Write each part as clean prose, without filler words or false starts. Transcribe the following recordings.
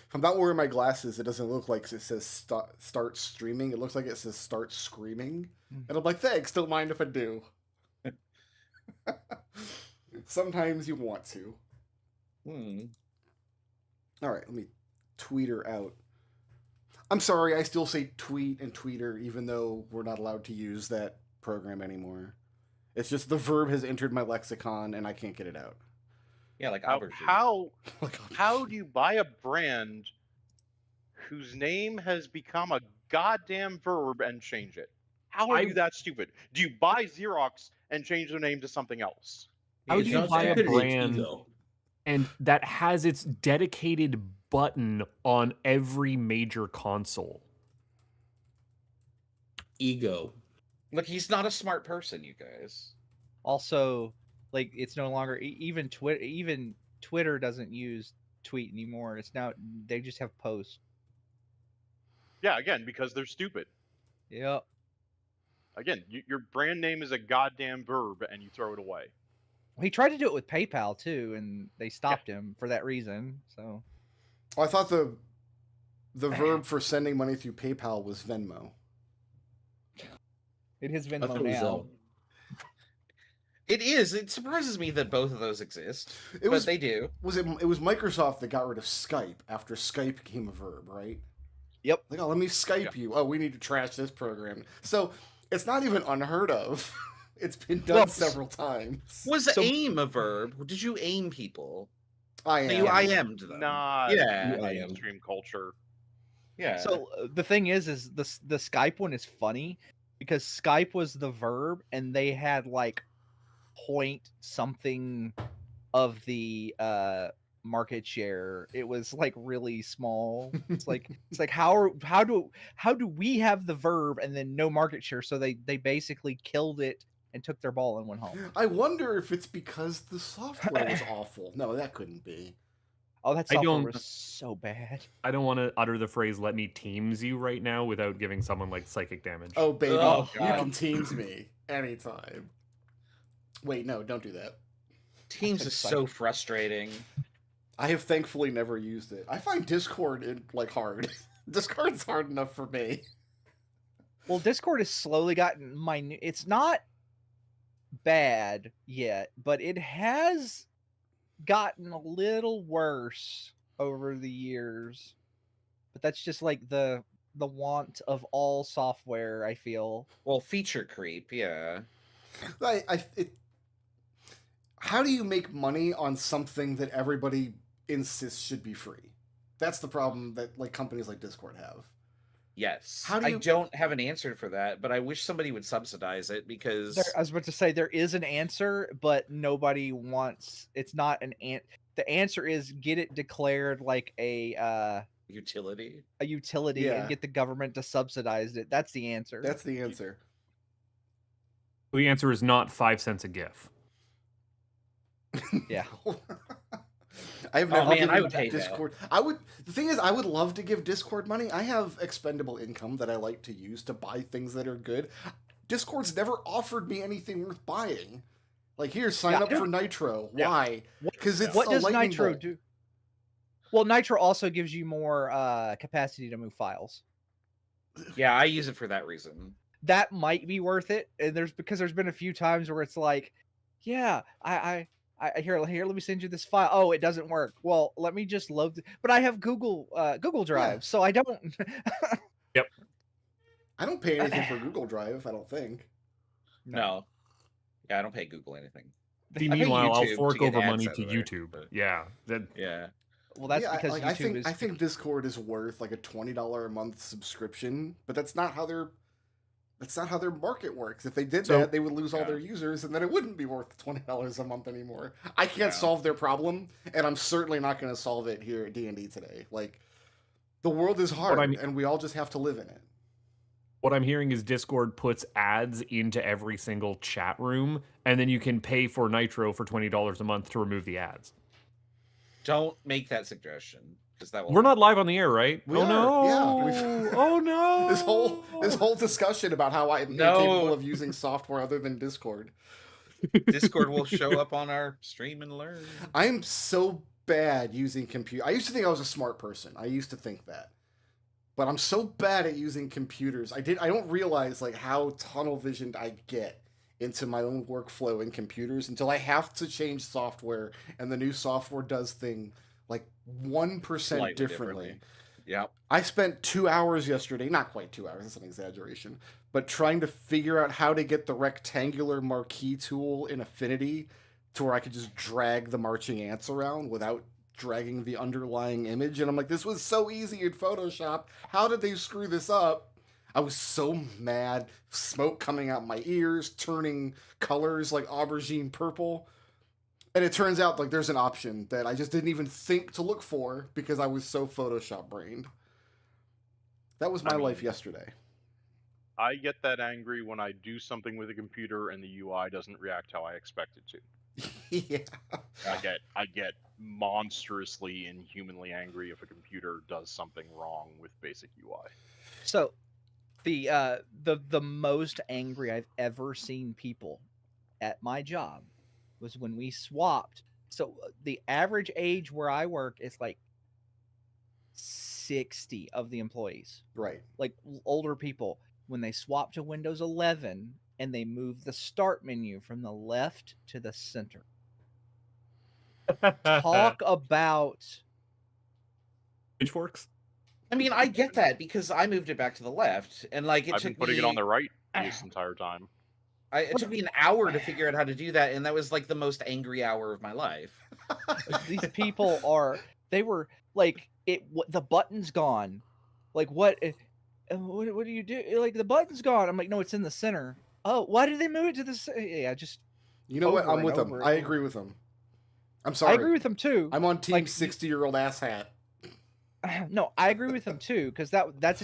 if I'm not wearing my glasses, it doesn't look like it says start streaming. It looks like it says start screaming. And I'm like, thanks, don't mind if I do. Sometimes you want to. All right, let me tweet her out. I'm sorry, I still say tweet and tweeter, even though we're not allowed to use that program anymore. It's just the verb has entered my lexicon and I can't get it out. Yeah, like how do you buy a brand whose name has become a goddamn verb and change it? How are you that stupid? Do you buy Xerox and change their name to something else? How do you buy a brand and that has its dedicated button on every major console? Ego. Look, he's not a smart person, you guys. Also, like, it's no longer even Twitter doesn't use tweet anymore. It's now they just have post. Yeah, again, because they're stupid. Yep. Again, your brand name is a goddamn verb, and you throw it away. Well, he tried to do it with PayPal too, and they stopped him for that reason. So, I thought the verb for sending money through PayPal was Venmo. It is Venmo now. It is. It surprises me that both of those exist. But they do. It was Microsoft that got rid of Skype after Skype became a verb, right? Yep. Like, oh, let me Skype you. Oh, we need to trash this program. So it's not even unheard of. It's been done several times. Was aim a verb? Did you aim people? I am. You IM'd them. Nah. Yeah. Mainstream culture. Yeah. So the thing is the Skype one is funny because Skype was the verb and they had like point something of the market share. It was like really small. It's like how do we have the verb and then no market share? So they basically killed it and took their ball and went home. I wonder if it's because the software was awful. No, that couldn't be. Oh, that software was so bad. I don't want to utter the phrase "let me teams you" right now without giving someone like psychic damage. Oh, baby, you can teams me anytime. Wait, no, don't do that. Teams is so frustrating. I have thankfully never used it. I find Discord hard. Discord's hard enough for me. Well, Discord has slowly gotten minute. It's not bad yet, but it has gotten a little worse over the years. But that's just like the want of all software, I feel. Well, feature creep, yeah. How do you make money on something that everybody insists should be free? That's the problem that like companies like Discord have. Yes. I don't have an answer for that, but I wish somebody would subsidize it because I was about to say there is an answer, but nobody wants. It's not an The answer is get it declared like a utility. A utility and get the government to subsidize it. That's the answer. That's the answer. The answer is not 5 cents a GIF. Yeah. I have never I would pay Discord. That. The thing is, I would love to give Discord money. I have expendable income that I like to use to buy things that are good. Discord's never offered me anything worth buying. Like, here, sign up for Nitro. Yeah. Why? Because it's what a does lightning Nitro bolt. do? Well, Nitro also gives you more capacity to move files. Yeah, I use it for that reason. That might be worth it, and there's been a few times where it's like, yeah, I here, let me send you this file. Oh, it doesn't work. Well, let me just load but I have Google Drive, so I don't. Yep. I don't pay anything for Google Drive, I don't think. No. Yeah, I don't pay Google anything. Meanwhile, I'll fork over money to YouTube. Yeah. Yeah. Well, that's because like, YouTube I think Discord is worth like a $20 a month subscription, but that's not how their market works. If they did that, they would lose all their users, and then it wouldn't be worth $20 a month anymore. I can't solve their problem, and I'm certainly not going to solve it here at D&D today. Like, the world is hard, and we all just have to live in it. What I'm hearing is Discord puts ads into every single chat room, and then you can pay for Nitro for $20 a month to remove the ads. Don't make that suggestion. We're not live on the air, right? We are. No! Yeah. Oh no! This whole discussion about how I'm incapable of using software other than Discord. Discord will show up on our stream and learn. I'm so bad using I used to think I was a smart person. I used to think that. But I'm so bad at using computers. I don't realize like how tunnel visioned I get into my own workflow in computers until I have to change software and the new software does thing like 1% differently. Yeah. I spent 2 hours yesterday, not quite 2 hours, that's an exaggeration, but trying to figure out how to get the rectangular marquee tool in Affinity to where I could just drag the marching ants around without dragging the underlying image. And I'm like, this was so easy in Photoshop. How did they screw this up? I was so mad. Smoke coming out my ears, turning colors like aubergine purple. And it turns out like there's an option that I just didn't even think to look for because I was so Photoshop brained. That was my life yesterday. I get that angry when I do something with a computer and the UI doesn't react how I expect it to. Yeah. I get monstrously, inhumanly angry if a computer does something wrong with basic UI. So, the most angry I've ever seen people at my job was when we swapped. So the average age where I work is like 60 of the employees, Right? like older people. When they swapped to Windows 11 and they moved the start menu from the left to the center. Talk about pitchforks. I mean, I get that because I moved it back to the left, and like I've been putting it on the right this entire time. It took me an hour to figure out how to do that, and that was like the most angry hour of my life. These people they were like, the button's gone. Like, what do you do? Like, the button's gone. I'm like, no, it's in the center. Oh, why did they move it to the center? Yeah, just. You know what? I'm with them. I agree with them. I'm sorry. I agree with them too. I'm on team like, 60-year-old asshat. No, I agree with them too, because that's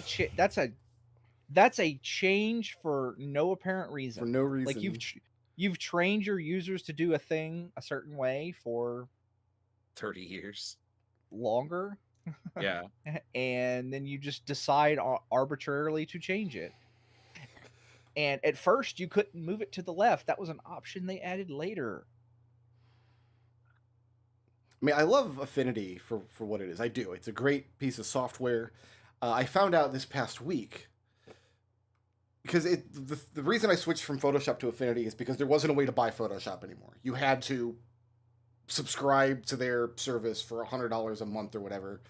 a change for no apparent reason. For no reason. Like, you've trained your users to do a thing a certain way for 30 years longer. Yeah. And then you just decide arbitrarily to change it. And at first you couldn't move it to the left. That was an option they added later. I mean, I love Affinity for what it is. I do. It's a great piece of software. I found out this past week because the reason I switched from Photoshop to Affinity is because there wasn't a way to buy Photoshop anymore. You had to subscribe to their service for $100 a month or whatever.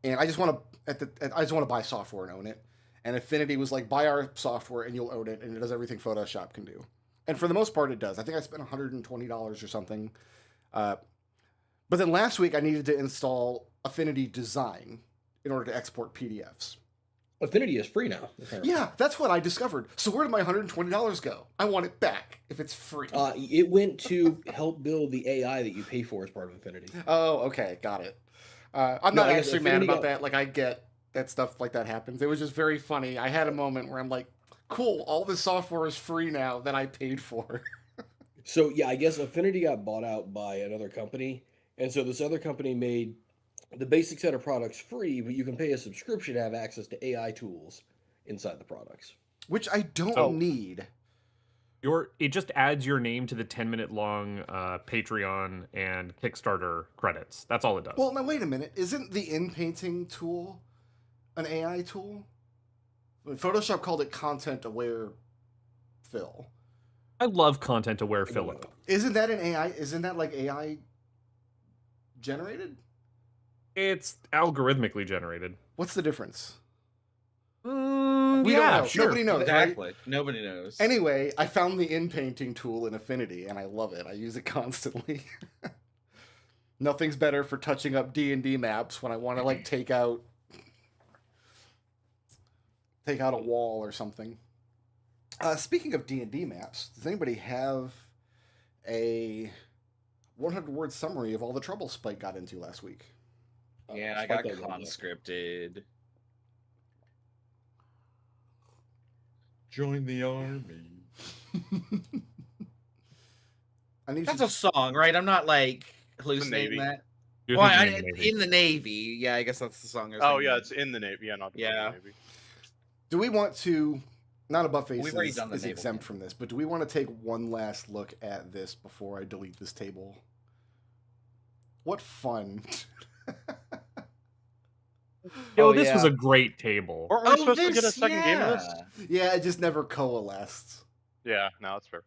And I just want to buy software and own it. And Affinity was like, buy our software and you'll own it, and it does everything Photoshop can do. And for the most part, it does. I think I spent $120 or something. But then last week, I needed to install Affinity Design in order to export PDFs. Affinity is free now. Apparently. Yeah, that's what I discovered. So where did my $120 go? I want it back if it's free. It went to help build the AI that you pay for as part of Affinity. Oh, okay. Got it. I'm not actually mad about that. Like, I get that stuff like that happens. It was just very funny. I had a moment where I'm like, cool, all this software is free now that I paid for. So, yeah, I guess Affinity got bought out by another company. And so this other company made the basic set of products free, but you can pay a subscription to have access to AI tools inside the products. Which I don't need. It just adds your name to the 10-minute long Patreon and Kickstarter credits. That's all it does. Well, now wait a minute. Isn't the in-painting tool an AI tool? Photoshop called it content-aware fill. I love content-aware filling. Isn't that an AI? Isn't that like AI generated? It's algorithmically generated. What's the difference? We don't know. Sure. Nobody knows. Exactly. Right? Nobody knows. Anyway, I found the in-painting tool in Affinity, and I love it. I use it constantly. Nothing's better for touching up D&D maps when I want to like take out a wall or something. Speaking of D&D maps, does anybody have a 100-word summary of all the trouble Spike got into last week? Yeah, I got conscripted. Join the army. That's a song, right? I'm not like hallucinating that. Well, in the Navy. Yeah, I guess that's the song. Oh, yeah, it's in the Navy. Yeah, not the Navy. Do we want to... Not a buffet is the exempt from this, but do we want to take one last look at this before I delete this table? What fun. Yo, this was a great table. Weren't we supposed to get a second game of this? Yeah, it just never coalesced. Yeah, no, that's fair.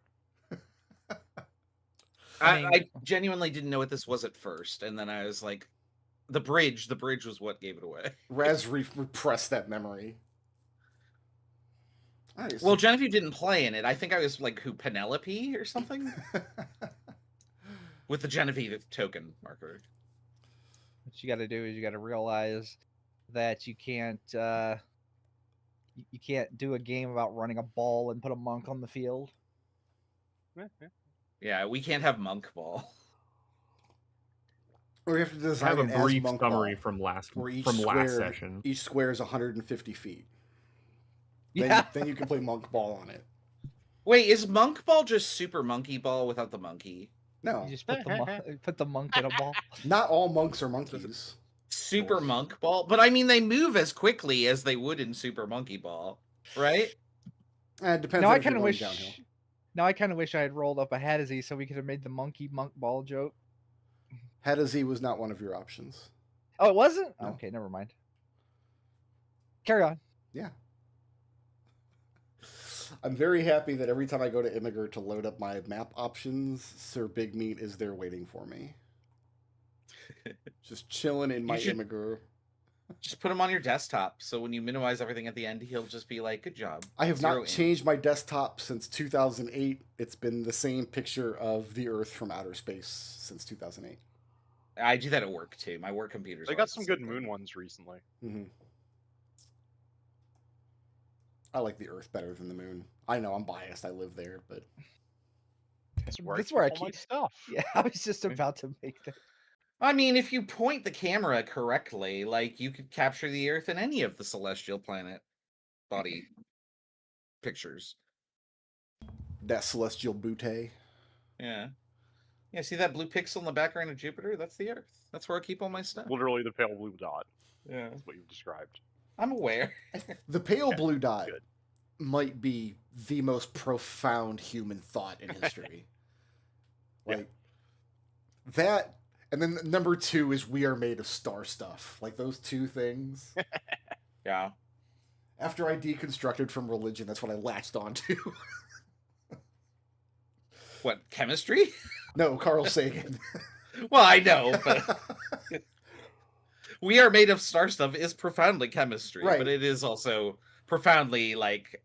I genuinely didn't know what this was at first, and then I was like, the bridge was what gave it away. Raz repressed that memory. Nice. Well, Genevieve didn't play in it. I think I was like, who, Penelope or something? With the Genevieve token marker. What you got to do is you got to realize that you can't do a game about running a ball and put a monk on the field. Yeah, we can't have monk ball. Or we have to design have a brief summary ball, from last session. Each square is 150 feet. Yeah. Then you can play monk ball on it. Wait, is monk ball just super monkey ball without the monkey? No. You just put the monk in a ball. Not all monks are monkeys. Super monk ball? But I mean, they move as quickly as they would in super monkey ball, right? It depends Now on I if you're kind of going wish. downhill. Now I kind of wish I had rolled up a Hadazee so we could have made the monkey monk ball joke. Hadazee was not one of your options. Oh, it wasn't? No. Okay, never mind. Carry on. Yeah. I'm very happy that every time I go to Imgur to load up my map options, Sir Big Meat is there waiting for me. Just chilling in my Imgur. Just put him on your desktop, so when you minimize everything at the end, he'll just be like, good job. I have not changed my desktop since 2008. It's been the same picture of the Earth from outer space since 2008. I do that at work, too. My work computer's They got some good moon ones recently. Mm-hmm. I like the Earth better than the moon. I know I'm biased. I live there, but that's where I keep my stuff. Yeah, I was just about to make that. I mean, if you point the camera correctly, like, you could capture the Earth in any of the celestial planet body pictures. That celestial butte. Yeah. Yeah, see that blue pixel in the background of Jupiter? That's the Earth. That's where I keep all my stuff. Literally the pale blue dot. Yeah. That's what you've described. I'm aware. The pale blue dot might be the most profound human thought in history. Like, that... And then number 2 is we are made of star stuff. Like, those two things. Yeah. After I deconstructed from religion, that's what I latched onto. What, chemistry? No, Carl Sagan. Well, I know, but... We are made of star stuff is profoundly chemistry, right. But it is also profoundly, like,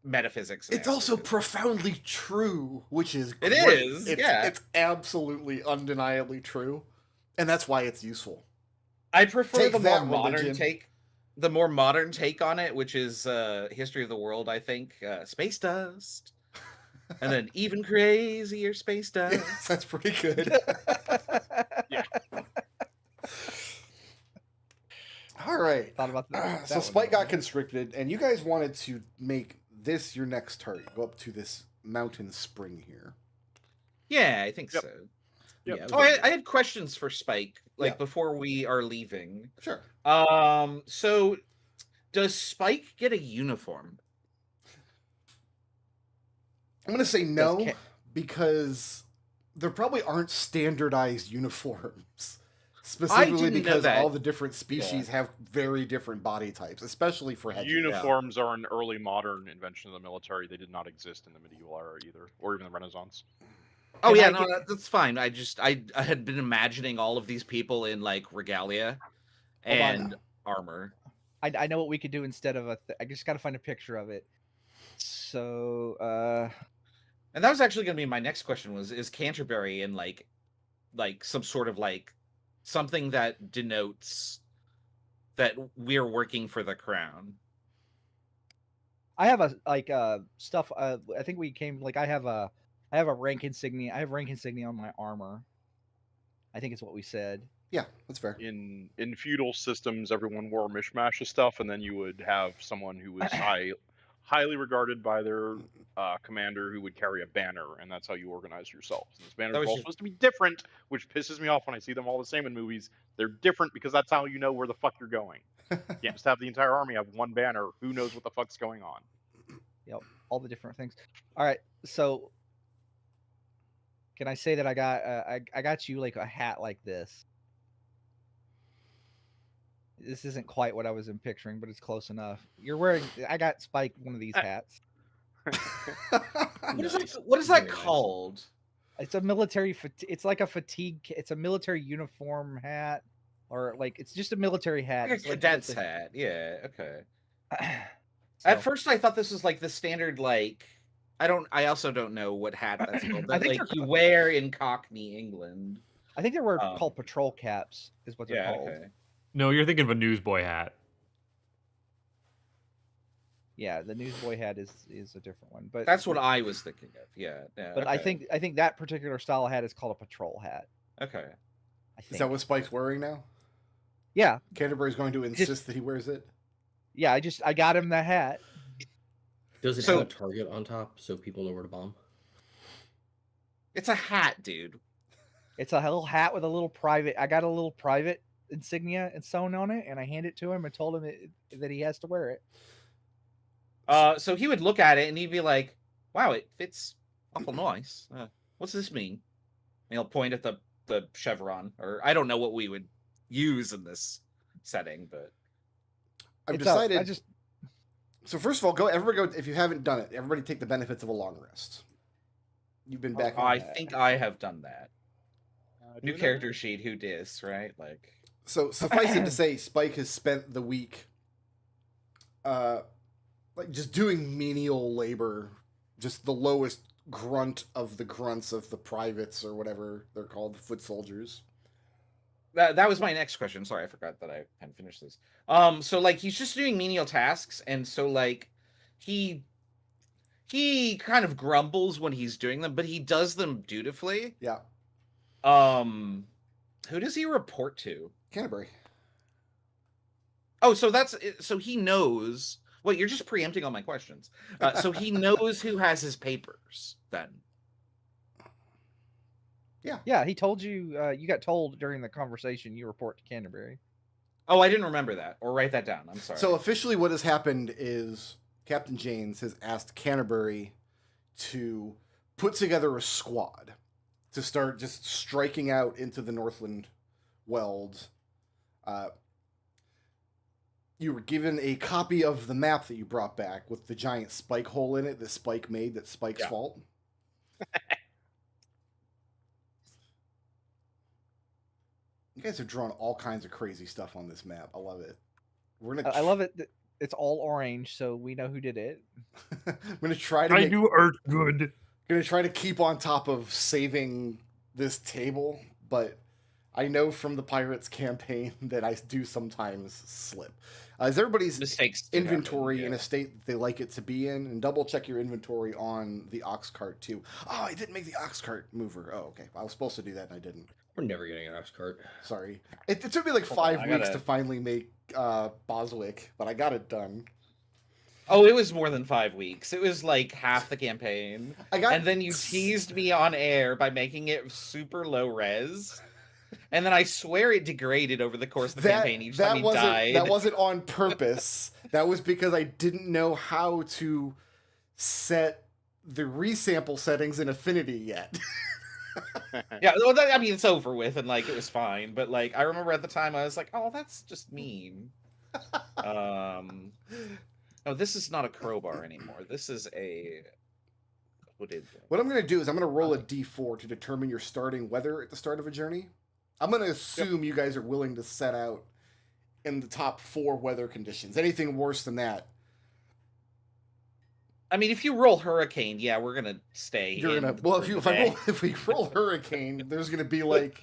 metaphysics. It's also profoundly true, which is great. It is, It's absolutely, undeniably true, and that's why it's useful. I prefer the more modern take. The more modern take on it, which is history of the world, I think. Space dust. And then even crazier space dust. Yes, that's pretty good. Yeah. All right. Thought about that. So Spike got constricted, and you guys wanted to make this your next target. Go up to this mountain spring here. Yeah, I think so. Yep. Yeah. Oh, I had questions for Spike, like before we are leaving. Sure. So does Spike get a uniform? I'm gonna say no, because there probably aren't standardized uniforms. Specifically because all the different species have very different body types, especially for hedgehogs. Uniforms are an early modern invention of the military. They did not exist in the medieval era either, or even the Renaissance. Oh, yeah, no, that's fine. I had been imagining all of these people in, like, regalia and armor. I know what we could do instead of I just got to find a picture of it. So, and that was actually going to be my next question is Canterbury in, like some sort of, like, something that denotes that we're working for the crown. I have stuff. I think we came I have a rank insignia. I have rank insignia on my armor. I think it's what we said. Yeah, that's fair. In feudal systems, everyone wore a mishmash of stuff, and then you would have someone who was highly regarded by their commander who would carry a banner, and that's how you organize yourselves. And this banner is all supposed to be different, which pisses me off when I see them all the same in movies. They're different because that's how you know where the fuck you're going. You can't just have the entire army have one banner. Who knows what the fuck's going on? Yep, all the different things. All right, so Can I say that I got I got you like a hat like this? This isn't quite what I was picturing, but it's close enough. You're wearing. I got Spike one of these hats. What is that called? It's a military. It's like a fatigue. It's a military uniform hat, or like it's just a military hat. Like a cadet's hat. Yeah. Okay. So, at first, I thought this was like the standard. Like, I also don't know what hat that's called. That like you wear in Cockney, England. I think they were called patrol caps. Is what they're called. Okay. No, you're thinking of a newsboy hat. Yeah, the newsboy hat is a different one, but that's what I was thinking of. Yeah, but okay. I think that particular style of hat is called a patrol hat. Okay, is that what Spike's wearing now? Yeah, Canterbury's going to insist that he wears it. Yeah, I got him the hat. Does it have a target on top so people know where to bomb? It's a hat, dude. It's a little hat with a little private. I got a little private insignia and sewn on it, and I handed it to him and told him that he has to wear it. So he would look at it and he'd be like, "Wow, it fits awful nice. What's this mean?" And he'll point at the chevron, or I don't know what we would use in this setting, but I've decided. So first of all, everybody go. If you haven't done it, everybody take the benefits of a long rest. You've been back. I think I have done that. New character sheet. Who dis? Right? Like. So suffice it to say, Spike has spent the week, like just doing menial labor, just the lowest grunt of the grunts of the privates or whatever they're called, the foot soldiers. That was my next question. Sorry, I forgot that I hadn't finished this. So like he's just doing menial tasks, and so like he kind of grumbles when he's doing them, but he does them dutifully. Yeah. Who does he report to? Canterbury. Oh, so he knows. Wait, you're just preempting all my questions. So he knows who has his papers then. Yeah, he told you. You got told during the conversation you report to Canterbury. Oh, I didn't remember that, or write that down. I'm sorry. So officially, what has happened is Captain Janes has asked Canterbury to put together a squad to start just striking out into the Northland Weald. You were given a copy of the map that you brought back with the giant spike hole in it that Spike made. That's Spike's fault. You guys have drawn all kinds of crazy stuff on this map. I love it. I love it. It's all orange, so we know who did it. I'm gonna try to. I do art good. Gonna try to keep on top of saving this table, but I know from the Pirates campaign that I do sometimes slip. Is everybody's mistakes inventory in a state that they like it to be in? And double check your inventory on the ox cart too. Oh, I didn't make the ox cart mover. Oh, okay. I was supposed to do that and I didn't. We're never getting an ox cart. Sorry. It took me like 5 weeks to finally make Boswick, but I got it done. Oh, it was more than 5 weeks. It was like half the campaign. And then you teased me on air by making it super low res. And then I swear it degraded over the course of the campaign each time he died. That wasn't on purpose. That was because I didn't know how to set the resample settings in Affinity yet. Yeah, well, I mean, it's over with, and like it was fine. But like, I remember at the time I was like, "Oh, that's just mean." No, this is not a crowbar anymore. This is a hooded thing. What I'm going to do is I'm going to roll a d4 to determine your starting weather at the start of a journey. I'm going to assume you guys are willing to set out in the top 4 weather conditions. Anything worse than that. I mean, if you roll hurricane, yeah, we're gonna stay. If we roll hurricane, there's gonna be like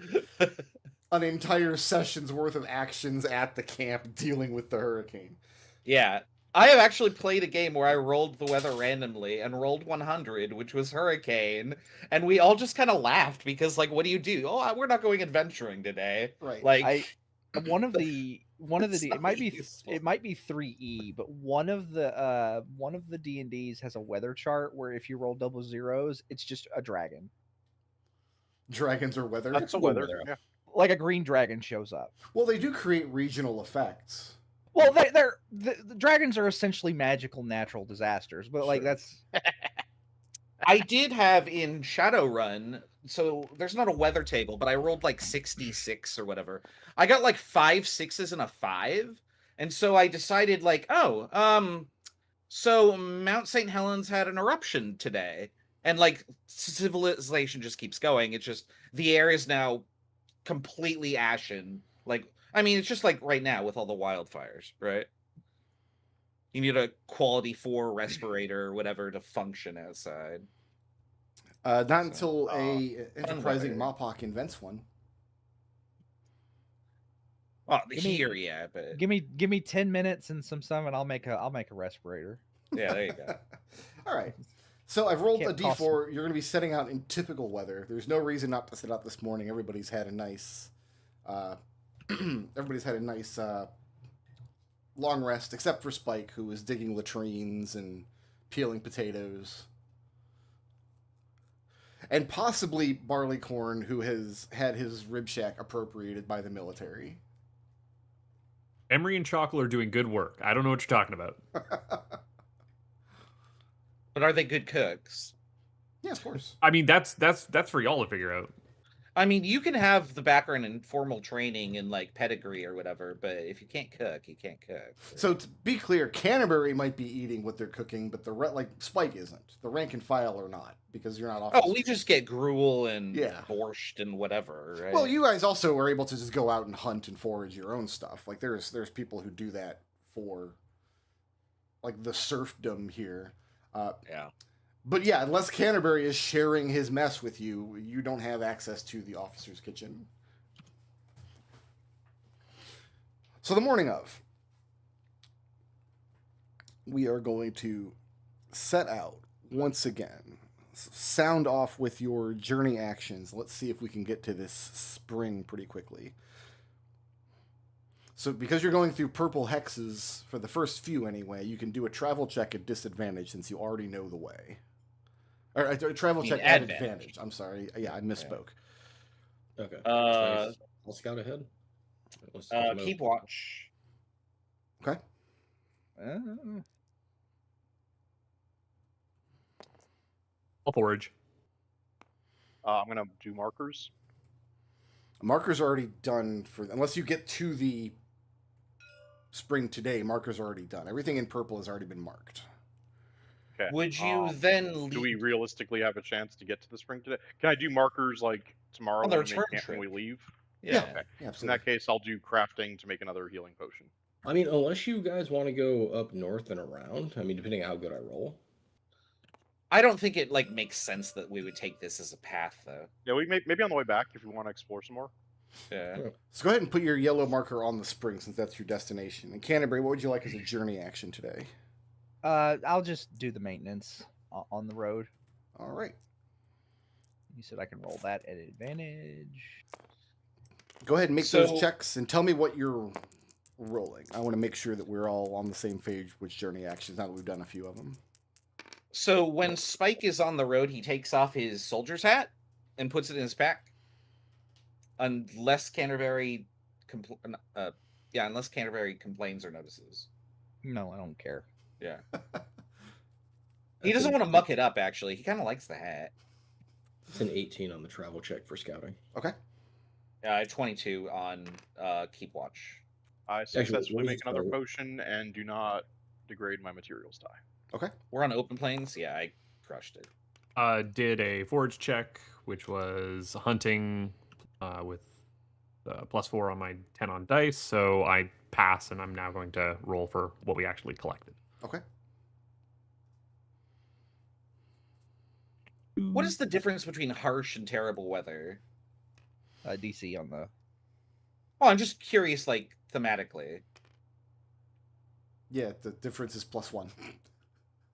an entire session's worth of actions at the camp dealing with the hurricane. Yeah, I have actually played a game where I rolled the weather randomly and rolled 100, which was hurricane, and we all just kind of laughed because, like, what do you do? Oh, we're not going adventuring today, right? Like, one of the it might be 3E, but one of the D&Ds has a weather chart where if you roll double zeros, it's just a dragon. Dragons are weather. That's a weather. Yeah. Like a green dragon shows up. Well, they do create regional effects. Well, the dragons are essentially magical natural disasters, but like that's. I did have in Shadowrun so there's not a weather table, but I rolled like 66 or whatever. I got like 5 6s and a 5. And so I decided like, so Mount St. Helens had an eruption today. And like civilization just keeps going. It's just the air is now completely ashen. Like, I mean, it's just like right now with all the wildfires, right? You need a quality 4 respirator or whatever to function outside. Not until a enterprising Mopok invents one. Well, here, yeah, but Give me 10 minutes and some stuff, and I'll make a respirator. yeah, there you go. All right. So I've rolled a Can't cost D4. You're going to be setting out in typical weather. There's no reason not to set out this morning. Everybody's had a nice, long rest, except for Spike, who is digging latrines and peeling potatoes, and possibly Barleycorn, who has had his rib shack appropriated by the military. Emery and Chocolate are doing good work. I don't know what you're talking about. But are they good cooks? Yeah, of course. I mean, that's for y'all to figure out. I mean, you can have the background in formal training and like pedigree or whatever, but if you can't cook, you can't cook. So to be clear, Canterbury might be eating what they're cooking, but like Spike isn't. The rank and file are not, because you're not officers. Oh, we just get gruel and Yeah. borscht and whatever, right? Well, you guys also are able to just go out and hunt and forage your own stuff. Like there's people who do that for like the serfdom here. Yeah. But yeah, unless Canterbury is sharing his mess with you, you don't have access to the officer's kitchen. So the morning of, we are going to set out once again. Sound off with your journey actions. Let's see if we can get to this spring pretty quickly. So because you're going through purple hexes, for the first few anyway, you can do a travel check at disadvantage since you already know the way. Or a travel check at advantage. I'm sorry. Yeah, I misspoke. Okay. I'll scout ahead. Keep watch. Okay. I'll forage. I'm gonna do markers. Markers are already done for, unless you get to the spring today. Markers are already done. Everything in purple has already been marked. Okay. Would you then leave... Do we realistically have a chance to get to the spring today? Can I do markers like tomorrow On the when return when we trip. leave? Yeah. Okay. Yeah, In absolutely. that case, I'll do crafting to make another healing potion. I mean, unless you guys want to go up north and around. I mean, depending on how good I roll. I don't think it like makes sense that we would take this as a path, though. Yeah, we maybe on the way back if we want to explore some more. Yeah. So go ahead and put your yellow marker on the spring since that's your destination. And Canterbury, what would you like as a journey action today? I'll just do the maintenance on the road. All right. You said I can roll that at advantage. Go ahead and make So- those checks and tell me what you're rolling. I want to make sure that we're all on the same page with journey actions now that we've done a few of them. So when Spike is on the road, he takes off his soldier's hat and puts it in his pack. Unless Canterbury unless Canterbury complains or notices. No, I don't care. Yeah. He doesn't want to muck it up, actually. He kind of likes the hat. It's an 18 on the travel check for scouting. Okay. 22 on Keep Watch. I Actually, successfully what is make the another spell? potion and do not degrade my materials die. Okay. We're on open plains. Yeah, I crushed it. Did a forage check, which was hunting with +4 on my 10 on dice. So I pass, and I'm now going to roll for what we actually collected. Okay. What is the difference between harsh and terrible weather? DC on the. Oh, I'm just curious, like, thematically. Yeah, the difference is +1.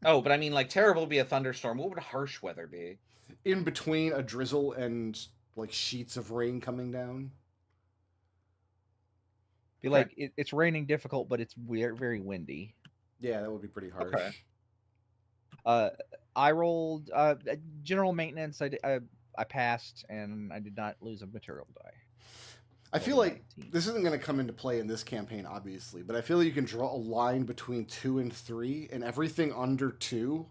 Oh, but I mean, like, terrible would be a thunderstorm. What would harsh weather be? In between a drizzle and like sheets of rain coming down. Be like it's raining difficult, but it's very windy. Yeah, that would be pretty harsh. Okay. I rolled general maintenance. I passed, and I did not lose a material die. I feel like 19. this isn't going to come into play in this campaign, obviously, but I feel like you can draw a line between 2 and 3, and everything under 2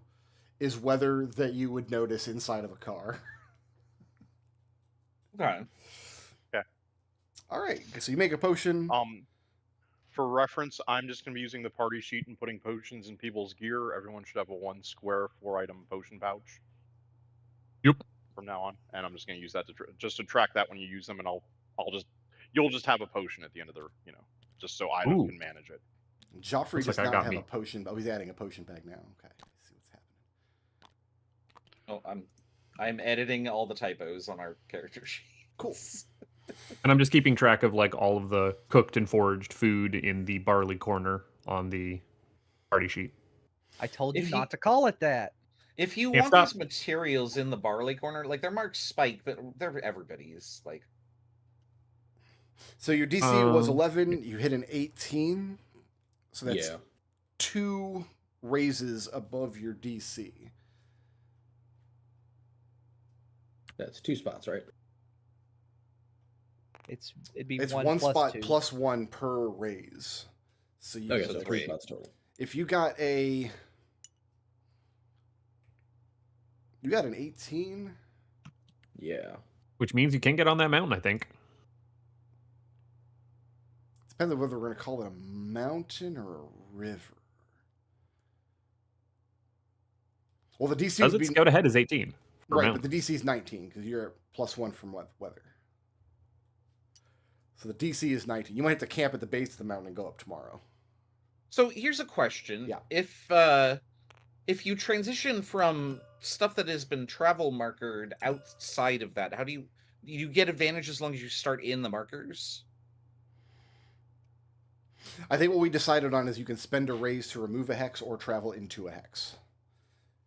is weather that you would notice inside of a car. Okay. All right. So you make a potion. For reference, I'm just going to be using the party sheet and putting potions in people's gear. Everyone should have a 1 square 4-item potion pouch. Yep. From now on, and I'm just going to use that to track that when you use them, and you'll just have a potion at the end of the just so Item Ooh. can manage it. Joffrey Looks does like I not got have me. a potion. Oh, he's adding a potion bag now. Okay. Let's see what's happening. Oh, I'm editing all the typos on our character sheet. Cool. And I'm just keeping track of like all of the cooked and foraged food in the barley corner on the party sheet. I told you If not to call it that. If you Can't want stop. these materials in the barley corner, like they're marked spike, but they're everybody's. Like, So your DC was 11. You hit an 18. So that's Yeah. 2 raises above your DC. That's 2 spots, right? It'd be It's 1 one plus spot 2. plus 1 per raise. So you Okay, So so 3 three. spots total. if you got an 18. Yeah. Which means you can get on that mountain, I think. Depends on whether we're going to call it a mountain or a river. Well, the DC Does would it be scout ahead is 18. for right, mountain. but the DC is 19 because you're at +1 from weather. So the DC is 19. You might have to camp at the base of the mountain and go up tomorrow. so here's a question: Yeah. if you transition from stuff that has been travel markered outside of that, how do you get advantage as long as you start in the markers? I think what we decided on is you can spend a raise to remove a hex or travel into a hex.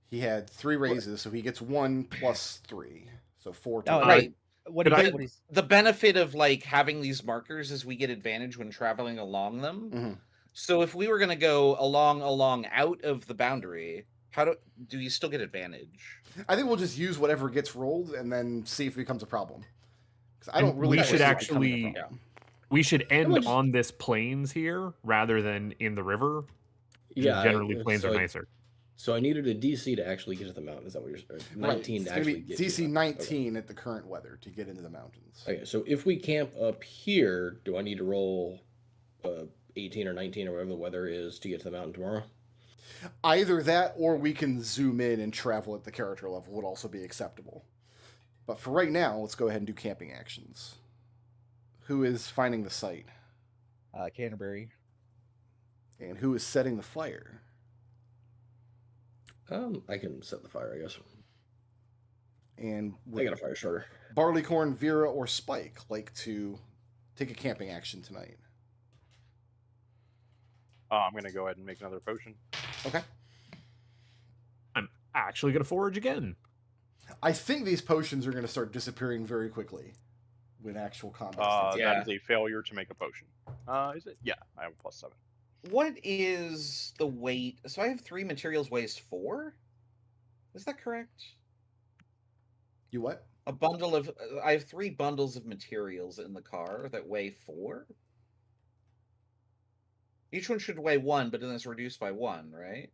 He had 3 raises, so he gets 1 plus 3, so 4 No, total. Right. What Could do I- you what he's The benefit of like having these markers is we get advantage when traveling along them. Mhm. So if we were going to go along out of the boundary, how do you still get advantage? I think we'll just use whatever gets rolled and then see if it becomes a problem. Because I don't And really we foresee should it becoming a actually- problem. We should end much- on this plains here rather than in the river. Yeah. Generally, plains so are nicer. So I needed a DC to actually get to the mountain. Is that what you're saying? 19 Right. to It's gonna actually be get DC to the- 19 at the current weather to get into the mountains. Okay, so if we camp up here, do I need to roll 18 or 19 or whatever the weather is to get to the mountain tomorrow? Either that or we can zoom in and travel at the character level would also be acceptable. But for right now, let's go ahead and do camping actions. Who is finding the site? Canterbury. And who is setting the fire? I can set the fire, I guess. And I got a fire starter. Barleycorn, Vera, or Spike like to take a camping action tonight? I'm going to go ahead and make another potion. Okay. I'm actually going to forage again. I think these potions are going to start disappearing very quickly when actual combat starts. Yeah. That is a failure to make a potion. Is it? Yeah, I have a +7. What is the weight? So I have 3 materials weighs 4. Is that correct? You what? A bundle of I have 3 bundles of materials in the car that weigh 4. Each one should weigh 1, but then it's reduced by 1, right?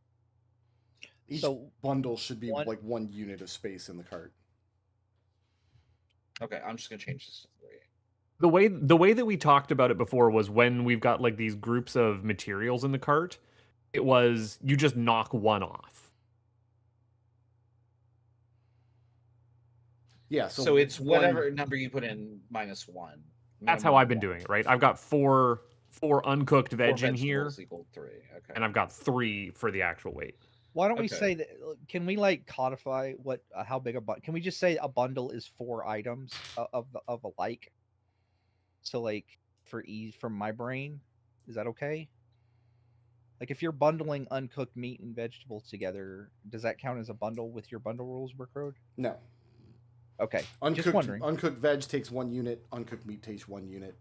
Each So, bundle should be one- like 1 unit of space in the cart. Okay, I'm just gonna change this to 3. The way that we talked about it before was when we've got like these groups of materials in the cart, it was you just knock one off. Yeah, So it's one- whatever number you put in minus 1. That's how Minimum I've been 1. doing it, right? I've got four uncooked 4 veg in here, vegetables equal 3. Okay. and I've got 3 for the actual weight. why don't we Okay. say that? Can we like codify what how big a bundle? Can we just say a bundle is 4 items of a like? So like for ease from my brain, is that okay? Like if you're bundling uncooked meat and vegetables together, does that count as a bundle with your bundle rules, Brookroad? No. Okay, just Uncooked, wondering. uncooked veg takes 1 unit. Uncooked meat takes 1 unit.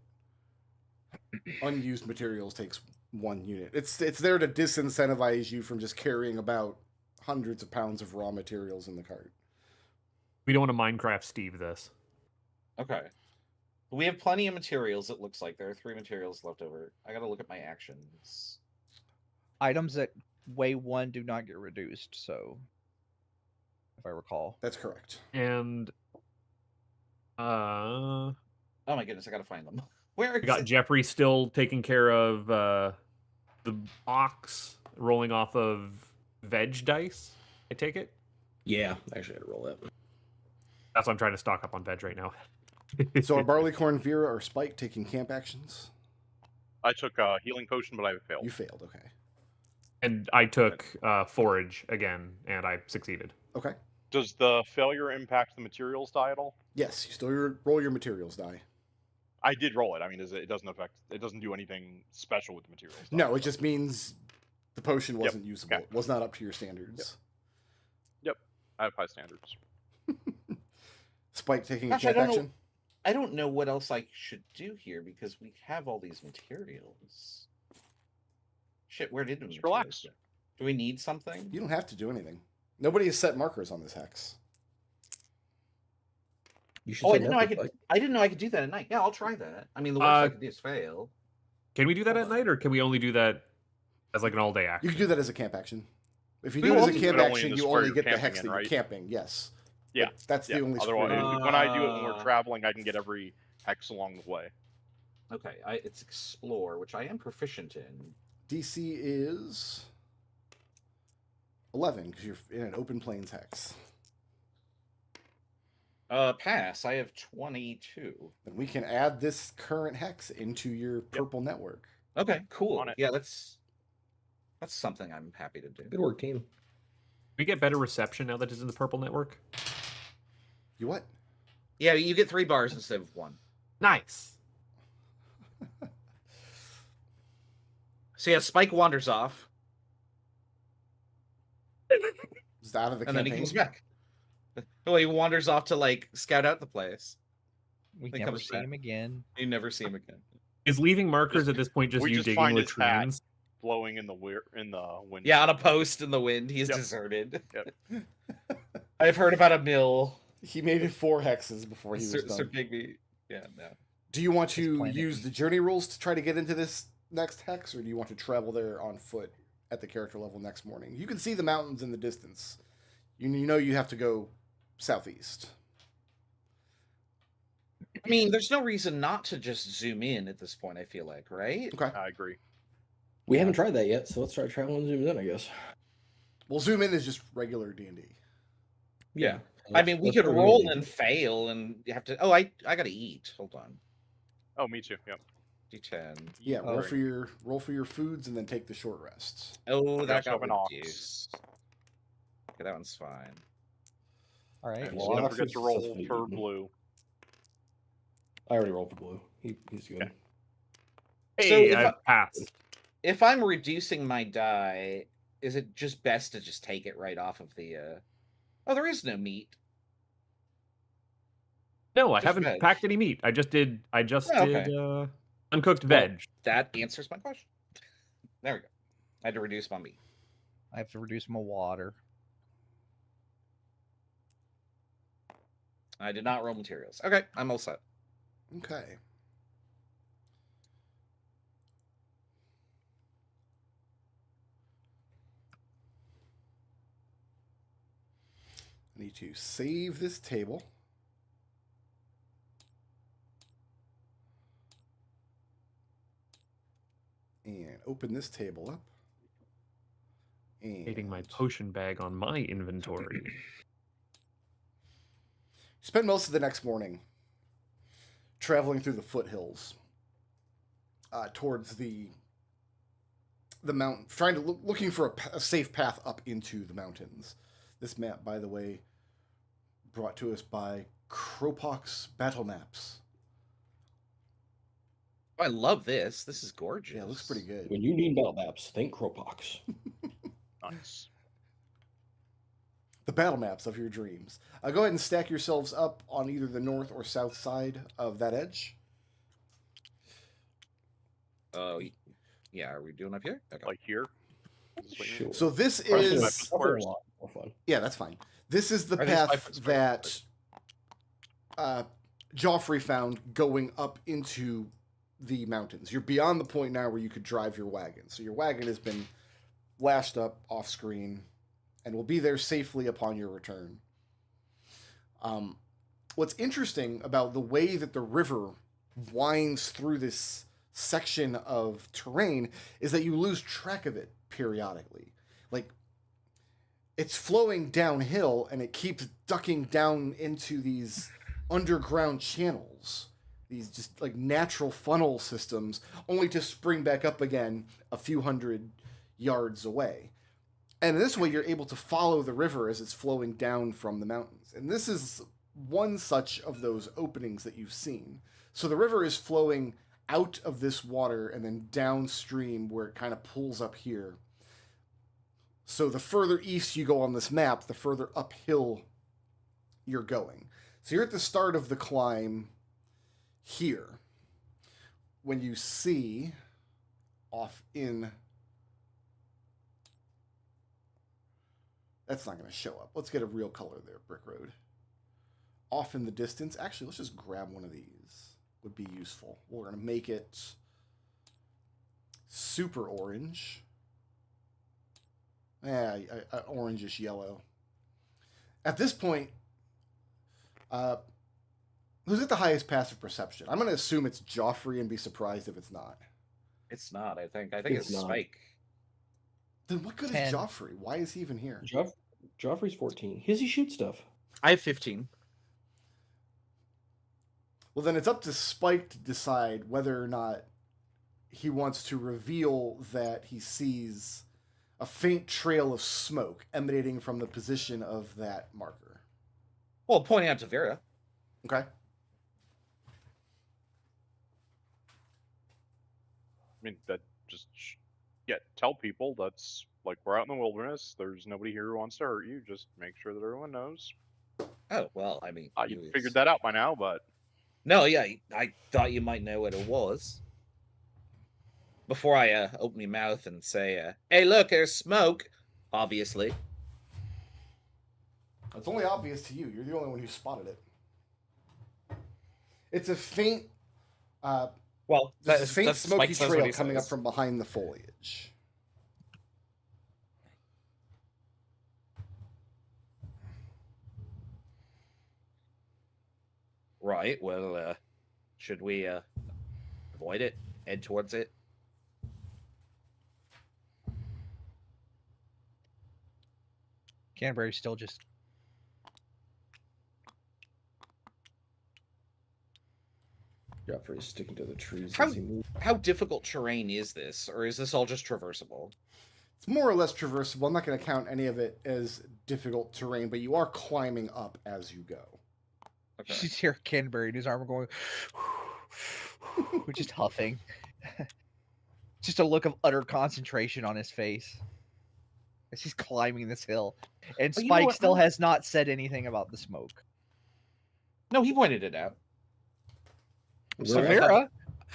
Unused materials takes 1 unit. It's there to disincentivize you from just carrying about hundreds of pounds of raw materials in the cart. We don't want to Minecraft Steve this. Okay. We have plenty of materials, it looks like. There are 3 materials left over. I gotta look at my actions. Items that weigh 1 do not get reduced. So, if I recall, That's correct. And Uh, Oh my goodness, I gotta find them. Where we is got it? Geoffrey still taking care of the box rolling off of veg dice. I take it. Yeah, actually, I had to roll that. That's why I'm trying to stock up on veg right now. So are Barleycorn, Vera, or Spike taking camp actions? I took a healing potion, but I failed. You failed. Okay. And I took forage again, and I succeeded. Okay. Does the failure impact the materials die at all? Yes, you still roll your materials die. I did roll it. I mean, it doesn't affect. It doesn't do anything special with the materials. No, it just means the potion wasn't usable. Okay. It was not up to your standards. Yep. I have high standards. Spike taking Gosh, a camp I don't know. action. I don't know what else I should do here because we have all these materials. Shit, where did we Just relax. go? Do we need something? You don't have to do anything. Nobody has set markers on this hex. You should Oh, I say didn't know I marker, could. Spike. I didn't know I could do that at night. Yeah, I'll try that. I mean, the worst I could do is fail. Can we do that at night, or can we only do that as like an all-day action? You can do that as a camp action. If you We do it as will a do camp it only in action, the you square only you're get the camping hex in, that you're right? camping. Yes. Yeah. But that's the only Otherwise, square. when I do it when we're traveling, I can get every hex along the way. Okay, it's explore, which I am proficient in. DC is 11 because you're in an open plains hex. Pass. I have 22. And we can add this current hex into your purple network. Okay, cool. On it. Yeah, that's something I'm happy to do. Good work, team. We get better reception now that it's in the purple network. You what? Yeah, you get 3 bars instead of 1. Nice. So yeah, Spike wanders off, Is out of the and campaign? then he comes back. Well, he wanders off to like scout out the place. We He never comes see back. him again. You never see him again. Is leaving markers at this point just we you just digging find his hat. latrines? Blowing in the wind. Yeah, on a post in the wind. He's Yep. deserted. Yep. I've heard about a mill. He made it 4 hexes before he was Sir, done. Sir Bigby. Yeah, no. Do you want His to planet. use the journey rules to try to get into this next hex, or do you want to travel there on foot at the character level next morning? You can see the mountains in the distance. You know you have to go southeast. I mean, there's no reason not to just zoom in at this point, I feel like, right? Okay. I agree. We haven't tried that yet, so let's try traveling zoom in, I guess. Well, zoom in is just regular D&D. Yeah. I mean, we Let's could try roll zoom in. and fail, and you have to. Oh, I gotta eat. Hold on. Oh, me too. Yep. D10. Yeah, roll Alright. for your foods and then take the short rests. Oh, I that also got have an ox. reduced. Okay, that one's fine. All right. And well, don't Ox forget is to roll successfully for eaten. blue. I already rolled for blue. He's good. Okay. Hey, if I passed. If I'm reducing my die, is it just best to just take it right off of the? Oh, there is no meat. No, I Just haven't veg. packed any meat. I just did Oh, okay. did uncooked veg. That answers my question. There we go. I had to reduce my meat. I have to reduce my water. I did not roll materials. Okay, I'm all set. Okay. I need to save this table. And open this table up. And Hitting my potion bag on my inventory. spend most of the next morning traveling through the foothills towards the mountain, trying to looking for a safe path up into the mountains. This map, by the way, brought to us by Kropox Battle Maps. Oh, I love this. This is gorgeous. Yeah, it looks pretty good. When you need battle maps, think Kropox. Nice. The battle maps of your dreams. Go ahead and stack yourselves up on either the north or south side of that edge. Oh, yeah. Are we doing up here? Okay. Like here. Is this what you mean? Sure. So this Probably is... my That's a lot more fun. Yeah, that's fine. This is the Are these 5 path foot square? that Geoffrey found going up into the mountains. You're beyond the point now where you could drive your wagon. So your wagon has been lashed up off screen and will be there safely upon your return. what's interesting about the way that the river winds through this section of terrain is that you lose track of it periodically. Like, it's flowing downhill and it keeps ducking down into these underground channels, these just like natural funnel systems, only to spring back up again a few hundred yards away. And this way you're able to follow the river as it's flowing down from the mountains. And this is one such of those openings that you've seen. So the river is flowing out of this water and then downstream where it kind of pulls up here. So the further east you go on this map, the further uphill you're going. So you're at the start of the climb here. When you see off in... That's not going to show up. Let's get a real color there, Brick Road. Off in the distance. Actually, let's just grab one of these. Would be useful. We're going to make it super orange. Yeah, orangish yellow. At this point, who's at the highest passive perception? I'm going to assume it's Geoffrey and be surprised if it's not. It's not, I think. I think it's not. Spike. Then what good 10. is Geoffrey? Why is he even here? Joffrey's 14. Does he shoot stuff? I have 15. Well, then it's up to Spike to decide whether or not he wants to reveal that he sees a faint trail of smoke emanating from the position of that marker. Well, pointing out to Vera. Okay. I mean, that just tell people that's like we're out in the wilderness. There's nobody here who wants to hurt you. Just make sure that everyone knows. Oh, well, I mean... You figured that out by now, but... No, yeah, I thought you might know what it was. Before I open my mouth and say, hey, look, there's smoke, obviously. It's only obvious to you. You're the only one who spotted it. It's a faint... well, there's a faint that's smoky Spike says what trail he coming up says. from behind the foliage. Right, well, should we avoid it? Head towards it? Canterbury's still just Joffrey's sticking to the trees How- as he moves. How difficult terrain is this? Or is this all just traversable? It's more or less traversable. I'm not going to count any of it as difficult terrain, but you are climbing up as you go. Okay. you just hear Canterbury in his armor going just huffing. Just a look of utter concentration on his face as he's climbing this hill. And But you know Spike what? still has not said anything about the smoke. No, he pointed it out. So Where- Vera,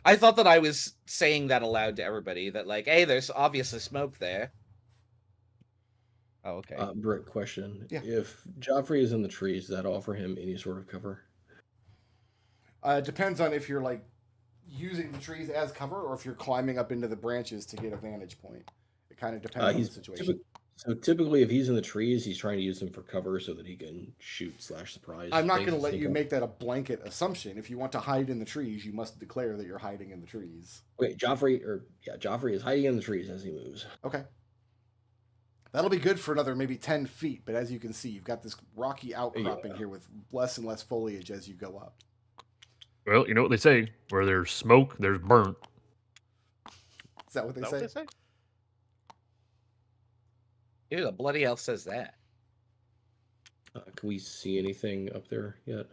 I thought that I was saying that aloud to everybody, that like, hey, there's obviously smoke there. Oh, okay. Brick, question. Yeah. If Joffrey is in the trees, does that offer him any sort of cover? It depends on if you're like using the trees as cover or if you're climbing up into the branches to get a vantage point. It kind of depends on the situation. So typically, if he's in the trees, he's trying to use them for cover so that he can shoot/surprise. I'm not things going to and let sneak you up. make that a blanket assumption. If you want to hide in the trees, you must declare that you're hiding in the trees. Wait, Joffrey is hiding in the trees as he moves. Okay. That'll be good for another maybe 10 feet, but as you can see, you've got this rocky outcropping here with less and less foliage as you go up. Well, you know what they say: where there's smoke, there's burnt. Is that what they Is that say? what they say? Who the bloody hell says that? Can we see anything up there yet?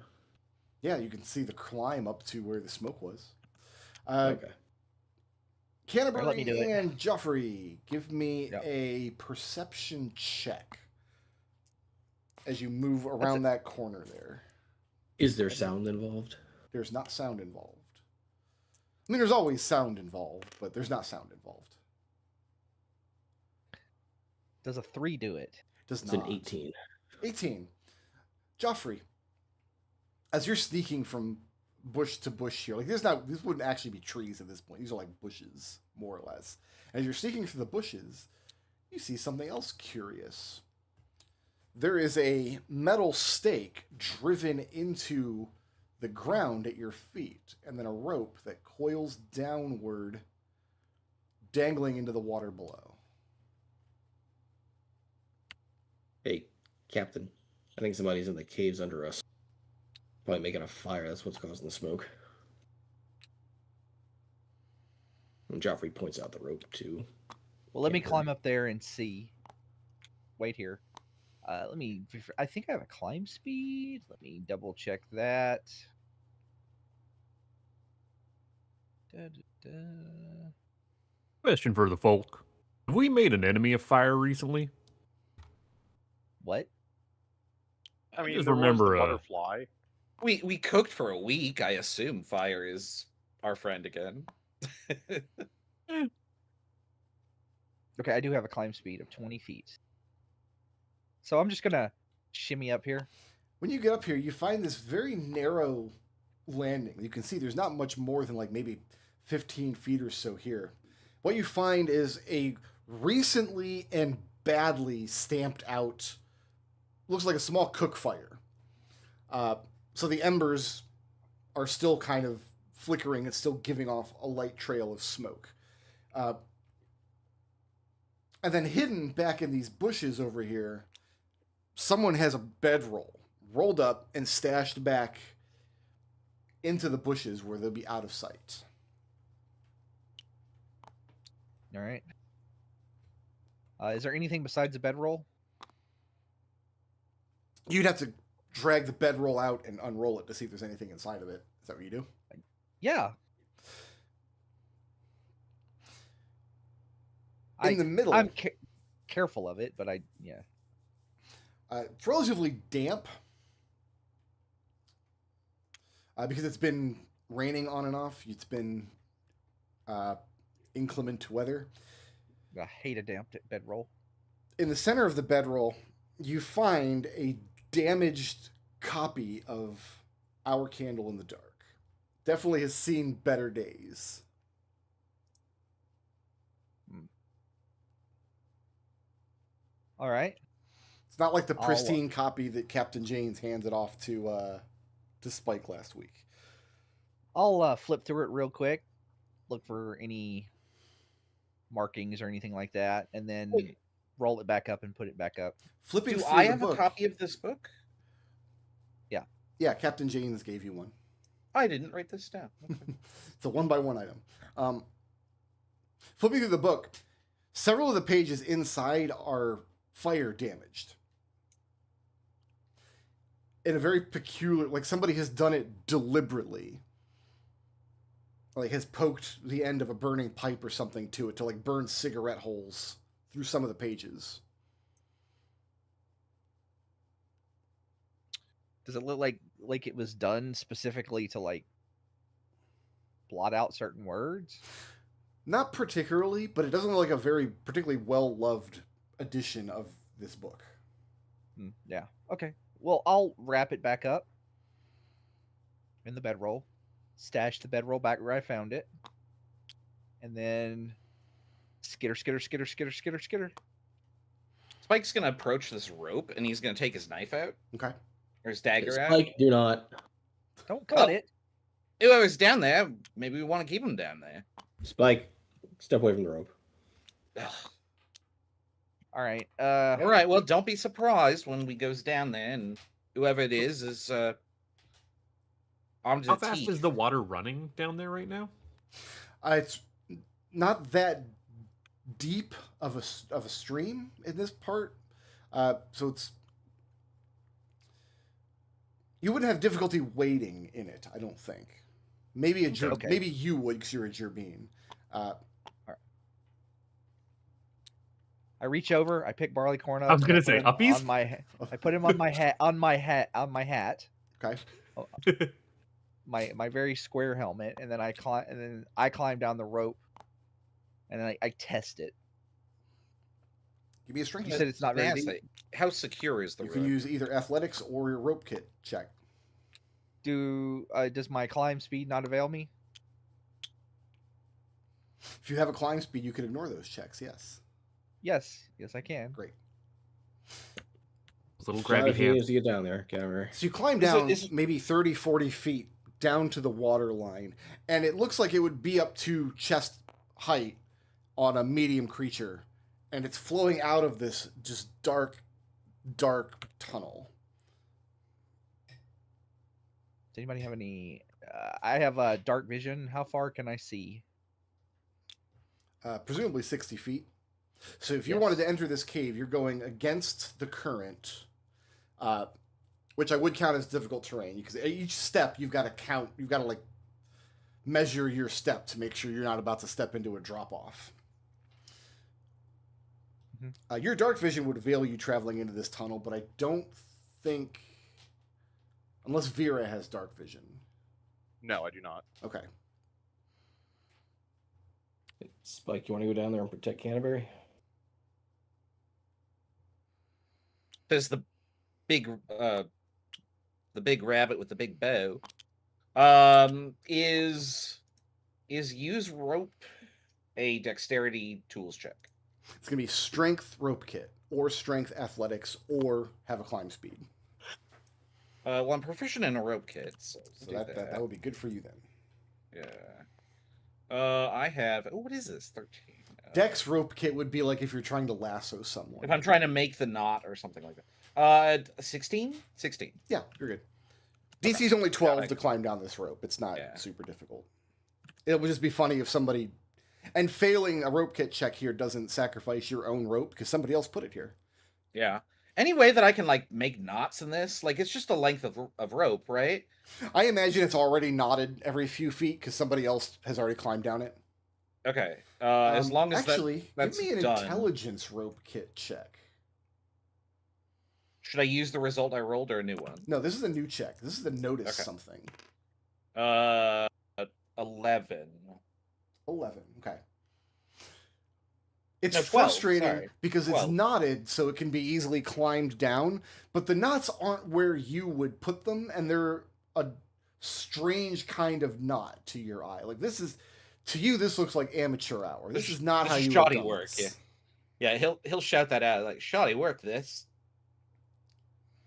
Yeah, you can see the climb up to where the smoke was. Okay. Canterbury Let me do it. and Geoffrey, give me Yep. a perception check as you move around that corner there. Is there sound involved? There's not sound involved. I mean, there's always sound involved, but there's not sound involved. Does a 3 do it? Does It's not. an 18. 18. Geoffrey, as you're sneaking from bush to bush here, like these wouldn't actually be trees at this point. These are like bushes, more or less. As you're sneaking through the bushes, you see something else curious. there is a metal stake driven into the ground at your feet, and then a rope that coils downward, dangling into the water below. Hey, Captain. I think somebody's in the caves under us. Probably making a fire. That's what's causing the smoke. And Geoffrey points out the rope, too. Well, let me Can't hurt. climb up there and see. Wait here. Let me. I think I have a climb speed. Let me double check that. Da, da, da. Question for the folk. Have we made an enemy of fire recently? What? I mean, just there was remember, the butterfly. We cooked for a week. I assume fire is our friend again. Okay, I do have a climb speed of 20 feet. So I'm just gonna shimmy up here. When you get up here, you find this very narrow landing. You can see there's not much more than like maybe 15 feet or so here. What you find is a recently and badly stamped out, looks like a small cook fire. So the embers are still kind of flickering. It's still giving off a light trail of smoke. And then hidden back in these bushes over here, someone has a bedroll rolled up and stashed back into the bushes where they'll be out of sight. All right. Is there anything besides a bedroll? You'd have to drag the bedroll out and unroll it to see if there's anything inside of it. Is that what you do? Yeah. In the middle. I'm careful of it, but yeah. It's relatively damp because it's been raining on and off. It's been inclement weather. I hate a damp bedroll. In the center of the bedroll, you find a damaged copy of Our Candle in the Dark. Definitely has seen better days. All right. It's not like the pristine copy that Captain Janes handed off to Spike last week. I'll flip through it real quick, look for any markings or anything like that, and then roll it back up and put it back up. Flipping Do through I the have book, a copy of this book? Yeah, Captain Janes gave you one. I didn't write this down. Okay. It's a 1-by-1 item. Flipping through the book, several of the pages inside are fire damaged. In a very peculiar, like somebody has done it deliberately. Like has poked the end of a burning pipe or something to it to like burn cigarette holes through some of the pages. Does it look like it was done specifically to like blot out certain words? Not particularly, but it doesn't look like a very particularly well-loved edition of this book. Yeah. Okay. Well, I'll wrap it back up in the bedroll, stash the bedroll back where I found it, and then skitter. Spike's gonna approach this rope and he's gonna take his knife out Okay. or his dagger out. Spike, do not. Don't cut it. Whoever's down there, maybe we want to keep him down there. Spike, step away from the rope. Ugh. All right. All right. Well, don't be surprised when we goes down there and whoever it is armed to How the fast teeth. is the water running down there right now? It's not that deep of a stream in this part, so it's you wouldn't have difficulty wading in it. I don't think. Maybe maybe you would because you're a Gerbine. I reach over. I pick barley corn up. I was gonna and say put him uppies. on my. I put him on my hat. On my hat. Okay. My very square helmet, and then I climb down the rope, and then I test it. Give me a strength. You said it's not very Nasty. deep. How secure is the You rope? can use either athletics or your rope kit check. Does my climb speed not avail me? If you have a climb speed, you can ignore those checks. Yes. Yes, I can. Great. little 5 grabby hands hands. to get down there, Camera. So you climb Is it- down is it- maybe 30, 40 feet down to the water line, and it looks like it would be up to chest height on a medium creature, and it's flowing out of this just dark tunnel. Does anybody have any? I have a dark vision. How far can I see? Presumably 60 feet. So if you Yes. wanted to enter this cave, you're going against the current, which I would count as difficult terrain, because each step you've got to count. You've got to like measure your step to make sure you're not about to step into a drop off. Your dark vision would avail you traveling into this tunnel, but I don't think, unless Vera has dark vision. No, I do not. Okay. Spike, you want to go down there and protect Canterbury? There's the big rabbit with the big bow. Is use rope a dexterity tools check? It's going to be strength rope kit, or strength athletics, or have a climb speed. Well, I'm proficient in a rope kit, so So that would be good for you then. Yeah. I have. Oh, what is this? 13. Dex rope kit would be like if you're trying to lasso someone. If I'm trying to make the knot or something like that. 16. 16. Yeah, you're good. DC's only 12 I- to climb down this rope. It's not Yeah. super difficult. It would just be funny if somebody... And failing a rope kit check here doesn't sacrifice your own rope, because somebody else put it here. Yeah. Any way that I can like make knots in this? Like it's just a length of rope, right? I imagine it's already knotted every few feet, because somebody else has already climbed down it. Okay. As long as Actually, that's give me an done. intelligence rope kit check. Should I use the result I rolled or a new one? No, this is a new check. This is to notice Okay. something. 11. 11. Okay. It's No, 12, frustrating sorry. because it's 12. knotted, so it can be easily climbed down, but the knots aren't where you would put them, and they're a strange kind of knot to your eye. Like this is, to you, this looks like amateur hour. This is not This how is you shoddy would have done work, this. Yeah, he'll shout that out like shoddy work. This.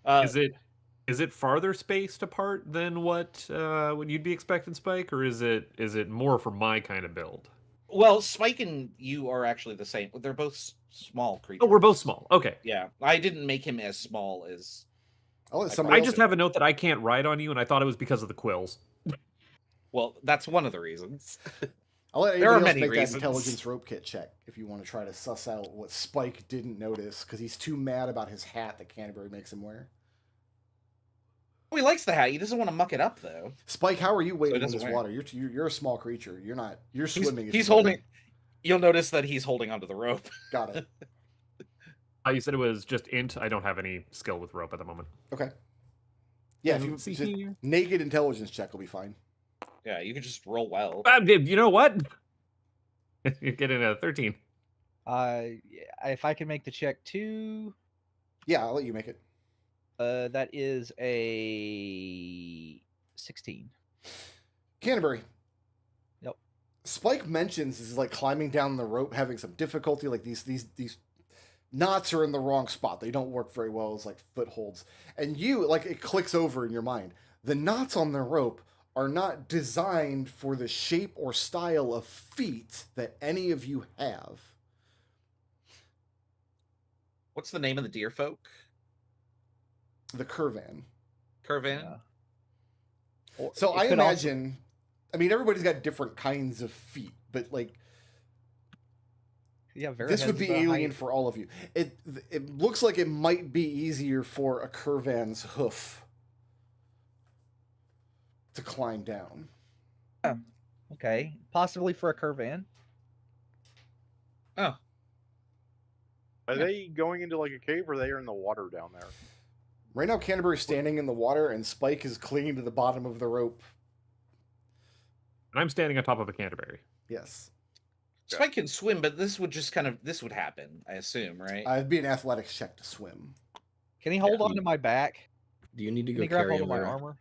Is it farther spaced apart than what you'd be expecting, Spike, or is it more for my kind of build? Well, Spike and you are actually the same. They're both small creatures. Oh, we're both small. Okay. Yeah, I didn't make him as small as. I'll let I somebody I else. just have a note that I can't ride on you, and I thought it was because of the quills. Well, that's one of the reasons. I'll let there are anybody else many make that reasons. intelligence rope kit check if you want to try to suss out what Spike didn't notice because he's too mad about his hat that Canterbury makes him wear. Oh, he likes the hat. He doesn't want to muck it up, though. Spike, how are you wading in doesn't this wear it. water? You're a small creature. You're not. You're He's, swimming. if he's you want. holding. You'll notice that he's holding onto the rope. Got it. You said it was just int. I don't have any skill with rope at the moment. Okay. Yeah, if you See just, here. naked intelligence check will be fine. Yeah, you can just roll well. You know what? You're getting a 13. If I can make the check too, Yeah, I'll let you make it. that is a 16. Canterbury. Yep. Spike mentions is like climbing down the rope, having some difficulty. Like these knots are in the wrong spot. They don't work very well as like footholds. And you like it clicks over in your mind. The knots on the rope are not designed for the shape or style of feet that any of you have. What's the name of the deer folk? The curvan. Curvan. Yeah. Or So it I could also- imagine, I mean, everybody's got different kinds of feet, but like yeah, Vera this would has be the alien height- for all of you. It looks like it might be easier for a curvan's hoof to climb down. Okay, possibly for a curvan. Oh, Are they going into like a cave or are they in the water down there? Right now, Canterbury's standing in the water, and Spike is clinging to the bottom of the rope. And I'm standing on top of a Canterbury. Yes, Spike can swim, but this would happen. I assume, right? it'd be an athletics check to swim. Can he hold on to my back? Do you need to Can go he grab carry hold him? of my Vera? armor?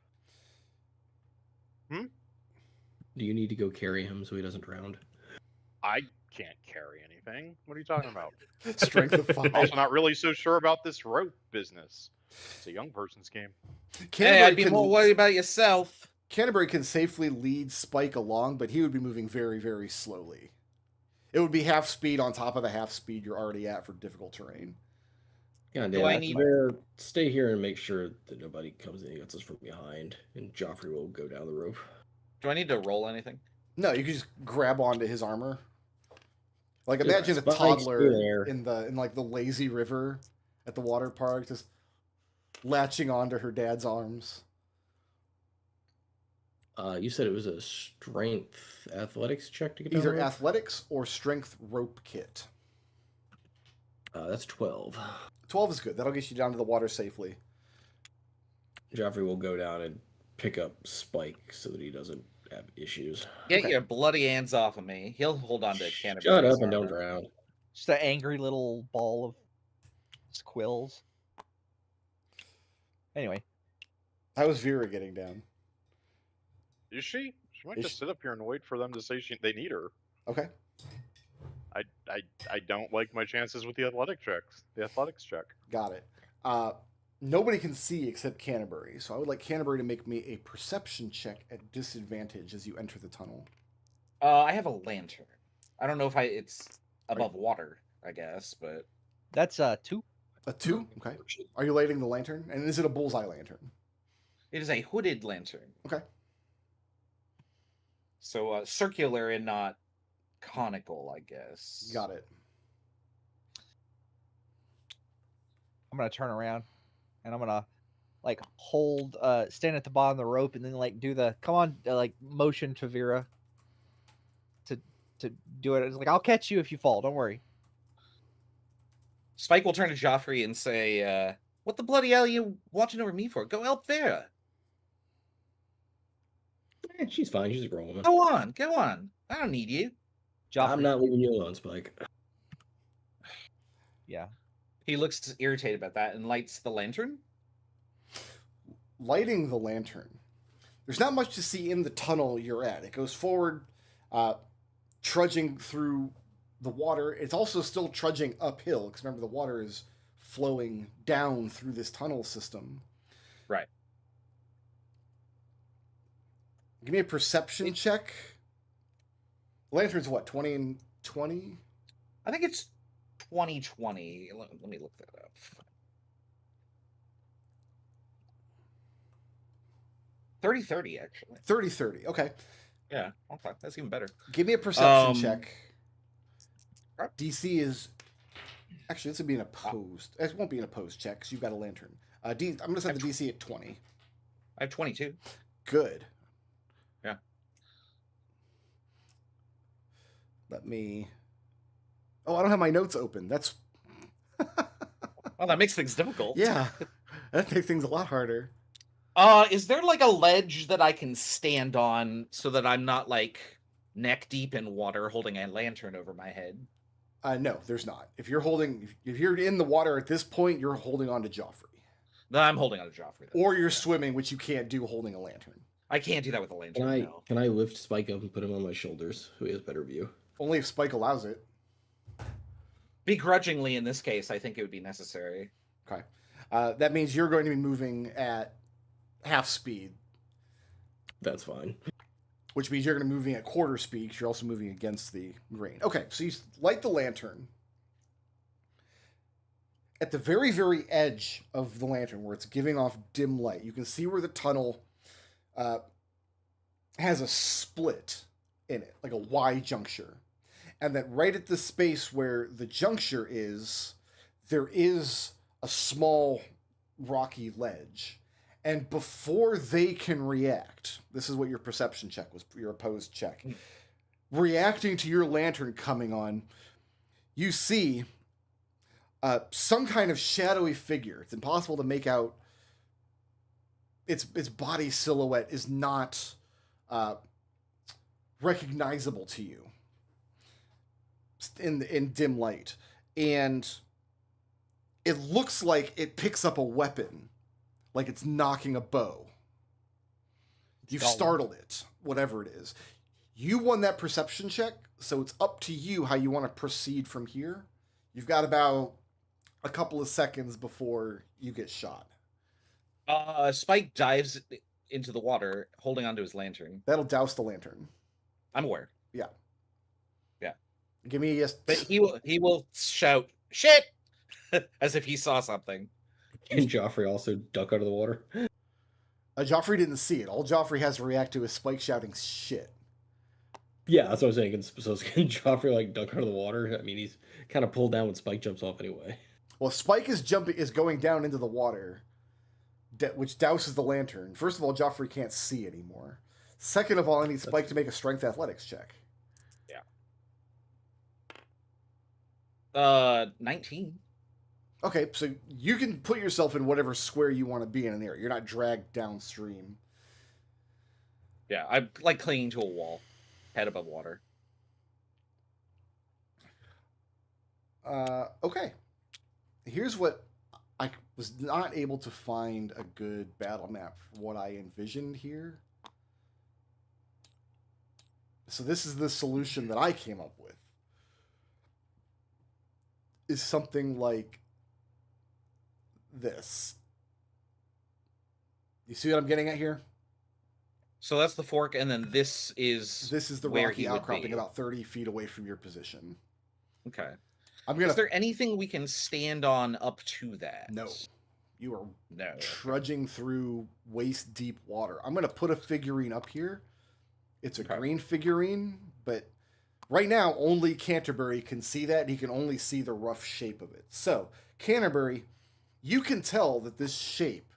Do you need to go carry him so he doesn't drown? I can't carry anything. What are you talking about? Strength of 5. Also, not really so sure about this rope business. It's a young person's game. Hey, I'd be more worried about yourself. Canterbury can safely lead Spike along, but he would be moving very, very slowly. It would be half speed on top of the half speed you're already at for difficult terrain. God Do damn, I I need- stay here and make sure that nobody comes in and gets us from behind, and Geoffrey will go down the rope. Do I need to roll anything? No, you can just grab onto his armor. Like Just imagine a spikes toddler there. in like the lazy river at the water park, just latching onto her dad's arms. You said it was a strength athletics check to get down Either the rope? athletics or strength rope kit. That's 12. 12 is good. That'll get you down to the water safely. Geoffrey will go down and pick up Spike so that he doesn't have issues. Get Okay. your bloody hands off of me. He'll hold on to Canterbury's Shut up and don't armor. drown. Just an angry little ball of squills. Anyway, Oh. How is Vera getting down? Is she? She might Is just she- sit up here and wait for them to say they need her. Okay. I don't like my chances with the athletics check. Got it. Nobody can see except Canterbury, so I would like Canterbury to make me a perception check at disadvantage as you enter the tunnel. I have a lantern. I don't know if it's above water, I guess, but that's 2. A 2? Okay. Are you lighting the lantern? And is it a bullseye lantern? it is a hooded lantern. Okay. So circular and not conical, I guess. Got it. I'm gonna turn around, and I'm gonna like hold, stand at the bottom of the rope, and then like do the come on, like motion to Vera to do it. It's like I'll catch you if you fall. Don't worry. Spike will turn to Geoffrey and say, "What the bloody hell are you watching over me for? Go help Vera. She's fine. She's a grown woman. Go on, go on. I don't need you." Joffrey, I'm not leaving you alone, Spike. Yeah. He looks irritated about that and lights the lantern. Lighting the lantern. There's not much to see in the tunnel you're at. It goes forward, trudging through the water. It's also still trudging uphill, because remember, the water is flowing down through this tunnel system. Right. Give me a perception check. Lantern's what, 20 and 20? I think it's 2020. Let me look that up. 30-30, actually. 30-30, okay. Yeah, okay, that's even better. Give me a perception Um, check. right. DC is... Actually, this would be an opposed. It won't be an opposed check, because you've got a lantern. I'm going to set the DC at 20. I have 22. Good. Yeah. Let me... Oh, I don't have my notes open. That's... Oh, that makes things difficult. Yeah. That makes things a lot harder. Is there like a ledge that I can stand on so that I'm not like neck deep in water holding a lantern over my head? No, there's not. If you're in the water at this point, you're holding on to Geoffrey. No, I'm holding on to Geoffrey. Then. Or you're swimming, which you can't do holding a lantern. I can't do that with a lantern. No. Can I lift Spike up and put him on my shoulders so he has better view? Only if Spike allows it. Begrudgingly, in this case, I think it would be necessary. Okay. That means you're going to be moving at half speed, That's fine. which means you're going to be moving at quarter speed because you're also moving against the grain. Okay, so you light the lantern. At the very, very edge of the lantern, where it's giving off dim light, you can see where the tunnel has a split in it, like a Y juncture. And that right at the space where the juncture is, there is a small rocky ledge. And before they can react, this is what your perception check was, your opposed check. Reacting to your lantern coming on, you see some kind of shadowy figure. It's impossible to make out. Its body silhouette is not recognizable to you in dim light, and it looks like it picks up a weapon, like it's knocking a bow. You've startled it, whatever it is. You won that perception check, So it's up to you how you want to proceed from here. You've got about a couple of seconds before you get shot. Spike dives into the water, holding onto his lantern. That'll douse the lantern. I'm aware. Yeah. Yeah. Give me a... But he will shout, shit! As if he saw something. Can Geoffrey also duck out of the water? Geoffrey didn't see it. All Geoffrey has to react to is Spike shouting shit. Yeah, that's what I'm saying. So can Geoffrey like duck out of the water? I mean, he's kind of pulled down when Spike jumps off anyway. Well, Spike is going down into the water, which douses the lantern. First of all, Geoffrey can't see anymore. Second of all, I need Spike to make a strength athletics check. Yeah. 19. Okay, so you can put yourself in whatever square you want to be in an area. You're not dragged downstream. Yeah, I'm like clinging to a wall, head above water. Okay. Here's what I was not able to find a good battle map for what I envisioned here. So this is the solution that I came up with. Is something like this. You see what I'm getting at here? So that's the fork, and then this is the where rocky he would outcropping be. about 30 feet away from your position. Okay. Is Is there anything we can stand on up to that? No. You are No. trudging through waist deep water. I'm going to put a figurine up here. It's a green figurine, but right now only Canterbury can see that. He can only see the rough shape of it. So, Canterbury, you can tell that this shape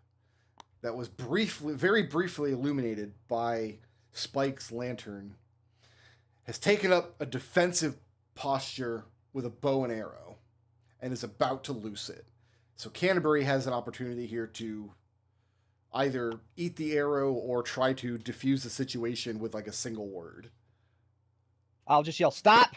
that was very briefly illuminated by Spike's lantern has taken up a defensive posture with a bow and arrow and is about to loose it. So Canterbury has an opportunity here to either eat the arrow or try to diffuse the situation with like a single word. I'll just yell, stop!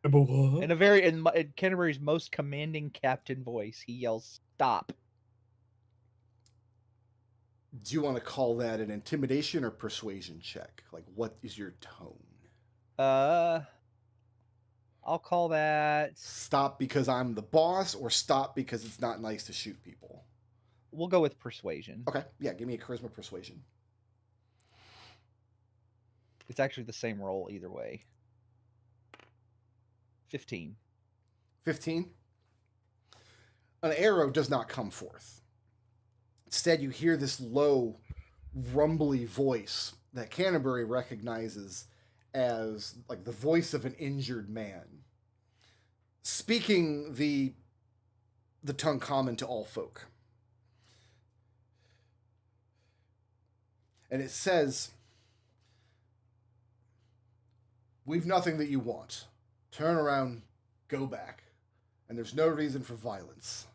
In Canterbury's most commanding captain voice, he yells, stop. Do you want to call that an intimidation or persuasion check? Like, what is your tone? I'll call that... Stop because I'm the boss, or stop because it's not nice to shoot people? We'll go with persuasion. Okay, yeah, give me a charisma persuasion. It's actually the same roll either way. 15. 15? An arrow does not come forth. Instead, you hear this low, rumbly voice that Canterbury recognizes as like the voice of an injured man, speaking the tongue common to all folk. And it says, "We've nothing that you want. Turn around, go back, and there's no reason for violence."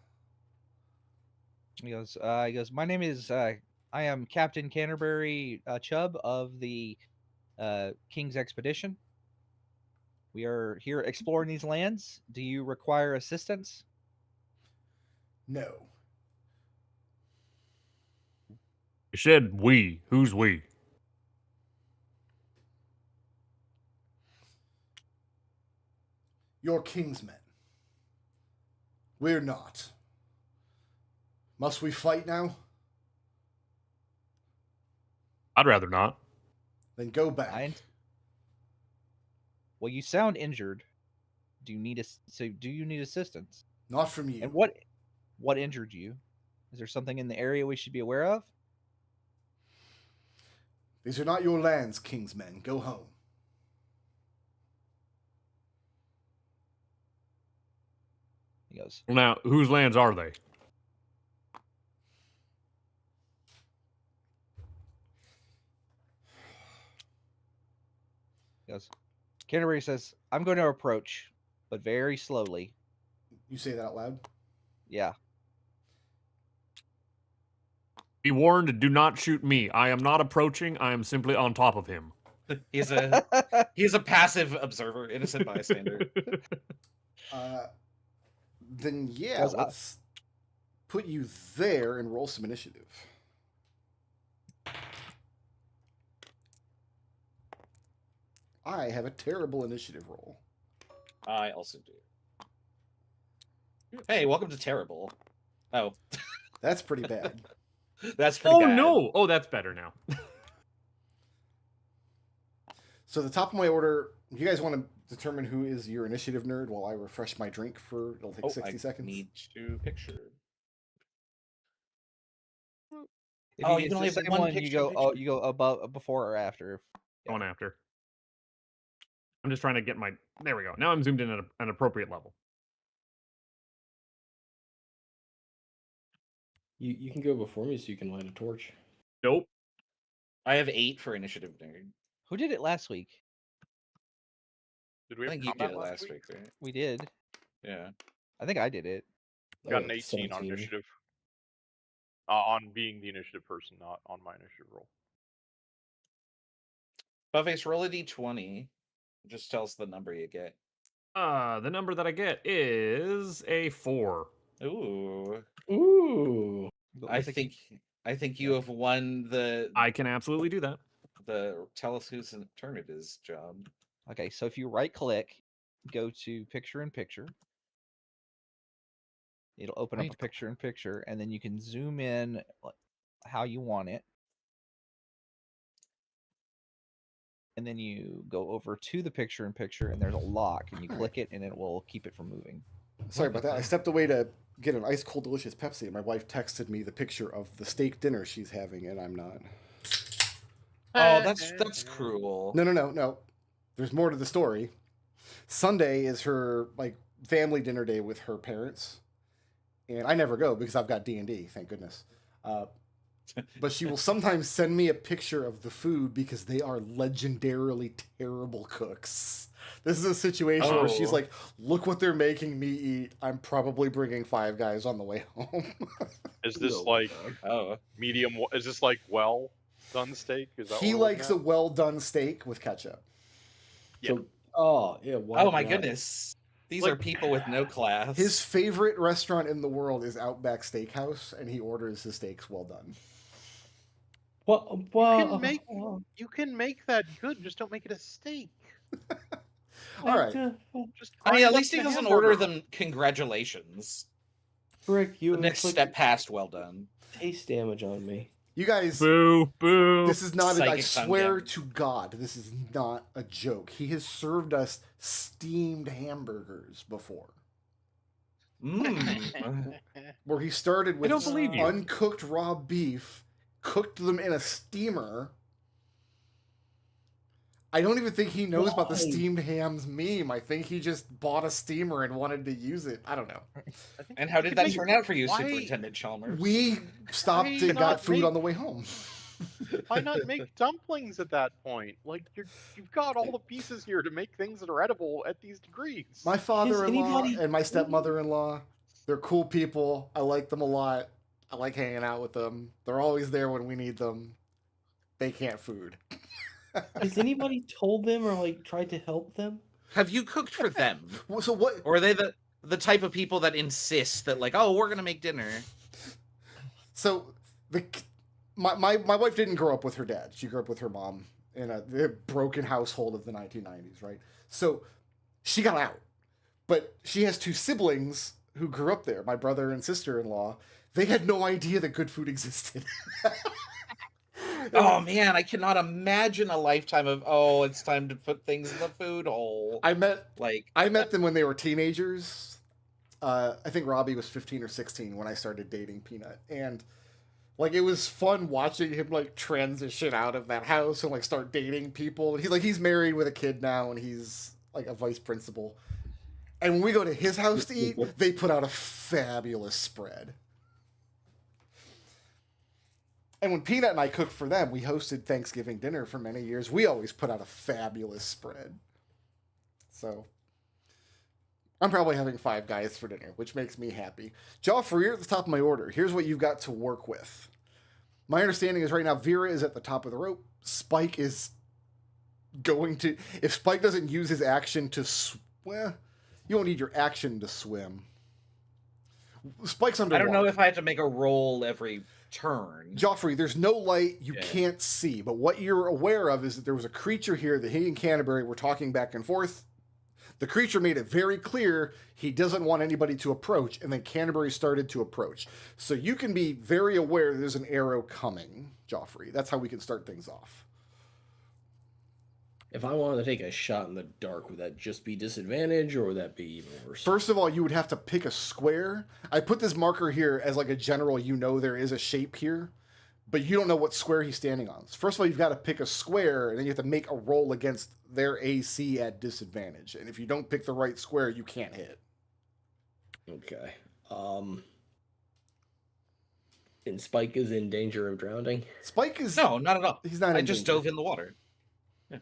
He goes, my name is, I am Captain Canterbury Chubb of the King's Expedition. We are here exploring these lands. Do you require assistance? No. You said we. Who's we? You're Kingsmen. We're not. Must we fight now? I'd rather not. Then go back. Well, you sound injured. Do you need assistance? Not from you. And what injured you? Is there something in the area we should be aware of? These are not your lands, Kingsmen. Go home. He goes, Well, now, whose lands are they? Canterbury says, I'm going to approach, but very slowly. You say that out loud? Yeah. Be warned, do not shoot me. I am not approaching. I am simply on top of him. He's a passive observer, innocent bystander. Then yeah, let's put you there and roll some initiative. I have a terrible initiative roll. I also do. Hey, welcome to Terrible. Oh, That's pretty bad. that's pretty bad. no! Oh, that's better now. So the top of my order, you guys want to determine who is your initiative nerd while I refresh my drink for, it'll take 60 seconds. Need to picture. If Oh, you you can can only only have one one, picture. you go above, before or after. Going after. I'm just trying to get my... There we go. Now I'm zoomed in at an appropriate level. You can go before me so you can light a torch. Nope. I have 8 for initiative nerd. Who did it last week? Did we I have think you combat did it last week? week, right? We did. Yeah. I think I did it. Got an Oh, 18 on 17. initiative. On being the initiative person, not on my initiative roll. Buffface, roll a d20. Just tell us the number you get. The number that I get is a 4. Ooh. Ooh. But I with the- think you have won the I can absolutely do that. tell us whose turn it is job. Okay, so if you right click, go to picture in picture. It'll open up a picture in picture, and then you can zoom in how you want it. And then you go over to the picture in picture, and there's a lock, and you click it, and it will keep it from moving. Sorry about that. I stepped away to get an ice cold delicious Pepsi, and my wife texted me the picture of the steak dinner she's having, and I'm not. Oh, that's cruel. No. There's more to the story. Sunday is her family dinner day with her parents, and I never go because I've got D&D, thank goodness. But she will sometimes send me a picture of the food because they are legendarily terrible cooks. This is a situation where she's like, look what they're making me eat. I'm probably bringing 5 guys on the way home. Is this medium? Is this well done steak? Is that He what we're likes a looking well done steak with ketchup. Yeah. Oh, yeah. Oh my goodness. These are people with no class. His favorite restaurant in the world is Outback Steakhouse, and he orders his steaks well done. Well, you can make that good. Just don't make it a steak. All right. Just I mean, grind at up least he the doesn't hamburger. order them congratulations. Rick, you The next step past well done. taste damage on me. You guys, Boo, boo. this is not, I Psychic sound swear damage. to God, this is not a joke. He has served us steamed hamburgers before. Mm. Where he started with don't believe you. uncooked raw beef, cooked them in a steamer. I don't even think he knows about the Why? steamed hams meme. I think he just bought a steamer and wanted to use it. I don't know. And how did that turn out for you, Why- Superintendent Chalmers? We stopped Why and got not food make- on the way home. Why not make dumplings at that point? You've got all the pieces here to make things that are edible at these degrees. My father-in-law anybody- and my stepmother-in-law, they're cool people. I like them a lot. I like hanging out with them. They're always there when we need them. They can't food. Has anybody told them or tried to help them? Have you cooked for them? So what? Or are they the type of people that insist that we're gonna make dinner? So my wife didn't grow up with her dad. She grew up with her mom in a broken household of the 1990s, right? So she got out, but she has 2 siblings who grew up there. My brother and sister-in-law. They had no idea that good food existed. Oh man, I cannot imagine a lifetime of it's time to put things in the food hole. I met them when they were teenagers. I think Robbie was 15 or 16 when I started dating Peanut, and it was fun watching him transition out of that house and start dating people. He's married with a kid now, and he's a vice principal. And when we go to his house to eat, they put out a fabulous spread. And when Peanut and I cooked for them, we hosted Thanksgiving dinner for many years. We always put out a fabulous spread. So I'm probably having 5 guys for dinner, which makes me happy. Geoffrey, you're at the top of my order. Here's what you've got to work with. My understanding is right now Vera is at the top of the rope. Spike is going to... If Spike doesn't use his action to... you won't need your action to swim. Spike's underwater. I don't know if I have to make a roll every turn. Geoffrey, there's no light, you Yeah. can't see, but what you're aware of is that there was a creature here that he and Canterbury were talking back and forth. The creature made it very clear he doesn't want anybody to approach, and then Canterbury started to approach. So you can be very aware there's an arrow coming, Geoffrey. That's how we can start things off. If I wanted to take a shot in the dark, would that just be disadvantage, or would that be even worse? First of all, you would have to pick a square. I put this marker here as like a general, you know there is a shape here, but you don't know what square he's standing on. So first of all, you've got to pick a square, and then you have to make a roll against their AC at disadvantage. And if you don't pick the right square, you can't hit. Okay. And Spike is in danger of drowning? Spike is... No, not at all. He's not I in just danger. dove in the water. Yeah.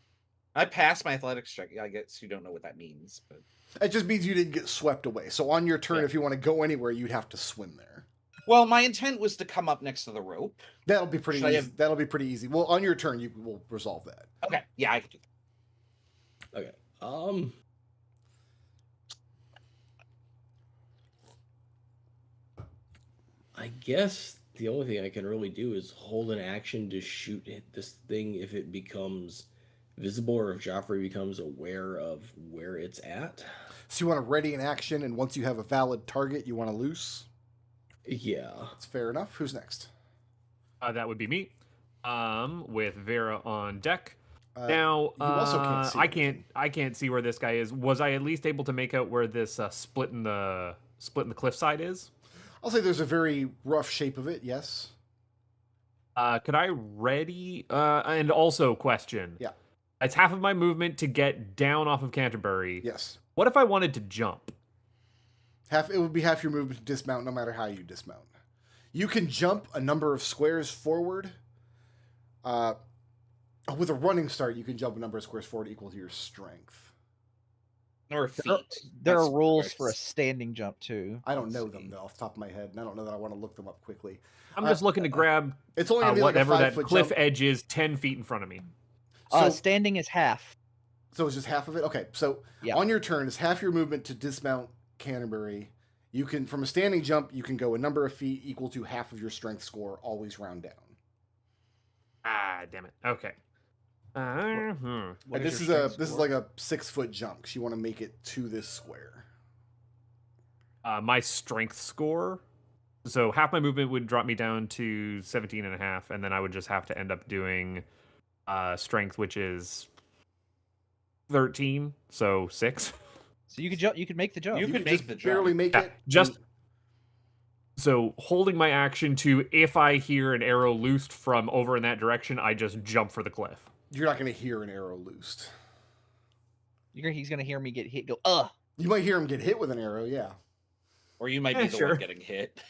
I passed my athletics check. I guess you don't know what that means, but It just means you didn't get swept away. So on your turn, Yeah. if you want to go anywhere, you'd have to swim there. well, my intent was to come up next to the rope. That'll be pretty Should I easy. have- That'll be pretty easy. Well, on your turn, you will resolve that. Okay, yeah, I could do that. Okay. I guess the only thing I can really do is hold an action to shoot this thing if it becomes visible, or if Geoffrey becomes aware of where it's at. So you want to ready an action, and once you have a valid target, you want to loose. Yeah. That's fair enough. Who's next? That would be me. With Vera on deck. Uh, Now, you also can't see anything. I can't see where this guy is. Was I at least able to make out where this split in the cliffside is? I'll say there's a very rough shape of it, yes. Could I ready? And also, question. Yeah. It's half of my movement to get down off of Canterbury. Yes. What if I wanted to jump? It would be half your movement to dismount no matter how you dismount. You can jump a number of squares forward. With a running start, you can jump a number of squares forward equal to your strength. Or feet. There That's are rules for a worse. standing jump too. I don't Let's know see. them though, off the top of my head, and I don't know that I want to look them up quickly. I'm just looking to grab It's only gonna be like a whatever that 5-foot cliff jump. edge is 10 feet in front of me. So, Standing is half. so it's just half of it. Okay, so Yeah. on your turn, it's half your movement to dismount Canterbury. You can, from a standing jump, you can go a number of feet equal to half of your strength score. Always round down. Ah, damn it. Okay. What And this is is your a strength this is score? like a 6-foot jump because you want to make it to this square. My strength score. So half my movement would drop me down to 17 and a half, and then I would just have to end up doing strength, which is 13, so 6. So you could jump. You could make the jump. You You could can make just the jump. barely make Yeah, it. just so holding my action to, if I hear an arrow loosed from over in that direction, I just jump for the cliff. You're not going to hear an arrow loosed. He's gonna hear me get hit. Go, ugh. You might hear him get hit with an arrow, yeah. Or you might Yeah, be the sure. one getting hit.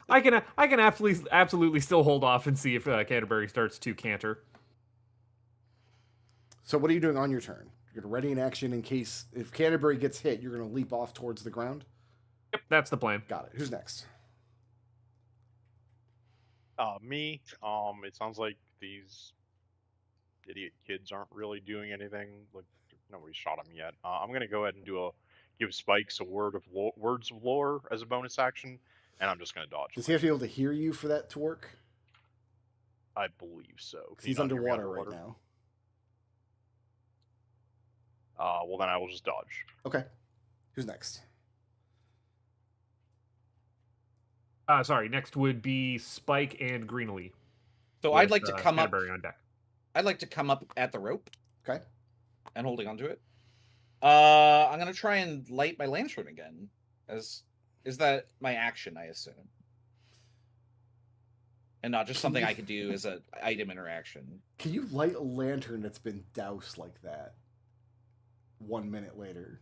I can absolutely still hold off and see if Canterbury starts to canter. So what are you doing on your turn? You're going to ready an action in case if Canterbury gets hit, you're going to leap off towards the ground. Yep, that's the plan. Got it. Who's next? Me. It sounds like these idiot kids aren't really doing anything. Like nobody shot them yet. I'm gonna go ahead and give Spikes a words of lore as a bonus action, and I'm just gonna dodge. Does he have to be able to hear you for that to work? I believe so. 'Cause Can you he's not hear me underwater right now. Well, then I will just dodge. Okay. Who's next? Sorry, next would be Spike and Greenlee. So I'd with, like to come up. Canterbury on deck. I'd like to come up at the rope. Okay. And holding onto it. I'm gonna try and light my lantern again. Is that my action? I assume. And not just something I could do as an item interaction. Can you light a lantern that's been doused like that 1 minute later?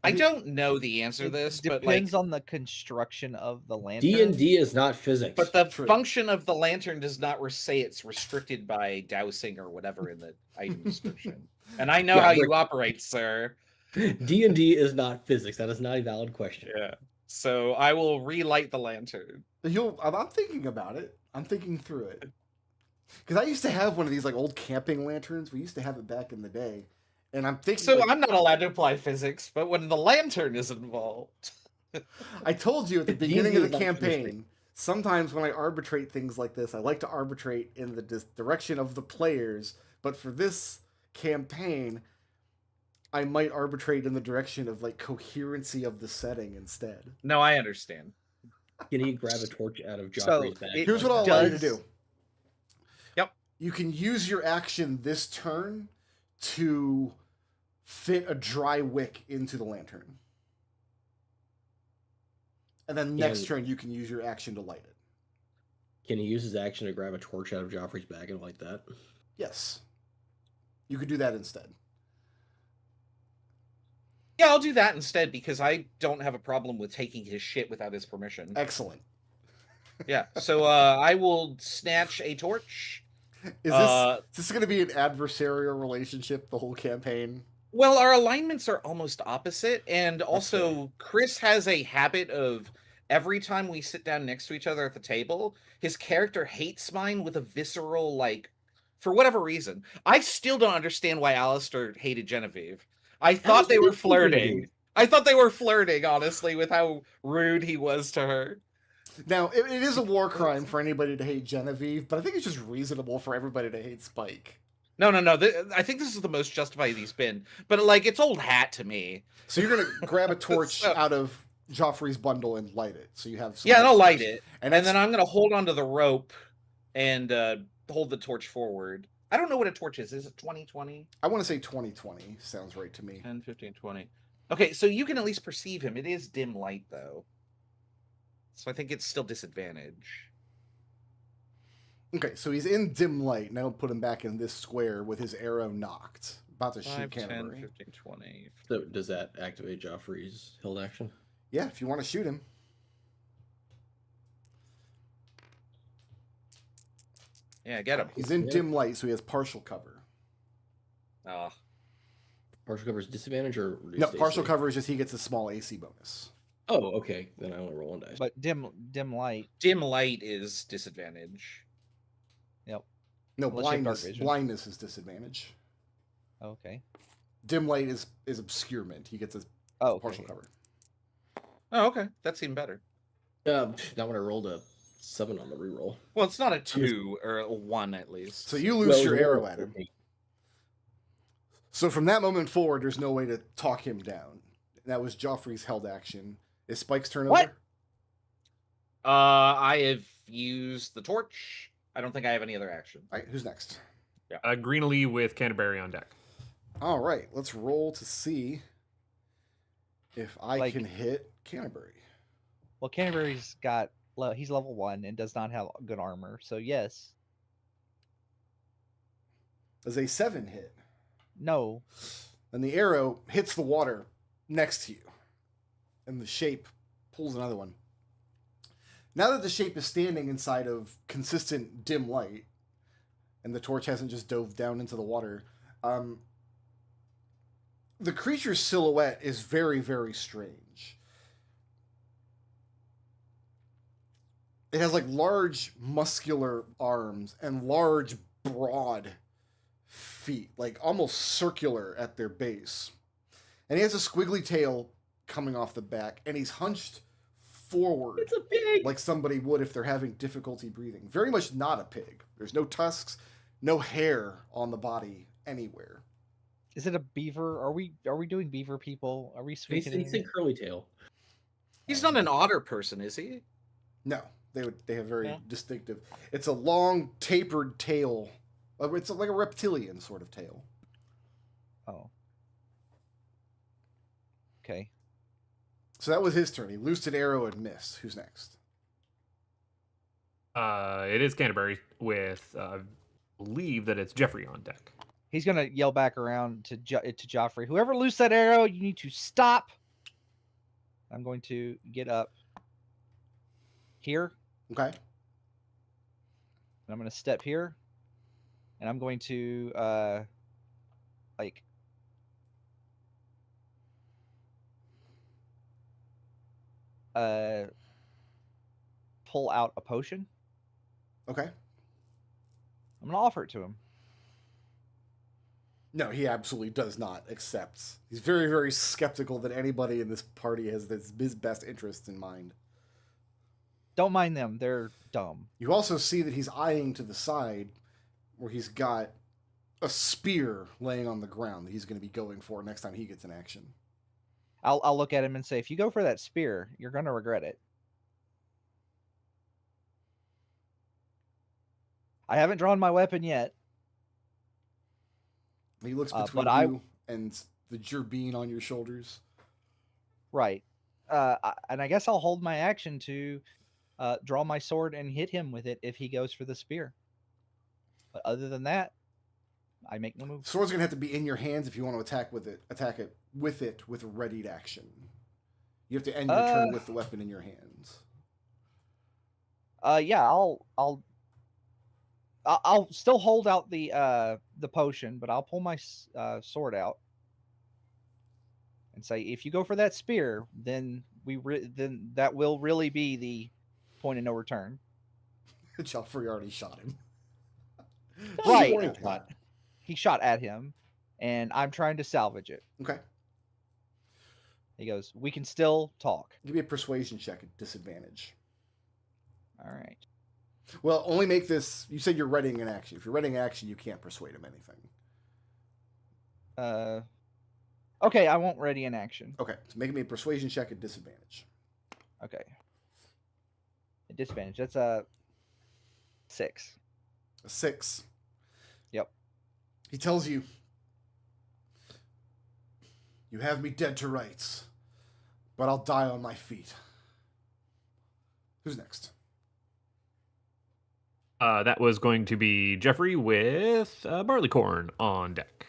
I don't know the answer to this, but depends like, on the construction of the lantern. D&D is not physics. but the True. function of the lantern does not say it's restricted by dowsing or whatever in the item description. And I know Yeah, how Rick- you operate, sir. D&D is not physics. That is not a valid question. Yeah. So I will relight the lantern. I'm thinking about it. I'm thinking through it. Because I used to have one of these like old camping lanterns. We used to have it back in the day. And I'm thinking So like, I'm not allowed to apply physics, but when the lantern is involved. I told you at the beginning of the D&D is not traditional. campaign, sometimes when I arbitrate things like this, I like to arbitrate in the direction of the players, but for this campaign, I might arbitrate in the direction of like coherency of the setting instead. No, I understand. Can he grab a torch out of So, Joffrey's bag? it Here's like what I'll that? allow you to does- do. Yep. You can use your action this turn to fit a dry wick into the lantern. And then next turn you can use your action to light it. Can he use his action to grab a torch out of Joffrey's bag and light that? Yes. You could do that instead. Yeah, I'll do that instead because I don't have a problem with taking his shit without his permission. Excellent. Yeah, so I will snatch a torch. Is this going to be an adversarial relationship the whole campaign? Well, our alignments are almost opposite, and also Chris has a habit of every time we sit down next to each other at the table, his character hates mine with a visceral, like, for whatever reason. I still don't understand why Alistair hated Genevieve. I thought they were flirting. I thought they were flirting, honestly, with how rude he was to her. Now, it is a war crime for anybody to hate Genevieve, but I think it's just reasonable for everybody to hate Spike. No. I think this is the most justified he's been. But, like, it's old hat to me. So you're going to grab a torch out of Joffrey's bundle and light it. So you have some Yeah, and I'll light it. And then I'm going to hold onto the rope and hold the torch forward. I don't know what a torch is. Is it 20/20? I want to say 20/20 sounds right to me. 10, 15, 20. Okay, so you can at least perceive him. It is dim light, though. So I think it's still disadvantage. Okay, so he's in dim light. Now put him back in this square with his arrow knocked. About to 5, shoot 10, Canterbury. 15, 20. So does that activate Joffrey's held action? Yeah, if you want to shoot him. Yeah, get him. He's in dim light, so he has partial cover. Ah, Partial cover is disadvantage or No, reduced partial AC? cover is just he gets a small AC bonus. Oh, okay. Then I only roll one dice. But dim light. dim light is disadvantage. Yep. No, Unless you have dark blindness. vision. Blindness is disadvantage. Okay. Dim light is obscurement. He gets a Oh, okay. partial cover. Oh, okay. That's even better. Not when I rolled a 7 on the reroll. Well, it's not a 2 or a 1 at least. So you lose your arrow at him. So from that moment forward, there's no way to talk him down. That was Joffrey's held action. Is Spike's turn What? over? I have used the torch. I don't think I have any other action. All right, who's next? Greenlee with Canterbury on deck. All right, let's roll to see if I can hit Canterbury. Well, Canterbury's got he's level 1 and does not have good armor, so yes. Does a 7 hit? No. And the arrow hits the water next to you. And the shape pulls another one. Now that the shape is standing inside of consistent dim light, and the torch hasn't just dove down into the water, the creature's silhouette is very, very strange. It has like large muscular arms and large broad feet, like almost circular at their base. And he has a squiggly tail coming off the back, and he's hunched forward. It's a pig! Like somebody would if they're having difficulty breathing. Very much not a pig. There's no tusks, no hair on the body anywhere. Is it a beaver? Are we doing beaver people? Are we He's speaking? a curly tail. He's not an otter person, is he? No, they have very Yeah. distinctive. It's a long tapered tail. It's like a reptilian sort of tail. Oh. Okay. So that was his turn. He loosed an arrow and missed. Who's next? It is Canterbury with, believe that it's Geoffrey on deck. He's gonna yell back around to Joffrey. Whoever loosed that arrow, you need to stop. I'm going to get up here. Okay. And I'm going to step here. And I'm going to like pull out a potion. Okay. I'm going to offer it to him. No, he absolutely does not accept. He's very, very skeptical that anybody in this party has his best interests in mind. Don't mind them; they're dumb. You also see that he's eyeing to the side, where he's got a spear laying on the ground that he's going to be going for next time he gets in action. I'll look at him and say, if you go for that spear, you're going to regret it. I haven't drawn my weapon yet. He looks between you and the gerbine on your shoulders. Right. And I guess I'll hold my action to draw my sword and hit him with it if he goes for the spear. But other than that, I make no move. Sword's gonna have to be in your hands if you want to attack it with readied action. You have to end your turn with the weapon in your hands. Yeah, I'll still hold out the potion, but I'll pull my sword out and say, if you go for that spear, then then that will really be the point of no return. Geoffrey already shot him. Right. He shot at him, and I'm trying to salvage it. Okay. He goes, we can still talk. Give me a persuasion check at disadvantage. All right. Well, only make this... You said you're readying an action. If you're readying an action, you can't persuade him anything. Okay, I won't ready an action. Okay, so make me a persuasion check at disadvantage. Okay. At disadvantage, that's a 6. A 6. Yep. He tells you, you have me dead to rights, but I'll die on my feet. Who's next? That was going to be Geoffrey with Barleycorn on deck.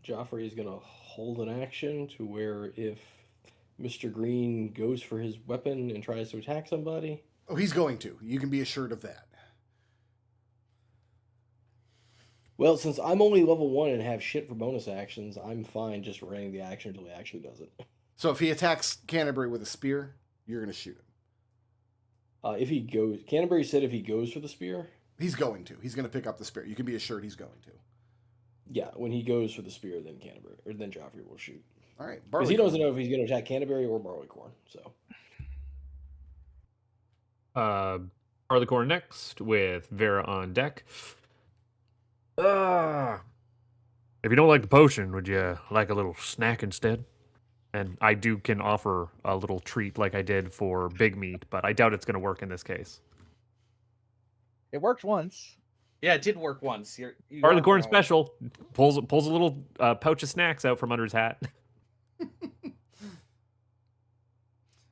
Geoffrey is going to hold an action to where if Mr. Green goes for his weapon and tries to attack somebody... Oh, he's going to. You can be assured of that. Well, since I'm only level 1 and have shit for bonus actions, I'm fine just running the action until he actually does it. So if he attacks Canterbury with a spear, you're going to shoot him. If he goes... Canterbury said if he goes for the spear? He's going to. He's going to pick up the spear. You can be assured he's going to. Yeah, when he goes for the spear, then Canterbury... Or then Geoffrey will shoot. All right. Because he doesn't know if he's going to attack Canterbury or Barleycorn, so... Barleycorn next with Vera on deck. If you don't like the potion, would you like a little snack instead? And I can offer a little treat like I did for Big Meat, but I doubt it's going to work in this case. It worked once. Yeah, it did work once. Barleycorn special pulls a little pouch of snacks out from under his hat.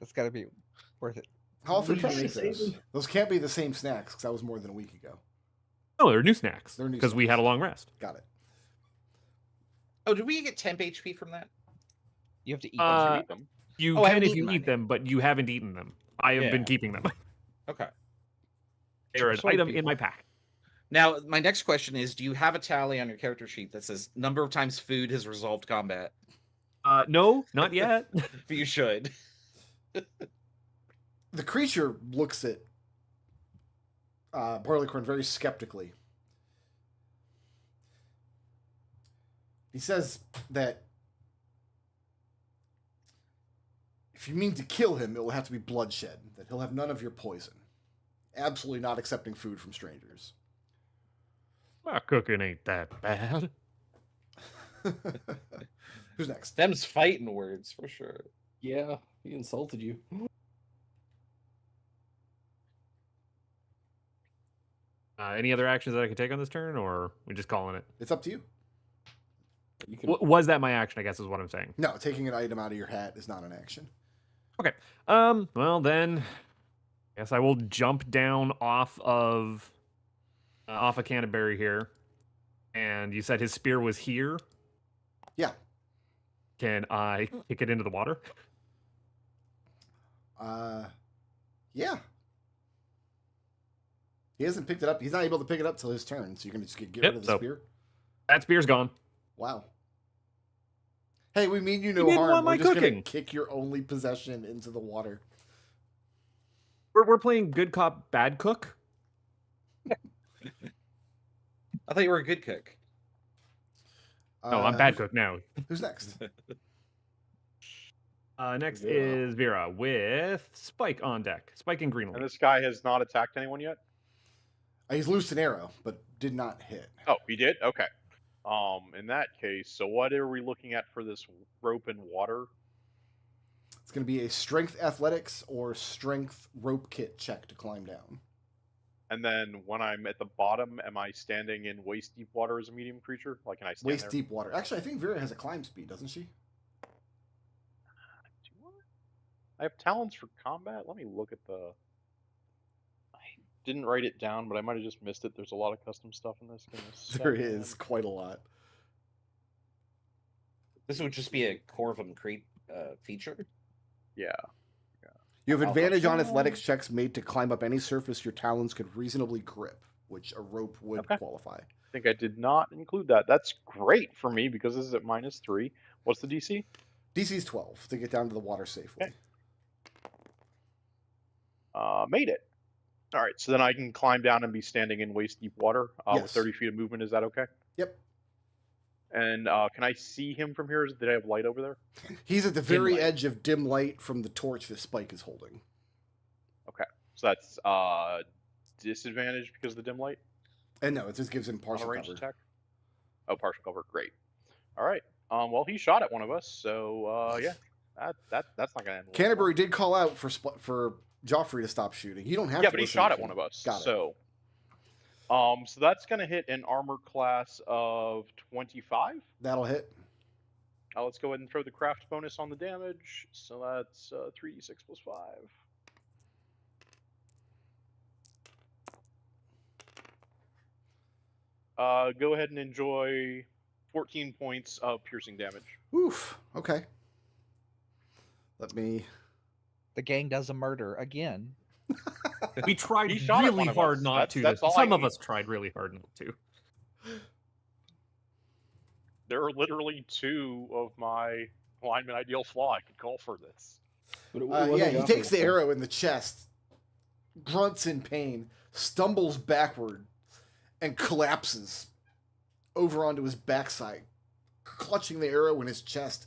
That's got to be worth it. How often can you make those? Those can't be the same snacks because that was more than a week ago. No, they're new snacks. They're new because we had a long rest. Got it. Oh, did we get temp HP from that? You have to eat them. You can if you eat them, but you haven't eaten them. I have been keeping them. Okay. They're an item in my pack. Now, my next question is, do you have a tally on your character sheet that says number of times food has resolved combat? No, not yet. But you should. The creature looks at Barleycorn very skeptically. He says that if you mean to kill him, it will have to be bloodshed, that he'll have none of your poison. Absolutely not accepting food from strangers. Well, cooking ain't that bad. Who's next? Them's fighting words, for sure. Yeah, he insulted you. Any other actions that I can take on this turn, or are we just calling it? It's up to you. You can... Was that my action, I guess is what I'm saying. No, taking an item out of your hat is not an action. Okay. Well then, I guess I will jump down off of Canterbury here. And you said his spear was here? Yeah. Can I kick it into the water? Yeah. He hasn't picked it up. He's not able to pick it up till his turn, so you're going to just get rid of the spear? That spear's gone. Wow. Hey, we mean you no didn't harm. want my We're just going cooking. to kick your only possession into the water. We're playing good cop, bad cook? I thought you were a good cook. No, I'm bad cook now. Who's next? Next Vera. is Vera with Spike on deck. Spike and Greenlee. And this guy has not attacked anyone yet? He's loosed an arrow, but did not hit. Oh, he did? Okay. In that case, so what are we looking at for this rope and water? It's going to be a strength athletics or strength rope kit check to climb down. And then when I'm at the bottom, am I standing in waist deep water as a medium creature? Like, can I stand Waist there? deep water. Actually, I think Vera has a climb speed, doesn't she? Do I have talents for combat? Let me look at the... I didn't write it down, but I might have just missed it. There's a lot of custom stuff in this. Give me a There second. is quite a lot. This would just be a Corvum creep feature. Yeah. You have I'll advantage on help. athletics checks made to climb up any surface your talons could reasonably grip, which a rope would Okay. qualify. I think I did not include that. That's great for me because this is at -3. What's the DC? DC's 12 to get down to the water safely. Okay. Made it. All right, so then I can climb down and be standing in waist deep water with Yes. 30 feet of movement. Is that okay? Yep. And can I see him from here? Did I have light over there? He's at the Dim very light. edge of dim light from the torch that Spike is holding. So that's disadvantage because of the dim light And no, it just gives him on a partial ranged cover. attack. Oh, partial cover. Great. All right. Well, he shot at one of us, so yeah, that's not gonna end well. Canterbury did call out for Geoffrey to stop shooting. You don't have Yeah, to. but he listen shot to at him. one of us. Got it. So, so that's gonna hit an armor class of 25. That'll hit. Let's go ahead and throw the craft bonus on the damage. So that's 3d6 plus 5. Go ahead and enjoy 14 points of piercing damage. Oof. Okay. Let me. The gang does a murder again. We tried He shot at really one of hard us. not to. That's all I Some of need. us tried really hard not to. There are literally 2 of my alignment ideal flaw I could call for this. But it Yeah, wasn't he Geoffrey takes the before. arrow in the chest, grunts in pain, stumbles backward, and collapses over onto his backside, clutching the arrow in his chest,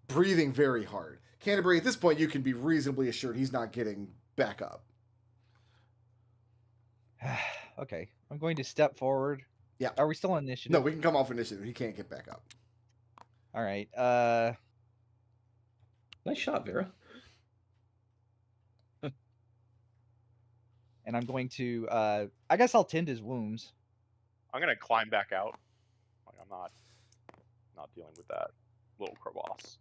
breathing very hard. Canterbury, at this point, you can be reasonably assured he's not getting back up. Okay, I'm going to step forward. Yeah. Are we still on initiative? No, we can come off initiative. He can't get back up. All right. Nice shot, Vera. And I'm going to. I guess I'll tend his wounds. I'm gonna climb back out. Like I'm not dealing with that little crevasse.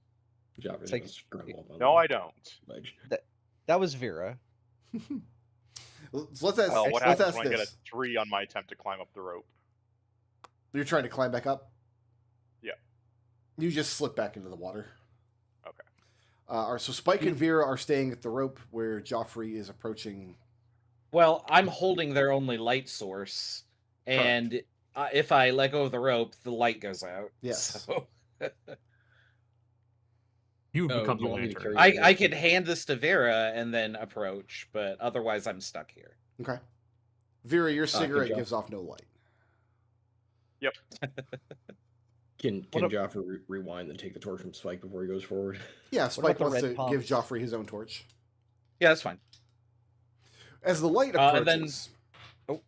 Good job. It's Vera. like- That's very well done. No, I don't. Ledge. That was Vera. So let's ask, Well, what let's happens ask when I get this. a 3 on my attempt to climb up the rope? You're trying to climb back up? Yeah. You just slip back into the water. Okay. So Spike and Vera are staying at the rope where Geoffrey is approaching. Well, I'm holding their only light source, and if I let go of the rope, the light goes out. Yes. So You Oh, become you the want me to lantern. carry- I could hand this to Vera and then approach, but otherwise I'm stuck here. Okay. Vera, your good cigarette job. gives off no light. Can What Geoffrey rewind and take the torch from Spike before he goes forward? Yeah, Spike the wants red to pump? give Geoffrey his own torch. Yeah, that's fine. As the light And approaches, then-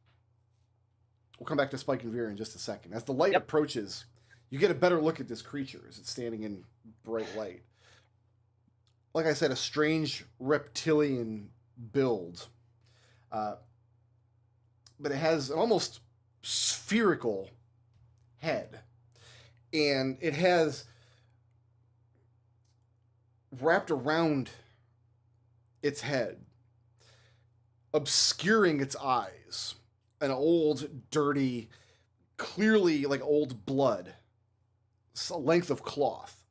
we'll come back to Spike and Vera in just a second. As the light Yep. approaches, you get a better look at this creature as it's standing in bright light. Like I said, a strange reptilian build, but it has an almost spherical head, and it has wrapped around its head, obscuring its eyes, an old, dirty, clearly like old blood, a length of cloth.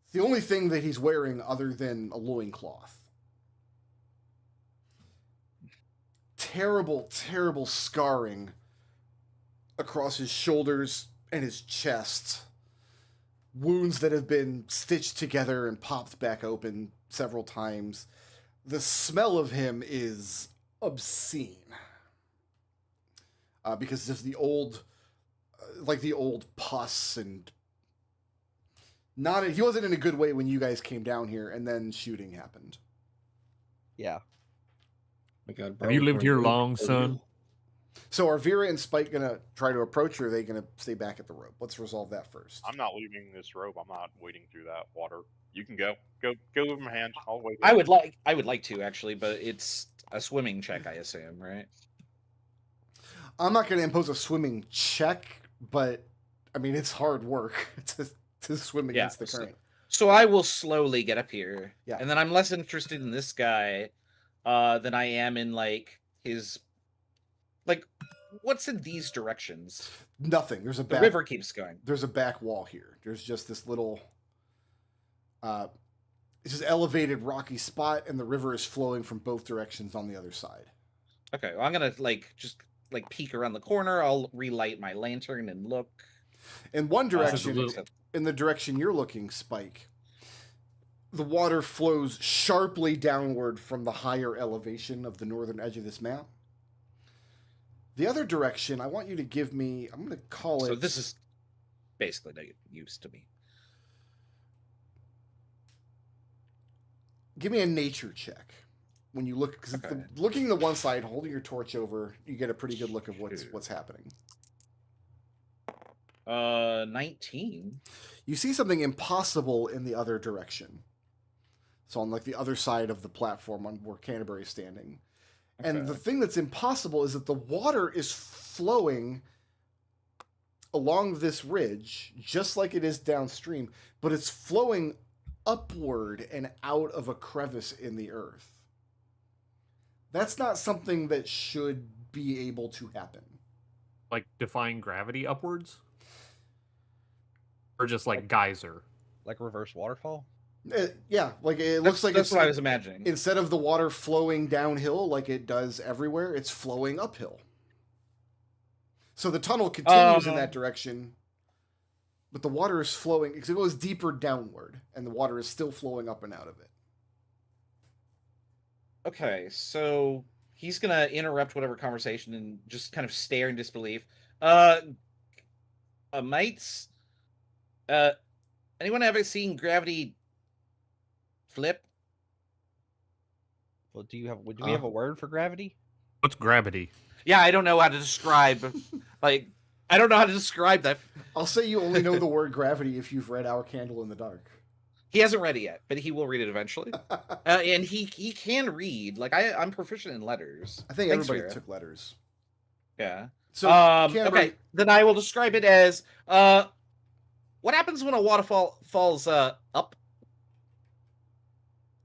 It's the only thing that he's wearing other than a loincloth. Terrible, terrible scarring across his shoulders and his chest. Wounds that have been stitched together and popped back open several times. The smell of him is obscene. because just the old, like the old pus and he wasn't in a good way when you guys came down here, and then shooting happened. Yeah. My God, Have you lived here long, son? So are Vera and Spike gonna try to approach, or are they gonna stay back at the rope? Let's resolve that first. I'm not leaving this rope. I'm not wading through that water. You can go. Go with my hand. I'll wait. I would like to actually, but it's a swimming check, I assume, right? I'm not gonna impose a swimming check, but I mean it's hard work to swim against the current. So I will slowly get up here. Yeah. And then I'm less interested in this guy than I am in like his like what's in these directions? Nothing. There's a The river keeps going. There's a back wall here. There's just this little it's just elevated rocky spot, and the river is flowing from both directions on the other side. Okay, well, I'm gonna just peek around the corner. I'll relight my lantern and look. In one direction, in the direction you're looking, Spike, the water flows sharply downward from the higher elevation of the northern edge of this map. The other direction, I want you to give me, I'm going to call it... So this is basically no use to me. Give me a nature check. When you look, because looking to one side, holding your torch over, you get a pretty good look of what's happening. 19. You see something impossible in the other direction. So on like the other side of the platform on where Canterbury is standing. Okay. And the thing that's impossible is that the water is flowing along this ridge, just like it is downstream, but it's flowing upward and out of a crevice in the earth. That's not something that should be able to happen. Like defying gravity upwards? Or just like geyser? Like reverse waterfall? Yeah, like it looks like that's what I was imagining. Instead of the water flowing downhill like it does everywhere, it's flowing uphill. So the tunnel continues in that direction, but the water is flowing because it goes deeper downward, and the water is still flowing up and out of it. Okay, so he's gonna interrupt whatever conversation and just kind of stare in disbelief. Mates, anyone ever seen gravity flip? Well, do we have a word for gravity? What's gravity? Yeah, I don't know how to describe. I don't know how to describe that. I'll say you only know the word gravity if you've read Our Candle in the Dark. He hasn't read it yet, but he will read it eventually. And he can read. Like I'm proficient in letters. I think everybody took letters. Yeah. So okay, then I will describe it as what happens when a waterfall falls up?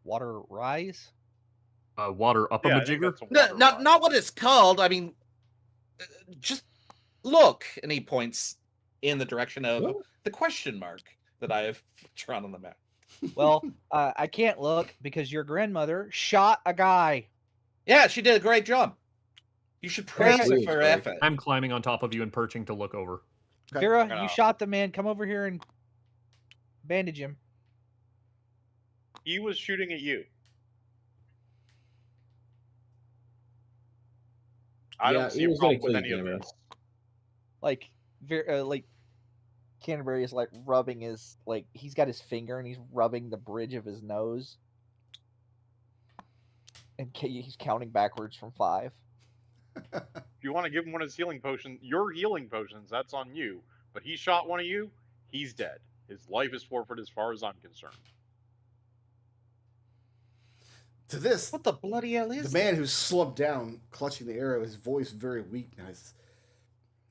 Water rise? Water up a majigger? No, not what it's called. I mean, just look, and he points in the direction of the question mark that I have drawn on the map. Well, I can't look because your grandmother shot a guy. Yeah, she did a great job. You should praise her for her effort. I'm climbing on top of you and perching to look over. Okay. Vera, you shot the man. Come over here and bandage him. He was shooting at you. I don't see a problem with any of this. Like Canterbury is like rubbing he's got his finger and he's rubbing the bridge of his nose. And he's counting backwards from 5. If you want to give him one of his healing potions, your healing potions, that's on you. But he shot one of you, he's dead. His life is forfeit as far as I'm concerned. To this, what the bloody hell is the man who's slumped down, clutching the arrow, his voice very weak now.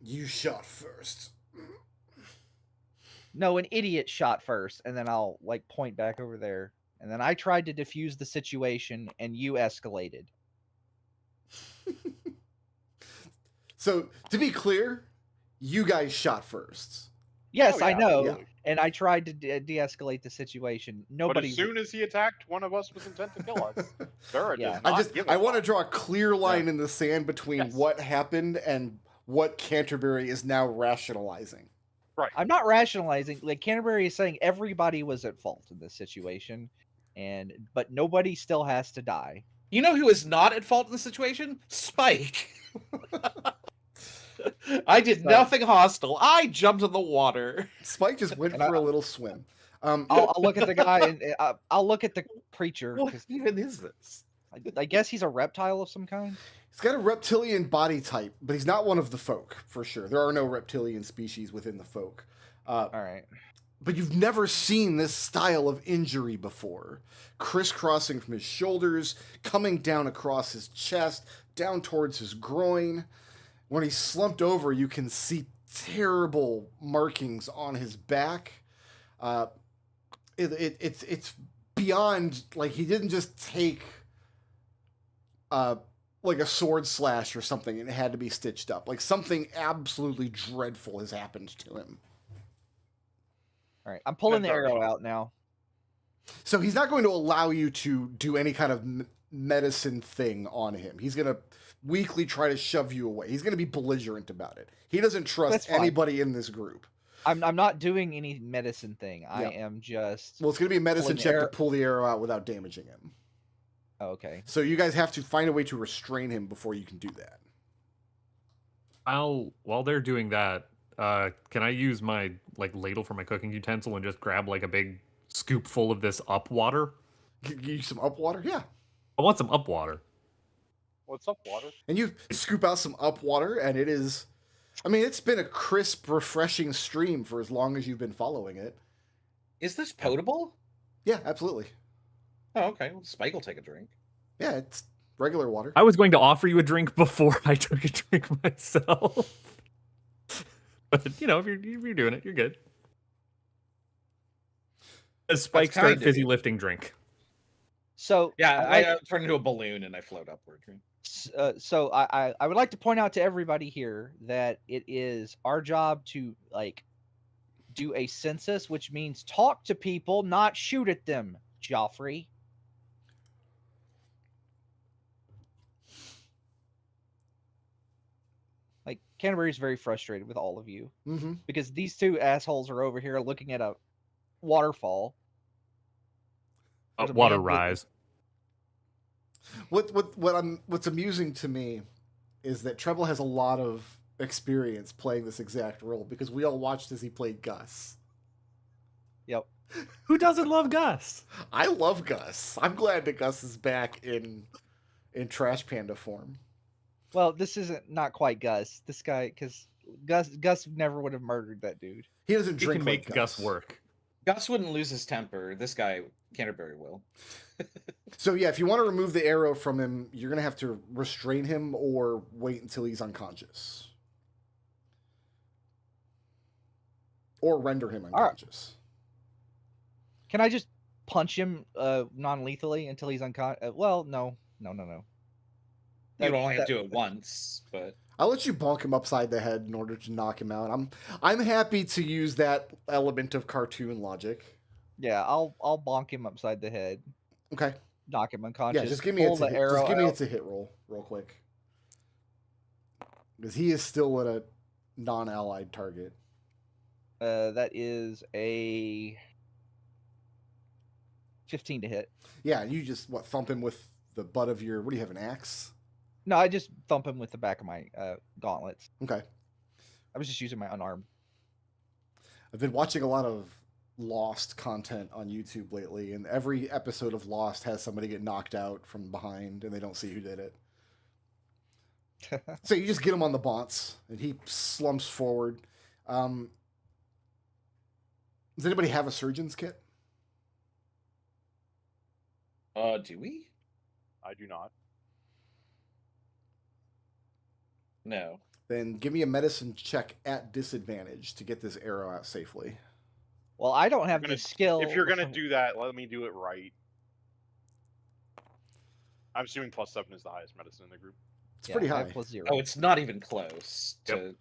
You shot first. No, an idiot shot first, and then I'll point back over there. And then I tried to defuse the situation, and you escalated. So, to be clear, you guys shot first. Yes, I know. Yeah. And I tried to de-escalate the situation. But as soon as he attacked, one of us was intent to kill us. Sarah does not I want to draw a clear line in the sand between what happened and what Canterbury is now rationalizing. Right. I'm not rationalizing. Like, Canterbury is saying everybody was at fault in this situation, but nobody still has to die. You know who is not at fault in the situation? Spike. I did nothing hostile. I jumped in the water. Spike just went And for a little swim. I'll look at the guy and I'll look at the creature. What 'cause even is this? I guess he's a reptile of some kind. He's got a reptilian body type, but he's not one of the folk, for sure. There are no reptilian species within the folk. All right. But you've never seen this style of injury before. Crisscrossing from his shoulders, coming down across his chest, down towards his groin. When he's slumped over, you can see terrible markings on his back. It's beyond, like, he didn't just take like a sword slash or something and it had to be stitched up. Like, something absolutely dreadful has happened to him. All right. I'm pulling the arrow out now. So he's not going to allow you to do any kind of medicine thing on him. He's going to weakly try to shove you away. He's going to be belligerent about it. He doesn't trust anybody in this group. I'm not doing any medicine thing. I am just... Well, it's going to be a medicine check to pull the arrow out without damaging him. Oh, okay. So you guys have to find a way to restrain him before you can do that. While they're doing that, can I use my ladle for my cooking utensil and just grab a big scoop full of this up water? Use some up water? Yeah. I want some up water. What's up, water? And you scoop out some up water, and it is... I mean, it's been a crisp, refreshing stream for as long as you've been following it. Is this potable? Yeah, absolutely. Oh, okay. Well, Spike will take a drink. Yeah, it's regular water. I was going to offer you a drink before I took a drink myself. But, if you're doing it, you're good. A Spike start fizzy lifting drink. So yeah, I turn into a balloon and I float upward. So I would like to point out to everybody here that it is our job to do a census, which means talk to people, not shoot at them, Geoffrey. Canterbury's very frustrated with all of you because these two assholes are over here looking at a waterfall. Water rise. What's amusing to me is that Treble has a lot of experience playing this exact role because we all watched as he played Gus. Yep. Who doesn't love Gus? I love Gus. I'm glad that Gus is back in Trash Panda form. Well, this isn't not quite Gus. This guy, because Gus never would have murdered that dude. He doesn't drink. He can make Gus work. Gus wouldn't lose his temper. This guy, Canterbury, will. So yeah, if you want to remove the arrow from him, you're gonna have to restrain him or wait until he's unconscious, or render him unconscious. Right. Can I just punch him non-lethally until he's unconscious? Well, no. You'd only have to do it once, but I'll let you bonk him upside the head in order to knock him out. I'm happy to use that element of cartoon logic. Yeah, I'll bonk him upside the head. Okay. Knock him unconscious. Yeah, just give me a hit roll real quick. Because he is still at a non-allied target. That is a 15 to hit. Yeah, you just thump him with the butt of your, what do you have, an axe? No, I just thump him with the back of my gauntlets. Okay. I was just using my unarmed. I've been watching a lot of Lost content on YouTube lately, and every episode of Lost has somebody get knocked out from behind, and they don't see who did it. So you just get him on the bounce, and he slumps forward. Does anybody have a surgeon's kit? Do we? I do not. No. Then give me a medicine check at disadvantage to get this arrow out safely. Well, I don't have the skill. If you're going to do that, let me do it right. I'm assuming +7 is the highest medicine in the group. It's pretty high. +0. Oh, it's not even close. Yep.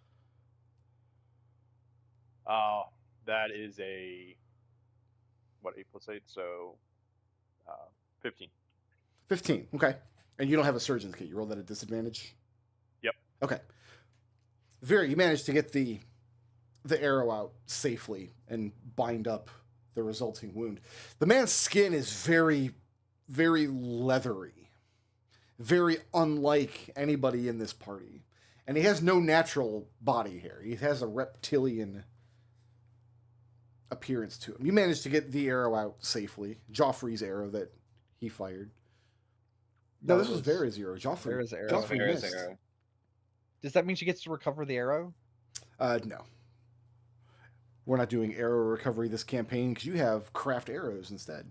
That is a... What, 8 + 8? So, 15. 15, okay. And you don't have a surgeon's kit. You rolled that at disadvantage? Yep. Okay. Vera, you managed to get the arrow out safely and bind up the resulting wound. The man's skin is very, very leathery. Very unlike anybody in this party. And he has no natural body hair. He has a reptilian appearance to him. You managed to get the arrow out safely. Joffrey's arrow that he fired. No, this was Vera's arrow. Vera's arrow. Joffrey Vera's missed. arrow. Does that mean she gets to recover the arrow? No. We're not doing arrow recovery this campaign because you have craft arrows instead.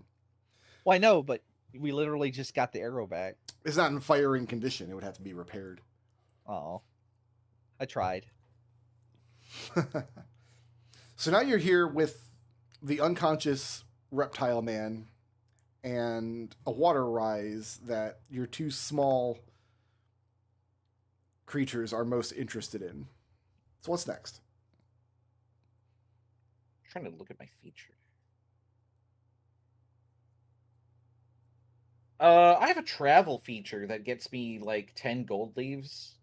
Well, I know, but we literally just got the arrow back. It's not in firing condition. It would have to be repaired. Oh, I tried. So now you're here with the unconscious reptile man and a water rise that your two small creatures are most interested in. So what's next? I'm trying to look at my feature. I have a travel feature that gets me like 10 gold leaves.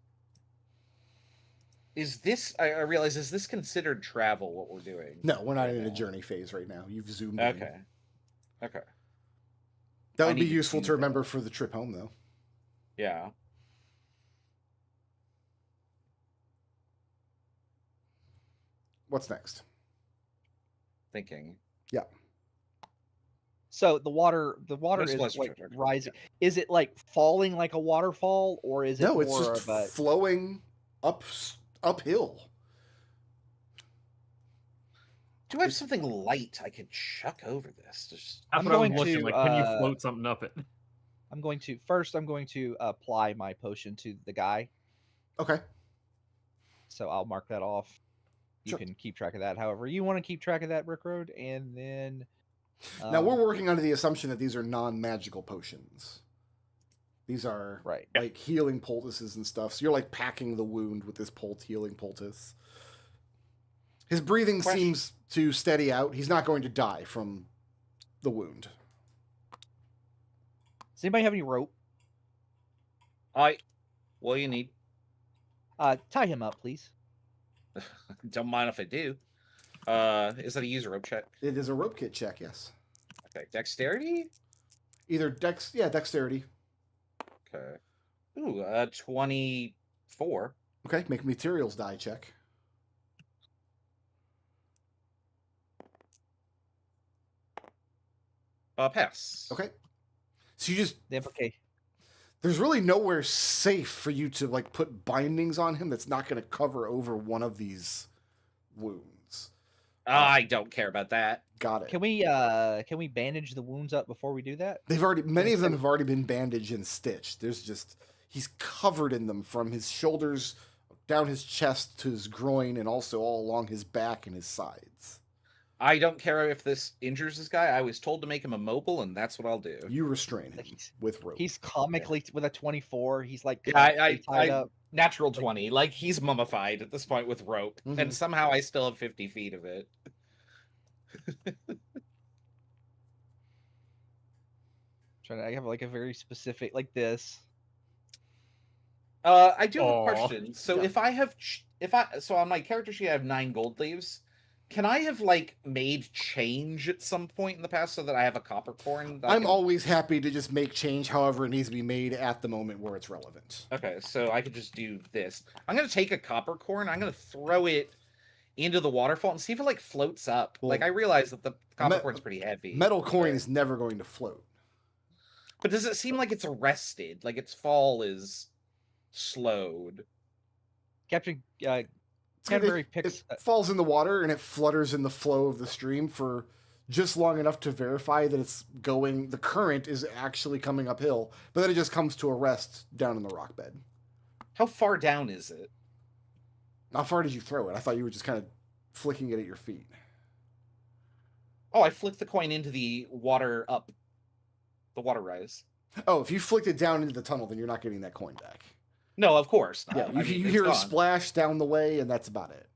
Is this, I realize, is this considered travel, what we're doing? No, we're not right in a now? journey phase right now. You've zoomed in. Okay. Okay. That I would be need to useful do to that. remember for the trip home, though. Yeah. What's next? Thinking. So the water That's is less like true. rising. Is it like falling like a waterfall, or is it No, more it's just of a? flowing uphill. Do I have something light I could chuck over this? Just That's I'm what I was going looking to, like. Can you uh, float something up it? I'm going to apply my potion to the guy. Okay. So I'll mark that off. You Sure. can keep track of that however you want to keep track of that, Rick Road, and then. Now we're working under the assumption that these are non-magical potions. These are right. like healing poultices and stuff. So you're like packing the wound with this healing poultice. His breathing Question. seems to steady out. He's not going to die from the wound. Does anybody have any rope? What do you need? Tie him up, please. Don't mind if I do. Is that a user rope check? It is a rope kit check, yes. Okay. Dexterity? Either dexterity. Okay. Ooh, 24. Okay, make materials die check. Pass. Okay. So you just The implication. there's really nowhere safe for you to like put bindings on him that's not going to cover over one of these wounds. I don't care about that. Got it. Can we bandage the wounds up before we do that? Many of them have already been bandaged and stitched. He's covered in them from his shoulders down his chest to his groin and also all along his back and his sides. I don't care if this injures this guy. I was told to make him immobile, and that's what I'll do. You restrain him He's- with rope. He's comically with a 24. He's like Yeah, comically tied up. Natural 20. Like, he's mummified at this point with rope. Mhm. And somehow I still have 50 feet of it. I have like a very specific like this. I do have a Aw. question. So Yeah. if I so on my character sheet I have 9 gold leaves. Can I have like made change at some point in the past so that I have a copper coin? that I I'm can- always happy to just make change however it needs to be made at the moment where it's relevant. Okay, so I could just do this. I'm gonna take a copper corn. I'm gonna throw it into the waterfall and see if it like floats up. Well, like I realize that the copper me- corn's pretty heavy. Metal coin Okay. is never going to float. But does it seem like it's arrested? Like its fall is slowed? Captain It's Canterbury it, picks. it falls in the water and it flutters in the flow of the stream for just long enough to verify that the current is actually coming uphill, but then it just comes to a rest down in the rock bed. How far down is it? How far did you throw it? I thought you were just kind of flicking it at your feet. Oh, I flicked the coin into the water up. The water rise. Oh, if you flicked it down into the tunnel, then you're not getting that coin back. No, of course not. Yeah, I you, mean, you it's hear a gone. splash down the way, and that's about it.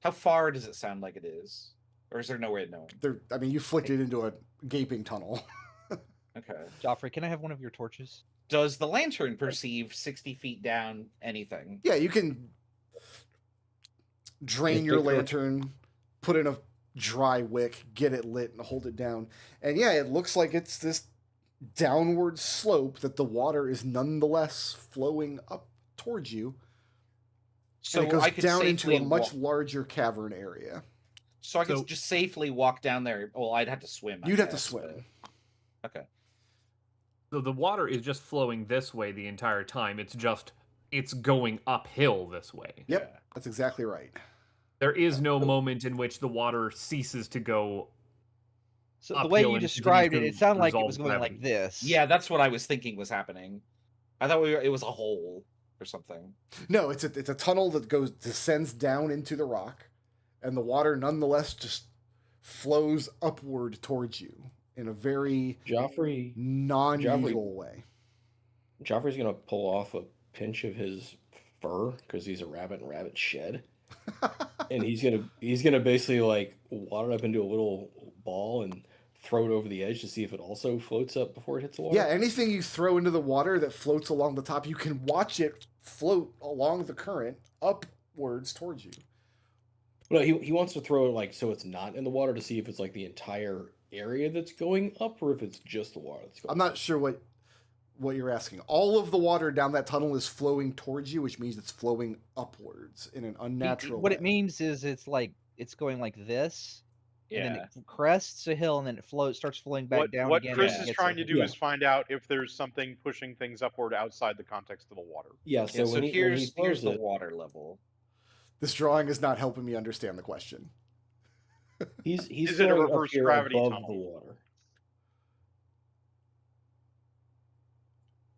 How far does it sound like it is? Or is there no way of knowing? You flicked it into a gaping tunnel. Okay. Joffrey, can I have one of your torches? Does the lantern perceive 60 feet down anything? Yeah, you can drain Just your pick her- lantern, put in a dry wick, get it lit, and hold it down. And yeah, it looks like it's this downward slope that the water is nonetheless flowing up towards you. So and it goes I could down into safely a much walk. larger cavern area. So I could So- just safely walk down there. Well, I'd have to swim. I You'd have to guess, swim. but- Okay. So the water is just flowing this way the entire time. It's going uphill this way. Yep, Yeah. that's exactly right. There is no moment in which the water ceases to go. So the way uphill you and described it, continues it to sounded like it resolve was going gravity. like this. Yeah, that's what I was thinking was happening. I thought it was a hole or something. No, it's a tunnel that descends down into the rock, and the water nonetheless just flows upward towards you in a very Joffrey, non-usual way. Joffrey's gonna pull off a pinch of his fur because he's a rabbit and rabbits shed, and he's gonna basically like wad it up into a little ball and throw it over the edge to see if it also floats up before it hits the water. Yeah, anything you throw into the water that floats along the top, you can watch it float along the current upwards towards you. No, he wants to throw it like so it's not in the water to see if it's like the entire area that's going up or if it's just the water that's going I'm not sure what you're asking. All of the water down that tunnel is flowing towards you, which means it's flowing upwards in an unnatural What way. it means is it's going like this, and then Yeah. it crests a hill, and then it starts flowing back down What again. Chris and is gets trying to do yeah. is find out if there's something pushing things upward outside the context of the water. Yeah, Yeah, so, so when he here's throws the it, water level. This drawing is not helping me understand the question. he's Is it a throwing up reverse here gravity above tunnel? the water.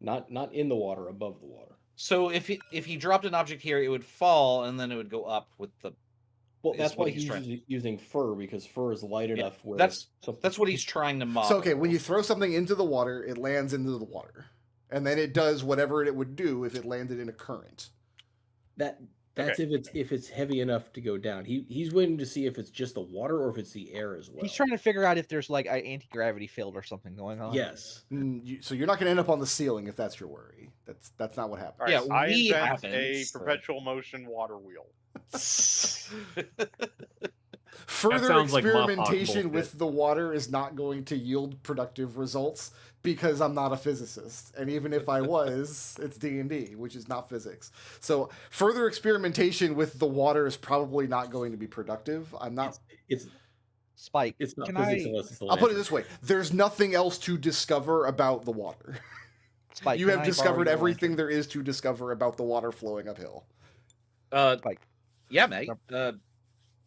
Not in the water, above the water. So if he dropped an object here, it would fall and then it would go up with the. Well, Is that's what why he's he's trying- using fur because fur is light Yeah, enough where that's something... what he's trying to model. So, okay, when you throw something into the water, it lands into the water. And then it does whatever it would do if it landed in a current. That's if it's heavy enough to go down. He's waiting to see if it's just the water or if it's the air as well. He's trying to figure out if there's like an anti-gravity field or something going on. Yes. So you're not going to end up on the ceiling if that's your worry. That's not what happens. All right, Yeah, I we invent haven't, a so- perpetual motion water wheel. Further sounds like Mop Hawk experimentation bullshit. with the water is not going to yield productive results because I'm not a physicist, and even if I was, it's D&D, which is not physics. So further experimentation with the water is probably not going to be productive. I'm not. It's Spike, not can physics I? unless it's the I'll put it lantern. this way: there's nothing else to discover about the water. Spike, You can have I discovered borrow your everything lantern? there is to discover about the water flowing uphill. Spike. Yeah, mate.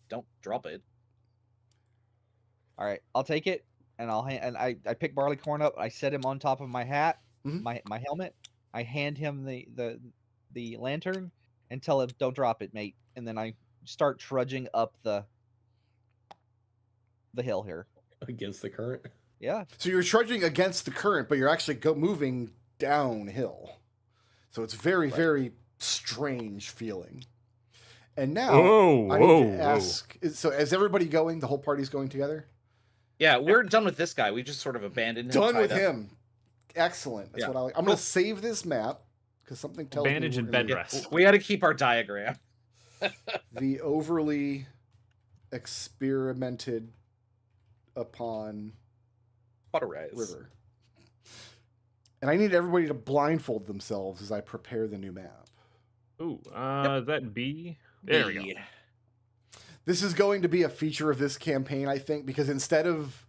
Don't drop it. All right, I'll take it, and I pick barleycorn up. I set him on top of my hat, Mhm. my helmet. I hand him the lantern and tell him, "Don't drop it, mate." And then I start trudging up the hill here. Against the current. Yeah, So you're trudging against the current, but you're actually moving downhill. So it's very, very strange feeling. And now Whoa, I whoa, need to ask: so is everybody going? The whole party's going together? Yeah, we're done with this guy. We just sort of abandoned him. Done tied with up. him. Excellent. That's Yeah. what I like. I'm going to save this map because something tells Bandage me and we're bed gonna rest. We got to keep our diagram. the overly experimented upon Water rise. river. And I need everybody to blindfold themselves as I prepare the new map. Ooh, that B. There we go. Yeah. This is going to be a feature of this campaign, I think, because instead of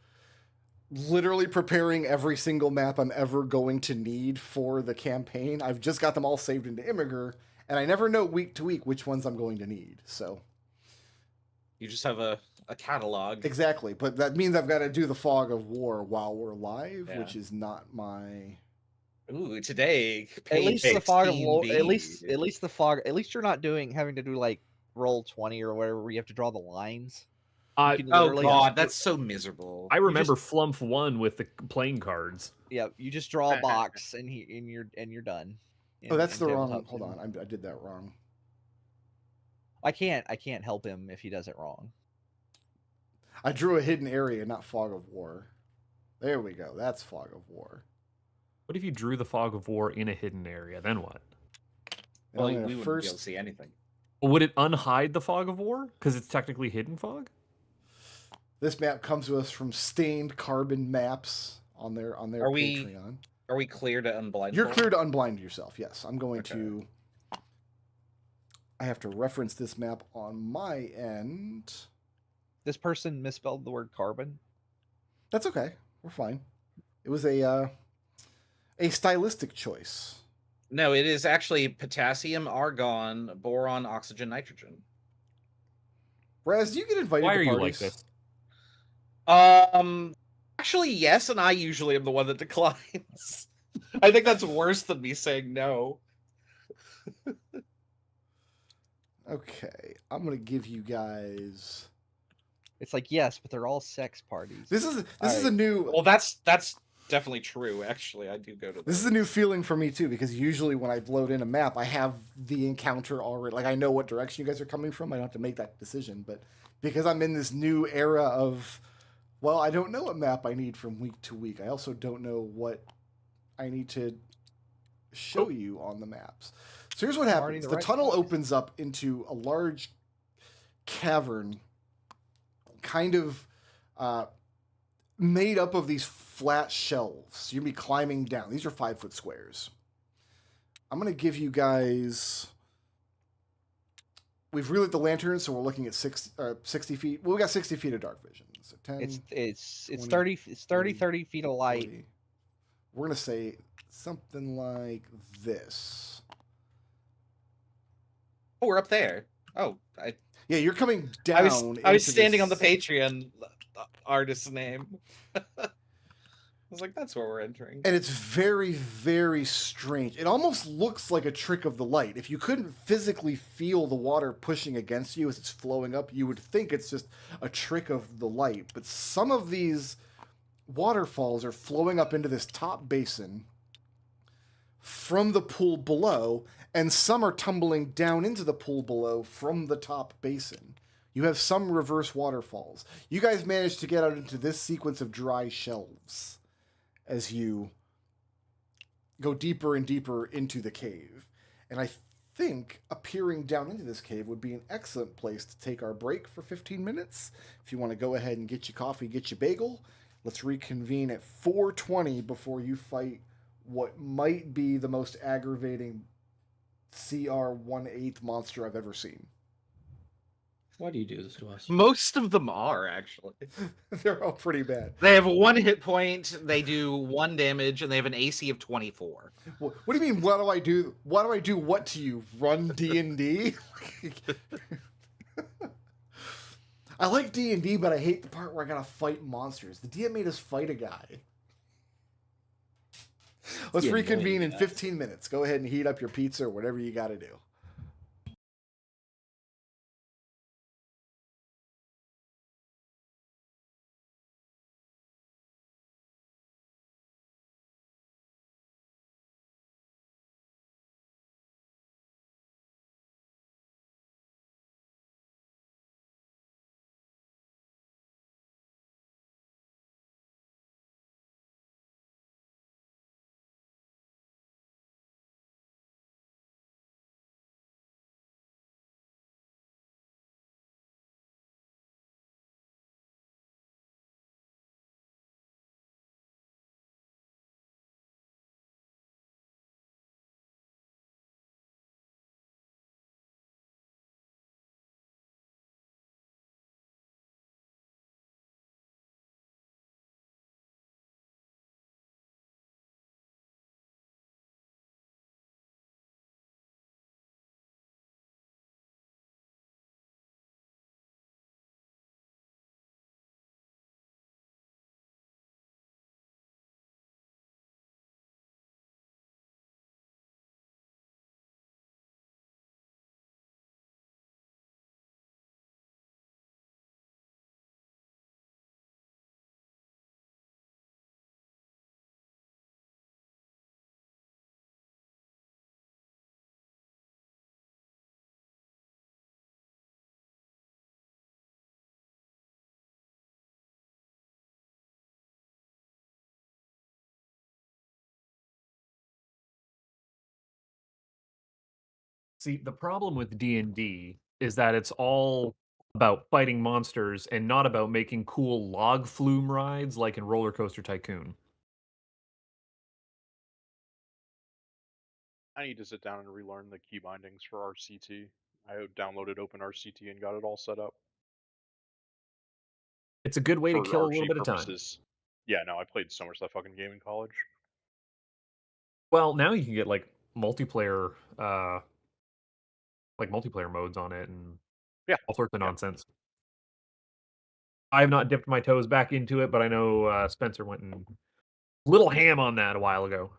literally preparing every single map I'm ever going to need for the campaign, I've just got them all saved into Imgur, and I never know week to week which ones I'm going to need. So You just have a catalog. exactly, but that means I've got to do the Fog of War while we're live, Yeah. which is not my. Ooh, today. at least the fog of war. At 16B. least the fog. At least you're not having to do like roll 20 or whatever where you have to draw the lines. I You can Oh literally god, just- that's so miserable. I remember Flumph 1 with the playing cards. Yeah, you just draw a box and you're done. Oh, that's in the wrong. tabletop Hold sim. on, I did that wrong. I can't help him if he does it wrong. I drew a hidden area, not Fog of War. There we go. That's Fog of War. What if you drew the fog of war in a hidden area? Then what? And Well, I'm we gonna wouldn't be able to see anything. Would it unhide the fog of war? Because it's technically hidden fog? This map comes to us from Stained Carbon Maps on their Are we- Patreon. Are we clear to unblind? You're clear to unblind yourself. Yes, I'm going Okay. to I have to reference this map on my end. This person misspelled the word carbon. That's okay. We're fine. It was a stylistic choice. No, it is actually potassium, argon, boron, oxygen, nitrogen. Raz, do you get invited Why to are parties? you like this? Actually, yes, and I usually am the one that declines. I think that's worse than me saying no. Okay, I'm gonna give you guys. It's like, yes, but they're all sex parties. This is a new. Well, that's definitely true. Actually, I do go to. This is a new feeling for me too, because usually when I load in a map, I have the encounter already. Like I know what direction you guys are coming from. I don't have to make that decision. But because I'm in this new era of, well, I don't know what map I need from week to week. I also don't know what I need to show you on the maps. So here's what happens. The tunnel opens up into a large cavern, kind of made up of these flat shelves. You're going to be climbing down. These are 5-foot squares. I'm going to give you guys... We've relit the lantern, so we're looking at 60 feet. Well, we got 60 feet of dark vision. So 10, it's 20, 30 feet of light. 40. We're going to say something like this. Oh, we're up there. Oh, yeah, you're coming down. I was standing on the Patreon artist's name. I was like, that's where we're entering. And it's very, very strange. It almost looks like a trick of the light. If you couldn't physically feel the water pushing against you as it's flowing up, you would think it's just a trick of the light. But some of these waterfalls are flowing up into this top basin from the pool below, and some are tumbling down into the pool below from the top basin. You have some reverse waterfalls. You guys managed to get out into this sequence of dry shelves as you go deeper and deeper into the cave. And I think appearing down into this cave would be an excellent place to take our break for 15 minutes. If you want to go ahead and get your coffee, get your bagel, let's reconvene at 4:20 before you fight what might be the most aggravating CR 1/8 monster I've ever seen. Why do you do this to us? Most of them are, actually. They're all pretty bad. They have 1 hit point, they do 1 damage, and they have an AC of 24. What do you mean, what do I do? What do I do what to you? Run D&D? I like D&D, but I hate the part where I gotta fight monsters. The DM made us fight a guy. Let's reconvene in 15 minutes. Go ahead and heat up your pizza or whatever you gotta do. See, the problem with D&D is that it's all about fighting monsters and not about making cool log flume rides like in Roller Coaster Tycoon. I need to sit down and relearn the key bindings for RCT. I downloaded OpenRCT and got it all set up It's a good way to for kill a little RG bit of time. purposes. Yeah, no, I played so much of that fucking game in college. Well, now you can get like multiplayer modes on it and Yeah, all sorts of yeah. nonsense. I have not dipped my toes back into it, but I know Spencer went and little ham on that a while ago.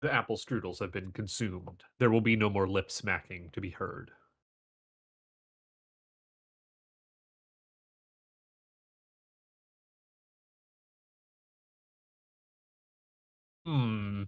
The apple strudels have been consumed. There will be no more lip smacking to be heard. Hmm.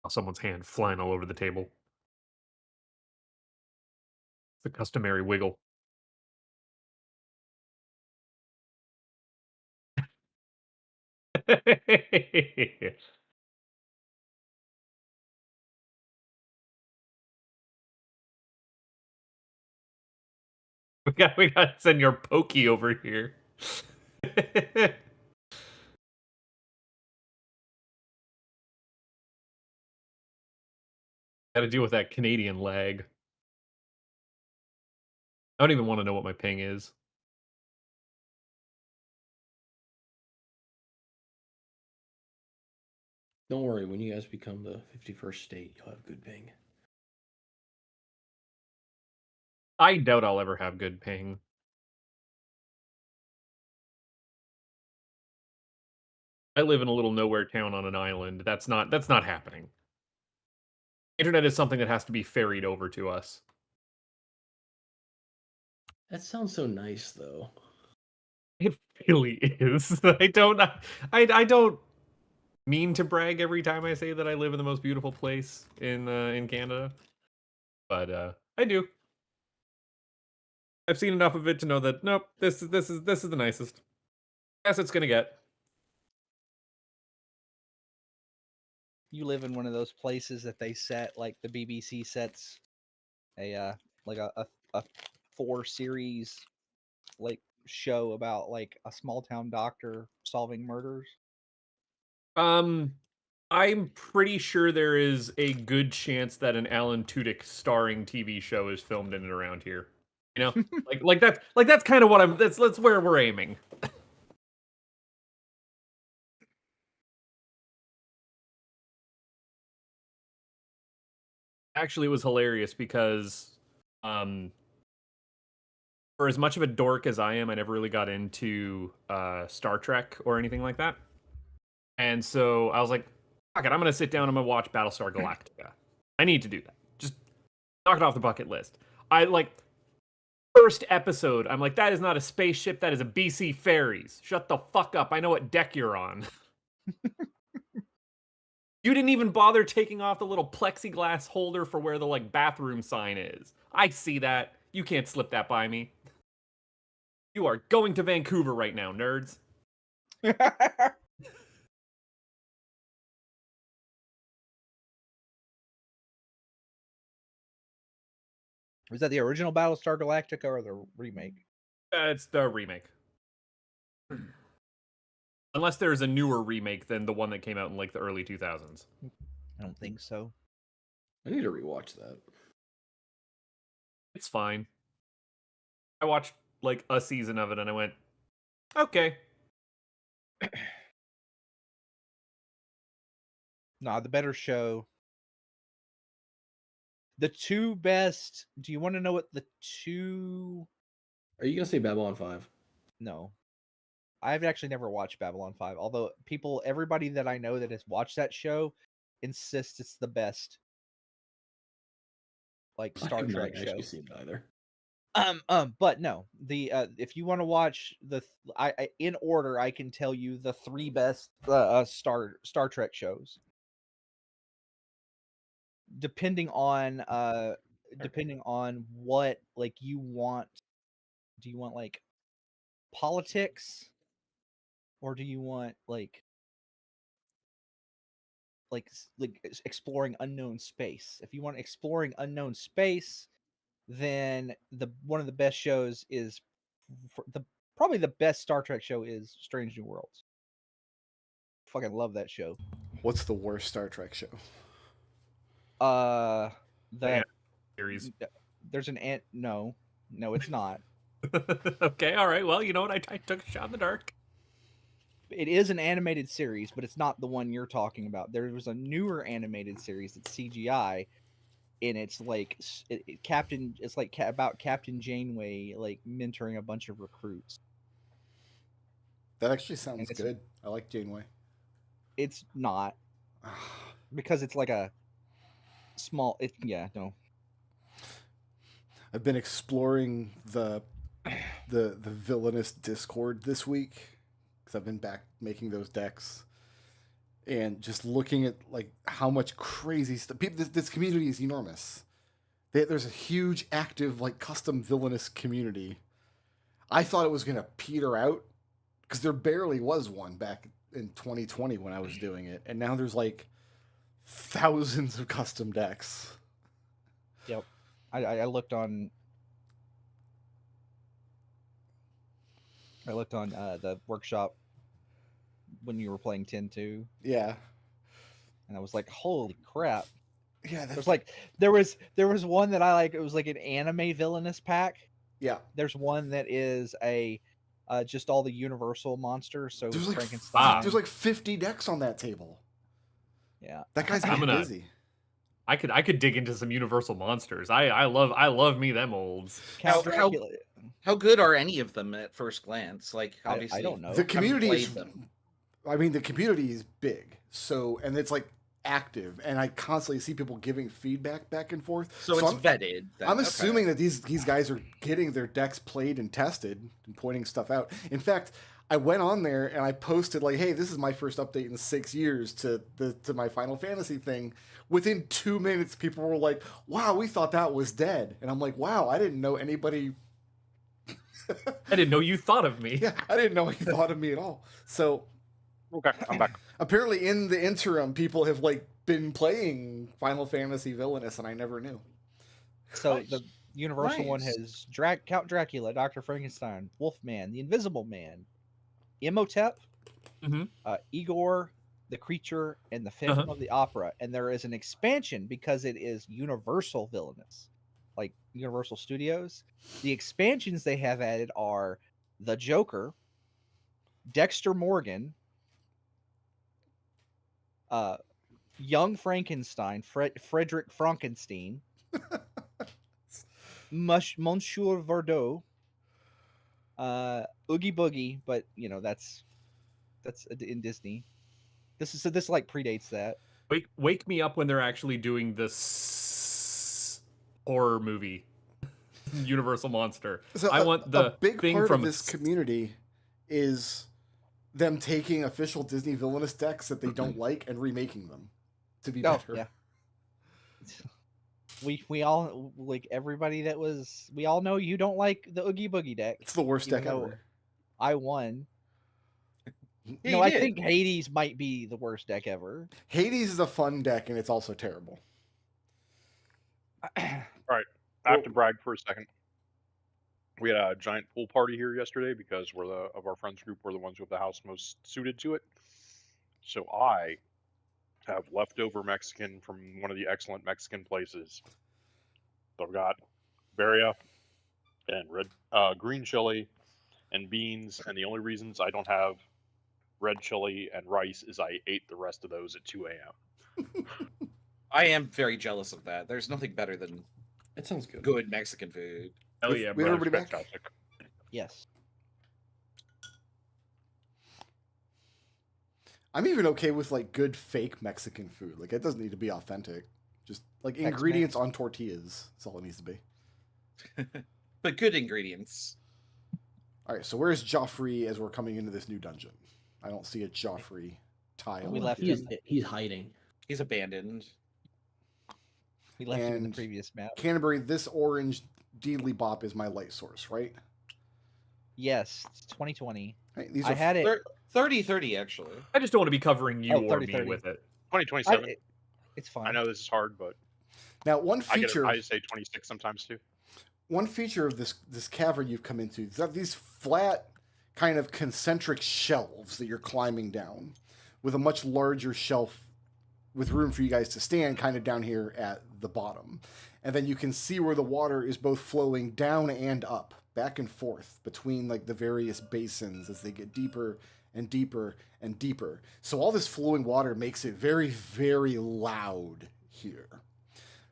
Someone's hand flying all over the table. The customary wiggle. we got to send your pokey over here. Got to deal with that Canadian lag. I don't even want to know what my ping is. Don't worry, when you guys become the 51st state, you'll have good ping. I doubt I'll ever have good ping. I live in a little nowhere town on an island. That's not happening. Internet is something that has to be ferried over to us. That sounds so nice, though. It really is. I don't mean to brag every time I say that I live in the most beautiful place in Canada, but I do. I've seen enough of it to know that nope, this is the nicest. Best it's gonna get. You live in one of those places that they set, like the BBC sets a like a 4 series like show about like a small town doctor solving murders. I'm pretty sure there is a good chance that an Alan Tudyk starring TV show is filmed in and around here. You know, that's kind of what that's where we're aiming. Actually, it was hilarious because, for as much of a dork as I am, I never really got into Star Trek or anything like that. And so I was like, fuck it, I'm gonna sit down and I'm gonna watch Battlestar Galactica. I need to do that. Just knock it off the bucket list. I like first episode, I'm like, that is not a spaceship, that is a BC ferries. Shut the fuck up. I know what deck you're on. You didn't even bother taking off the little plexiglass holder for where the like bathroom sign is. I see that. You can't slip that by me. You are going to Vancouver right now, nerds. Was that the original Battlestar Galactica or the remake? It's the remake. Unless there's a newer remake than the one that came out in like the early 2000s. I don't think so. I need to rewatch that. It's fine. I watched like a season of it and I went, okay. Nah, the better show. The two best. Do you want to know what the two? Are you gonna say Babylon 5? No, I've actually never watched Babylon 5. Although everybody that I know that has watched that show, insists it's the best. Like I Star have not Trek show. actually seen it either. But no, the if you want to watch I in order, I can tell you the three best Star Trek shows. Depending on what like you want. Do you want like politics, or do you want like exploring unknown space? If you want exploring unknown space, then one of the best shows is probably the best Star Trek show is Strange New Worlds. Fucking love that show. What's the worst Star Trek show? That series. There's no, it's not. Okay, all right. Well, you know what? I took a shot in the dark. It is an animated series, but it's not the one you're talking about. There was a newer animated series that's CGI, and it's like about Captain Janeway like mentoring a bunch of recruits. That actually sounds good. I like Janeway. It's not because it's like a small. I've been exploring the villainous Discord this week because I've been back making those decks and just looking at like how much crazy stuff. This community is enormous. There's a huge active like custom villainous community. I thought it was gonna peter out because there barely was one back in 2020 when I was doing it, and now there's like thousands of custom decks. Yep. I looked on the workshop when you were playing 10-2. Yeah. And I was like, holy crap. Yeah, there was one that I like. It was like an anime villainous pack. Yeah. There's one that is a just all the Universal monsters. So there's like Frankenstein. There's like 50 decks on that table. Yeah. That guy's busy. I could dig into some Universal monsters. I love me them olds. How good are any of them at first glance? Like obviously I don't know. The community is the community is big. So and it's like active, and I constantly see people giving feedback back and forth. So it's vetted. I'm assuming that these guys are getting their decks played and tested and pointing stuff out. In fact, I went on there and I posted like, "Hey, this is my first update in 6 years to my Final Fantasy thing." Within 2 minutes, people were like, "Wow, we thought that was dead," and I'm like, "Wow, I didn't know anybody." I didn't know you thought of me. Yeah, I didn't know you thought of me at all. So, okay, I'm back. Apparently, in the interim, people have like been playing Final Fantasy Villainous, and I never knew. So the Universal one has Count Dracula, Dr. Frankenstein, Wolfman, the Invisible Man, Imhotep, Igor, the Creature, and the Phantom of the Opera. And there is an expansion because it is Universal Villainous, like Universal Studios. The expansions they have added are the Joker, Dexter Morgan, Young Frankenstein, Frederick Frankenstein, Monsieur Verdot, Oogie Boogie, but you know that's in Disney. This like predates that. Wake me up when they're actually doing this horror movie, Universal Monster. So I want the big thing part from of this community is them taking official Disney villainous decks that they don't like and remaking them. to be Oh, better. yeah. We all like everybody that was. We all know you don't like the Oogie Boogie deck. It's the worst even deck though ever. I won. Yeah, No, you I did. think Hades might be the worst deck ever. Hades is a fun deck, and it's also terrible. I have to brag for a second. We had a giant pool party here yesterday because of our friends group, we're the ones who have the house most suited to it. So I have leftover Mexican from one of the excellent Mexican places. So I've got Beria and green chili and beans, and the only reasons I don't have red chili and rice is I ate the rest of those at 2 a.m. I am very jealous of that. There's nothing better than That sounds good. good Mexican food. Hell With- yeah, with bro. everybody back? Fantastic. Yes. I'm even okay with like good fake Mexican food. Like it doesn't need to be authentic. Just like Tex-Mex. ingredients on tortillas. That's all it needs to be. But good ingredients. All right, so where's Geoffrey as we're coming into this new dungeon? I don't see a Geoffrey tile. We left He's, him. he's hiding. He's abandoned. We left him in the And previous map. Canterbury, this orange Deedly Bop is my light source, right? Yes, it's 2020. Right, these I are had it. 30-30, actually. I just don't want to be covering you Oh, or 30-30. me with it. 2027. It's fine. I know this is hard, but now one I feature. say 26 sometimes too. One feature of this cavern you've come into is that these flat, kind of concentric shelves that you're climbing down, with a much larger shelf with room for you guys to stand, kind of down here at the bottom, and then you can see where the water is both flowing down and up, back and forth between like the various basins as they get deeper and deeper and deeper. So all this flowing water makes it very, very loud here.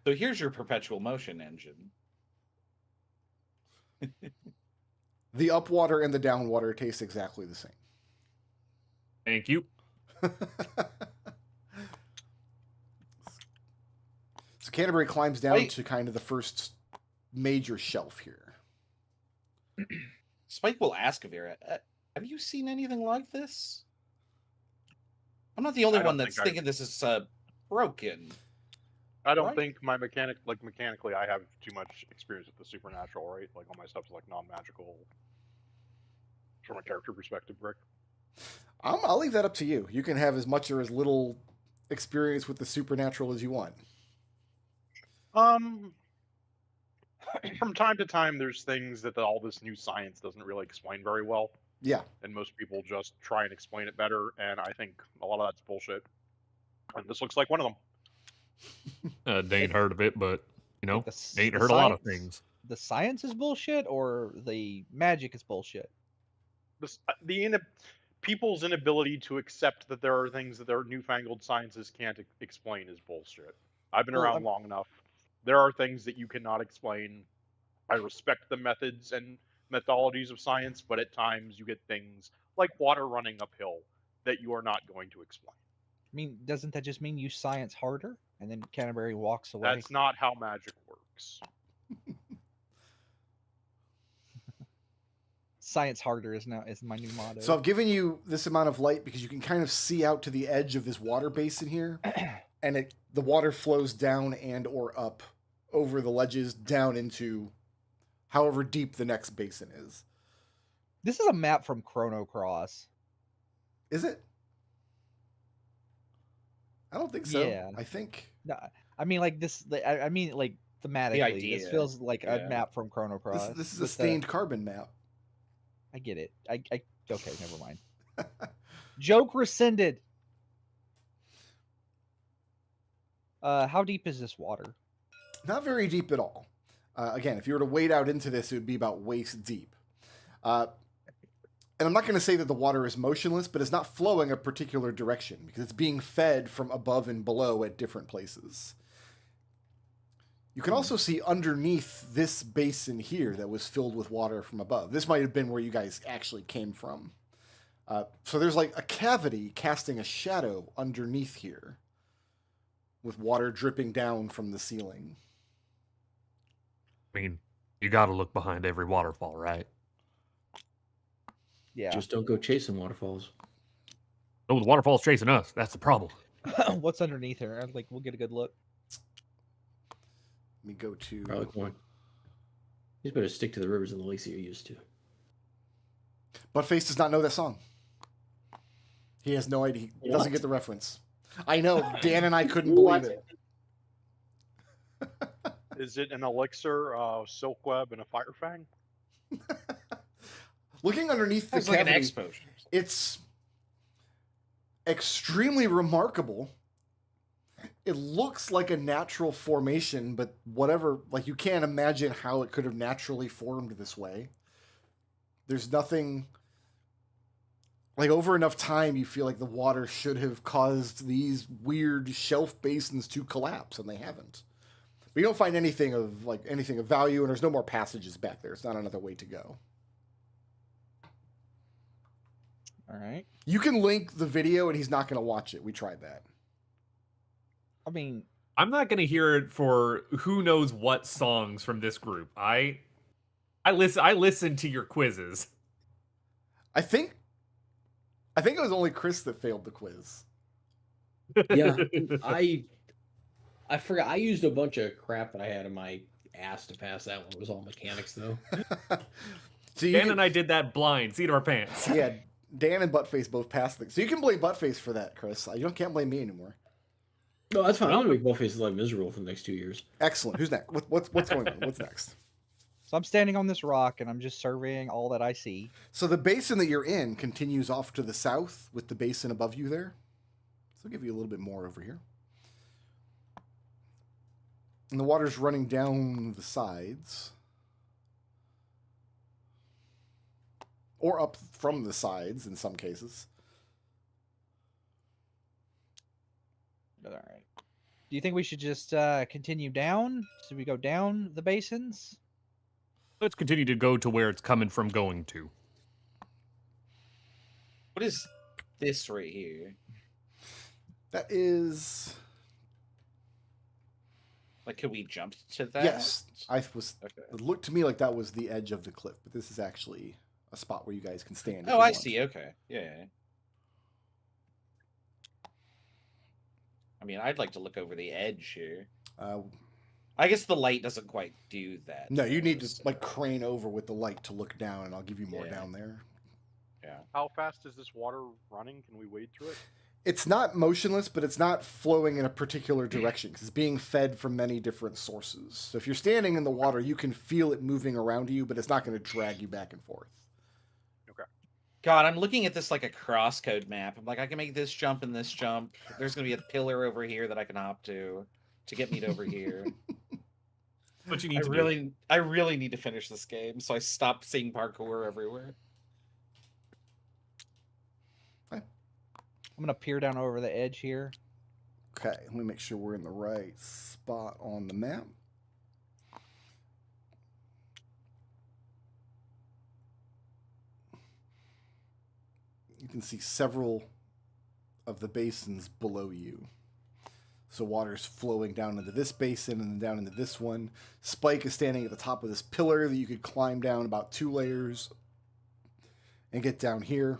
So here's your perpetual motion engine. The up water and the down water taste exactly the same. Thank you. So Canterbury climbs down to kind of the first major shelf here. Spike will ask Vera, have you seen anything like this? I'm not the only I don't one that's think thinking this is broken. I don't Right. think mechanically I have too much experience with the supernatural, right? Like all my stuff's like non-magical from a character perspective, Rick. I'll leave that up to you. You can have as much or as little experience with the supernatural as you want. From time to time there's things that all this new science doesn't really explain very well, Yeah. and most people just try and explain it better, and I think a lot of that's bullshit. And this looks like one of them. They ain't heard of it, but you know, The they ain't the heard a lot of science- things. The science is bullshit, or the magic is bullshit. People's inability to accept that there are things that their newfangled sciences can't explain is bullshit. I've been Well, around long enough. There are things that you cannot explain. I respect the methods and methodologies of science, but at times you get things like water running uphill that you are not going to explain. I mean, doesn't that just mean you science harder, and then Canterbury walks away? That's not how magic works. Science harder is my new motto. So I've given you this amount of light because you can kind of see out to the edge of this water basin here, and the water flows down and or up over the ledges down into however deep the next basin is. This is a map from Chrono Cross. Is it? I don't think so. Yeah. I think No, I mean, like this. I mean, like thematically, this idea. feels like a Yeah. map from Chrono Cross. this is a with the- stained carbon map. I get it. I okay, never mind. Joke rescinded. How deep is this water? Not very deep at all. Again, if you were to wade out into this, it would be about waist deep. And I'm not going to say that the water is motionless, but it's not flowing a particular direction because it's being fed from above and below at different places. You can also see underneath this basin here that was filled with water from above. This might have been where you guys actually came from. So there's like a cavity casting a shadow underneath here with water dripping down from the ceiling. I mean, you got to look behind every waterfall, right? Yeah. Just don't go chasing waterfalls. Oh, the waterfall's chasing us. That's the problem. What's underneath her? Like, we'll get a good look. Let me go to. Probably corn. You better stick to the rivers and the lakes that you're used to. Buttface does not know that song. He has no idea. He doesn't get the reference. I know. Dan and I couldn't believe it. Is it an elixir, silk web, and a fire fang? Looking underneath the It's like an cavity, X potion. it's extremely remarkable. It looks like a natural formation, but whatever, like you can't imagine how it could have naturally formed this way. There's nothing, like over enough time, you feel like the water should have caused these weird shelf basins to collapse, and they haven't. But you don't find anything of value, and there's no more passages back there. It's not another way to go. All right. You can link the video, and he's not going to watch it. We tried that. I mean, I'm not going to hear it for who knows what songs from this group. I listen to your quizzes. I think it was only Chris that failed the quiz. Yeah, I forgot. I used a bunch of crap that I had in my ass to pass that one. It was all mechanics, though. So Dan and I did that blind, seat of our pants. Yeah, Dan and Buttface both passed it. So you can blame Buttface for that, Chris. You can't blame me anymore. No, that's fine. I'm gonna make Buttface's life miserable for the next 2 years. Excellent. Who's next? What's going on? What's next? so I'm standing on this rock and I'm just surveying all that I see. So the basin that you're in continues off to the south with the basin above you there. So I'll give you a little bit more over here. And the water's running down the sides. Or up from the sides in some cases. All right. Do you think we should just continue down? Should we go down the basins? Let's continue to go to where it's coming from going to. What is this right here? That is... Like, could we jump to that? Yes. It Okay. looked to me like that was the edge of the cliff, but this is actually a spot where you guys can stand. if Oh, you I want. see. Okay. Yeah. I mean, I'd like to look over the edge here. I guess the light doesn't quite do that. No, you need to so- like crane over with the light to look down, and I'll give you more Yeah. down there. Yeah. How fast is this water running? Can we wade through it? It's not motionless, but it's not flowing in a particular direction because it's being fed from many different sources. So if you're standing in the water, you can feel it moving around you, but it's not going to drag you back and forth. God, I'm looking at this like a crosscode map. I'm like, I can make this jump and this jump. There's gonna be a pillar over here that I can hop to get me to over here. What you need I to really need to finish this game, so I stopped seeing parkour everywhere. I'm gonna peer down over the edge here. Okay, let me make sure we're in the right spot on the map. You can see several of the basins below you. So water's flowing down into this basin and then down into this one. Spike is standing at the top of this pillar that you could climb down about 2 layers and get down here.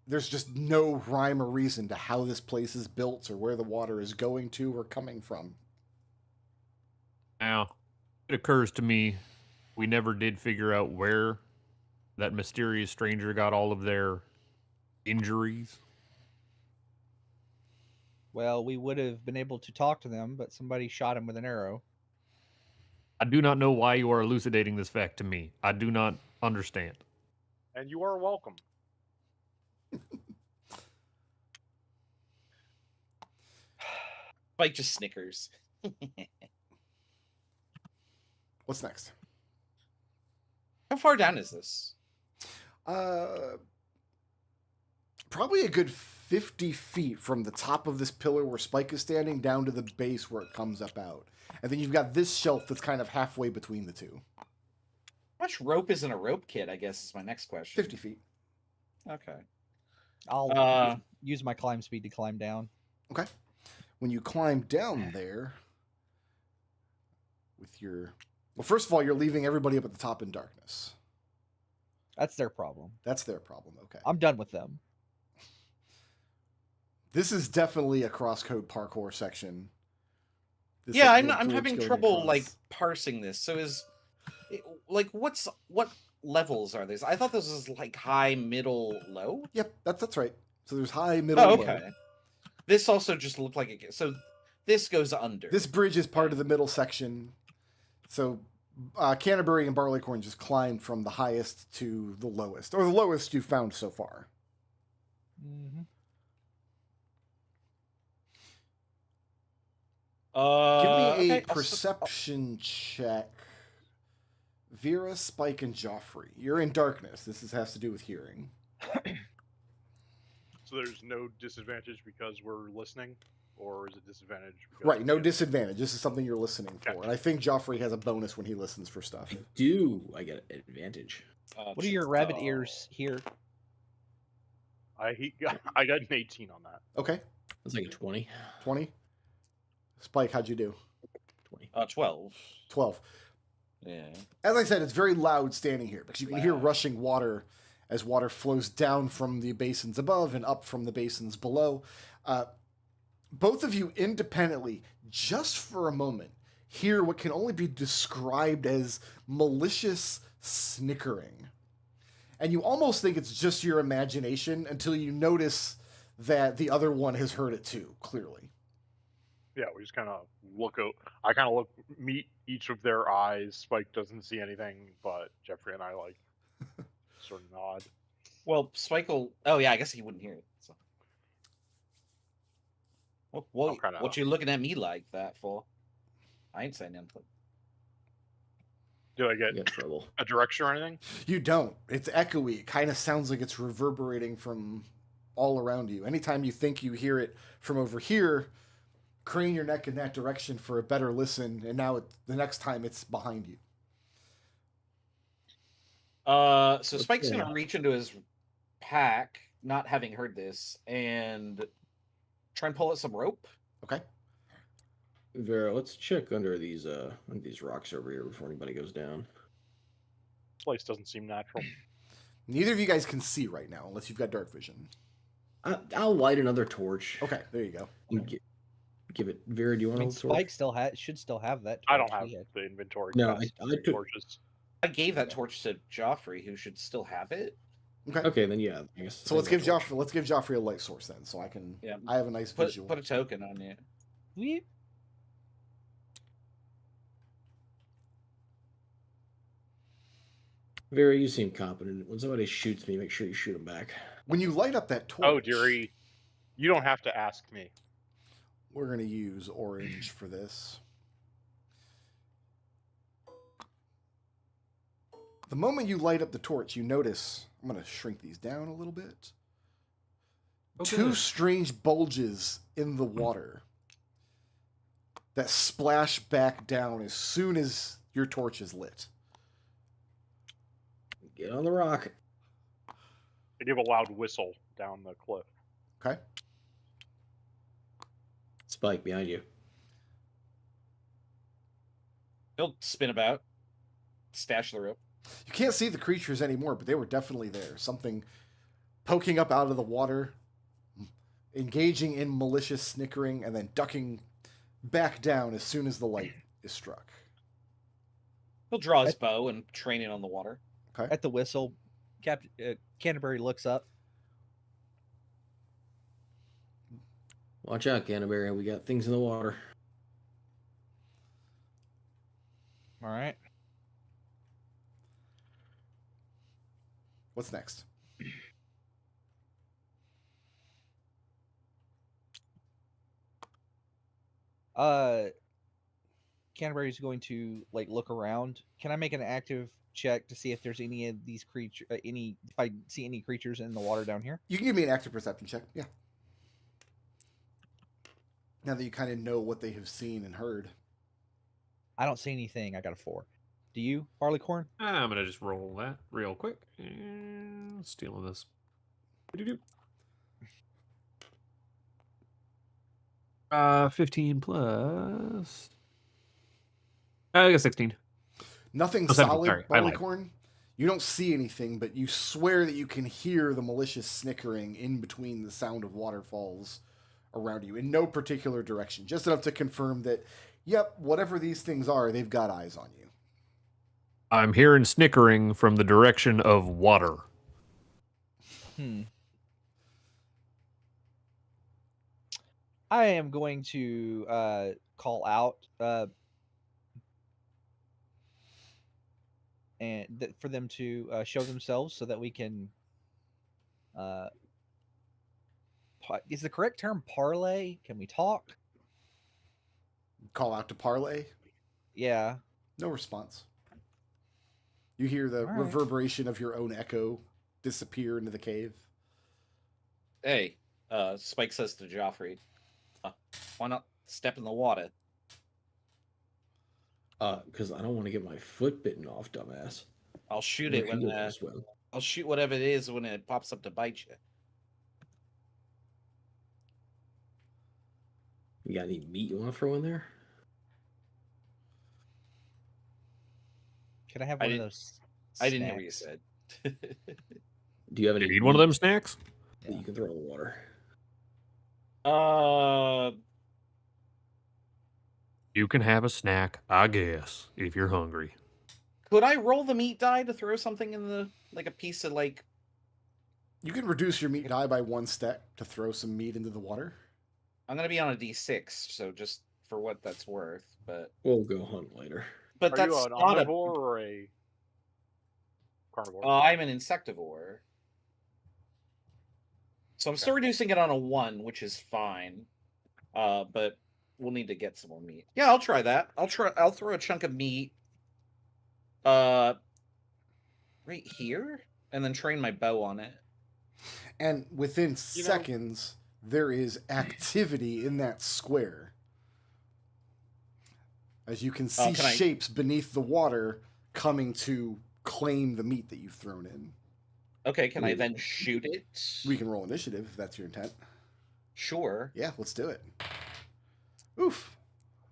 There's just no rhyme or reason to how this place is built or where the water is going to or coming from. Now, it occurs to me we never did figure out where that mysterious stranger got all of their injuries. Well, we would have been able to talk to them, but somebody shot him with an arrow. I do not know why you are elucidating this fact to me. I do not understand. And you are welcome. Spike just snickers. What's next? How far down is this? Probably a good 50 feet from the top of this pillar where Spike is standing down to the base where it comes up out. And then you've got this shelf that's kind of halfway between the two. How much rope is in a rope kit, I guess, is my next question. 50 feet. Okay. I'll use my climb speed to climb down. Okay. When you climb down there with your... Well, first of all, you're leaving everybody up at the top in darkness. That's their problem. That's their problem. Okay. I'm done with them. This is definitely a crosscode parkour section. This, Yeah, like, I'm little having bridge going trouble across. like parsing this. So like what levels are these? I thought this was like high, middle, low. Yep, that's right. So there's high, middle, Oh, low. okay. This also just looked like it. So this goes under. This bridge is part of the middle section. So Canterbury and Barleycorn just climbed from the highest to the lowest, or the lowest you've found so far. Mm-hmm. Give me a Okay, perception check. Vera, Spike, and Geoffrey. You're in darkness. This has to do with hearing. So there's no disadvantage because we're listening, or is it disadvantage? Because Right, no disadvantage. This is something you're listening for. And I think Geoffrey has a bonus when he listens for stuff. I do. I get an advantage. What do your rabbit ears hear? I got an 18 on that. Okay, That's like a 20. 20. Spike, how'd you do? 20. 12. 12. Yeah. As I said, it's very loud standing here because you can hear rushing water as water flows down from the basins above and up from the basins below. Both of you independently, just for a moment, hear what can only be described as malicious snickering. And you almost think it's just your imagination until you notice that the other one has heard it too, clearly. Yeah, we just kind of look out. I kind of meet each of their eyes. Spike doesn't see anything, but Geoffrey and I like sort of nod. Well, Spike will. Oh yeah, I guess he wouldn't hear it. So. What you looking at me like that for? I ain't saying anything. Do I You get got trouble. a direction or anything? You don't. It's echoey. It kind of sounds like it's reverberating from all around you. Anytime you think you hear it from over here, crane your neck in that direction for a better listen, and now the next time it's behind you. So Spike's Yeah. gonna reach into his pack, not having heard this, and try and pull out some rope. Okay. Vera, let's check under these rocks over here before anybody goes down. This place doesn't seem natural. Neither of you guys can see right now unless you've got dark vision. I'll light another torch. Okay, there you go. And give it. Vera, do you I want mean, to hold the Spike torch? should still have that. I don't torch have he had. the inventory. No, capacity I for took- torches. I gave that torch to Geoffrey, who should still have it. Okay. Okay, then yeah. I guess So let's save give that torch. Joffrey. Let's give Joffrey a light source then, so I can. Yeah. I have a nice visual. Put a token on you. Weep. Vera, you seem competent. When somebody shoots me, make sure you shoot them back. When you light up that torch, Oh, dearie, you don't have to ask me. we're gonna use orange for this. The moment you light up the torch, you notice. I'm gonna shrink these down a little bit. Two strange bulges in the water that splash back down as soon as your torch is lit. Get on the rock. I give a loud whistle down the cliff. Okay. Spike behind you. He'll spin about, stash the rope. You can't see the creatures anymore, but they were definitely there. Something poking up out of the water, engaging in malicious snickering, and then ducking back down as soon as the light is struck. He'll draw his bow and train it on the water. Okay. At the whistle, Canterbury looks up. Watch out, Canterbury. We got things in the water. All right. What's next? Canterbury's going to like look around. Can I make an active check to see if there's any of these creatures, if I see any creatures in the water down here? You can give me an active perception check. Yeah. Now that you kind of know what they have seen and heard. I don't see anything. I got a 4. Do you, Barleycorn? I'm gonna just roll that real quick. And stealing this. 15 plus. I guess 16. Nothing Oh, 17, solid, sorry, I lied. Barleycorn. You don't see anything, but you swear that you can hear the malicious snickering in between the sound of waterfalls around you in no particular direction, just enough to confirm that, yep, whatever these things are, they've got eyes on you. I'm hearing snickering from the direction of water. I am going to call out and for them to show themselves so that we can. Is the correct term parlay? Can we talk? Call out to parlay. Yeah. No response. You hear the reverberation of your own echo disappear into the cave. Hey, Spike says to Geoffrey, why not step in the water? Because I don't want to get my foot bitten off, dumbass. I'll shoot it when I'll shoot whatever it is when it pops up to bite you. You got any meat you want to throw in there? Can I have one of those? I didn't hear what you said. Do you have any? You need one of them snacks? That you can throw in the water. You can have a snack, I guess, if you're hungry. Could I roll the meat die to throw something in the, like a piece of like... You can reduce your meat die by 1 step to throw some meat into the water. I'm going to be on a D6, so just for what that's worth, but... We'll go hunt later. But Are that's you an not omnivore or a carnivore? I'm an insectivore. So I'm still reducing it on a 1, which is fine. But we'll need to get some more meat. Yeah, I'll try that. I'll throw a chunk of meat right here and then train my bow on it. And within seconds, there is activity in that square. As you can see shapes beneath the water coming to claim the meat that you've thrown in. Okay, can I then shoot it? We can roll initiative if that's your intent. Sure. Yeah, let's do it. Oof.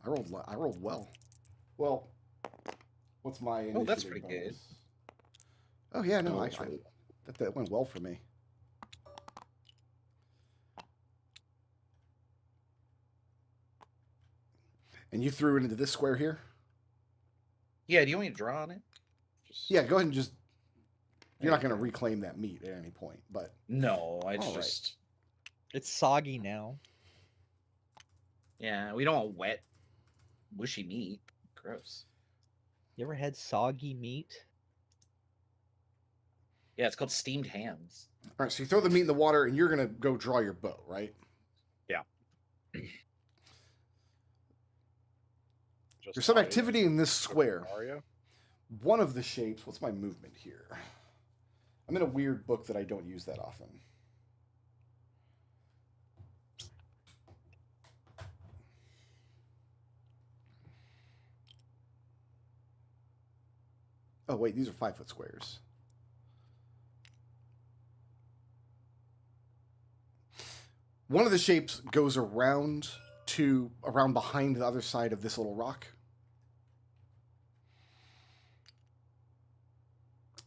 I rolled well. Well, what's my initiative? Oh, that's pretty bonus? good. Oh yeah, no, that went well for me. And you threw it into this square here? Yeah, do you want me to draw on it? Yeah, go ahead and just... You're not going to reclaim that meat at any point, but... No, it's just... It's soggy now. Yeah, we don't want wet, mushy meat. Gross. You ever had soggy meat? Yeah, it's called steamed hams. All right, so you throw the meat in the water, and you're going to go draw your bow, right? Yeah. There's some activity in this square. One of the shapes... What's my movement here? I'm in a weird book that I don't use that often. Oh, wait, these are 5-foot squares. One of the shapes goes around behind the other side of this little rock.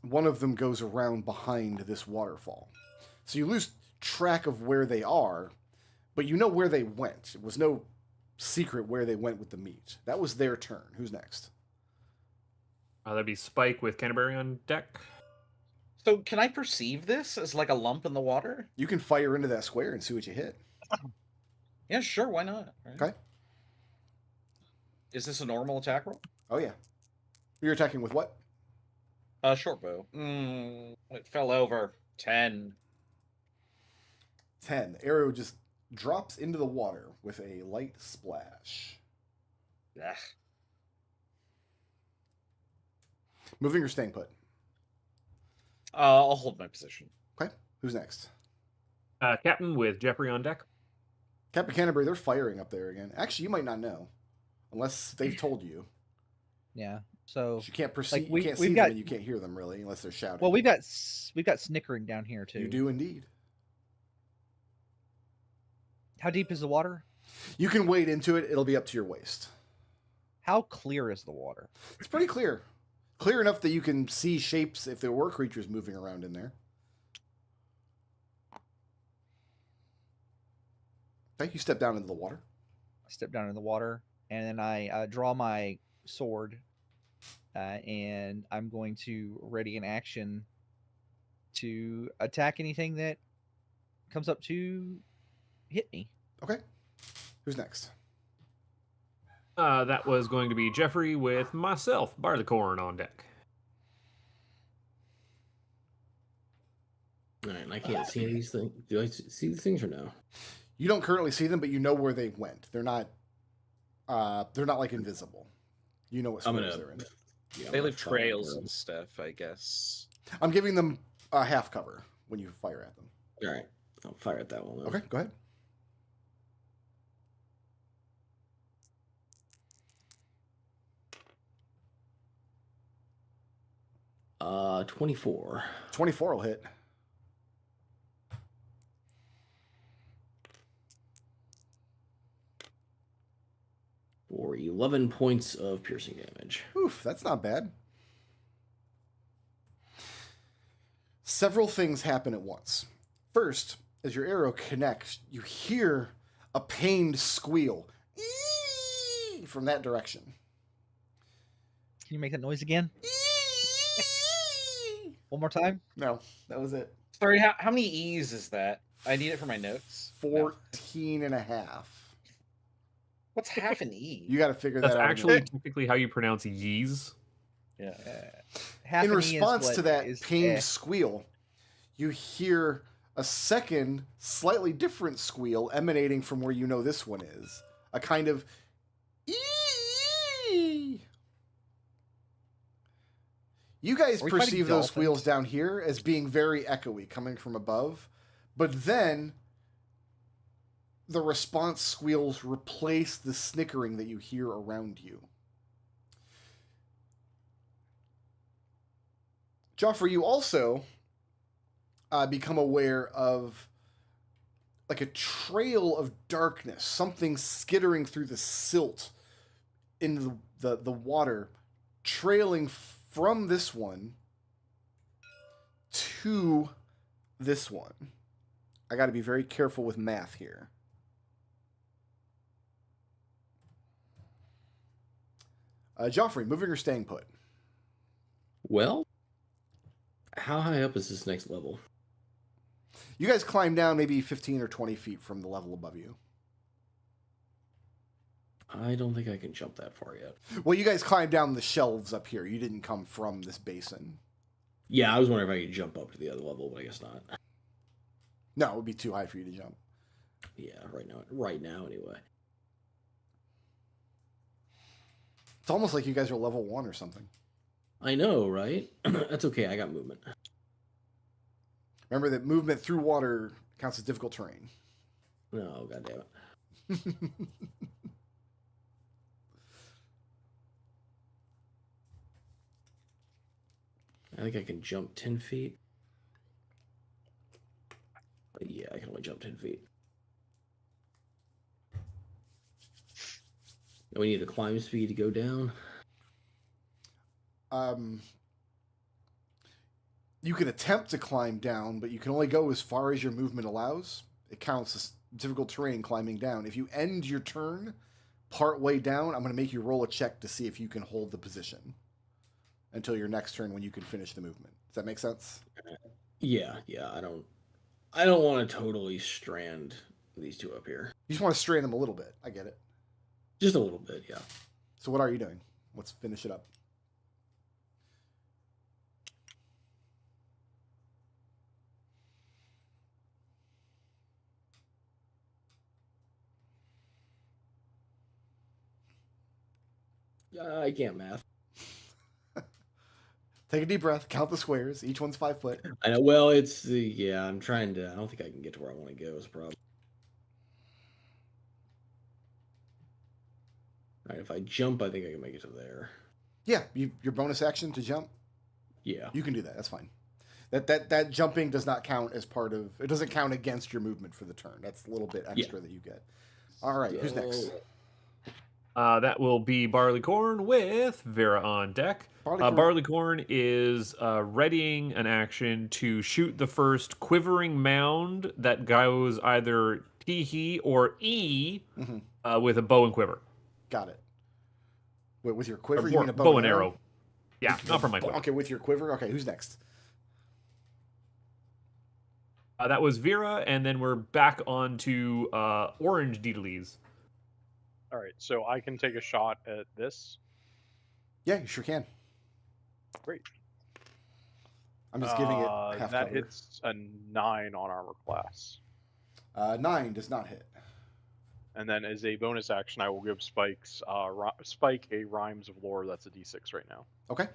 One of them goes around behind this waterfall. So you lose track of where they are, but you know where they went. It was no secret where they went with the meat. That was their turn. Who's next? That'd be Spike with Canterbury on deck. So can I perceive this as like a lump in the water? You can fire into that square and see what you hit. Yeah, sure. Why not? Right? Okay. Is this a normal attack roll? Oh, yeah. You're attacking with what? Short bow. It fell over. 10. 10. The arrow just drops into the water with a light splash. Ugh. Moving or staying put? I'll hold my position. Okay. Who's next? Captain with Geoffrey on deck. Captain Canterbury, they're firing up there again. Actually, you might not know. Unless they've told you. Yeah. So you can't perceive. like you can't see them and you can't hear them really unless they're shouting. Well, we've got snickering down here too. You do indeed. How deep is the water? You can wade into it. It'll be up to your waist. How clear is the water? It's pretty clear. Clear enough that you can see shapes if there were creatures moving around in there. Okay, you step down into the water. I step down in the water, and then I draw my sword, and I'm going to ready an action to attack anything that comes up to hit me. Okay. Who's next? That was going to be Geoffrey with myself, Barleycorn, on deck. All right, and I can't see these things. Do I see these things or no? You don't currently see them, but you know where they went. They're not like invisible. You know what squares they're in. Yeah, They leave trails and stuff, I guess. I'm giving them a half cover when you fire at them. All right, I'll fire at that one. Then. Okay, go ahead. 24. 24 will hit. For 11 points of piercing damage. Oof, that's not bad. Several things happen at once. First, as your arrow connects, you hear a pained squeal from that direction. Can you make that noise again? One more time? No, that was it. Sorry, how many E's is that? I need it for my notes. 14 and a half. What's half an E? You got to figure That's that out. actually technically how you pronounce yeez. Yeah. Half In an E is response what to that is pained eh. squeal, you hear a second, slightly different squeal emanating from where you know this one is. A kind of ee. You guys Are we fighting perceive those dolphins? squeals down here as being very echoey, coming from above, but then the response squeals replace the snickering that you hear around you. Geoffrey, you also become aware of like a trail of darkness, something skittering through the silt in the water, trailing from this one to this one. I got to be very careful with math here. Geoffrey, moving or staying put? Well, how high up is this next level? You guys climb down maybe 15 or 20 feet from the level above you. I don't think I can jump that far yet. Well, you guys climb down the shelves up here. You didn't come from this basin. Yeah, I was wondering if I could jump up to the other level, but I guess not. No, it would be too high for you to jump. Yeah, right now anyway. It's almost like you guys are level 1 or something. I know, right? That's okay, I got movement. Remember that movement through water counts as difficult terrain. No, goddammit. I think I can jump 10 feet. Yeah, I can only jump 10 feet. And we need a climb speed to go down. You can attempt to climb down, but you can only go as far as your movement allows. It counts as difficult terrain climbing down. If you end your turn part way down, I'm going to make you roll a check to see if you can hold the position until your next turn when you can finish the movement. Does that make sense? Yeah, I don't want to totally strand these two up here. You just want to strain them a little bit. I get it. Just a little bit, yeah. So what are you doing? Let's finish it up. I can't math. Take a deep breath. Count the squares. Each one's 5 foot. I know. Well, it's yeah. I'm trying to. I don't think I can get to where I want to go. Is a problem. All right. If I jump, I think I can make it to there. Yeah, your bonus action to jump. Yeah. You can do that. That's fine. That jumping does not count as part of. It doesn't count against your movement for the turn. That's a little bit extra that you get. All right. Who's next? That will be Barleycorn with Vera on deck. Barleycorn is readying an action to shoot the first quivering mound that goes either P, he, or E Mm-hmm. with a bow and quiver. Got it. Wait, with your quiver, Or you mean a bow and arrow. Yeah, not from my quiver. Okay, with your quiver. Okay, who's next? That was Vera, and then we're back on to Orange Deedlees. All right, so I can take a shot at this. Yeah, you sure can. Great. I'm just giving it half that cover. hits a 9 on armor class. 9 does not hit. And then as a bonus action, I will give Spike a Rhymes of Lore. That's a D6 right now. Okay.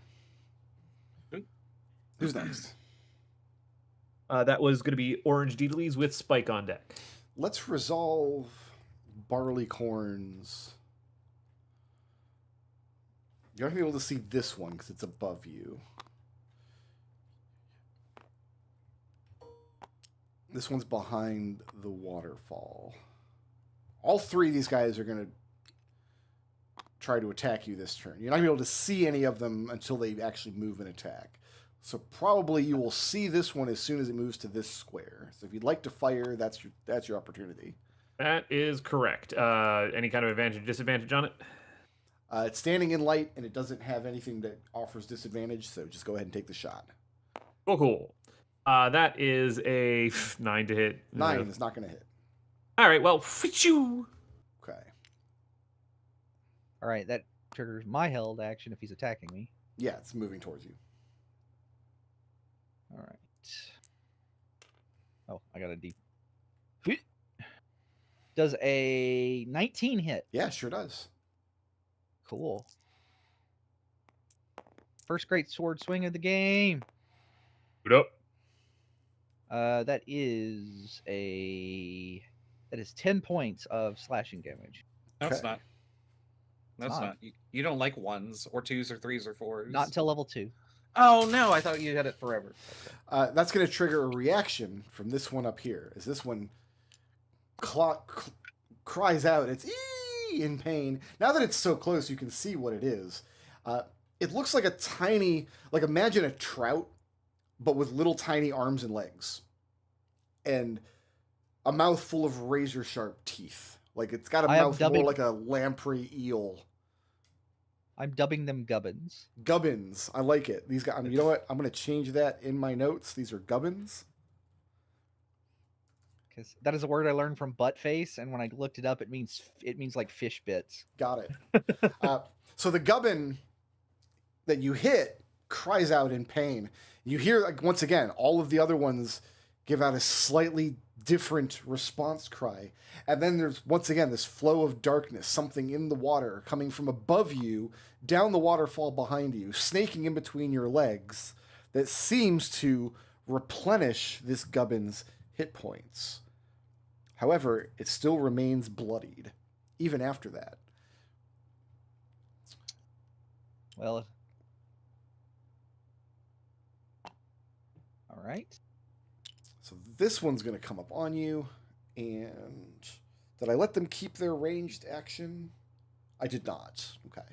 Who's next? That was going to be Orange Deedlees with Spike on deck. Let's resolve Barleycorn's. You're not going to be able to see this one because it's above you. This one's behind the waterfall. All 3 of these guys are going to try to attack you this turn. You're not going to be able to see any of them until they actually move and attack. So probably you will see this one as soon as it moves to this square. So if you'd like to fire, that's your opportunity. That is correct. Any kind of advantage, disadvantage on it? It's standing in light, and it doesn't have anything that offers disadvantage, so just go ahead and take the shot. Cool. That is a 9 to hit. 9 is not going to hit. All right, well, phew. Okay. All right, that triggers my held action if he's attacking me. Yeah, it's moving towards you. All right. Oh, I got a D. Does a 19 hit? Yeah, sure does. Cool. First great sword swing of the game. Boot up. That is 10 points of slashing damage. That's Okay. not. That's not. You don't like 1s or 2s or 3s or 4s. Not until level 2. Oh no! I thought you had it forever. Okay. That's going to trigger a reaction from this one up here. As this one cries out, it's "ee" in pain. Now that it's so close, you can see what it is. It looks like a tiny, like imagine a trout, but with little tiny arms and legs, and a mouth full of razor sharp teeth. Like it's got a mouth more like a lamprey eel. I'm dubbing them gubbins. Gubbins. I like it. These guys. You know what? I'm going to change that in my notes. These are gubbins. Because that is a word I learned from butt face, and when I looked it up, it means like fish bits. Got it. So the gubbin that you hit cries out in pain. You hear, like, once again, all of the other ones give out a slightly different response cry. And then there's, once again, this flow of darkness, something in the water coming from above you, down the waterfall behind you, snaking in between your legs, that seems to replenish this gubbin's hit points. However, it still remains bloodied, even after that. Well, all right. So this one's going to come up on you, and did I let them keep their ranged action? I did not. Okay.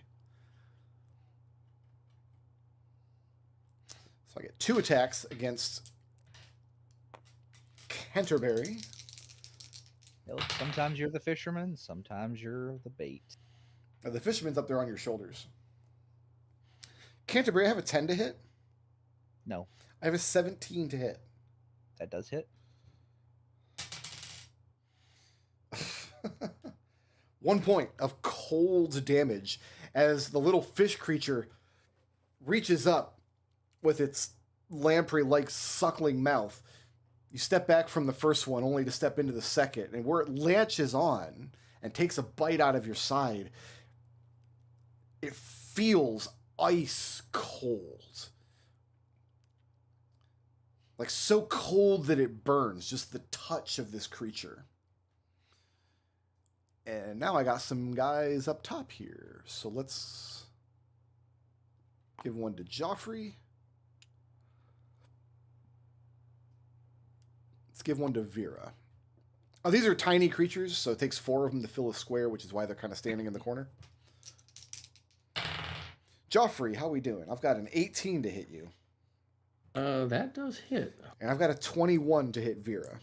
So I get 2 attacks against Canterbury. Sometimes you're the fisherman, sometimes you're the bait. The fisherman's up there on your shoulders. Canterbury, I have a 10 to hit. No, I have a 17 to hit. that does hit. 1 point of cold damage as the little fish creature reaches up with its lamprey-like suckling mouth. You step back from the first one only to step into the second, and where it latches on and takes a bite out of your side, it feels ice cold. Like so cold that it burns, just the touch of this creature. And now I got some guys up top here. So let's give one to Geoffrey. Let's give one to Vera. Oh, these are tiny creatures, so it takes 4 of them to fill a square, which is why they're kind of standing in the corner. Geoffrey, how we doing? I've got an 18 to hit you. That does hit. And I've got a 21 to hit Vera.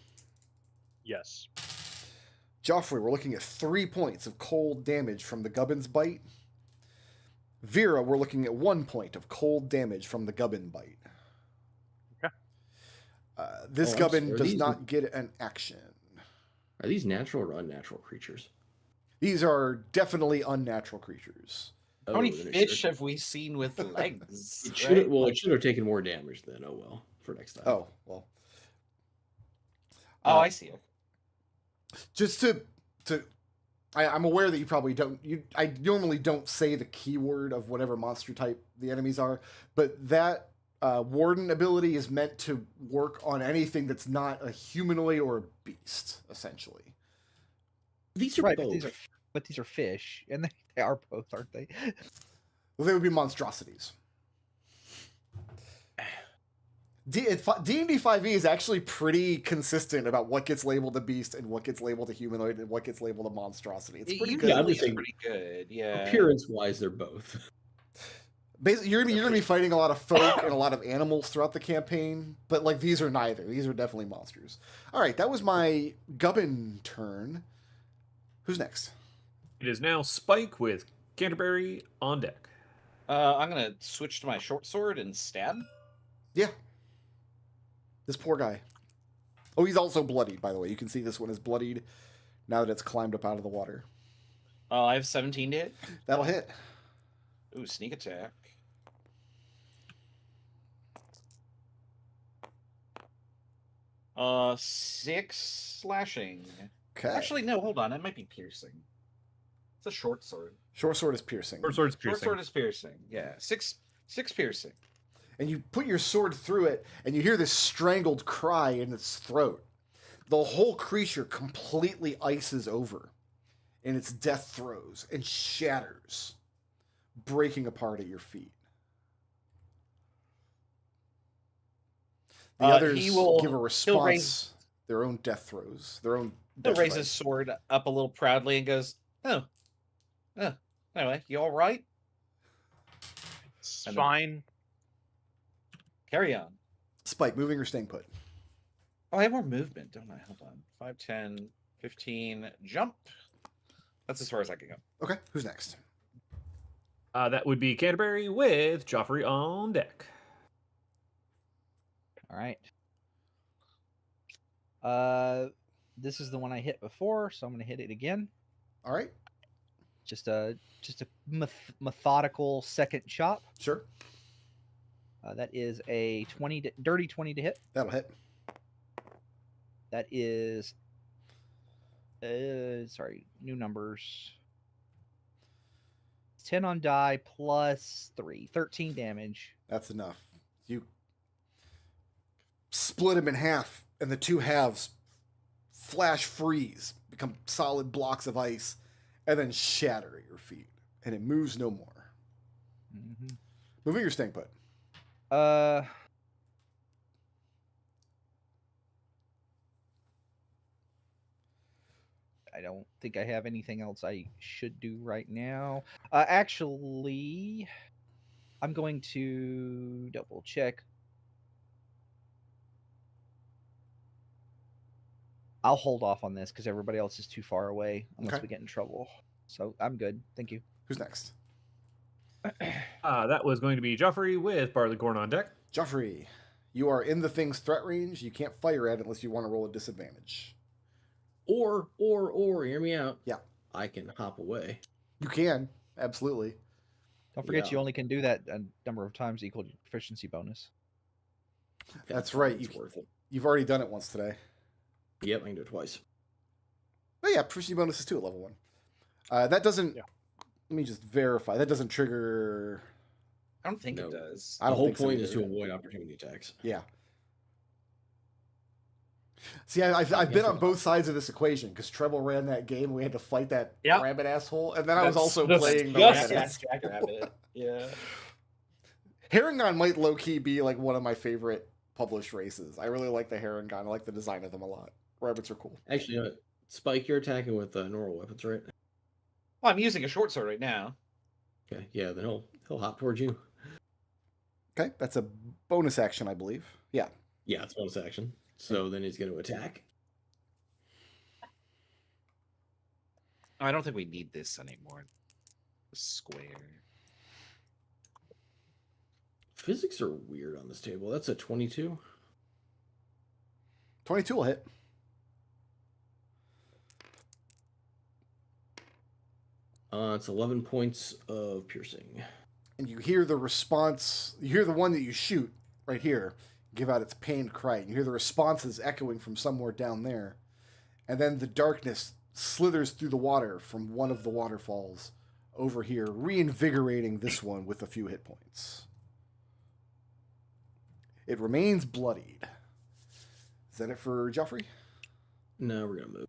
Yes. Geoffrey, we're looking at 3 points of cold damage from the Gubbin's bite. Vera, we're looking at 1 point of cold damage from the Gubbin bite. Okay. This Gubbin does not get an action. Are these natural or unnatural creatures? These are definitely unnatural creatures. How many fish have we seen with legs? It should have taken more damage then. Oh well, for next time. Oh, well. I see it. Just I'm aware that you probably don't. I normally don't say the keyword of whatever monster type the enemies are, but that Warden ability is meant to work on anything that's not a humanoid or a beast, essentially. These are right, both. but these are fish, and they are both, aren't they? Well, they would be monstrosities. D&D 5e is actually pretty consistent about what gets labeled a beast and what gets labeled a humanoid and what gets labeled a monstrosity. It's pretty good. Yeah, I'm just saying, pretty good. Yeah. Appearance-wise, they're both. Basically, you're gonna be fighting a lot of folk and a lot of animals throughout the campaign, but like these are neither. These are definitely monsters. All right, that was my Gubbin turn. Who's next? It is now Spike with Canterbury on deck. I'm gonna switch to my short sword and stab. Yeah. This poor guy. Oh, he's also bloodied, by the way. You can see this one is bloodied now that it's climbed up out of the water. I have 17 to hit. That'll hit. Ooh, sneak attack. Six slashing. Okay. Actually, no, hold on. It might be piercing. It's a short sword. Short sword is piercing. Short sword is piercing. Short sword is piercing. Yeah, six piercing. And you put your sword through it, and you hear this strangled cry in its throat. The whole creature completely ices over in its death throes and shatters, breaking apart at your feet. The others give a response, their own death throes, their own He'll death raise cries. his sword up a little proudly and goes, "Oh, anyway, you all right? It's And then- fine. Carry on." Spike, moving or staying put? Oh, I have more movement, don't I? Hold on. 5, 10, 15, jump. That's as far as I can go. Okay, who's next? That would be Canterbury with Geoffrey on deck. All right. This is the one I hit before, so I'm going to hit it again. All right, Just a methodical second chop. sure. That is a dirty 20 to hit. That'll hit. That is, sorry, new numbers. 10 on die plus 3, 13 damage. That's enough. You split him in half, and the two halves flash freeze, become solid blocks of ice, and then shatter at your feet. And it moves no more. Mm-hmm. Moving or staying put? I don't think I have anything else I should do right now. Actually, I'm going to double check. I'll hold off on this because everybody else is too far away unless Okay. we get in trouble. So I'm good. Thank you. Who's next? That was going to be Geoffrey with Barleycorn on deck. Geoffrey, you are in the thing's threat range. You can't fire at it unless you want to roll a disadvantage. Or, hear me out. Yeah. I can hop away. You can, absolutely. Don't forget Yeah. you only can do that a number of times equal to your proficiency bonus. That's right. It's worth it. You've already done it once today. Yep, I can do it twice. Oh yeah, proficiency bonus is 2 at level 1. That doesn't... Yeah. Let me just verify. That doesn't trigger... I don't think No. it does. I The don't whole think so point is either. to avoid opportunity attacks. Yeah. See, I've been on both sides of this equation because Treble ran that game. And we had to fight that Yep. rabbit asshole, and then I was also That's playing the just rabbit ass. Jackrabbit. Yeah. Herringon might low key be like one of my favorite published races. I really like the Herringon. I like the design of them a lot. Rabbits are cool. Actually, Spike, you're attacking with normal weapons, right? Well, I'm using a short sword right now. Okay, yeah, then he'll hop towards you. Okay, that's a bonus action, I believe. Yeah. Yeah, it's bonus action. So then he's going to attack. I don't think we need this anymore. Square. Physics are weird on this table. That's a 22. 22 will hit. It's 11 points of piercing. And you hear the response. You hear the one that you shoot right here give out its pained cry. You hear the responses echoing from somewhere down there. And then the darkness slithers through the water from one of the waterfalls over here, reinvigorating this one with a few hit points. It remains bloodied. Is that it for Geoffrey? No, we're going to move.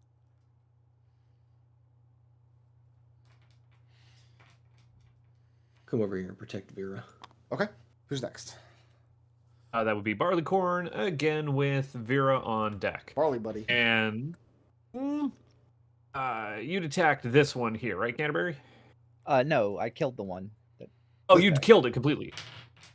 Come over here and protect Vera. Okay. Who's next? That would be Barleycorn, again with Vera on deck. Barley, buddy. And you'd attacked this one here, right, Canterbury? No, I killed the one. Oh, you'd killed it completely.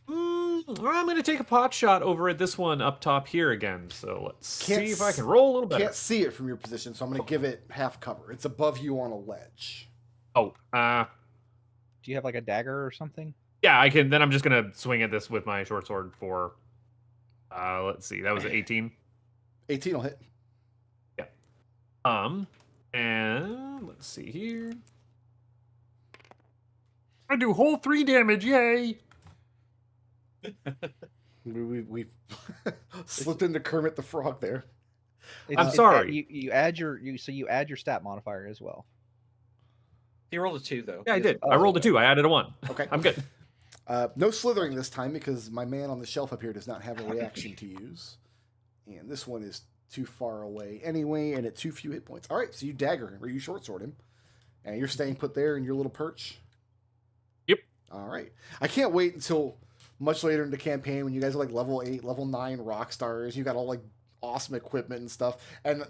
I'm going to take a pot shot over at this one up top here again. So let's see if I can roll a little better. Can't see it from your position, so I'm going to give it half cover. It's above you on a ledge. Oh, Do you have like a dagger or something? yeah, I can. Then I'm just going to swing at this with my short sword for, let's see, that was 18. 18 will hit. Yeah. And let's see here. I do whole 3 damage, yay! We slipped into Kermit the Frog there. I'm sorry. You add your stat modifier as well. He rolled a 2 though. Yeah, I did. I rolled a 2. I added a 1. Okay. I'm good. No slithering this time because my man on the shelf up here does not have a reaction to use. And this one is too far away anyway, and at too few hit points. All right, so you dagger him, or you short sword him. And you're staying put there in your little perch? Yep. All right. I can't wait until much later in the campaign when you guys are like level 8, level 9 rock stars. You got all like awesome equipment and stuff. And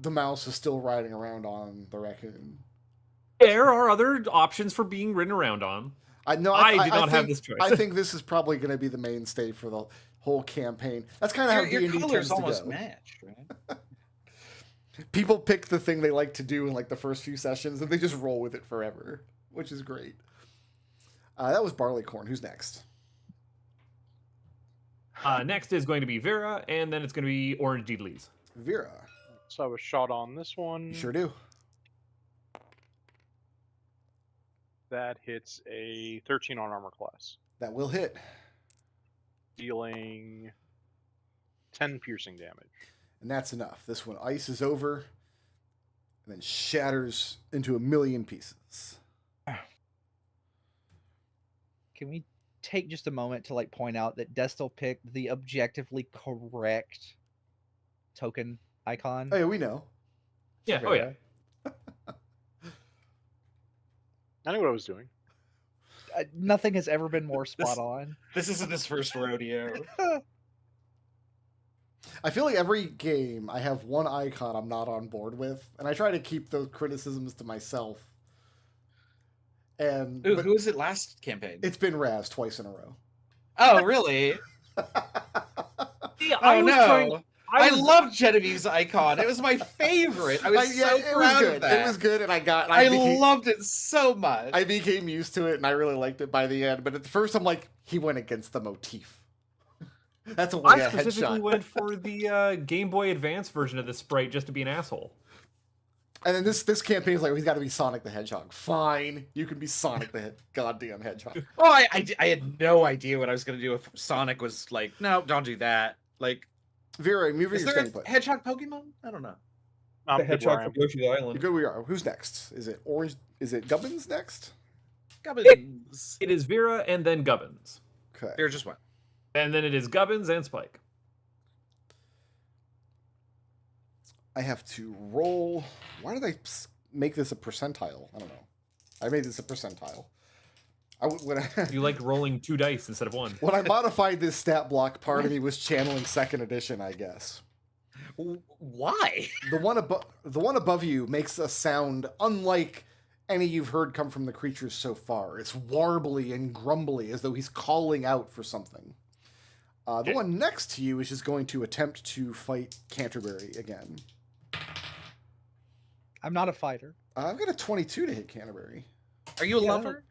the mouse is still riding around on the raccoon. There are other options for being ridden around on. I did not have this choice. I think this is probably going to be the mainstay for the whole campaign. That's kind of how your D&D colors tends to almost go. match, right? People pick the thing they like to do in like the first few sessions, and they just roll with it forever, which is great. That was Barleycorn. Who's next? Next is going to be Vera, and then it's going to be Orange Deedleys. Vera. So I was shot on this one. You sure do. That hits a 13 on armor class, That will hit. dealing 10 piercing damage. And that's enough. This one ices over and then shatters into a million pieces. Can we take just a moment to like point out that Destil picked the objectively correct token icon? Oh, yeah, we know. Yeah, oh yeah. I knew what I was doing. Nothing has ever been more spot on. This isn't his first rodeo. I feel like every game I have one icon I'm not on board with, and I try to keep those criticisms to myself. And Ooh, who was it last campaign? it's been Raz twice in a row. Oh, really? Yeah, Oh no! trying- I love Genevieve's icon. It was my favorite. I was so proud of that. It was good, and I loved it so much. I became used to it, and I really liked it by the end. But at first, I'm like, he went against the motif. That's a way I a specifically headshot. went for the Game Boy Advance version of this sprite just to be an asshole. And then this campaign is like, he's got to be Sonic the Hedgehog. Fine, you can be Sonic the goddamn Hedgehog. Oh, I had no idea what I was gonna do if Sonic was like, no, don't do that. Like, Vera, move is your there staying a put. hedgehog Pokemon? I don't know. I'm The good where hedgehog I am. from Yoshi's Island. Good we are. Who's next? Is it Orange? Is it Gubbins next? Gubbins. It is Vera and then Gubbins. Okay. Here, just one. And then it is Gubbins and Spike. I have to roll. Why did I make this a percentile? I don't know. I made this a percentile. You like rolling 2 dice instead of 1. When I modified this stat block, part of me was channeling second edition, I guess. Why? The one above you makes a sound unlike any you've heard come from the creatures so far. It's warbly and grumbly, as though he's calling out for something. The one next to you is just going to attempt to fight Canterbury again. I'm not a fighter. I've got a 22 to hit Canterbury. Are you a Yeah, lover?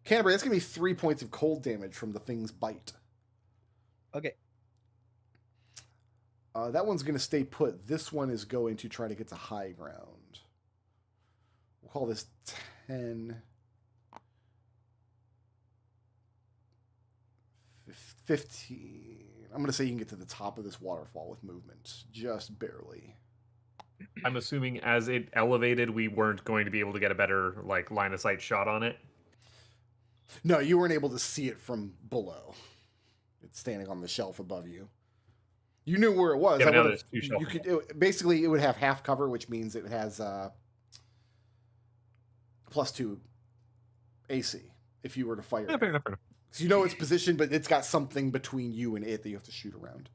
Canterbury, that's going to be 3 points of cold damage from the thing's bite. Okay. That one's going to stay put. This one is going to try to get to high ground. We'll call this 10. 15. I'm going to say you can get to the top of this waterfall with movement. Just barely. I'm assuming as it elevated, we weren't going to be able to get a better like line of sight shot on it. No, you weren't able to see it from below. It's standing on the shelf above you. You knew where it was. Yeah, That now would've- there's two shelves. basically, it would have half cover, which means it has +2 AC if you were to fire. Yeah, fair enough. Fair enough. So you know its position, but it's got something between you and it that you have to shoot around.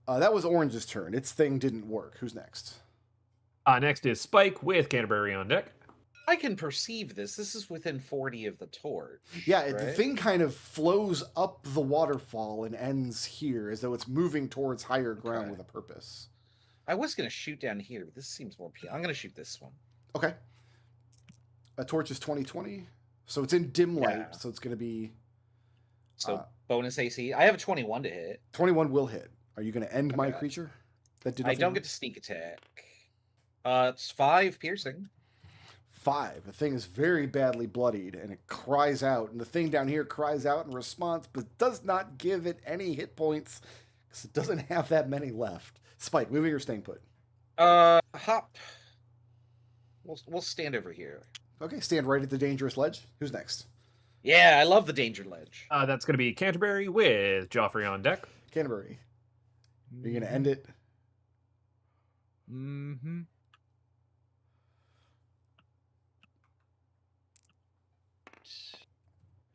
That was Orange's turn. Its thing didn't work. Who's next? Next is Spike with Canterbury on deck. I can perceive this. This is within 40 of the torch. Yeah, the right? thing kind of flows up the waterfall and ends here as though it's moving towards higher ground Okay. with a purpose. I was going to shoot down here, but this seems more appealing. I'm going to shoot this one. Okay. A torch is 20/20, so it's in dim light, Yeah. so it's going to be So bonus AC. I have a 21 to hit. 21 will hit. Are you going to end my Okay. creature? That did I nothing? don't get to sneak attack. It's 5 piercing. 5. The thing is very badly bloodied, and it cries out, and the thing down here cries out in response, but does not give it any hit points because it doesn't have that many left. Spike, moving or staying put? Hop. We'll stand over here. Okay, stand right at the dangerous ledge. Who's next? Yeah, I love the danger ledge. That's going to be Canterbury with Geoffrey on deck. Canterbury. Are you going to end it? Mm-hmm.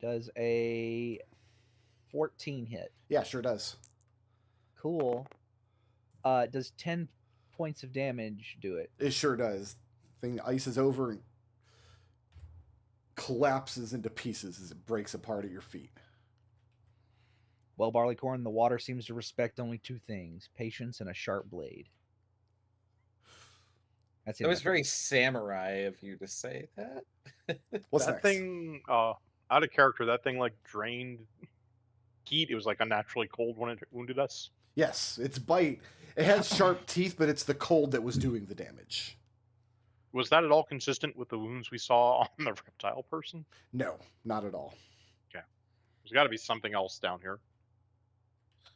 Does a 14 hit? Yeah, sure does. Cool. Does 10 points of damage do it? It sure does. Thing ices over and collapses into pieces as it breaks apart at your feet. Well, Barleycorn, the water seems to respect only 2 things: patience and a sharp blade. That's It was very samurai of you to say that. What's that next? thing, out of character, that thing like drained heat. It was like unnaturally cold when it wounded us. Yes, its bite. It has sharp teeth, but it's the cold that was doing the damage. Was that at all consistent with the wounds we saw on the reptile person? No, not at all. There's got to be something else down here.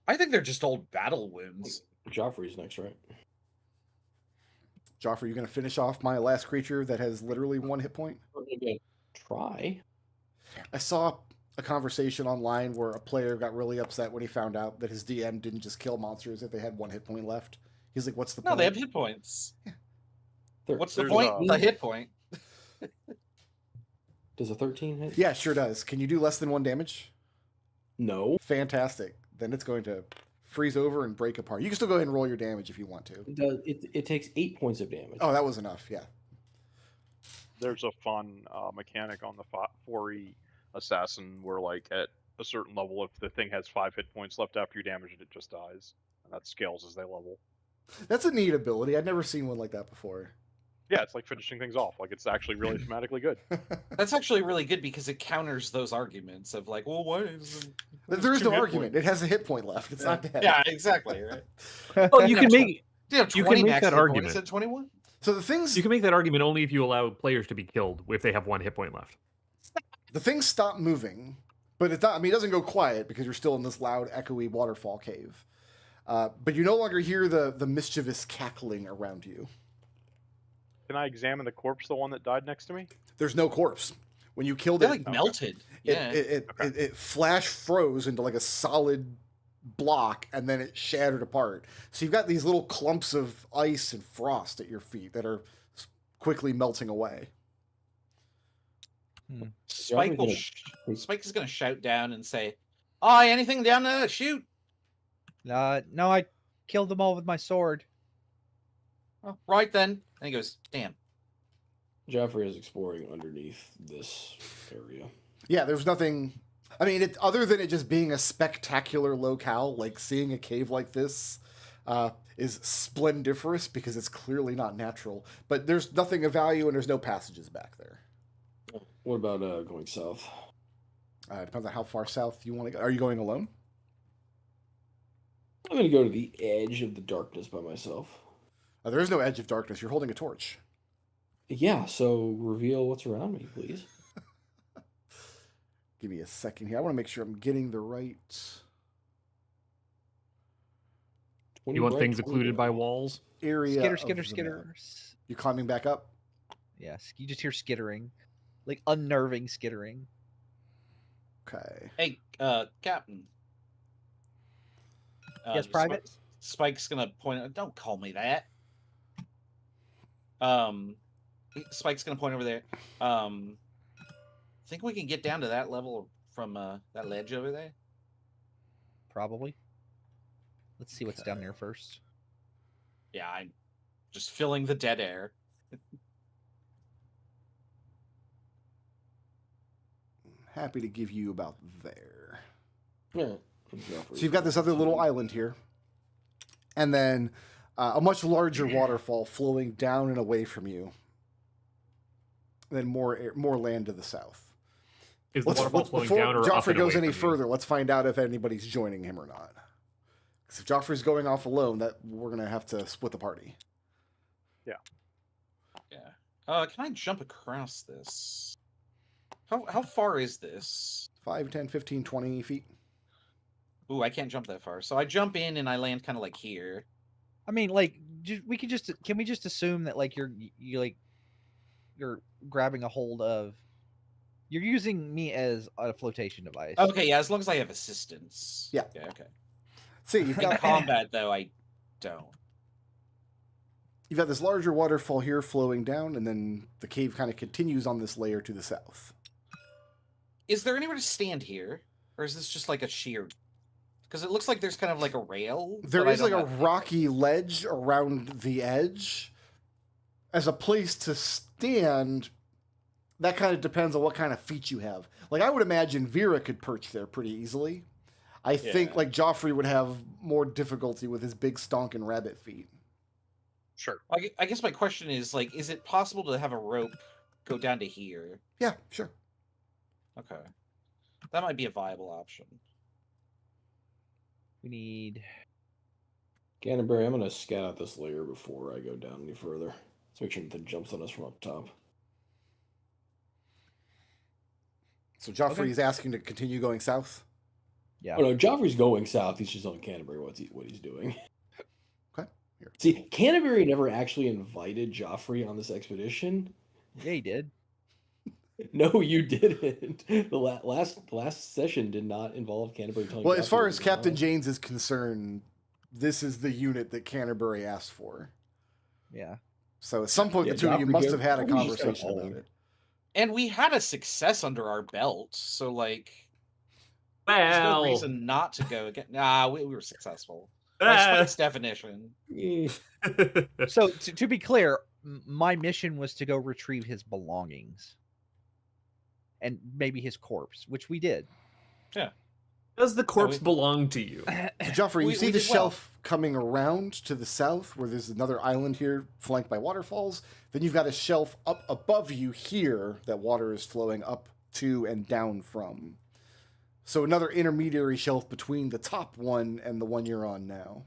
I think they're just old battle wounds. Joffrey's next, right? Geoffrey, you going to finish off my last creature that has literally 1 hit point? We're gonna try. I saw a conversation online where a player got really upset when he found out that his DM didn't just kill monsters if they had 1 hit point left. He's like, what's the No, point? they have hit points. What's the There's point? a- The hit point. Does a 13 hit? Yeah, sure does. Can you do less than 1 damage? No. Fantastic. Then it's going to freeze over and break apart. You can still go ahead and roll your damage if you want to. It does. It takes 8 points of damage. Oh, that was enough. Yeah. There's a fun mechanic on the 4E assassin where, like, at a certain level, if the thing has 5 hit points left after you damage it, it just dies, and that scales as they level. That's a neat ability. I'd never seen one like that before. Yeah, it's like finishing things off. Like, it's actually really thematically good. That's actually really good because it counters those arguments of like, well, what is? There is two no hit argument. points? It has a hit point left. It's not dead. Yeah, exactly. Right. Well, you can Yeah, make Yeah, You 20 can make max that hit points argument. at 21. So the things you can make that argument only if you allow players to be killed if they have 1 hit point left. the things stop moving, but it's not. I mean, it doesn't go quiet because you're still in this loud, echoey waterfall cave. But you no longer hear the mischievous cackling around you. Can I examine the corpse, the one that died next to me? There's no corpse. When you killed They it, like melted. Yeah. it flash froze into like a solid block, and then it shattered apart. So you've got these little clumps of ice and frost at your feet that are quickly melting away. Spike will. gonna- Spike is going to shout down and say, "Oh, anything down there? Shoot!" No, I killed them all with my sword. Oh, right then. And he goes, "Damn." Joffrey is exploring underneath this area. Yeah, there's nothing. I mean, other than it just being a spectacular locale, like seeing a cave like this, is splendiferous because it's clearly not natural. But there's nothing of value and there's no passages back there. What about going south? Depends on how far south you want to go. Are you going alone? I'm going to go to the edge of the darkness by myself. There is no edge of darkness. You're holding a torch. Yeah, so reveal what's around me, please. Give me a second here. I want to make sure I'm getting the right... You want things occluded by walls? Area Skitter. You climbing back up? Yes, you just hear skittering. Like unnerving skittering. Okay. Hey, Captain. Yes, Private? Spike's gonna point out. Don't call me that. Spike's gonna point over there. Think we can get down to that level from that ledge over there? Probably. Let's see what's down there first. Yeah, I'm just filling the dead air. Happy to give you about there. Yeah. So you've got this other little island here. And then a much larger waterfall flowing down and away from you. Then more land to the south. Is the waterfall flowing before down or Geoffrey up and goes away any from you? further, let's find out if anybody's joining him or not. Because if Geoffrey's going off alone, that we're gonna have to split the party. Yeah. Can I jump across this? How far is this? 5, 10, 15, 20 feet. Ooh, I can't jump that far. So I jump in and I land kind of like here. I mean, like, can we just assume that like you're grabbing a hold of, you're using me as a flotation device. Okay, yeah, as long as I have assistance. Yeah. Okay. See, you've In got combat though, I don't. You've got this larger waterfall here flowing down, and then the cave kind of continues on this layer to the south. Is there anywhere to stand here, or is this just like a sheer? Because it looks like there's kind of like a rail. There but I is like don't a have- rocky ledge around the edge. As a place to stand, that kind of depends on what kind of feet you have. Like, I would imagine Vera could perch there pretty easily. I think, Yeah. like, Geoffrey would have more difficulty with his big stonking rabbit feet. Sure. I guess my question is like, is it possible to have a rope go down to here? Yeah, sure. Okay, that might be a viable option. We need. Canterbury, I'm going to scout out this layer before I go down any further. Let's make sure nothing jumps on us from up top. So Geoffrey is asking to continue going south? Yeah. Oh no, Joffrey's going south. He's just telling Canterbury what he's doing. Okay. Here. See, Canterbury never actually invited Joffrey on this expedition. Yeah, he did. No, you didn't. The last session did not involve Canterbury telling. Well, as Joffrey far what as was Captain on. James is concerned, this is the unit that Canterbury asked for. Yeah. So at some point, Yeah, the two of you Joffrey must gave- have had a Joffrey's just kinda conversation about old. it. And we had a success under our belt, so like, there's no Well, reason not to go again. Nah, we were successful. By Spike's definition. Eh, So to be clear, my mission was to go retrieve his belongings, and maybe his corpse, which we did. does the corpse we- belong to you? So Geoffrey, you We- see we the did well. shelf coming around to the south where there's another island here flanked by waterfalls. Then you've got a shelf up above you here that water is flowing up to and down from. So another intermediary shelf between the top one and the one you're on now.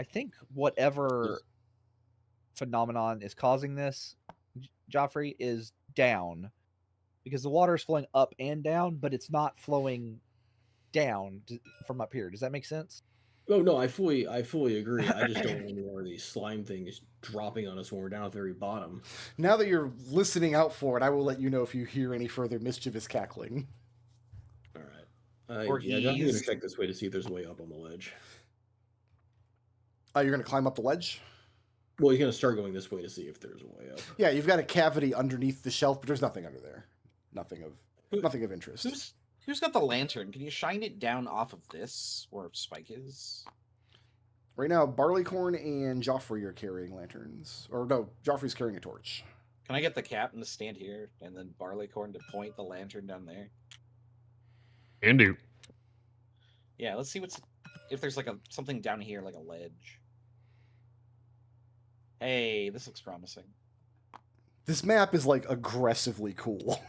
I think whatever phenomenon is causing this, Joffrey, is down, because the water is flowing up and down, but it's not flowing down from up here. Does that make sense? Oh no, I fully agree. I just don't want any more of these slime things dropping on us when we're down at the very bottom. Now that you're listening out for it, I will let you know if you hear any further mischievous cackling. All right. Or Yeah, I'm gonna he's- check this way to see if there's a way up on the ledge. You're going to climb up the ledge? Well, he's gonna start going this way to see if there's a way up. Yeah, you've got a cavity underneath the shelf, but there's nothing under there. Nothing of interest. Who's got the lantern? Can you shine it down off of this where Spike is? Right now, Barleycorn and Geoffrey are carrying lanterns. Or no, Joffrey's carrying a torch. Can I get the captain to stand here and then Barleycorn to point the lantern down there? Can do. Yeah, let's see what's. if there's like something down here, like a ledge. Hey, this looks promising. This map is like aggressively cool.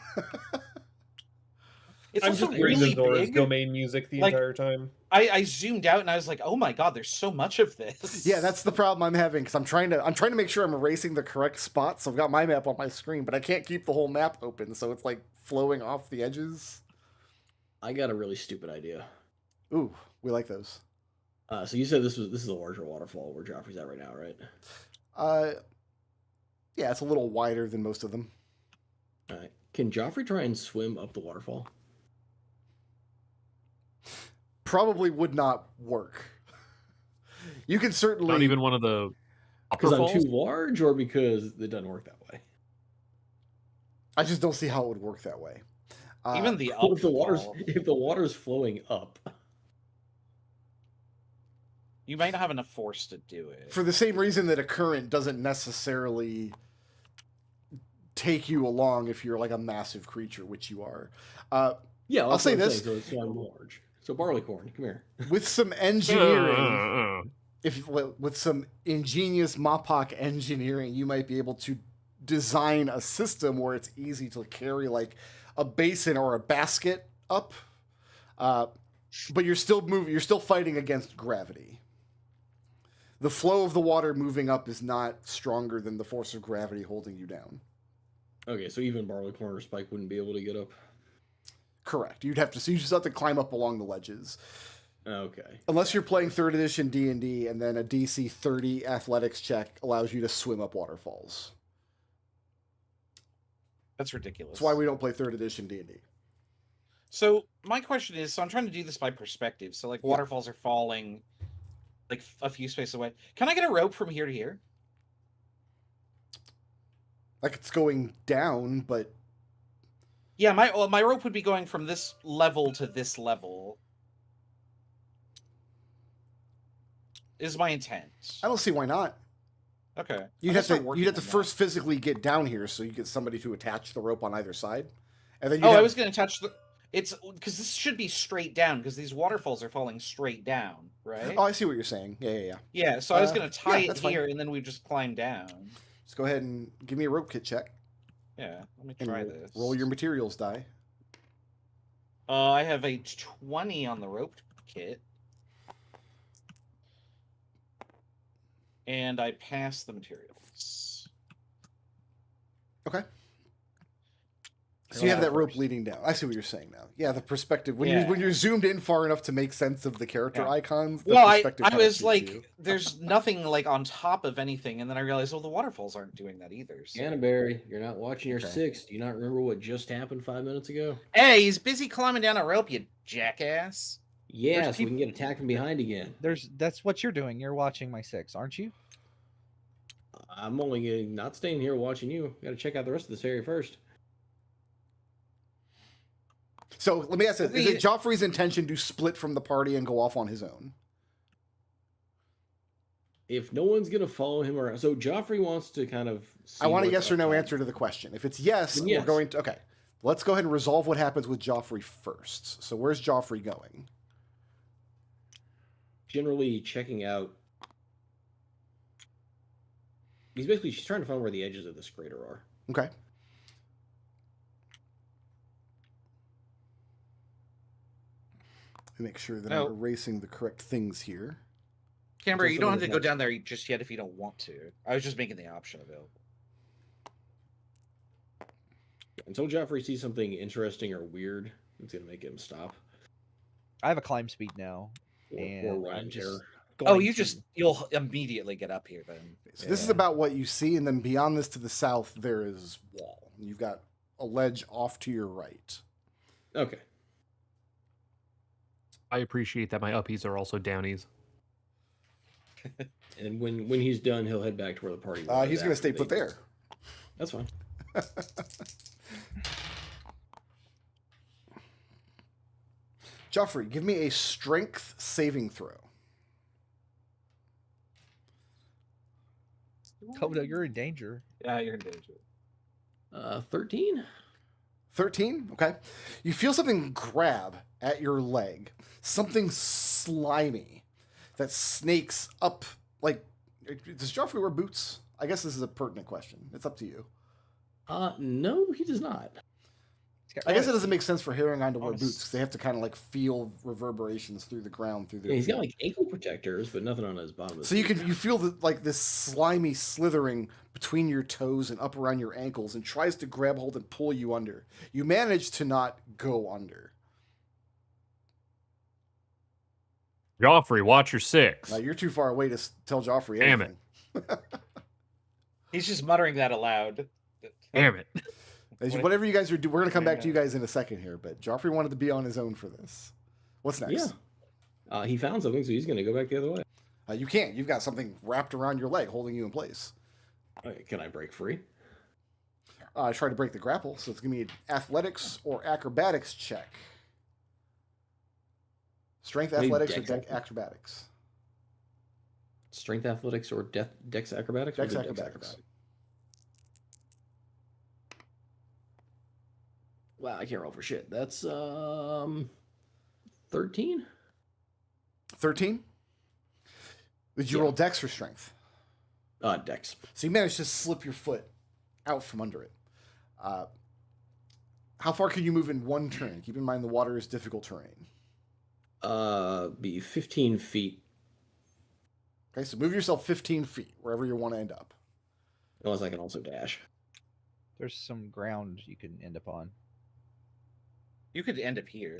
It's I'm also just hearing really Zora's big. domain music the Like, entire time. I zoomed out and I was like, oh my god, there's so much of this. Yeah, that's the problem I'm having because I'm trying to make sure I'm erasing the correct spot. So I've got my map on my screen, but I can't keep the whole map open, so it's like flowing off the edges. I got a really stupid idea. Ooh, we like those. So you said this is a larger waterfall where Geoffrey's at right now, right? Yeah, it's a little wider than most of them. All right. Can Geoffrey try and swim up the waterfall? Probably would not work. You can certainly Not even one of the upper Because I'm falls. too large, or because it doesn't work that way? I just don't see how it would work that way. Even the Well, up if the water's flowing up, you might not have enough force to do it. for the same reason that a current doesn't necessarily take you along if you're like a massive creature, which you are. yeah, I'll say this. So I'm large. So Barleycorn, come here. With some engineering, with some ingenious Mopok engineering, you might be able to design a system where it's easy to carry like a basin or a basket up, but you're still fighting against gravity. The flow of the water moving up is not stronger than the force of gravity holding you down. Okay, so even Barleycorn or Spike wouldn't be able to get up. Correct. You just have to climb up along the ledges. Okay. Unless you're playing 3rd edition D&D, and then a DC 30 athletics check allows you to swim up waterfalls. That's ridiculous. That's why we don't play 3rd edition D&D. So my question is, so I'm trying to do this by perspective. So like Yeah. waterfalls are falling like a few spaces away. Can I get a rope from here to here? Like it's going down, but Yeah, my rope would be going from this level to this level. Is my intent. I don't see why not. Okay. You'd have to first. first physically get down here so you get somebody to attach the rope on either side. And then I was going to touch the. It's because this should be straight down because these waterfalls are falling straight down, right? Oh, I see what you're saying. Yeah. Yeah, so I was going to tie it that's fine. here and then we just climb down. Just go ahead and give me a rope kit check. Yeah, let me And try this. roll your materials die. I have a 20 on the rope kit. And I pass the materials. Okay. So you have that rope leading down. I see what you're saying now. Yeah, the perspective when you're zoomed in far enough to make sense of the character icons. The Well, I perspective kinda was suits like, you. there's nothing like on top of anything, and then I realized, well, the waterfalls aren't doing that either. So. Canterbury, you're not watching your Okay. 6. Do you not remember what just happened 5 minutes ago? Hey, he's busy climbing down a rope, you jackass. Yeah, There's so we can get attacked from behind again. That's what you're doing. You're watching my 6, aren't you? I'm only not staying here watching you. Got to check out the rest of this area first. So let me ask this: is it Geoffrey's intention to split from the party and go off on his own? If no one's gonna follow him around, so Geoffrey wants to kind of. I want a yes or no answer to the question. If it's yes, Then yes. we're going to. Okay, let's go ahead and resolve what happens with Geoffrey first. So where's Geoffrey going? Generally checking out. She's trying to find where the edges of this crater are. Okay. Let me make sure that I'm erasing the correct things here. Canberra, you don't have to go down there just yet if you don't want to. I was just making the option available. Until Geoffrey sees something interesting or weird, it's gonna make him stop. I have a climb speed now. Or And run I'm terror. just You'll immediately get up here then. So this is about what you see, and then beyond this to the south, there is wall. You've got a ledge off to your right. Okay. I appreciate that my uppies are also downies. And when he's done, he'll head back to where the party was. He's going to after stay they- put there. That's fine. Geoffrey, give me a strength saving throw. Kodo, you're in danger. Yeah, you're in danger. 13? 13? Okay. You feel something grab at your leg. Something slimy. that snakes up. Like, does Geoffrey wear boots? I guess this is a pertinent question. It's up to you. No, he does not. I guess it doesn't make sense for Haragon to wear Honest- boots because they have to kind of like feel reverberations through the ground through their Yeah, he's got feet. like ankle protectors, but nothing on his bottom. So you feel like this slimy slithering between your toes and up around your ankles and tries to grab hold and pull you under. You manage to not go under. Geoffrey, watch your six. Now you're too far away to tell Geoffrey Damn anything. He's just muttering that aloud. Damn it. Whatever you guys are doing, we're going to come back to you guys in a second here, but Geoffrey wanted to be on his own for this. What's next? Yeah. He found something, so he's going to go back the other way. You can't. You've got something wrapped around your leg holding you in place. Okay, can I break free? I tried to break the grapple, so it's going to be an athletics or acrobatics check. Strength, Maybe athletics, or dex. acrobatics? Strength athletics or dex acrobatics? Dex Or acrobatics. Wow, I can't roll for shit. That's 13? 13? Did you Yeah. roll dex or strength? Dex. So you managed to slip your foot out from under it. How far can you move in one turn? Keep in mind the water is difficult terrain. Be 15 feet. Okay, so move yourself 15 feet, wherever you want to end up. Unless I can also dash. There's some ground you can end up on. You could end up here.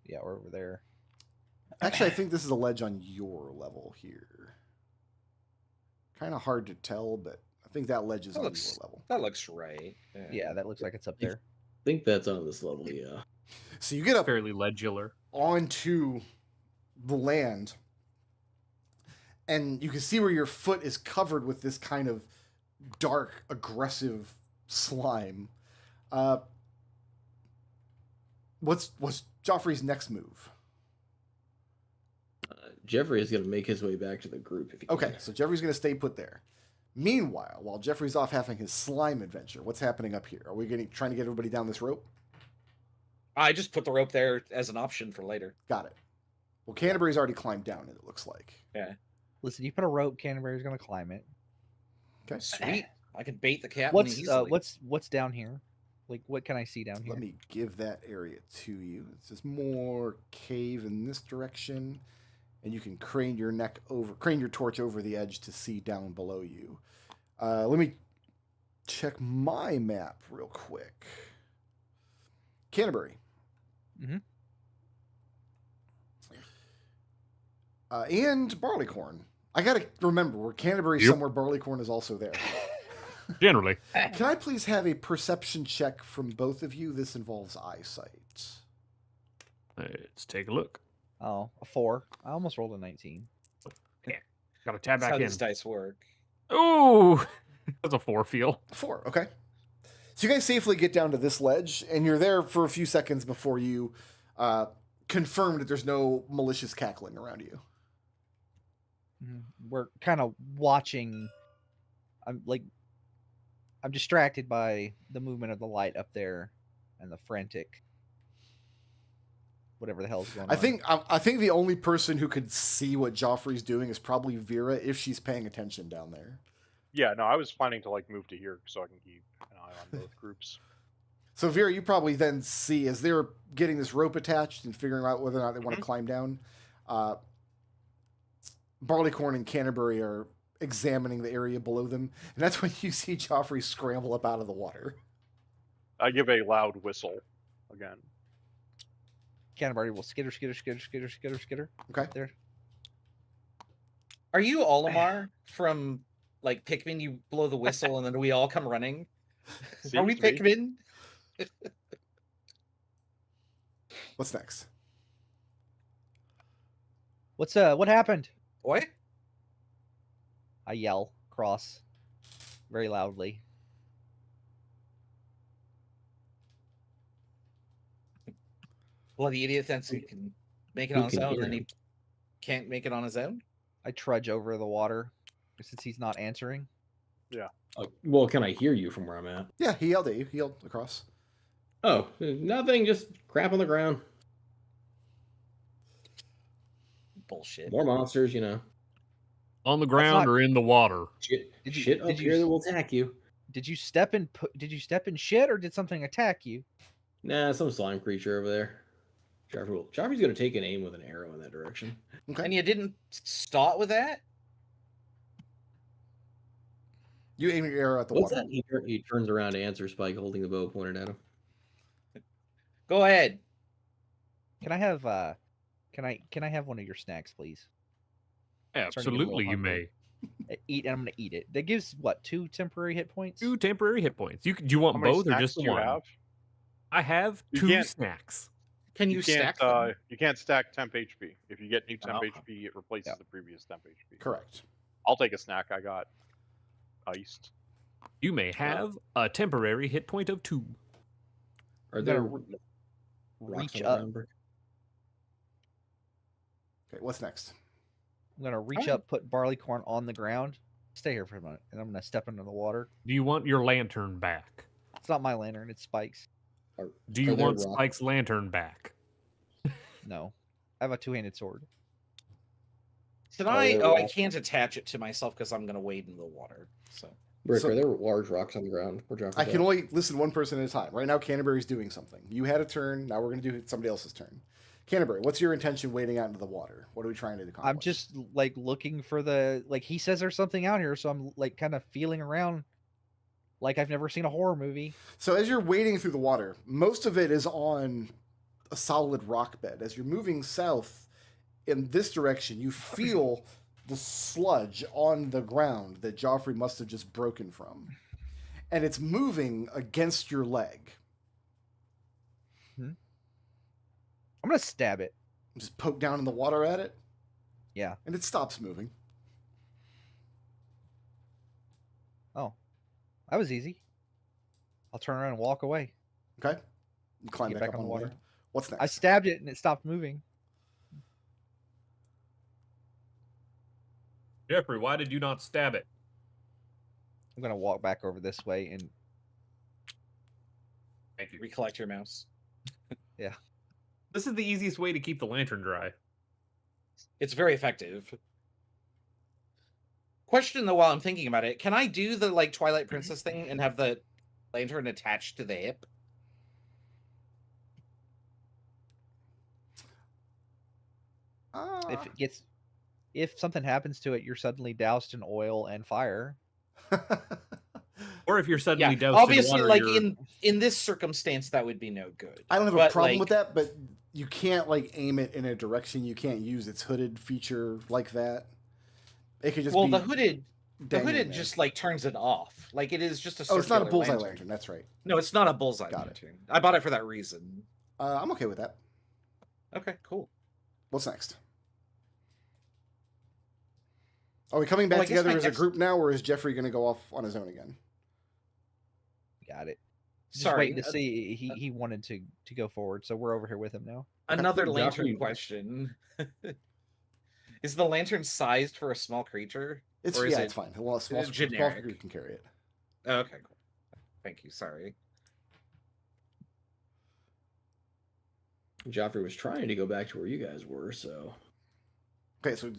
Yeah, or over there. Actually, I think this is a ledge on your level here. Kind of hard to tell, but I think that ledge is That on looks- your level. That looks right. Yeah, that looks like it's up there. I think that's on this level, yeah. So you get up Fairly ledular. onto the land, and you can see where your foot is covered with this kind of dark, aggressive slime. What's Geoffrey's next move? Geoffrey is going to make his way back to the group. If he can. Okay, so Geoffrey's going to stay put there. Meanwhile, while Geoffrey's off having his slime adventure, what's happening up here? Are we trying to get everybody down this rope? I just put the rope there as an option for later. Got it. Well, Canterbury's already climbed down it, looks like. Yeah. Listen, you put a rope, Canterbury's gonna climb it. Okay. Sweet. I can bait the captain What's easily. what's down here? Like, what can I see down here? Let me give that area to you. It's just more cave in this direction, and you can crane your torch over the edge to see down below you. Let me check my map real quick. Canterbury. Mhm. And Barleycorn. I gotta remember, where Canterbury Yep. somewhere, Barleycorn is also there. Generally. Can I please have a perception check from both of you? This involves eyesight. Let's take a look. Oh, a 4. I almost rolled a 19. Got to tab That's how back in. these dice work. Ooh, that's a 4 feel. 4, okay. So you guys safely get down to this ledge, and you're there for a few seconds before you confirm that there's no malicious cackling around you. We're kind of watching. I'm distracted by the movement of the light up there and the frantic whatever the hell's going on. I think the only person who could see what Joffrey's doing is probably Vera, if she's paying attention down there. Yeah, no, I was planning to like move to here so I can keep an eye on both groups. So Vera, you probably then see as they're getting this rope attached and figuring out whether or not they want to climb down. Barleycorn and Canterbury are examining the area below them, and that's when you see Joffrey scramble up out of the water. I give a loud whistle again. Canterbury will skitter. Okay. There. Are you Olimar from like Pikmin? You blow the whistle and then we all come running. Are we Seems to be. Pikmin? What's next? What happened? What? I yell across very loudly. Well, the idiot thinks he can make it Who on his can own, hear and him? he can't make it on his own. I trudge over the water since he's not answering. Well, can I hear you from where I'm at? Yeah, he yelled at you. He yelled across. Oh, nothing. Just crap on the ground. bullshit. More monsters, you know. On the ground or in the water? Shit up here that will attack you. Did you step in shit, or did something attack you? Nah, some slime creature over there. Geoffrey's gonna take an aim with an arrow in that direction. Okay. And you didn't start with that? You aim your arrow at the water. That? He turns around to answer Spike, holding the bow pointed at him. Go ahead. Can I have have one of your snacks, please? Absolutely, you may. And I'm gonna eat it. That gives what, 2 temporary hit points? 2 temporary hit points. Do you want both or just the one? Have? I have 2 snacks. Can you stack them? You can't stack temp HP. If you get new temp HP, it replaces the previous temp HP. Correct. I'll take a snack. I got iced. You may have a temporary hit point of 2. Are there reach up? Okay, what's next? I'm gonna reach up, put barleycorn on the ground. Stay here for a minute, and I'm gonna step into the water. Do you want your lantern back? It's not my lantern, it's Spike's. Do you want Spike's lantern back? No. I have a 2-handed sword. Can I? Oh, I can't attach it to myself because I'm gonna wade in the water. So, Brick, are there large rocks on the ground? I can only listen one person at a time. Right now, Canterbury's doing something. You had a turn. Now we're going to do somebody else's turn. Canterbury, what's your intention wading out into the water? What are we trying to accomplish? I'm just like looking for the he says there's something out here, so I'm like kind of feeling around like I've never seen a horror movie. So as you're wading through the water, most of it is on a solid rock bed. As you're moving south in this direction, you feel the sludge on the ground that Geoffrey must have just broken from. And it's moving against your leg. I'm going to stab it. Just poke down in the water at it? Yeah. And it stops moving. Oh. That was easy. I'll turn around and walk away. Okay. You climb back up on the water. What's next? I stabbed it and it stopped moving. Geoffrey, why did you not stab it? I'm going to walk back over this way and... Thank you. Recollect your mouse. Yeah. This is the easiest way to keep the lantern dry. It's very effective. Question though, while I'm thinking about it, can I do the Twilight Princess thing and have the lantern attached to the hip? If something happens to it, you're suddenly doused in oil and fire. Or if you're suddenly doused obviously, in water, in this circumstance, that would be no good. I don't have a problem with that, but you can't aim it in a direction. You can't use its hooded feature like that. It could just be the hooded just turns it off. It is just a. Oh, it's not a bullseye lantern. That's right. No, it's not a bullseye lantern. I bought it for that reason. I'm okay with that. Okay, cool. What's next? Are we coming back together as a group now, or is Geoffrey going to go off on his own again? Got it. Sorry, waiting to see. He wanted to go forward, so we're over here with him now. Another lantern question: is the lantern sized for a small creature? It's fine. Well, a small creature can carry it. Okay, cool. Thank you. Sorry. Geoffrey was trying to go back to where you guys were, so. Okay, so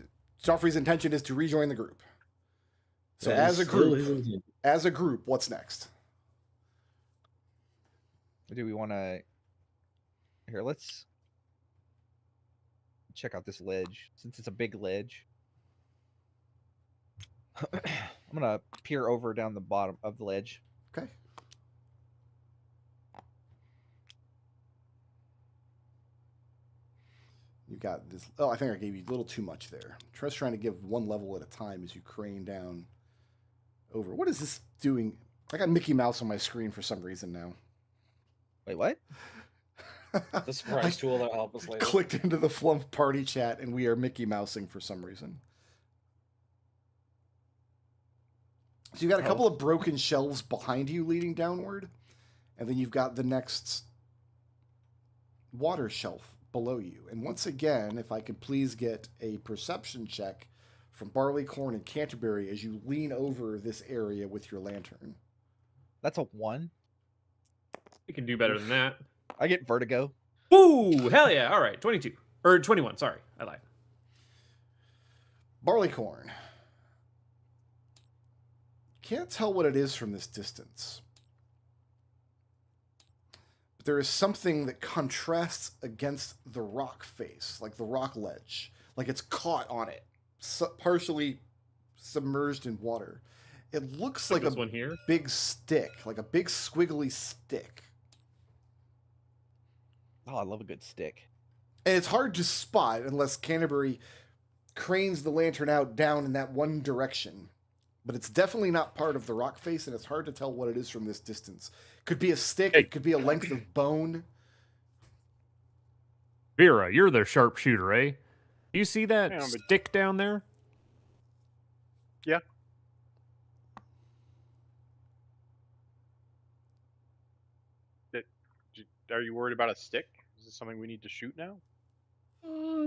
Geoffrey's intention is to rejoin the group. So as a group, what's next? Do we want to... Here, let's check out this ledge, since it's a big ledge. I'm going to peer over down the bottom of the ledge. Okay. You got this. Oh, I think I gave you a little too much there. Just trying to give one level at a time as you crane down over. What is this doing? I got Mickey Mouse on my screen for some reason now. Wait, what? The surprise tool that help us later. Clicked into the Flumph party chat and we are Mickey Mousing for some reason. So you've got a couple of broken shelves behind you leading downward, and then you've got the next water shelf below you. And once again, if I could please get a perception check from Barleycorn and Canterbury as you lean over this area with your lantern. That's a 1. We can do better than that. I get vertigo. Ooh, hell yeah. All right, 22. Or 21, sorry. I lied. Barleycorn. Can't tell what it is from this distance. But there is something that contrasts against the rock face, like the rock ledge. Like it's caught on it, partially submerged in water. It looks like this a one here? big stick, like a big squiggly stick. Oh, I love a good stick. And it's hard to spot unless Canterbury cranes the lantern out down in that one direction. But it's definitely not part of the rock face, and it's hard to tell what it is from this distance. Could be a stick, Hey. it could be a length of bone. Vera, you're the sharpshooter, eh? Do you see that Yeah, but- stick down there? Yeah. Are you worried about a stick? Is this something we need to shoot now?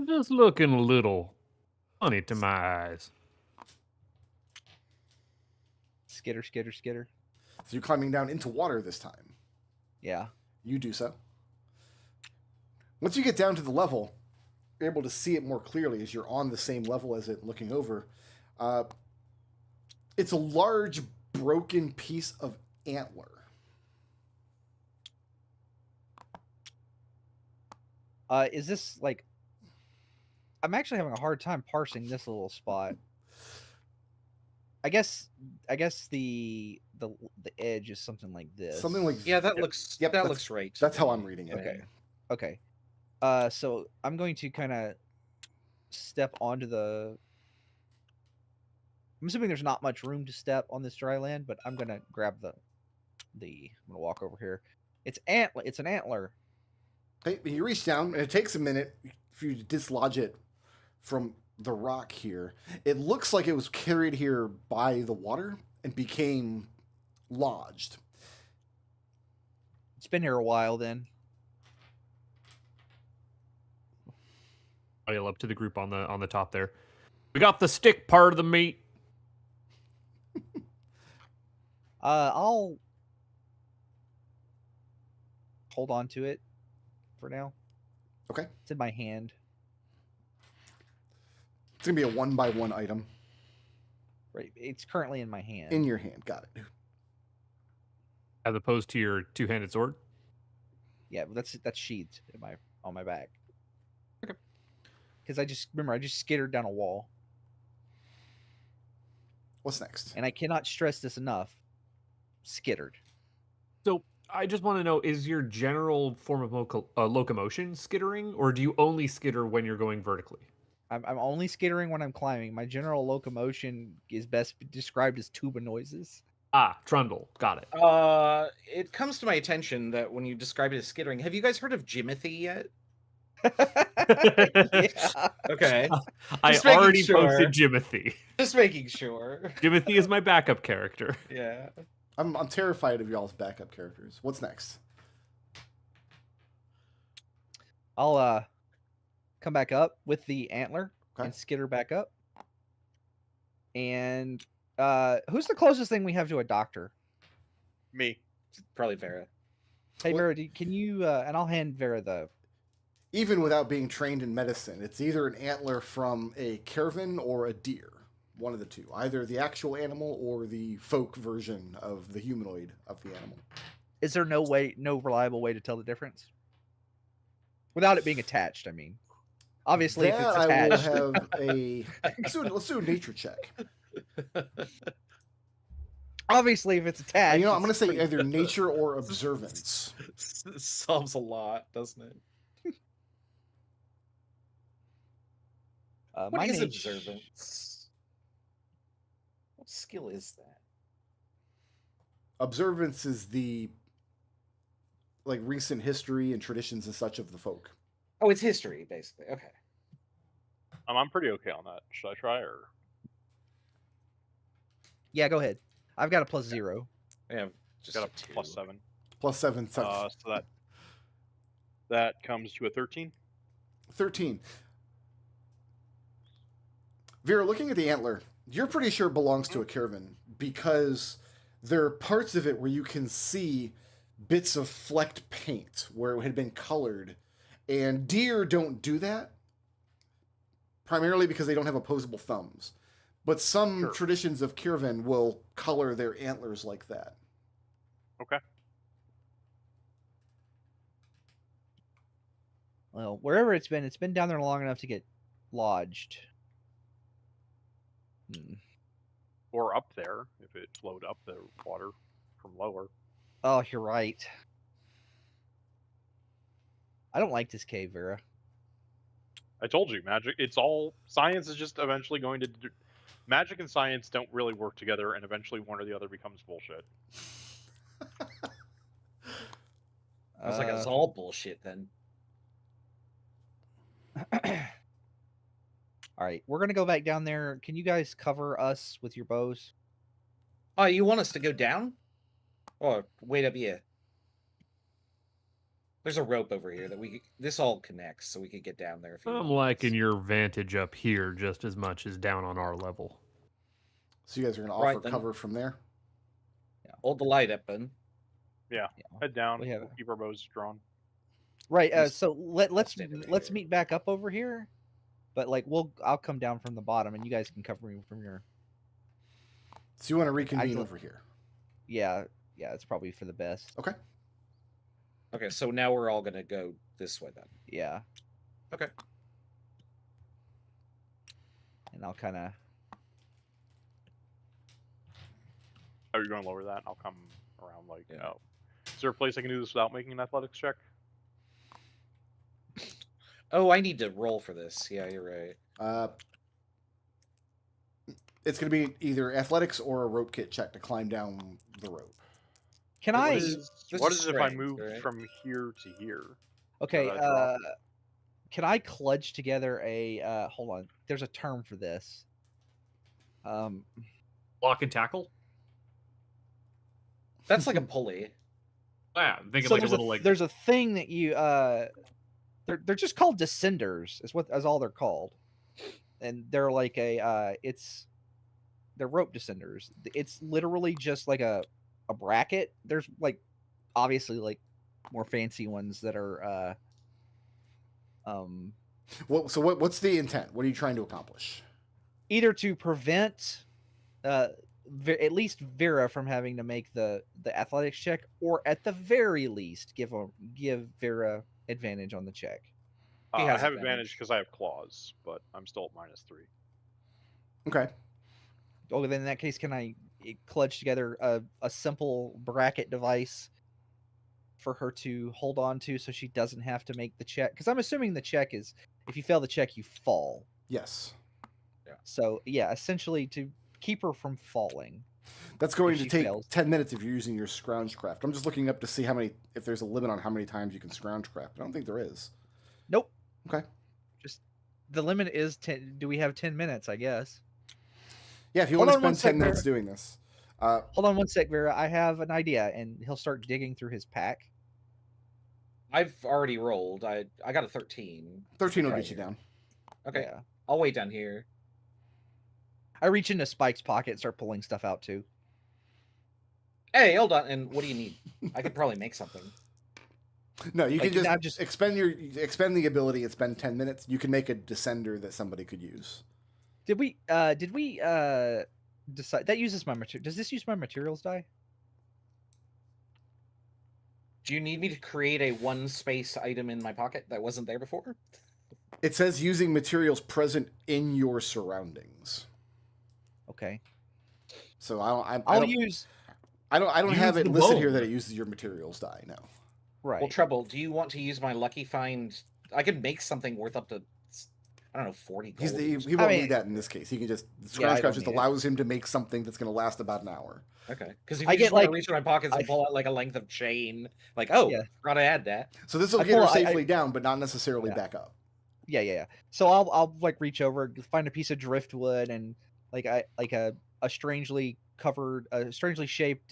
Just looking a little funny to my eyes. Skitter, skitter, skitter. So you're climbing down into water this time. Yeah. You do so. Once you get down to the level, you're able to see it more clearly as you're on the same level as it looking over. It's a large, broken piece of antler. Is this like? I'm actually having a hard time parsing this little spot. I guess the edge is something like this. Something like Yeah, that looks Yep, that that's- looks right. to that's how me. I'm reading it. Okay. Okay. So I'm going to kind of step onto the. I'm assuming there's not much room to step on this dry land, but I'm gonna grab the. I'm gonna walk over here. It's antler. It's an antler. Okay, you reach down, and it takes a minute for you to dislodge it from the rock here. It looks like it was carried here by the water and became lodged. It's been here a while. Then I'll yell up to the group on the top there. We got the stick part of the meat. I'll hold on to it for now. Okay. It's in my hand. It's going to be a 1-by-1 item Right. It's currently in my hand. in your hand. Got it. As opposed to your two-handed sword. Yeah, but that's sheathed in on my back. Okay. Because I just skittered down a wall, What's next? and I cannot stress this enough. Skittered. So I just want to know, is your general form of locomotion skittering, or do you only skitter when you're going vertically? I'm only skittering when I'm climbing. My general locomotion is best described as tuba noises. Ah, trundle. Got it. It comes to my attention that when you describe it as skittering, have you guys heard of Jimothy yet? Yeah. Okay, I Just making already sure. posted Jimothy. just making sure. Jimothy is my backup character. Yeah. I'm terrified of y'all's backup characters. What's next? I'll come back up with the antler Okay. and skitter back up. And who's the closest thing we have to a doctor? Me. Probably Vera. Hey What- Vera, can you and I'll hand Vera the. Even without being trained in medicine, it's either an antler from a caravan or a deer. One of the two. Either the actual animal or the folk version of the humanoid of the animal. Is there no reliable way to tell the difference? Without it being attached, I mean. Obviously, if it's That I will attached. have a... Let's do a nature check. Obviously, if it's attached. And, I'm going to it's say pretty- either nature or observance. Solves a lot, doesn't it? my What is nat- observance? What skill is that? Observance is the recent history and traditions and such of the folk. Oh, it's history, basically. Okay. I'm pretty okay on that. Should I try or? Yeah, go ahead. I've got a +0. I have just Got a a 2. +7. +7, So that comes to a 13. 13. Vera, looking at the antler, you're pretty sure it belongs to a caravan because there are parts of it where you can see bits of flecked paint where it had been colored. And deer don't do that primarily because they don't have opposable thumbs. But some Sure. traditions of Kirvan will color their antlers like that. Okay. Well, wherever it's been down there long enough to get lodged. Or up there, if it flowed up the water from lower. Oh, you're right. I don't like this cave, Vera. I told you, magic. It's all science is just eventually going to. Magic and science don't really work together, and eventually one or the other becomes bullshit. I was like, it's all bullshit then. All right, we're gonna go back down there. Can you guys cover us with your bows? Oh, you want us to go down? Or wait up here? There's a rope over here that this all connects, so we could get down there. If you I'm want. liking your vantage up here just as much as down on our level. So you guys are going to Right, offer then. cover from there? Yeah, hold the light up, then. Head down. We have We'll keep our bows drawn. Right. Just- So let's stand over let's here. meet back up over here. But like I'll come down from the bottom, and you guys can cover me from your. So you want to reconvene don't- over here? Yeah, it's probably for the best. Okay. Okay, so now we're all gonna go this way then. Yeah. Okay. And I'll kind of. Are you going to lower that? I'll come around like. Yeah. Oh, is there a place I can do this without making an athletics check? Oh, I need to roll for this. Yeah, you're right. It's going to be either athletics or a rope kit check to climb down the rope. Can What I? is this what is is if I strength, move right? from here to here? Okay. that drop? Can I kludge together a? Hold on. There's a term for this. Block and tackle? That's like a pulley. Yeah, I'm thinking So like a there's little like there's a thing that you they're just called descenders is all they're called, and they're like they're rope descenders. It's literally just like a bracket. There's like obviously like more fancy ones that are What's the intent? What are you trying to accomplish? either to prevent at least Vera from having to make the athletics check, or at the very least give Vera advantage on the check. He I has have advantage. advantage because I have claws, but I'm still at -3. Okay. Oh, then in that case, can I kludge together a simple bracket device for her to hold on to so she doesn't have to make the check? Because I'm assuming the check is, if you fail the check, you fall. Yes. So yeah, essentially to keep her from falling. That's going If to she take fails. 10 minutes if you're using your scrounge craft. I'm just looking up to see if there's a limit on how many times you can scrounge craft. I don't think there is. Nope. Okay. Just the limit is 10. Do we have 10 minutes? I guess. Yeah, if you Hold want to on one spend 10 sec, minutes Vera. doing this. Hold on one sec, Vera. I have an idea, and he'll start digging through his pack. I've already rolled. I got a 13. 13 will Right get you here. down. Okay, Yeah. I'll wait down here. I reach into Spike's pocket and start pulling stuff out too. Hey, hold on. And what do you need? I could probably make something. No, you Like, can now just, just- expend the ability and spend 10 minutes. You can make a descender that somebody could use. Did we decide that uses my material? Does this use my materials die? Do you need me to create a one space item in my pocket that wasn't there before? It says using materials present in your surroundings. Okay. So I I'll don't use I don't use have it the listed here bone. that it uses your materials die. No. right. Well, Treble, do you want to use my lucky find? I could make something worth up to, I don't know, 40 gold. He won't mean- need that in this case. He can just I scrounge don't craft just need it. allows him to make something that's going to last about an hour. Okay, because if I you get, just want to like- reach in my pockets and I- pull out like a length of chain, like, oh, Yeah. forgot to add that. So this will I get her pull- I- safely down, but not necessarily Yeah. back up. Yeah. So I'll like reach over, find a piece of driftwood and like a strangely covered, strangely shaped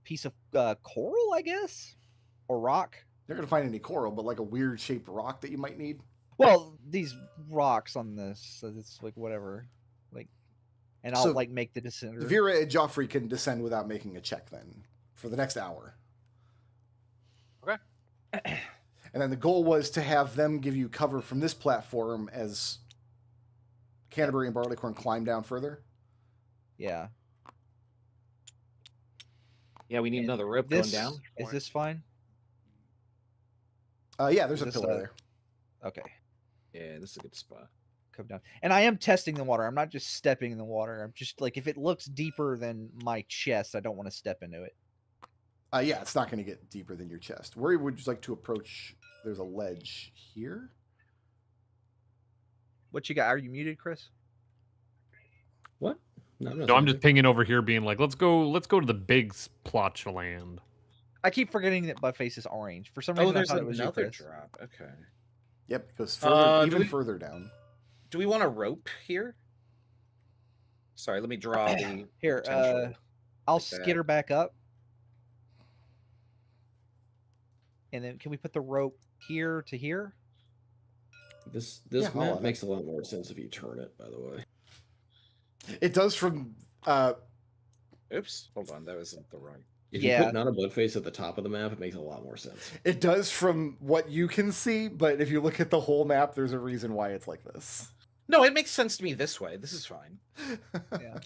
piece of coral, I guess, or rock. You're going to find any coral, but like a weird shaped rock that you might need. Well, these rocks on this, so it's like whatever, like, and I'll So, like make the descender. Vera and Geoffrey can descend without making a check then for the next hour. Okay. And then the goal was to have them give you cover from this platform as Canterbury and Barleycorn climb down further. Yeah. Yeah, we need And another rope this, going down. Is this fine? Yeah, there's Is a this pillar a- there. Okay. Yeah, this is a good spot. Come down. And I am testing the water. I'm not just stepping in the water. I'm just like, if it looks deeper than my chest, I don't want to step into it. Yeah, it's not going to get deeper than your chest. Where would you like to approach? There's a ledge here. What you got? Are you muted, Chris? What? No, No, I'm just pinging over here, being like, let's go to the big splotch of land. I keep forgetting that Buttface is orange. For some Oh, reason, I there's thought it was you, another Chris. drop. Okay. Yep, it goes further, do even we- further down. Do we want a rope here? Sorry, let me draw the Here, potential. I'll like that. skitter back up. And then can we put the rope here to here? This Yeah, I'll map have makes a lot more sense if you turn it, by the way. It does from Oops, hold on, that wasn't the right. If Yeah. you put not a butt face at the top of the map, it makes a lot more sense. it does from what you can see, but if you look at the whole map, there's a reason why it's like this. No, it makes sense to me this way. This is fine. Yeah.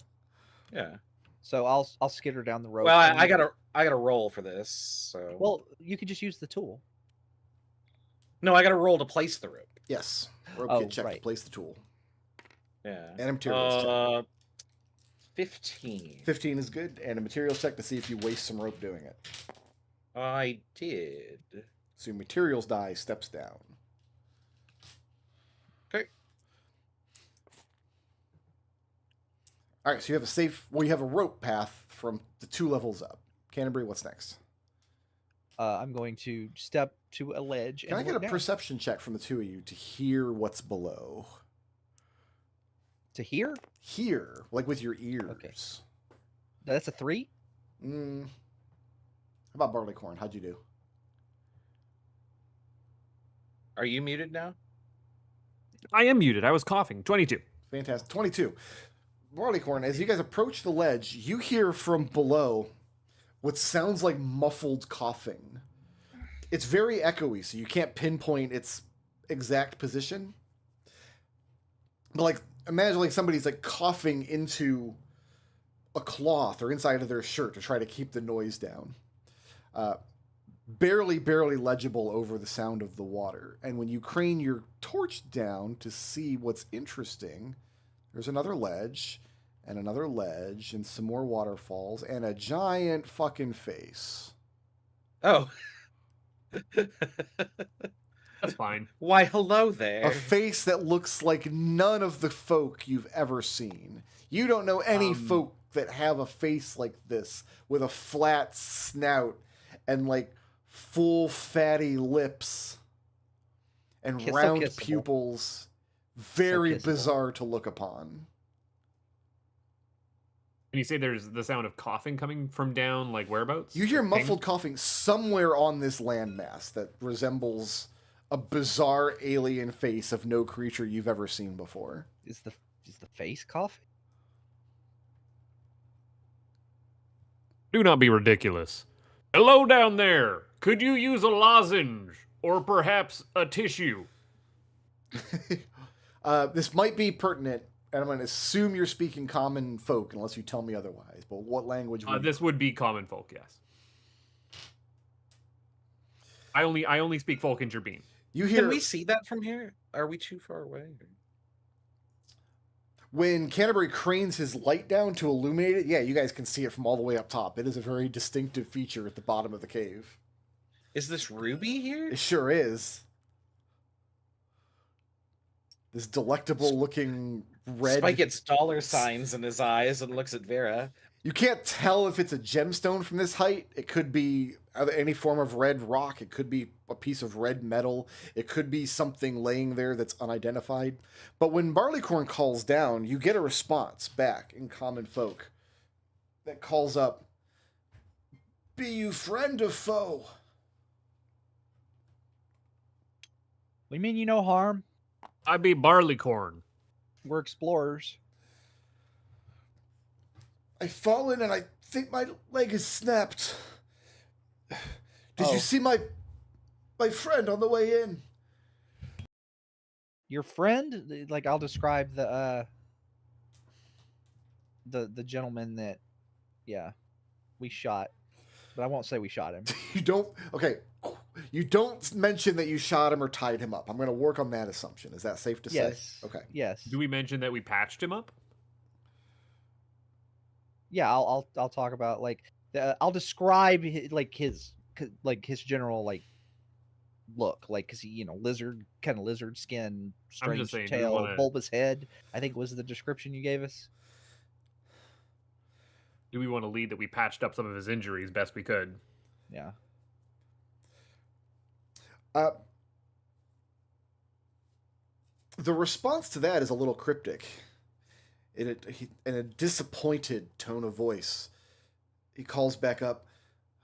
Yeah. So I'll skitter down the rope. Well, and I you- gotta roll for this. So Well, you could just use the tool. no, I gotta roll to place the rope. Yes. Rope Oh, kit check to right. place the tool. Yeah. And a materials check. 15. 15 is good, and a materials check to see if you waste some rope doing it. I did. So your materials die steps down. Okay. All right, so you have a rope path from the 2 levels up. Canterbury, what's next? I'm going to step to a ledge. Can I and get a look down. perception check from the 2 of you to hear what's below? To here? Hear, like with your ears. That's a 3. How about Barleycorn? How'd you do? Are you muted now? I am muted. I was coughing. 22. Fantastic. 22. Barleycorn, as you guys approach the ledge, you hear from below what sounds like muffled coughing. It's very echoey, so you can't pinpoint its exact position. But like, imagine like somebody's like coughing into a cloth or inside of their shirt to try to keep the noise down. Barely legible over the sound of the water. And when you crane your torch down to see what's interesting, there's another ledge and some more waterfalls and a giant fucking face. Oh. That's fine. Why, hello there. A face that looks like none of the folk you've ever seen. You don't know any folk that have a face like this with a flat snout and like full fatty lips and So round kissable. pupils. Very kissable. bizarre to look upon. And you say there's the sound of coughing coming from down, like whereabouts? You hear Like, ping? muffled coughing somewhere on this landmass that resembles a bizarre alien face of no creature you've ever seen before. Is the face coughing? Do not be ridiculous. Hello down there. Could you use a lozenge or perhaps a tissue? This might be pertinent, and I'm going to assume you're speaking common folk unless you tell me otherwise. But what language would you... This would be common folk, yes. I only speak folk and Gerbine. You hear Can we see that from here? Are we too far away? when Canterbury cranes his light down to illuminate it. Yeah, you guys can see it from all the way up top. It is a very distinctive feature at the bottom of the cave. Is this Ruby here? It sure is. This delectable looking red. Spike gets dollar signs in his eyes and looks at Vera. You can't tell if it's a gemstone from this height. It could be any form of red rock. It could be a piece of red metal. It could be something laying there that's unidentified. But when Barleycorn calls down, you get a response back in common folk that calls up, "Be you friend or foe?" What do you mean you no harm? I be Barleycorn. We're explorers. I've fallen and I think my leg is snapped. Did Oh. you see my friend on the way in? your friend, like I'll describe the gentleman that, yeah, we shot, but I won't say we shot him. You don't. Okay. You don't mention that you shot him or tied him up. I'm going to work on that assumption. Is that safe to Yes. say? Okay. Yes. Do we mention that we patched him up? Yeah, I'll talk about like I'll describe his general like look, like, because he, lizard skin, I'm just strange saying, do we tail, wanna- bulbous head, I think was the description you gave us. Do we want to lead that we patched up some of his injuries best we could? Yeah. The response to that is a little cryptic. In a disappointed tone of voice, he calls back up,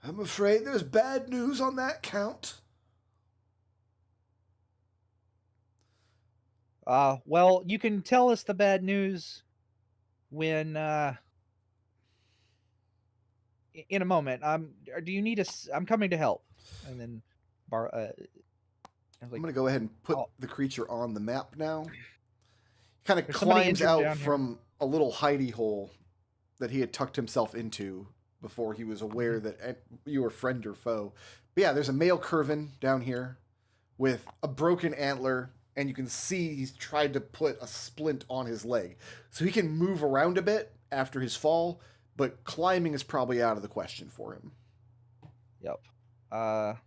"I'm afraid there's bad news on that count." Well, you can tell us the bad news when in a moment. Do you need us? I'm coming to help. And then I was I'm like, going to go ahead and put Oh. the creature on the map now. Kind of There's somebody climbs injured out down here. from a little hidey hole that he had tucked himself into before he was aware that you were friend or foe. But yeah, there's a male curvin down here with a broken antler, and you can see he's tried to put a splint on his leg. So he can move around a bit after his fall, but climbing is probably out of the question for him. Yep. Are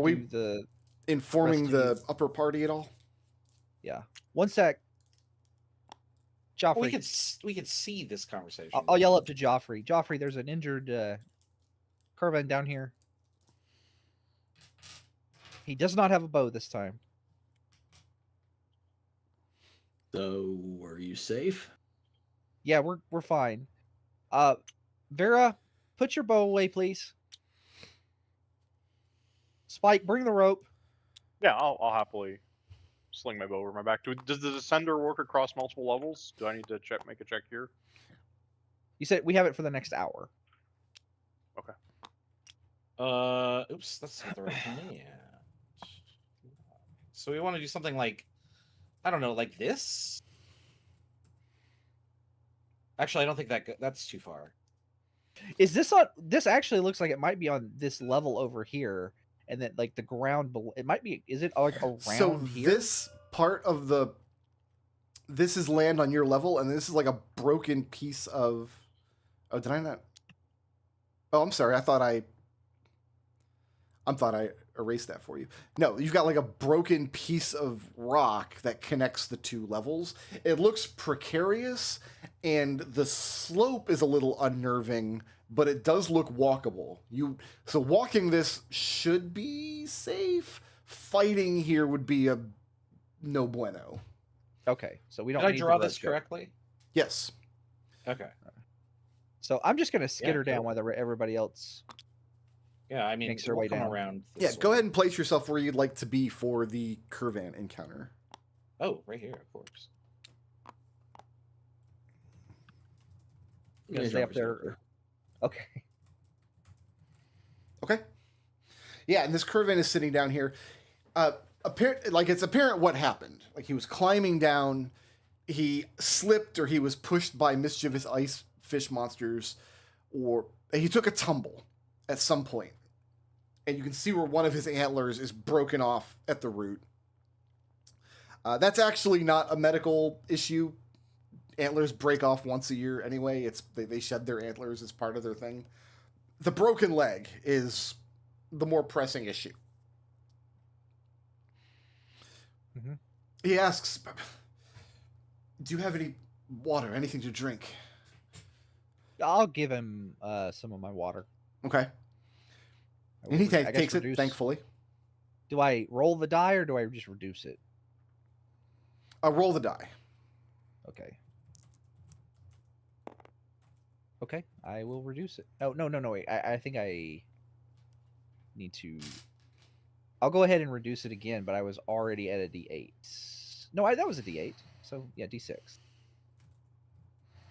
we the informing rest of the these- upper party at all? Yeah. One sec. Geoffrey. We could see this conversation. I'll yell up to Geoffrey. Geoffrey, there's an injured Curvin down here. He does not have a bow this time. So, are you safe? Yeah, we're fine. Vera, put your bow away, please. Spike, bring the rope. Yeah, I'll happily sling my bow over my back. Does the descender work across multiple levels? Do I need to make a check here? You said we have it for the next hour. Oops, that's not the right command. So we want to do something like, I don't know, like this? Actually, I don't think that's too far. Is this on? This actually looks like it might be on this level over here, and then like the ground below. It might be. Is it like around So here? this part of this is land on your level, and this is like a broken piece of. Oh, did I not? Oh, I'm sorry. I thought I erased that for you. No, you've got like a broken piece of rock that connects the two levels. It looks precarious, and the slope is a little unnerving, but it does look walkable. So walking this should be safe. Fighting here would be a no bueno. Okay, so we don't. Did I need draw the this rope check. correctly? Yes. Okay. So I'm just gonna skitter go. down while everybody else. Yeah, I mean, Makes their we'll way come down. around. Yeah, This go way. ahead and place yourself where you'd like to be for the Curvan encounter. Oh, right here, of course. You gonna stay up there? Okay. Okay. Yeah, and this Curvan is sitting down here. It's apparent what happened. Like he was climbing down, he slipped, or he was pushed by mischievous ice fish monsters, or he took a tumble at some point. And you can see where one of his antlers is broken off at the root. That's actually not a medical issue. Antlers break off once a year anyway. They shed their antlers as part of their thing. The broken leg is the more pressing issue. Mm-hmm. He asks, "Do you have any water, anything to drink?" I'll give him some of my water. Okay. I And he will- I guess takes it, reduce- thankfully. Do I roll the die or do I just reduce it? Roll the die. Okay. Okay, I will reduce it. Oh, no, wait. I think I need to... I'll go ahead and reduce it again, but I was already at a D8. No, that was a D8. So, yeah, D6.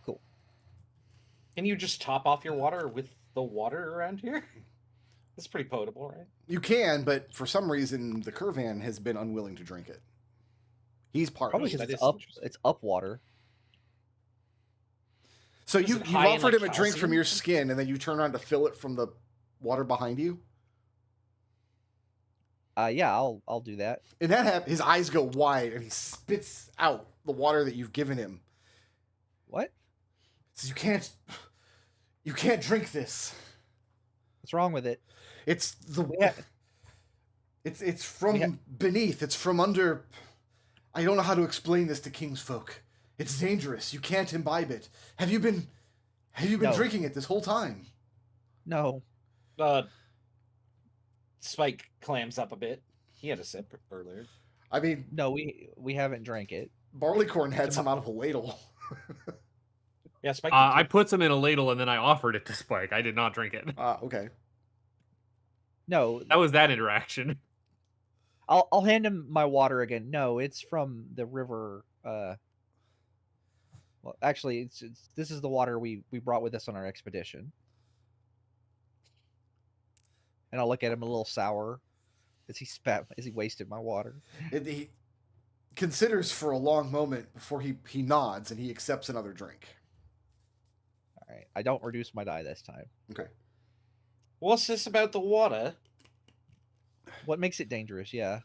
Cool. Can you just top off your water with the water around here? It's pretty potable, right? You can, but for some reason, the Curvan has been unwilling to drink it. He's Probably parched. because That it's is up. interesting. It's up water. So Is you it you high in, offered like, him a drink from calcium? your skin, and then you turn around to fill it from the water behind you. Yeah, I'll do that. And his eyes go wide, and he spits out the water that you've given him. What? Says, you can't drink this. What's wrong with it? It's Yeah. It's from beneath. It's from under. I don't know how to explain this to King's folk. It's dangerous. You can't imbibe it. Have you been No. drinking it this whole time? No. Spike clams up a bit. He had a sip earlier. I mean, No, we haven't drank it. Barleycorn had some out of a ladle. Yeah, Spike. I put some in a ladle and then I offered it to Spike. I did not drink it. Okay. No, That was that interaction. I'll hand him my water again. No, it's from the river. Well, actually, this is the water we brought with us on our expedition. And I'll look at him a little sour as he wasted my water. He considers for a long moment before he nods and he accepts another drink. All right, I don't reduce my die this time. Okay. What's this about the water? What makes it dangerous? Yeah.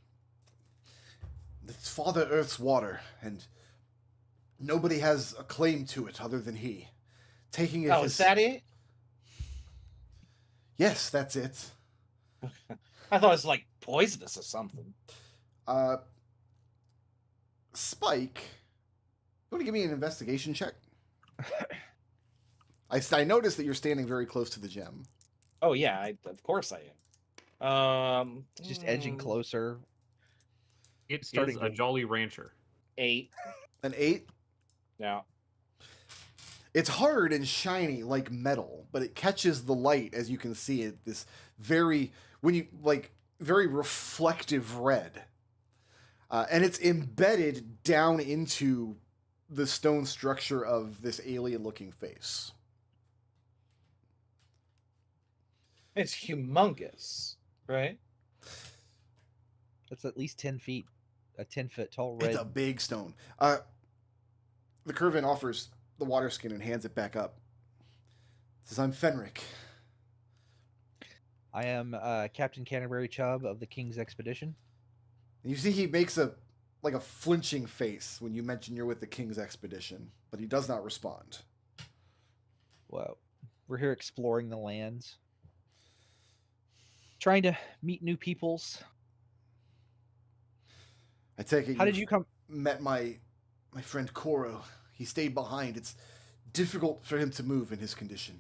It's Father Earth's water, and nobody has a claim to it other than he. Taking it. Oh, is that it? Yes, that's it. I thought it was like poisonous or something. Spike, you want to give me an investigation check? I noticed that you're standing very close to the gem. Oh yeah, of course I am. Just edging closer. It Starting is a to- Jolly Rancher. 8. An 8? Yeah. It's hard and shiny like metal, but it catches the light, as you can see it. This very reflective red, and it's embedded down into the stone structure of this alien-looking face. It's humongous, right? That's at least 10 feet. A 10-foot tall red. It's a big stone. The Curvan offers the water skin and hands it back up. Says, "I'm Fenric." I am Captain Canterbury Chubb of the King's Expedition. And you see he makes a flinching face when you mention you're with the King's Expedition, but he does not respond. Well, we're here exploring the lands. Trying to meet new peoples. I take it. How did you come? Met my friend Koro. He stayed behind. It's difficult for him to move in his condition.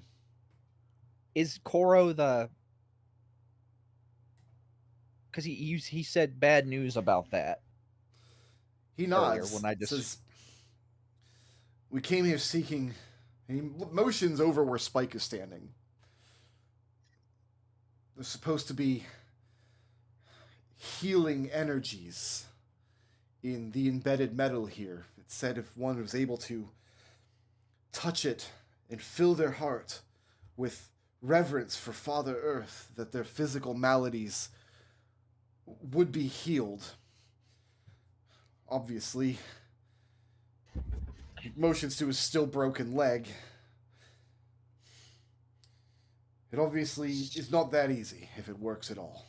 Is Koro the? Because he said bad news about that. He nods. When I just says, "We came here seeking." And he motions over where Spike is standing. There's supposed to be healing energies in the embedded metal here. It said if one was able to touch it and fill their heart with reverence for Father Earth, that their physical maladies would be healed. Obviously, motions to his still broken leg. It obviously is not that easy if it works at all.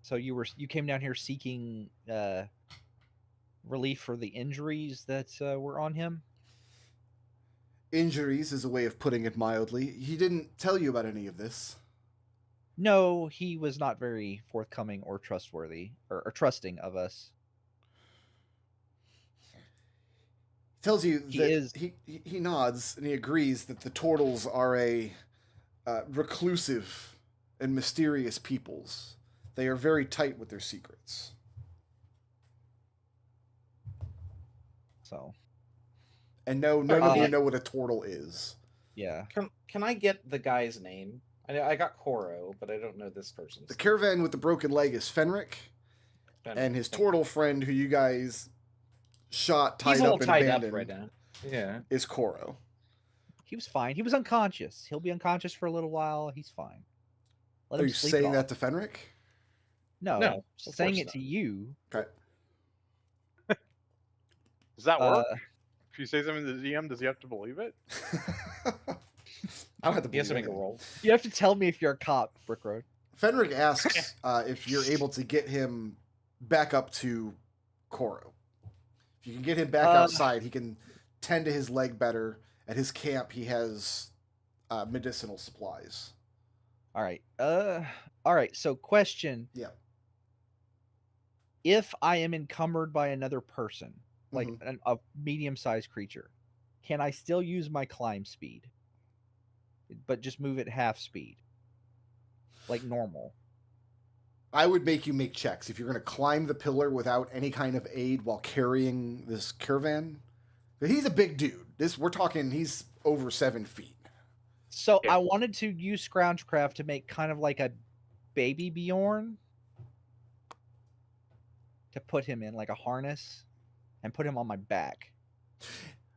So you came down here seeking relief for the injuries that were on him? Injuries is a way of putting it mildly. He didn't tell you about any of this. No, he was not very forthcoming or trustworthy or trusting of us. He tells you He that is- he nods and he agrees that the Turtles are a reclusive and mysterious peoples. They are very tight with their secrets. So, And none of Uh, you know what a turtle is. yeah. Can I get the guy's name? I got Koro, but I don't know this person's. The caravan with the broken leg is Fenric, name. and his turtle friend, who you guys shot, tied He's all up, and tied up abandoned, right now. Yeah. is Koro. He was fine. He was unconscious. He'll be unconscious for a little while. He's fine. Let Are him you sleep it saying off. that to Fenric? No, No, I'm of saying course it to you. Okay. Does that work? Uh, If you say something to the DM, does he have to believe it? I don't have to He has believe to make a anything. roll. You have to tell me if you're a cop, Brick Road. Fenric asks if you're able to get him back up to Koro. If you can get him back outside, he can tend to his leg better. At his camp, he has medicinal supplies. All right. All right. So, question: Yeah. if I am encumbered by another person, like Mhm. a medium-sized creature, can I still use my climb speed, but just move at half speed, like normal? I would make you make checks. If you're going to climb the pillar without any kind of aid while carrying this caravan, but he's a big dude. We're talking, he's over 7 feet. So Yeah. I wanted to use Scroungecraft to make kind of like a baby Bjorn, to put him in like a harness and put him on my back.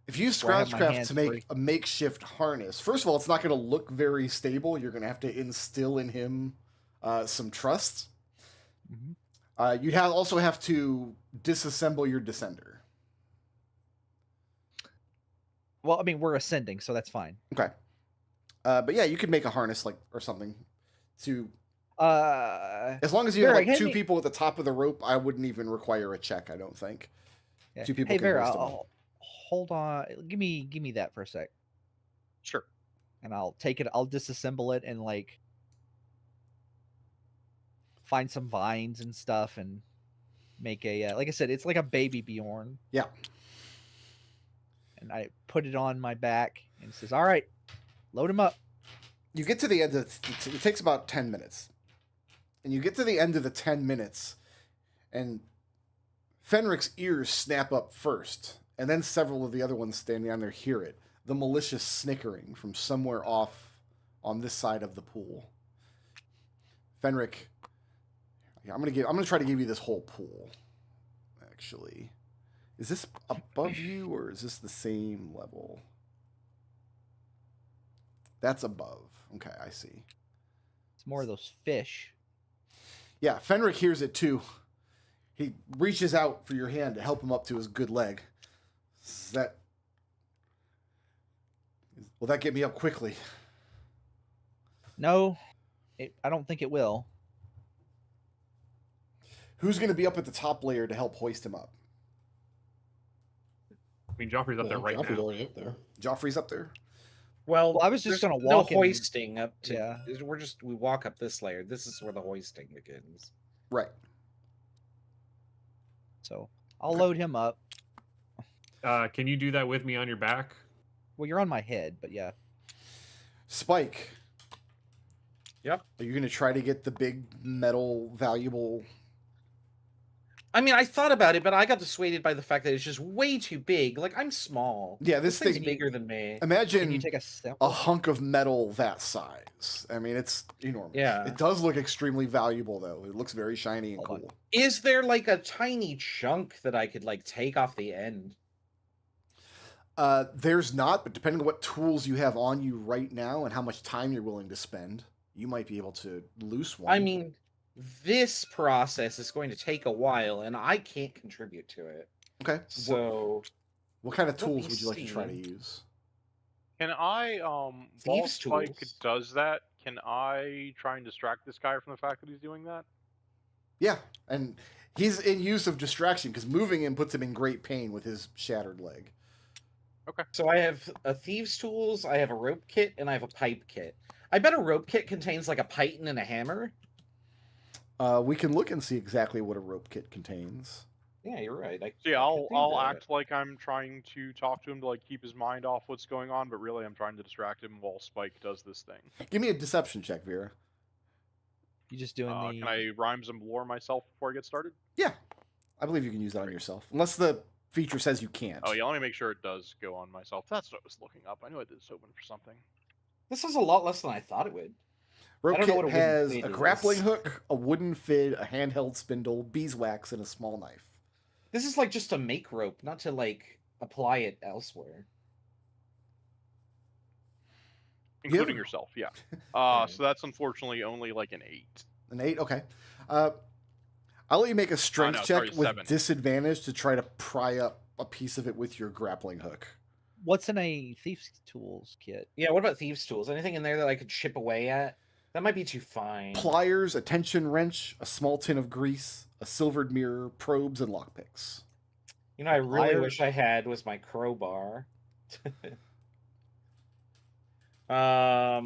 If you use Where I have my Scroungecraft hands to make free. a makeshift harness, first of all, it's not going to look very stable. You're going to have to instill in him some trust. Mhm. You'd also have to disassemble your descender. Well, I mean, we're ascending, so that's fine. Okay. But yeah, you could make a harness or something to. As long as you Vera, have hand 2 me- people at the top of the rope, I wouldn't even require a check. I don't think. Yeah. 2 people Hey, can Vera, hoist him up. hold on. Give me that for a sec, Sure. and I'll take it. I'll disassemble it and like find some vines and stuff and make a like I said, it's like a baby Bjorn. Yeah. And I put it on my back and it says, "All right, load him up." You get to the end of it takes about 10 minutes. And you get to the end of the 10 minutes, and Fenric's ears snap up first, and then several of the other ones standing on there hear it. The malicious snickering from somewhere off on this side of the pool. Fenric, yeah, I'm gonna try to give you this whole pool. Actually, is this above you or is this the same level? That's above. Okay, I see. It's more of those fish. Yeah, Fenric hears it too. He reaches out for your hand to help him up to his good leg. Will that get me up quickly? No, I don't think it will. Who's going to be up at the top layer to help hoist him up? I mean, Joffrey's up there right Joffrey's now. already up there. Joffrey's up there. Well, I was just there's gonna no walk in- hoisting up to. Yeah. We walk up this layer. This is where the hoisting begins. Right. So I'll load him up. Can you do that with me on your back? Well, you're on my head, but yeah. Spike. Yep. Are you going to try to get the big metal valuable? I mean, I thought about it, but I got dissuaded by the fact that it's just way too big. Like, I'm small. Yeah, this thing's thing bigger than me. Can you Imagine take a sample? a hunk of metal that size. I mean, it's enormous. Yeah. It does look extremely valuable, though. It looks very shiny and Hold on. cool. Is there like a tiny chunk that I could like take off the end? There's not, but depending on what tools you have on you right now and how much time you're willing to spend, you might be able to loose one. I mean, this process is going to take a while, and I can't contribute to it. okay. So, What kind of let me tools would you like to try to see. use? Can I, while Thieves' Spike tools. does that, can I try and distract this guy from the fact that he's doing that? Yeah, and he's in use of distraction because moving him puts him in great pain with his shattered leg. so I have a thieves' tools, I have a rope kit, and I have a pipe kit. I bet a rope kit contains like a python and a hammer. We can look and see exactly what a rope kit contains. Yeah, you're right. So yeah, I could do I'll that. act like I'm trying to talk to him to like keep his mind off what's going on, but really I'm trying to distract him while Spike does this thing. Give me a deception check, Vera. You just doing the? Can I rhymes and lore myself before I get started? Yeah, I believe you can use that on yourself, unless the feature says you can't. Oh yeah, let me make sure it does go on myself. That's what I was looking up. I knew I did this open for something. This is a lot less than I thought it would. Rope I don't know kit what a wooden has fid a is. grappling hook, a wooden fid, a handheld spindle, beeswax, and a small knife. This is like just to make rope, not to like apply it elsewhere. Including Yeah. yourself, yeah. So that's unfortunately only like an 8. An 8, okay. I'll let you make a strength no, check sorry, with 7. disadvantage to try to pry up a piece of it with your grappling hook. What's in a thief's tools kit? Yeah, what about thieves' tools? Anything in there that I could chip away at? That might be too fine. Pliers, a tension wrench, a small tin of grease, a silvered mirror, probes, and lockpicks. You know, I really Pliers? wish I had was my crowbar. Yeah,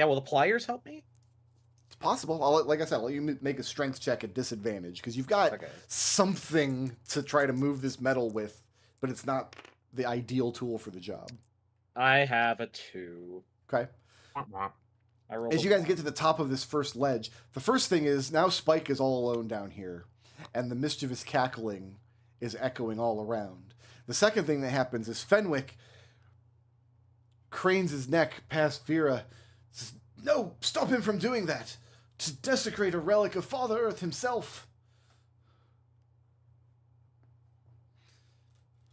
will the pliers help me? It's possible. Like I said, I'll let you make a strength check at disadvantage because you've got Okay. something to try to move this metal with, but it's not the ideal tool for the job. I have a 2. Okay. I rolled As a you guys 1. get to the top of this first ledge, the first thing is now Spike is all alone down here, and the mischievous cackling is echoing all around. The second thing that happens is Fenwick cranes his neck past Vera. Says, "No, stop him from doing that! To desecrate a relic of Father Earth himself!"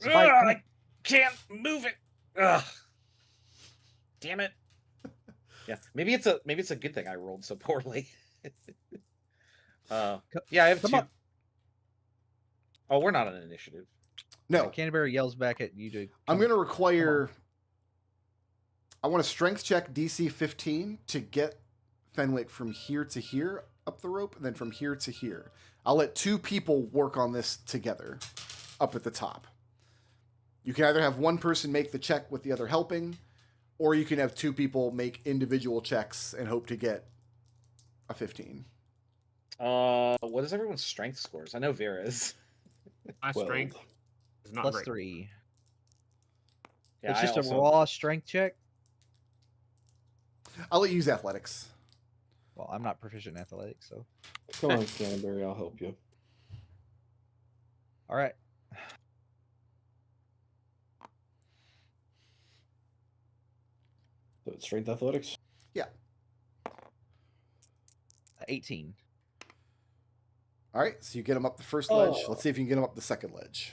Spike, Ugh, I can't move it. Ugh. Damn it. Yeah, maybe it's a good thing I rolled so poorly. Yeah, I have Come 2. on. Oh, we're not on initiative. No, Canterbury yells back at you to. I'm come- going to require... I want a strength check DC 15 to get Fenwick from here to here up the rope, and then from here to here. I'll let 2 people work on this together up at the top. You can either have one person make the check with the other helping, or you can have 2 people make individual checks and hope to get a 15. What is everyone's strength scores? I know Vera's. My 12. strength is not Plus great. 3. Yeah, It's I just also- a raw strength check. I'll let you use athletics. Well, I'm not proficient in athletics, so. Come on, Canterbury, I'll help you. All right. So it's strength athletics. 18. All right, so you get him up the first ledge. Oh. Let's see if you can get him up the second ledge.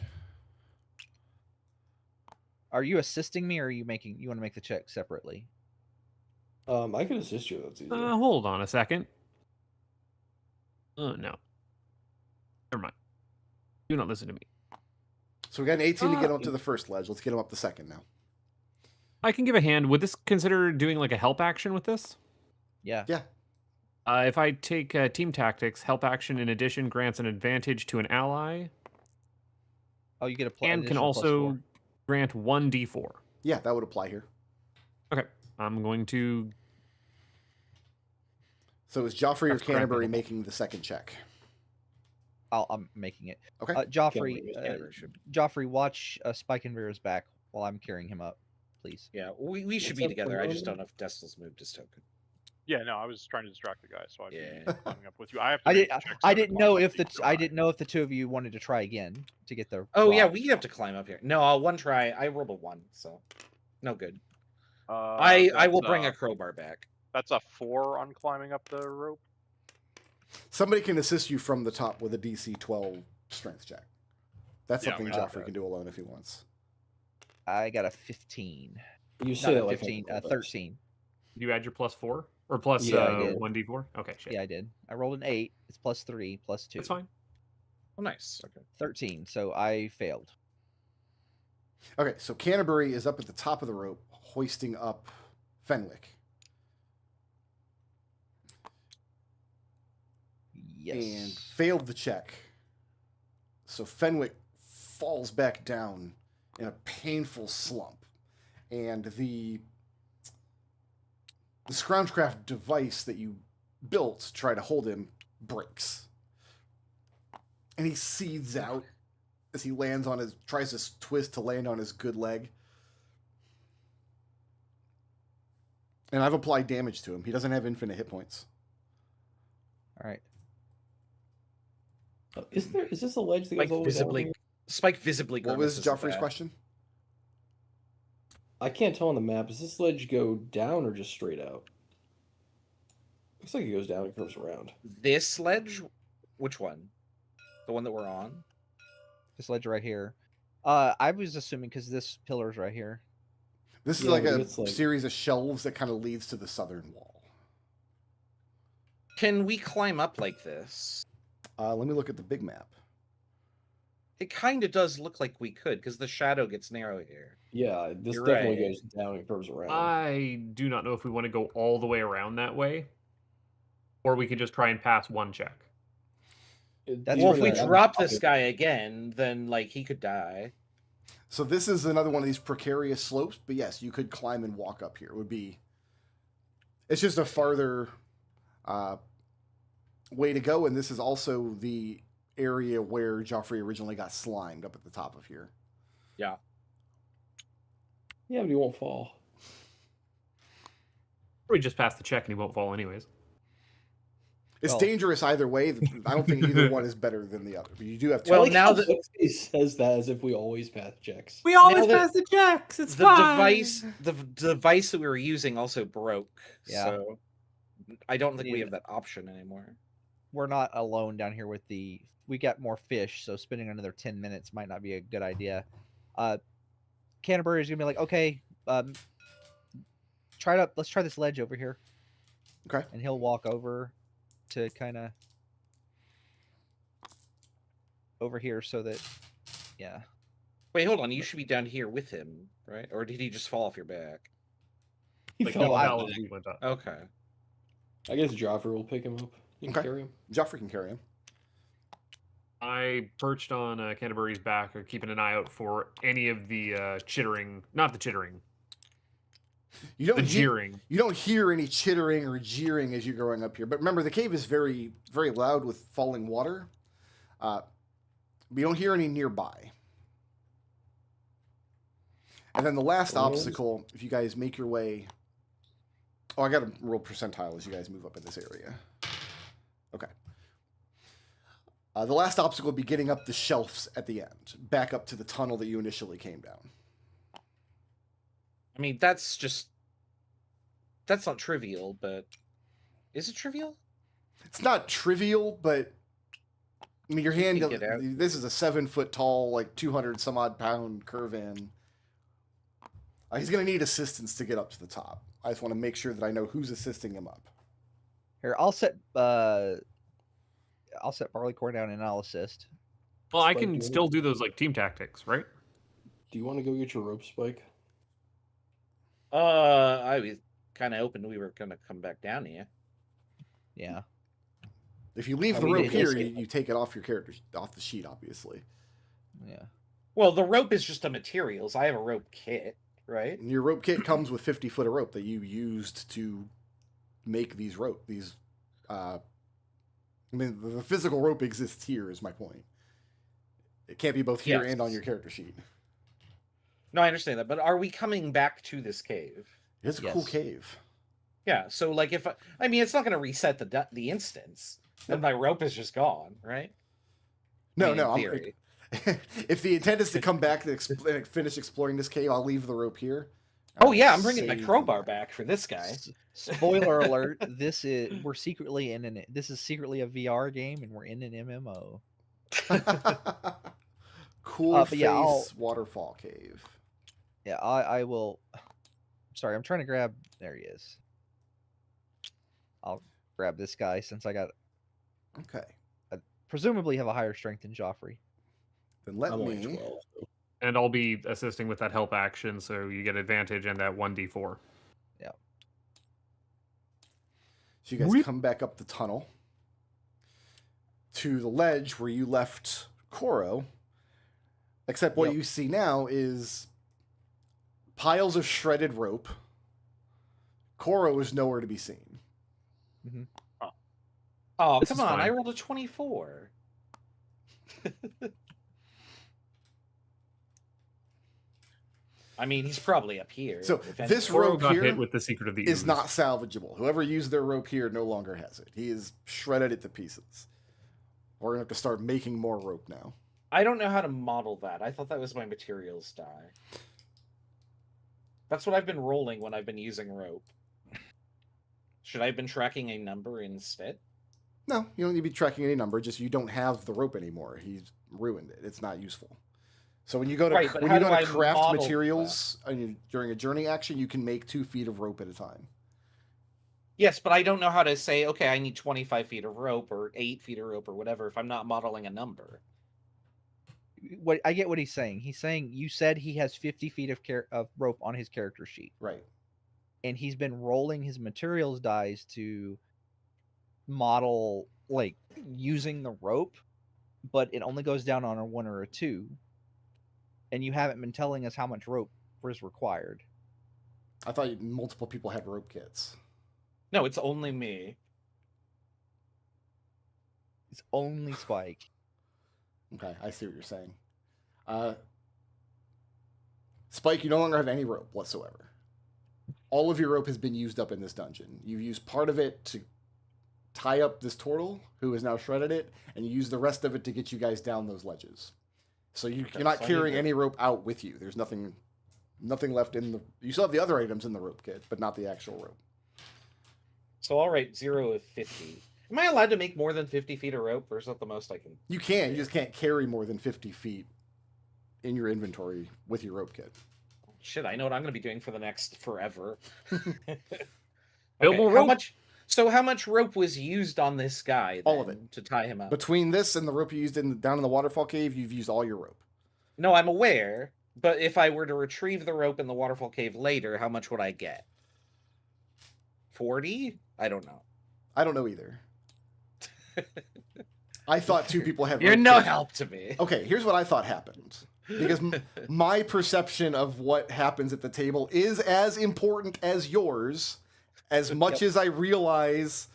Are you assisting me, or are you making? You want to make the check separately? I can assist you. That's easier. Hold on a second. No. Never mind. Do not listen to me. So we got an 18 to get him up to the first ledge. Let's get him up the second now. I can give a hand. Would this consider doing like a help action with this? Yeah. Yeah. If I take team tactics, help action in addition grants an advantage to an ally Oh, you get a and can additional also grant 1d4. Yeah, that would apply here. Okay, I'm going to. So is Geoffrey or That's correct, Canterbury Nicholas. making the second check? I'm making it. Okay. Geoffrey, Canterbury Geoffrey, watch Spike and Vera's back while I'm carrying him up, please. Yeah, we should What's be up, together. I just Ramon? don't know if Destel's moved his token. Yeah, no, I was trying to distract the guy, so I'd Yeah. be climbing up with you. I have to I make did. the checks I every didn't know time if the you go I by. didn't know if the 2 of you wanted to try again to get the. Oh yeah, rock. we have to climb up here. No, I'll one try. I rolled a 1, so no good. I will That's, bring a crowbar back. That's a 4 on climbing up the rope. Somebody can assist you from the top with a DC 12 strength check. That's Yeah, something we got Geoffrey that. can do alone if he wants. I got a 15. You Not say a that like 15. everyone does. 13. Did you add your +4 or plus Yeah, I did. 1d4? Okay, shit. Yeah, I did. I rolled an 8. It's plus 3, plus 2. That's fine. Oh, nice. Okay. 13. So I failed. Okay, so Canterbury is up at the top of the rope, hoisting up Fenwick. Yes. And failed the check. So Fenwick falls back down in a painful slump. And the Scroungecraft device that you built to try to hold him breaks. And he seethes out as he lands on his, tries to twist to land on his good leg. And I've applied damage to him. He doesn't have infinite hit points. All right. Is this a ledge that Spike goes all the way down visibly, here? Spike visibly. What was grimaces at Geoffrey's that. question? I can't tell on the map. Does this ledge go down or just straight out? Looks like it goes down and curves around. This ledge, which one? The one that we're on. This ledge right here. I was assuming because this pillar's right here. This is Yeah, like but a it's like- series of shelves that kind of leads to the southern wall. Can we climb up like this? Let me look at the big map. It kind of does look like we could, because the shadow gets narrow here. Yeah, this You're definitely right. goes down and curves around. I do not know if we want to go all the way around that way, or we could just try and pass one check. Well, if we drop this guy again, then like he could die. So this is another one of these precarious slopes, but yes, you could climb and walk up here. It would be. It's just a farther way to go, and this is also the area where Geoffrey originally got slimed up at the top of here. Yeah. Yeah, but he won't fall. Or we just pass the check and he won't fall anyways. It's dangerous either way. I don't think either one is better than the other. But you do have to. Well, now that he says that as if we always pass checks. We always pass the checks. It's the fine. the device that we were using also broke. Yeah. So I don't think we have that option anymore. We're not alone down here with the. We got more fish, so spending another 10 minutes might not be a good idea. Canterbury is gonna be like, okay, let's try this ledge over here. Okay. And he'll walk over to kind of over here so that, yeah. Wait, hold on. You should be down here with him, right? Or did he just fall off your back? He Like, fell no, out. we went up. Okay. I guess Geoffrey will pick him up. You can Okay. carry him. Geoffrey can carry him. I perched on Canterbury's back, or keeping an eye out for any of the chittering, not the chittering, You don't the jeering. You don't hear any chittering or jeering as you're going up here. But remember, the cave is very, very loud with falling water. But you don't hear any nearby. And then the last obstacle, if you guys make your way... Oh, I got to roll percentile as you guys move up in this area. Okay. The last obstacle will be getting up the shelves at the end, back up to the tunnel that you initially came down. I mean, that's not trivial, but is it trivial? It's not trivial, but I mean, your hand. Get out. This is a 7-foot tall, like 200 some odd pound curve-in. He's gonna need assistance to get up to the top. I just want to make sure that I know who's assisting him up. Here, I'll set Barleycorn down and I'll assist. Well, I Spike, can you still want- do those like team tactics, right? Do you want to go get your rope, Spike? I was kind of hoping we were gonna come back down here. Yeah. If you leave I the mean, rope it here, is- you take it off your character, off the sheet, obviously. Yeah. Well, the rope is just a materials. I have a rope kit, right? And your rope kit comes with 50 foot of rope that you used to make these rope. I mean, the physical rope exists here. Is my point. It can't be both here Yes. and on your character sheet. No, I understand that, but are we coming back to this cave? It's a cool Yes. cave. Yeah. So, like, I mean, it's not going to reset the instance, and my rope is just gone, right? I No, mean, in no. theory. If the intent is to come back to finish exploring this cave, I'll leave the rope here. Oh yeah, I'm bringing my Save crowbar the- back for this guy. Spoiler alert, this is secretly a VR game and we're in an MMO. Cool but face yeah, waterfall cave. Yeah, I will. Sorry, I'm trying to grab. There he is. I'll grab this guy since I got Okay. presumably have a higher strength than Geoffrey. Then let I'm only me. 12. So. And I'll be assisting with that help action, so you get advantage and that 1d4. So you guys come back up the tunnel to the ledge where you left Koro. Except what you see now is piles of shredded rope. Koro is nowhere to be seen. Oh, This come is on! I fine. rolled a 24. I mean, he's probably up here. So if this anything. Koro rope got here hit with the secret of the is ooze. not salvageable. Whoever used their rope here no longer has it. He is shredded it to pieces. We're gonna have to start making more rope now. I don't know how to model that. I thought that was my materials die. That's what I've been rolling when I've been using rope. Should I have been tracking a number instead? No, you don't need to be tracking any number. Just you don't have the rope anymore. He's ruined it. It's not useful. So when you go to Right, but when how you go do to I craft model materials during a journey action, you can make 2 feet of rope at a time. Yes, but I don't know how to say, okay, I need 25 feet of rope or 8 feet of rope or whatever if I'm not modeling a number. What I get what he's saying. He's saying you said he has 50 feet of rope on his character sheet, Right. and he's been rolling his materials dice to model like using the rope, but it only goes down on a 1 or a 2, and you haven't been telling us how much rope was required. I thought multiple people had rope kits. No, it's only me. It's only Spike. Okay, I see what you're saying. Spike, you no longer have any rope whatsoever. All of your rope has been used up in this dungeon. You've used part of it to tie up this turtle, who has now shredded it, and you use the rest of it to get you guys down those ledges. So you're not carrying any rope out with you. There's nothing left in the... You still have the other items in the rope kit, but not the actual rope. So I'll write 0 of 50. Am I allowed to make more than 50 feet of rope, or is that the most I can? You can. You just can't carry more than 50 feet in your inventory with your rope kit. Shit, I know what I'm going to be doing for the next forever. Build more rope. How much rope was used on this guy? Then, all of it to tie him up. Between this and the rope you used down in the waterfall cave, you've used all your rope. No, I'm aware. But if I were to retrieve the rope in the waterfall cave later, how much would I get? 40? I don't know. I don't know either. I thought 2 people had. You're no help to me. Okay, here's what I thought happened. Because my perception of what happens at the table is as important as yours, as much as I realize.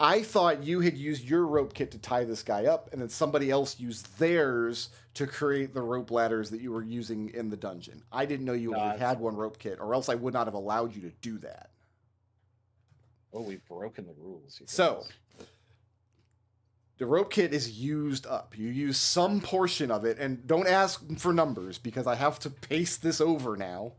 I thought you had used your rope kit to tie this guy up, and then somebody else used theirs to create the rope ladders that you were using in the dungeon. I didn't know you only had one rope kit, or else I would not have allowed you to do that. Oh, we've broken the rules. So, the rope kit is used up. You use some portion of it, and don't ask for numbers, because I have to paste this over now.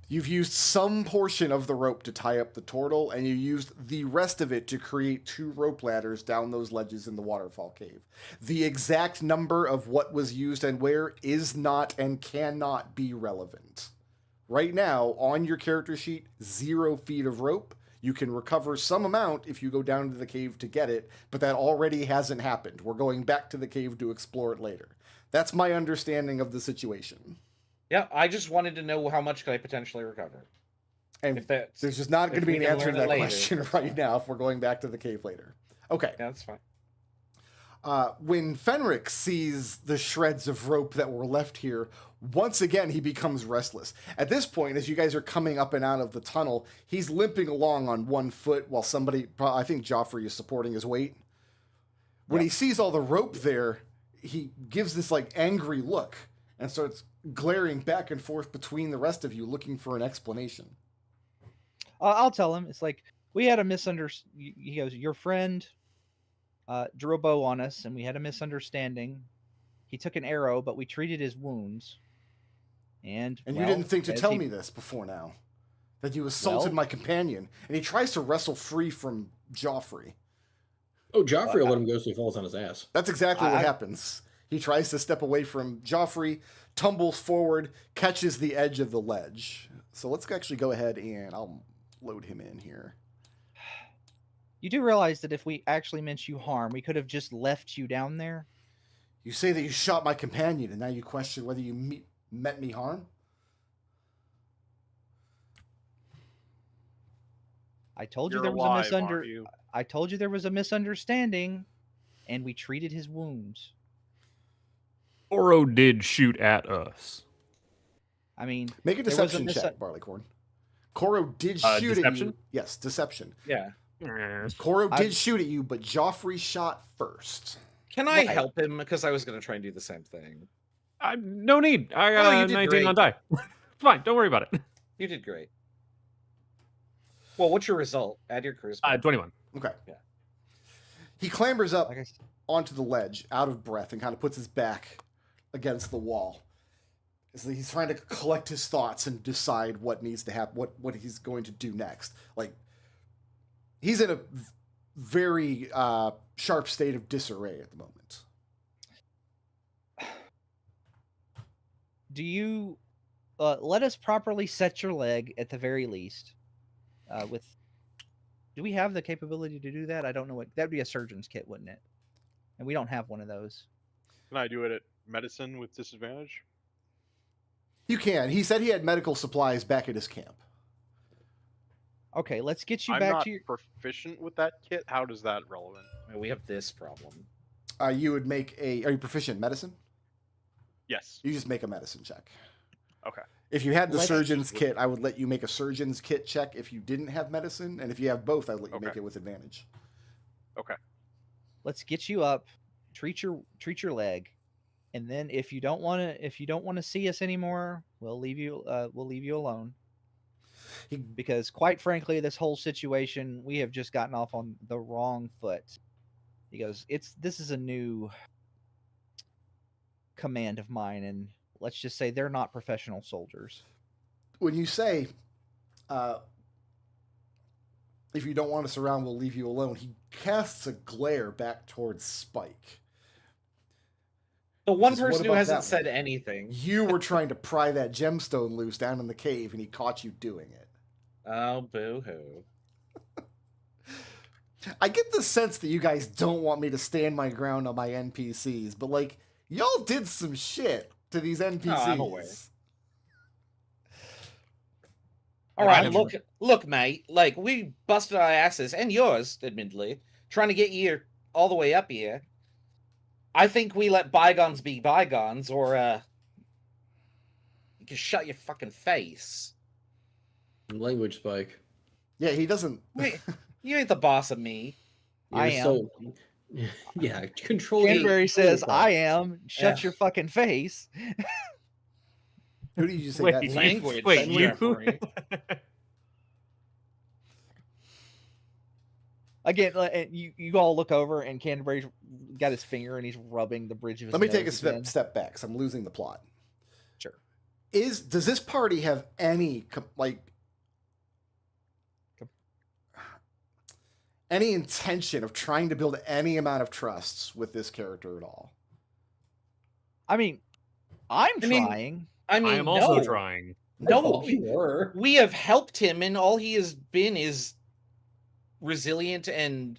You've used some portion of the rope to tie up the turtle, and you used the rest of it to create 2 rope ladders down those ledges in the waterfall cave. The exact number of what was used and where is not and cannot be relevant. Right now, on your character sheet, 0 feet of rope. You can recover some amount if you go down to the cave to get it, but that already hasn't happened. We're going back to the cave to explore it later. That's my understanding of the situation. Yeah, I just wanted to know how much could I potentially recover. And there's just not going to be an answer to that question right now if we're going back to the cave later. Okay. Yeah, that's fine. When Fenric sees the shreds of rope that were left here, once again he becomes restless. At this point, as you guys are coming up and out of the tunnel, he's limping along on 1 foot while somebody, I think Geoffrey, is supporting his weight. When he sees all the rope there, he gives this like angry look and starts glaring back and forth between the rest of you, looking for an explanation. I'll tell him. It's like, we had a misunderstanding. He goes, your friend drew a bow on us, and we had a misunderstanding. He took an arrow, but we treated his wounds. And you didn't think to tell me this before now, that you assaulted my companion. And he tries to wrestle free from Geoffrey. Oh, Geoffrey will let him go so he falls on his ass. That's exactly what happens. He tries to step away from Geoffrey, tumbles forward, catches the edge of the ledge. So let's actually go ahead and I'll load him in here. You do realize that if we actually meant you harm, we could have just left you down there? You say that you shot my companion, and now you question whether you meant me harm? I told you there was I told you there was a misunderstanding, and we treated his wounds. Oro did shoot at us. I mean, make a deception check, Barleycorn. Koro did shoot at you. Yes, deception. Yeah. Koro did shoot at you, but Geoffrey shot first. Can I help him? Because I was going to try and do the same thing. No need. I got 19 on die. Fine, don't worry about it. You did great. Well, what's your result? Add your charisma. 21. Okay. Yeah. He clambers up onto the ledge, out of breath, and kind of puts his back against the wall. So he's trying to collect his thoughts and decide what needs to happen, what he's going to do next. Like, he's in a very sharp state of disarray at the moment. Do you let us properly set your leg at the very least with Do we have the capability to do that? I don't know what that'd be a surgeon's kit, wouldn't it? And we don't have one of those. Can I do it at medicine with disadvantage? You can. He said he had medical supplies back at his camp. Okay, let's get you I'm back not to your. proficient with that kit. How does that relevant? We have this problem. You would make a. Are you proficient in medicine? Yes. You just make a medicine check. Okay. If you had the Let's- surgeon's kit, I would let you make a surgeon's kit check if you didn't have medicine, and if you have both, I'd let you make Okay. it with advantage. Okay. Let's get you up, treat your leg, and then if you don't want to see us anymore, we'll leave you alone. He, Because quite frankly, this whole situation, we have just gotten off on the wrong foot. He goes, this is a new command of mine, and let's just say they're not professional soldiers. when you say, if you don't want us around, we'll leave you alone, he casts a glare back towards Spike. The one Says, "What person who about hasn't that said one?" anything. You were trying to pry that gemstone loose down in the cave, and he caught you doing it. Oh, boo-hoo. I get the sense that you guys don't want me to stand my ground on my NPCs, but like, y'all did some shit to these NPCs. I'm aware. All Yeah, right, I'm- look, mate. Like, we busted our asses, and yours, admittedly, trying to get you all the way up here. I think we let bygones be bygones, or you can shut your fucking face. Language spike. Yeah, he doesn't. Wait, you ain't the boss of me. I You're am. so- yeah, control. your- Canterbury says, control "I yourself. am." Shut Yeah. your fucking face. Who did you say Wait, that? you- to? Language, wait, you? Geoffrey. Again, you all look over, and Canterbury's got his finger, and he's rubbing the bridge of his Let me take a nose again. step back, because I'm losing the plot. Sure. Does this party have any any intention of trying to build any amount of trusts with this character at all? I mean, I'm I mean, trying. I mean, I am also no. trying. No, Oh, you were. we have helped him, and all he has been is resilient and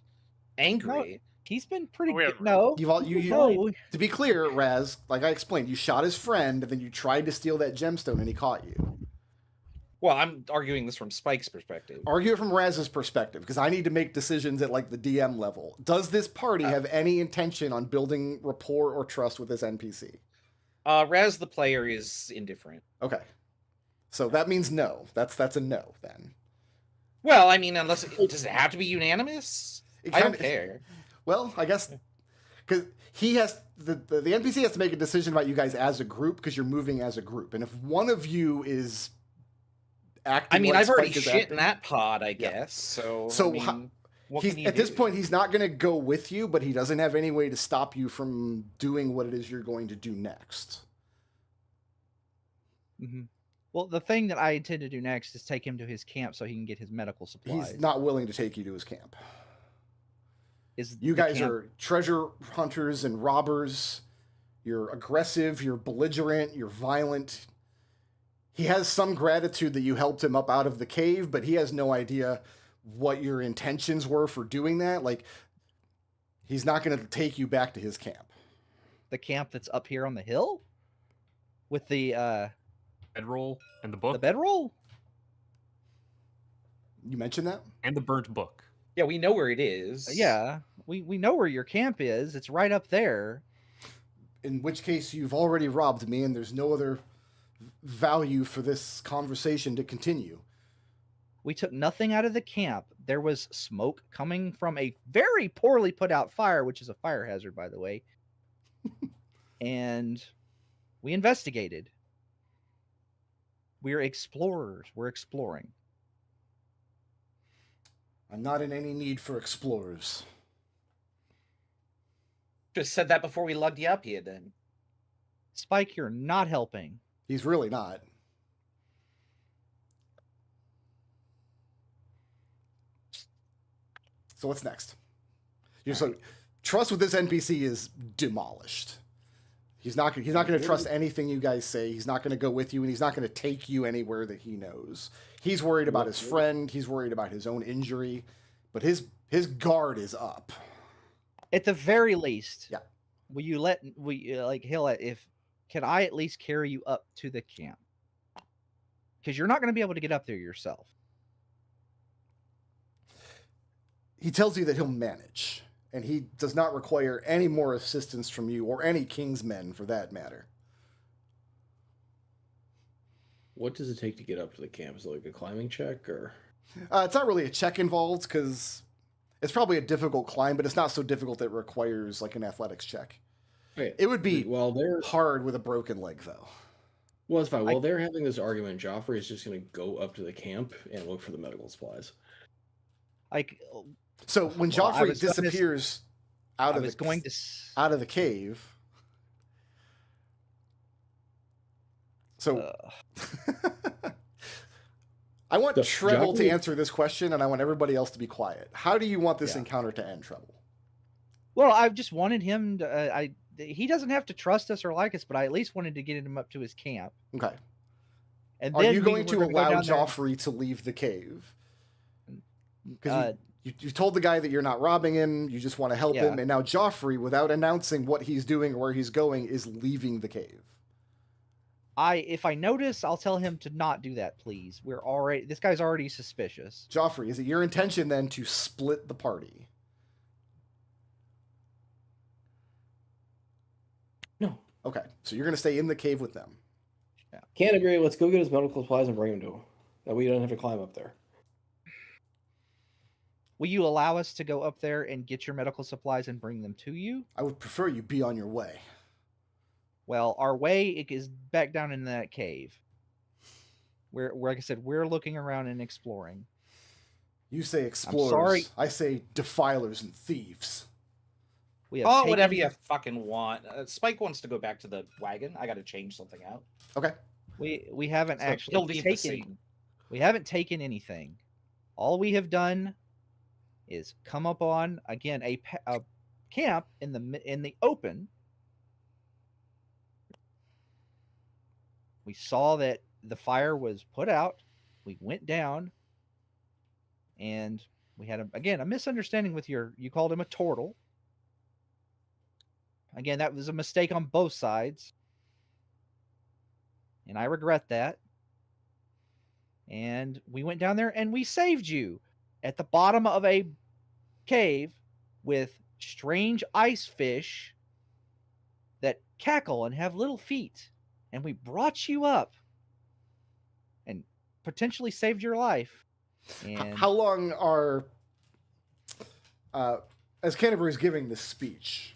angry. He's been pretty we good. have- No, no. To be clear, Raz, like I explained, you shot his friend, and then you tried to steal that gemstone, and he caught you. Well, I'm arguing this from Spike's perspective. Argue it from Raz's perspective, because I need to make decisions at like the DM level. Does this party have any intention on building rapport or trust with this NPC? Raz, the player, is indifferent. Okay, so that means no. That's a no then. Well, I mean, does it have to be unanimous? It I don't kinda- care. Well, I guess because he has the NPC has to make a decision about you guys as a group because you're moving as a group, and if one of you is acting, I mean, like I've already Spike is shit in acting- that pod, I Yeah. guess. So, So I mean, how- what He's, can you at this do? point, he's not going to go with you, but he doesn't have any way to stop you from doing what it is you're going to do next. hmm Well, the thing that I intend to do next is take him to his camp so he can get his medical supplies. He's not willing to take you to his camp. Is You the guys camp- are treasure hunters and robbers. You're aggressive, you're belligerent, you're violent. He has some gratitude that you helped him up out of the cave, but he has no idea what your intentions were for doing that. Like, he's not going to take you back to his camp. the camp that's up here on the hill with the Bedroll and the book bedroll. You mentioned that? and the burnt book. Yeah, we know where it is. Yeah, we know where your camp is. It's right up there. In which case, you've already robbed me, and there's no other value for this conversation to continue. We took nothing out of the camp. There was smoke coming from a very poorly put out fire, which is a fire hazard, by the way. And we investigated. We're explorers. We're exploring. I'm not in any need for explorers. Just said that before we lugged you up here, then. Spike, you're not helping. He's really not. So what's next? So trust with this NPC is demolished. He's not going to trust anything you guys say. He's not going to go with you, and he's not going to take you anywhere that he knows. He's worried about his friend. He's worried about his own injury, But his guard is up. At the very least, Yeah. Will you let can I at least carry you up to the camp? Because you're not going to be able to get up there yourself. He tells you that he'll manage, and he does not require any more assistance from you or any king's men for that matter. What does it take to get up to the camp? Is it like a climbing check, or? It's not really a check involved because it's probably a difficult climb, but it's not so difficult that it requires like an athletics check. Okay. It would be they're hard with a broken leg, though. Well, it's fine. While they're having this argument, Geoffrey is just going to go up to the camp and look for the medical supplies. So when Geoffrey disappears out of the cave, so I want Treble to answer this question, and I want everybody else to be quiet. How do you want this encounter to end, Treble? Well, I've just wanted him to. He doesn't have to trust us or like us, but I at least wanted to get him up to his camp. Okay. And are then you going to allow Geoffrey to leave the cave? Because you told the guy that you're not robbing him, you just want to help him, and now Geoffrey, without announcing what he's doing or where he's going, is leaving the cave. If I notice, I'll tell him to not do that, please. This guy's already suspicious. Geoffrey, is it your intention then to split the party? No. Okay, so you're going to stay in the cave with them. Yeah. Canterbury, let's go get his medical supplies and bring him to him. That way you don't have to climb up there. Will you allow us to go up there and get your medical supplies and bring them to you? I would prefer you be on your way. Well, our way is back down in that cave. Where, like I said, we're looking around and exploring. You say explorers. I'm sorry. I say defilers and thieves. Whatever you fucking want. Spike wants to go back to the wagon. I got to change something out. Okay. We haven't actually he'll leave the scene. We haven't taken anything. All we have done is come up on again a camp in the open. We saw that the fire was put out. We went down, and we had a misunderstanding with you called him a turtle. Again, that was a mistake on both sides, and I regret that. And we went down there and we saved you at the bottom of a cave with strange ice fish that cackle and have little feet. And we brought you up and potentially saved your life. And how long are, as Canterbury's giving this speech,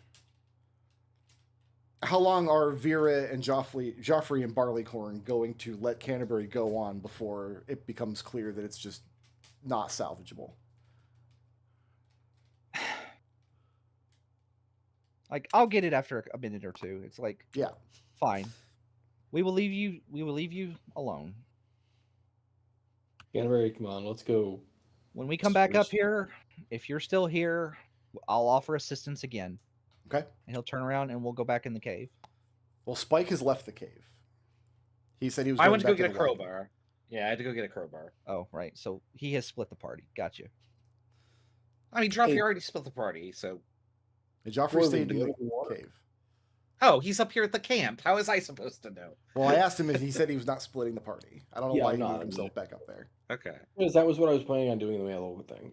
how long are Vera and Geoffrey and Barleycorn going to let Canterbury go on before it becomes clear that it's just not salvageable? I'll get it after a minute or two. It's fine. We will leave you alone. Canterbury, come on, let's go. When we come back up here, if you're still here, I'll offer assistance again. Okay. And he'll turn around and we'll go back in the cave. Well, Spike has left the cave. He said he was. I went to go back get a crowbar. Yeah, I had to go get a crowbar. Oh, right. So he has split the party. Gotcha. I mean, Geoffrey already split the party, so. Geoffrey stayed in the cave. Oh, he's up here at the camp. How is I supposed to know? Well, I asked him and he said he was not splitting the party. I don't know why he moved himself moved back up there. Okay. Because that was what I was planning on doing in the mail thing.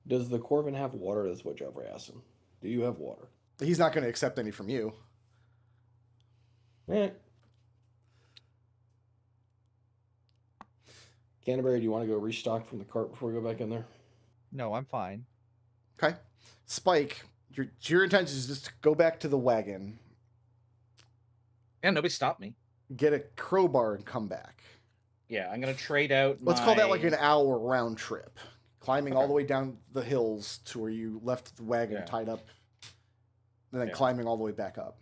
Does the Corvin have water? That's what Geoffrey asked him. Do you have water? He's not going to accept any from you. Canterbury, do you want to go restock from the cart before we go back in there? No, I'm fine. Okay. Spike, your intention is just to go back to the wagon. Yeah, nobody stopped me. Get a crowbar and come back. Yeah, I'm going to trade out Let's call that like an hour round trip. Climbing all the way down the hills to where you left the wagon tied up. And then climbing all the way back up.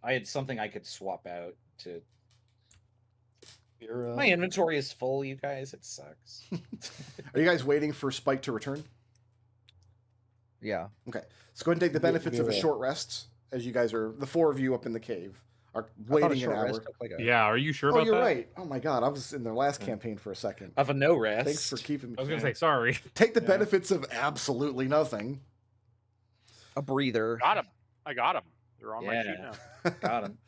I had something I could swap out to... My inventory is full, you guys. It sucks. Are you guys waiting for Spike to return? Yeah. Okay. Let's go ahead and take the benefits of a short rest as you guys are, the four of you up in the cave. are I thought a waiting an short hour. rest took like a... Yeah, are you sure Oh, about you're that? right. Oh my god, I was in their last campaign for a second. Of a no rest. Thanks for keeping me. I was gonna say sorry. Take the Yeah. benefits of absolutely nothing. a breather. Got him. I got him. They're on my sheet Yeah. now. Got him.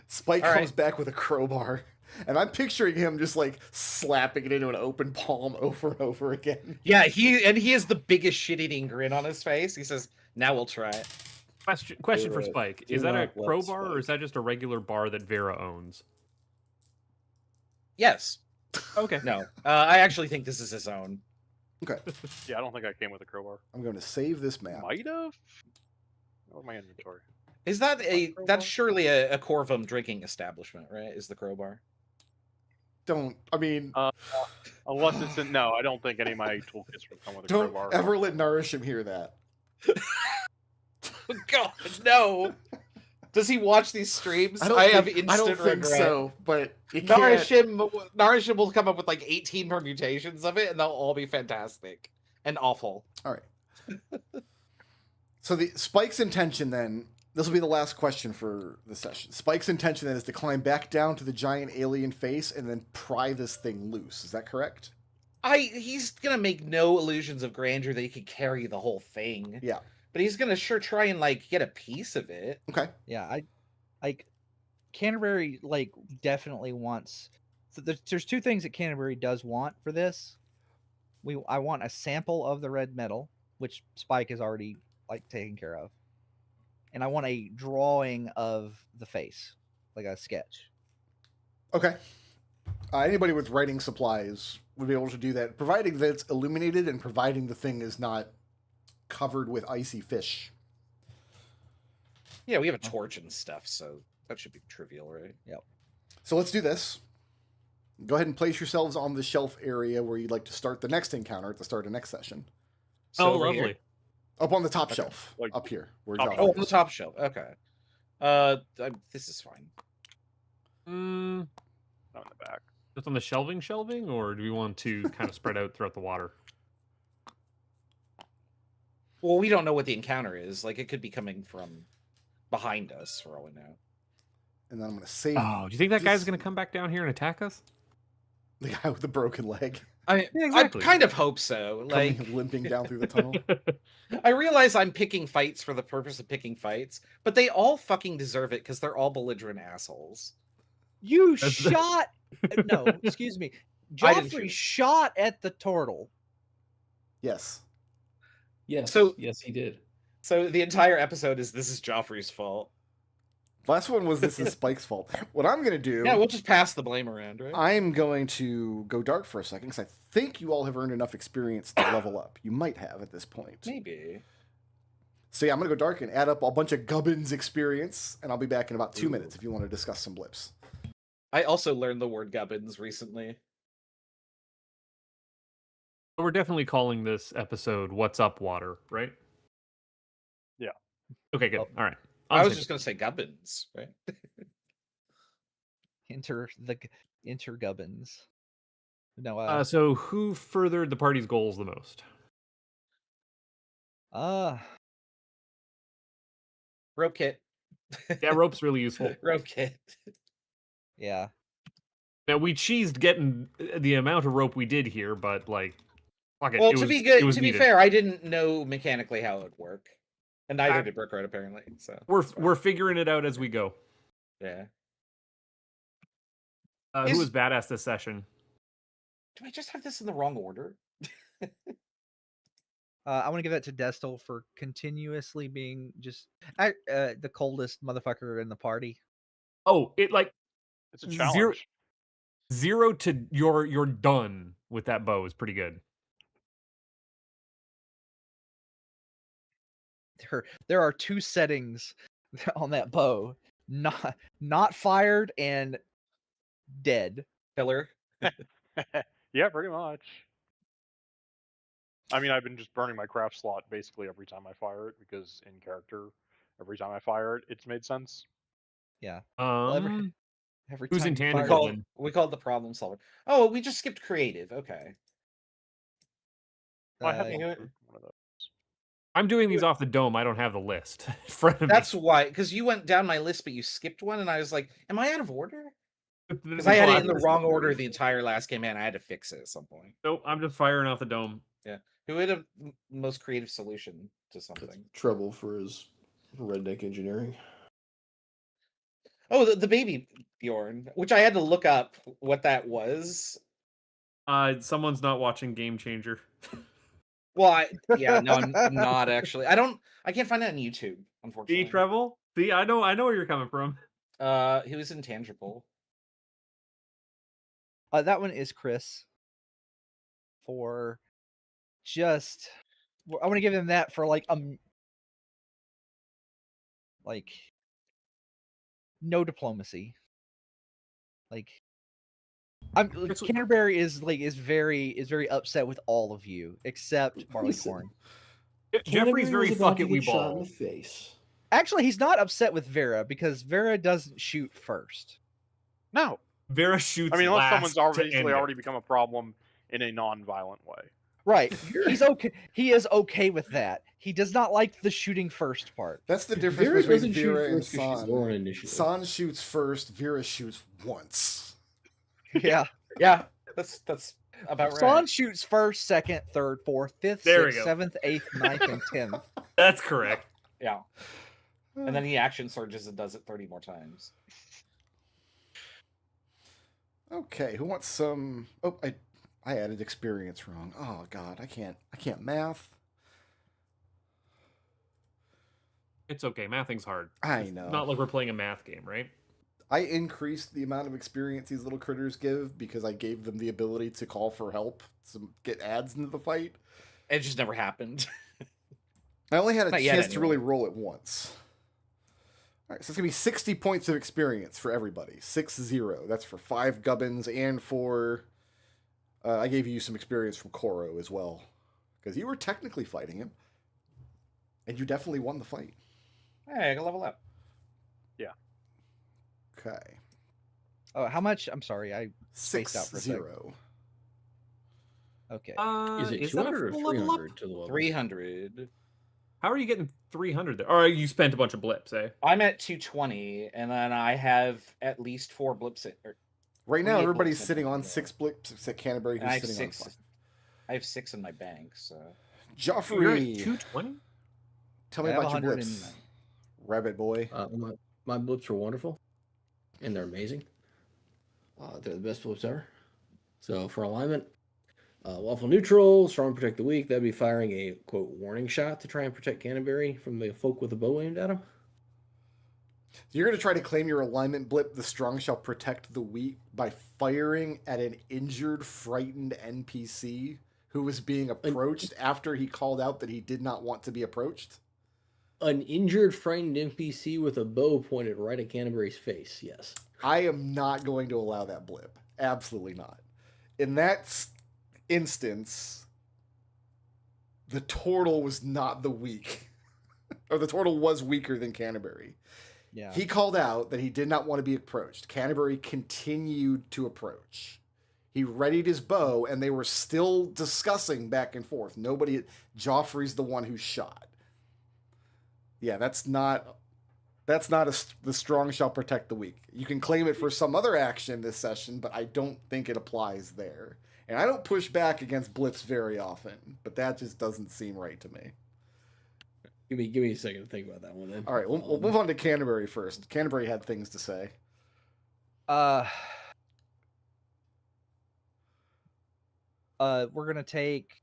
Spike All comes right. back with a crowbar, and I'm picturing him just like slapping it into an open palm over and over again. Yeah, he has the biggest shit-eating grin on his face. He says, "Now we'll try it." Question for Do it. Spike: Do is that a not let crowbar or is Spike. that just a regular bar that Vera owns? Yes. Okay. No. I actually think this is his own. Okay, Yeah, I don't think I came with a crowbar. I'm going to save this map. Might have. Or my inventory. Is that crowbar? that's surely a Corvum drinking establishment, right? Is the crowbar? I mean, Unless it's in. No, I don't think any of my toolkits would come with a don't crowbar. ever let Nourishim hear that. God, no. Does he watch these streams? I don't have think, instant I don't think regret. so, but you can't. Nourishim will come up with like 18 permutations of it, and they'll all be fantastic and awful. All right. So the Spike's intention then, this will be the last question for the session. Spike's intention then is to climb back down to the giant alien face and then pry this thing loose. Is that correct? He's gonna make no illusions of grandeur that he could carry the whole thing. Yeah. But he's gonna sure try and like get a piece of it. Okay. Yeah, I like Canterbury like definitely wants. So there's two things that Canterbury does want for this. I want a sample of the red metal, which Spike is already like taken care of, and I want a drawing of the face, like a sketch. Okay. Anybody with writing supplies would be able to do that, providing that it's illuminated and providing the thing is not covered with icy fish. Yeah, we have a torch and stuff, so that should be trivial, right? Yep. So let's do this. Go ahead and place yourselves on the shelf area where you'd like to start the next encounter at the start of next session. So Oh, over lovely. here. Up on the top Okay. shelf, Like, up here. Where top Joffrey Oh, is. on the top shelf. Okay. This is fine. Mm, Not in the back. just on the shelving, or do we want to kind of spread out throughout the water? Well, we don't know what the encounter is. Like, it could be coming from behind us, for all we know. And then I'm going to save Oh, do you think that guy's this- going to come back down here and attack us? the guy with the broken leg I exactly. kind of hope so. Like, coming limping down through the tunnel. I realize I'm picking fights for the purpose of picking fights, but they all fucking deserve it because they're all belligerent assholes. You That's- shot. No, excuse me. I didn't Geoffrey shoot. shot at the turtle. Yes. Yes. So- yes, he did. So the entire episode is this is Joffrey's fault. Last one was this is Spike's fault. What I'm going to do, Yeah, we'll just pass the blame around, right? I'm going to go dark for a second because I think you all have earned enough experience to level up. You might have at this point. Maybe. So yeah, I'm going to go dark and add up a bunch of Gubbins experience, and I'll be back in about 2 Ooh. minutes if you want to discuss some blips. I also learned the word gubbins recently. We're definitely calling this episode "What's Up, Water," right? Yeah. Okay, good. Oh. All right. I was just gonna say gubbins, right? Enter Gubbins. No, So, who furthered the party's goals the most? Rope kit. Yeah, rope's really useful. Rope kit. yeah. Now we cheesed getting the amount of rope we did here, but like, fuck it. Well, it to was, be it good, was to be needed. fair, I didn't know mechanically how it would work, and neither did Brookride apparently. So we're it's fine. we're figuring it out as we go. Yeah. Who Is- was badass this session? Do I just have this in the wrong order? I want to give that to Destel for continuously being just the coldest motherfucker in the party. Oh, it like It's a Zero- challenge. 0 to you're done with that bow is pretty good. There are two settings on that bow: not fired and dead. Killer. Yeah, pretty much. I mean, I've been just burning my craft slot basically every time I fire it because in character, every time I fire it, it's made sense. Yeah. Well, Um, every who's time in you tandem fire- with Call, them? we call it the problem solver. Oh, we just skipped creative. Okay. I had Uh, one you know for one of those. I'm doing these off the dome. I don't have the list in front of That's me. why, because you went down my list, but you skipped one, and I was like, "Am I out of order?" Because No, I had it I'm in the just- wrong order the entire last game, and I had to fix it at some point. Nope, I'm just firing off the dome. Yeah, who had a most creative solution to something? Trouble for his redneck engineering. Oh, the baby Bjorn, which I had to look up what that was. Someone's not watching Game Changer. Well, no, I'm not actually. I can't find that on YouTube, unfortunately. See, Treble? See, I know where you're coming from. He was intangible. That one is Chris. For just, I want to give him that for like no diplomacy. Like, Canterbury is very upset with all of you except Barleycorn. Geoffrey's very about to fucking we get shot in ball. the face. Actually, he's not upset with Vera because Vera doesn't shoot first. No. Vera shoots. I mean, unless last someone's to obviously end it. already become a problem in a non-violent way. Right. He's okay. He is okay with that. He does not like the shooting first part. That's the difference Vera between doesn't shoot Vera and first 'cause she's low on San. initiative. San shoots first, Vera shoots once. Yeah. Yeah, that's about right. Son shoots first, second, third, fourth, fifth, There we sixth, go. seventh, eighth, ninth, and 10th. That's correct. Yeah, and then he action surges and does it 30 more times. Okay, who wants some? Oh, I added experience wrong. Oh God, I can't math. It's okay. Mathing's hard. I It's know. Not like we're playing a math game, right? I increased the amount of experience these little critters give because I gave them the ability to call for help to get adds into the fight. It just never happened. I only had a Not yet, chance to really anyway. roll it once. All right, so it's gonna be 60 points of experience for everybody. 6-0. That's for 5 gubbins and for. I gave you some experience from Koro as well, because you were technically fighting him, and you definitely won the fight. Hey, I can level up. Okay. Oh, how much? I'm sorry, I spaced out for a sec. 6-0. Okay. Is it that a 200 or full level up? 300 to the level? 300. How are you getting 300 there? Or you spent a bunch of blips, eh? I'm at 220, and then I have at least 4 blips. Right now, 28 everybody's blips sitting in on there. 6 blips except Canterbury, And I who's have sitting 6. on 5. I have 6 in my bank, so. You're at Joffrey, 220? tell me I have about your 109. blips. Rabbit boy. My blips are wonderful, and they're amazing. They're the best blips ever. So for alignment, lawful neutral, strong protect the weak. That'd be firing a quote warning shot to try and protect Canterbury from the folk with a bow aimed at him. You're going to try to claim your alignment blip, the strong shall protect the weak, by firing at an injured, frightened NPC who was being approached after he called out that he did not want to be approached? An injured, frightened NPC with a bow pointed right at Canterbury's face. Yes. I am not going to allow that blip. Absolutely not. In that instance, the turtle was not the weak. Or the turtle was weaker than Canterbury. Yeah. He called out that he did not want to be approached. Canterbury continued to approach. He readied his bow, and they were still discussing back and forth. Joffrey's the one who shot. Yeah, that's not the strong shall protect the weak. You can claim it for some other action this session, but I don't think it applies there. And I don't push back against blips very often, but that just doesn't seem right to me. Give me a second to think about that one then. All right, we'll move on to Canterbury first. Canterbury had things to say. We're gonna take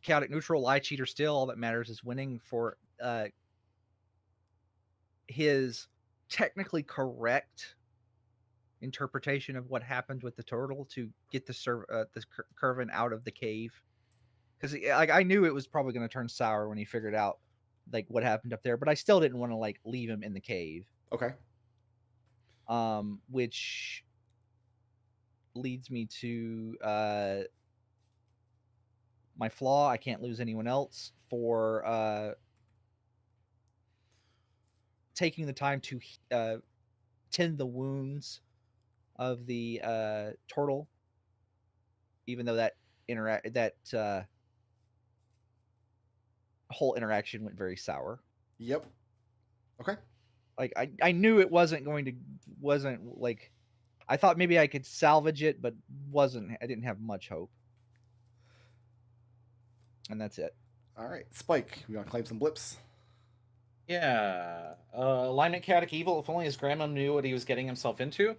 chaotic neutral, lie, cheat, or steal. All that matters is winning for his technically correct interpretation of what happened with the turtle to get the Curvin out of the cave. Because I knew it was probably going to turn sour when he figured out like what happened up there, but I still didn't want to like leave him in the cave. Okay. Which leads me to my flaw. I can't lose anyone else for taking the time to tend the wounds of the turtle, even though that whole interaction went very sour. Yep. Okay. Like I knew it wasn't like I thought maybe I could salvage it, but I didn't have much hope. And that's it. All right, Spike, we gonna claim some blips? Yeah. Alignment Chaotic Evil, if only his grandma knew what he was getting himself into.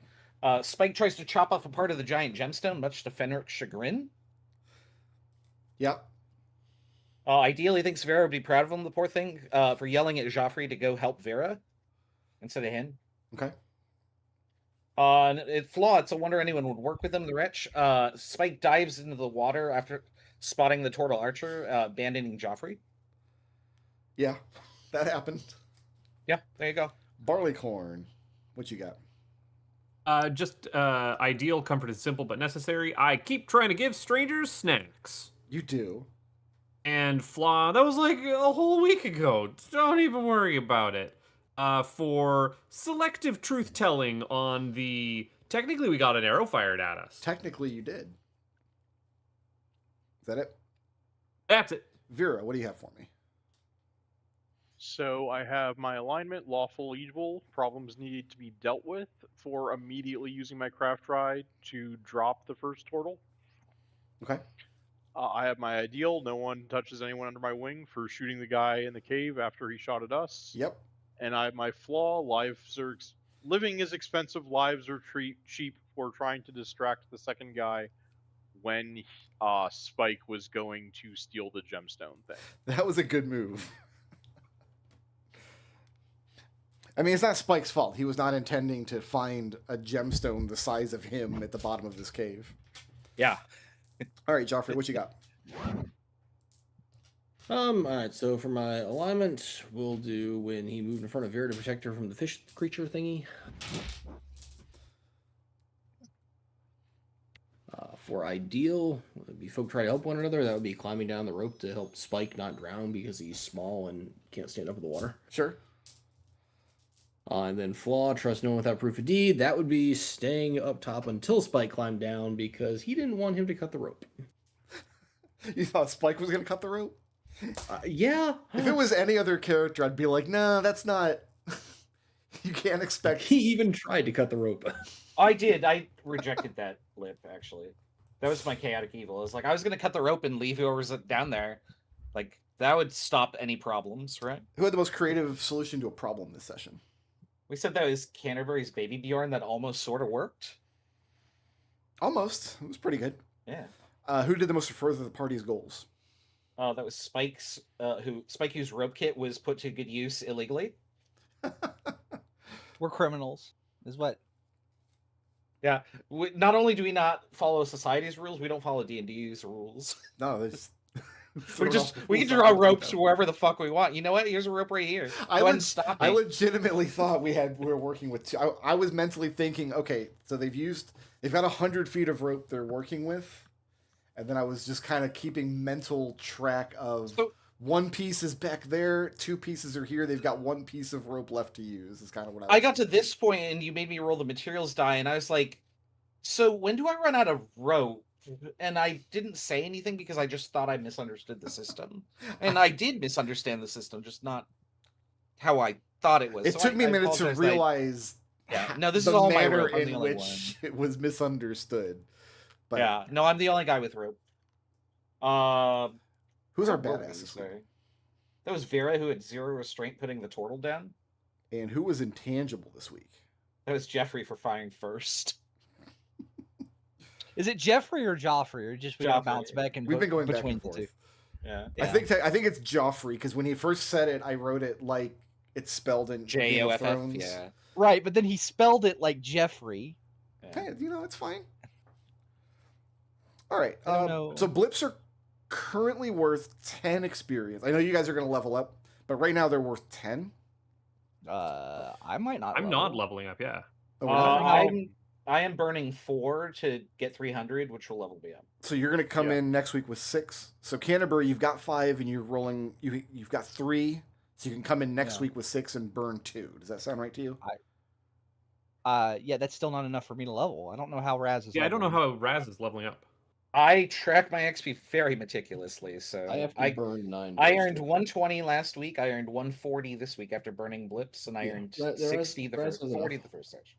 Spike tries to chop off a part of the giant gemstone, much to Fenric's chagrin. Yep. Ideally, thinks Vera would be proud of him, the poor thing, for yelling at Geoffrey to go help Vera instead of him. Okay. It's flawed, so I wonder anyone would work with him, the wretch. Spike dives into the water after spotting the Tortle Archer, abandoning Geoffrey. Yeah, that happened. Yeah, there you go. Barleycorn, what you got? Just ideal, comfort is simple but necessary. I keep trying to give strangers snacks. You do. And Flaw, that was like a whole week ago. Don't even worry about it. For selective truth-telling on the... Technically, we got an arrow fired at us. Technically, you did. Is that it? That's it. Vera, what do you have for me? So I have my alignment, lawful evil, problems needed to be dealt with, for immediately using my craft ride to drop the first turtle. Okay. I have my ideal, no one touches anyone under my wing, for shooting the guy in the cave after he shot at us. Yep. And I have my flaw, living is expensive, lives are cheap, for trying to distract the second guy when Spike was going to steal the gemstone thing. That was a good move. I mean, it's not Spike's fault. He was not intending to find a gemstone the size of him at the bottom of this cave. Yeah. All right, Geoffrey, what you got? All right, so for my alignment, we'll do when he moved in front of Vera to protect her from the fish creature thingy. For ideal, would be folk try to help one another. That would be climbing down the rope to help Spike not drown because he's small and can't stand up in the water. Sure. And then flaw, trust no one without proof of deed. That would be staying up top until Spike climbed down because he didn't want him to cut the rope. You thought Spike was going to cut the rope? Yeah. If it was any other character, I'd be like, nah, that's not... You can't expect... He even tried to cut the rope. I did. I rejected that blip, actually. That was my chaotic evil. I was like, I was going to cut the rope and leave whoever's down there. Like, that would stop any problems, right? Who had the most creative solution to a problem this session? We said that was Canterbury's Baby Bjorn that almost sort of worked. Almost. It was pretty good. Yeah. Who did the most to further the party's goals? That was Spike's, Spike whose rope kit was put to good use illegally. We're criminals, is what. Yeah. Not only do we not follow society's rules, we don't follow D&D's rules. No, there's... we can draw ropes wherever the fuck we want. You know what? Here's a rope right here. Go ahead and stop me. I legitimately thought we were working with two. I was mentally thinking, okay, so they've got 100 feet of rope they're working with, and then I was just kind of keeping mental track of one piece is back there, two pieces are here. They've got one piece of rope left to use. Is kind of what I got to this point, and you made me roll the materials die, and I was like, so when do I run out of rope? And I didn't say anything because I just thought I misunderstood the system. And I did misunderstand the system, just not how I thought it was. It took me a minute to realize no, this is all my manner rope. I'm in the only which one. it was misunderstood. But yeah, no, I'm the only guy with rope. Who's our badass? That was Vera, who had 0 restraint putting the turtle down. And who was intangible this week? That was Geoffrey for firing first. Is it Geoffrey or Geoffrey, or just we bounce back and we've been going between back and the two? forth. Yeah. I think it's Geoffrey because when he first said it, I wrote it like it's spelled in Game of Joff. Thrones. Yeah. Right, but then he spelled it like Geoffrey. Yeah. Hey, it's fine. All right. know. So blips are currently worth 10 experience. I know you guys are going to level up, but right now they're worth 10. I might not. I'm not leveling up. Yeah. Oh, we're not? I am burning 4 to get 300, which will level me up. So you're going to come in next week with 6. So Canterbury, you've got 5, and you're rolling. You've got 3, so you can come in next week with 6 and burn 2. Does that sound right to you? Yeah, that's still not enough for me to level. I don't know how Raz is. Yeah, I don't know how Raz is leveling up. I track my XP very meticulously, so I have to burn 9. I blips earned to- 120 last week. I earned 140 this week after burning blips, and I Yeah, earned that- 60 the that's first, enough. 40 the first session.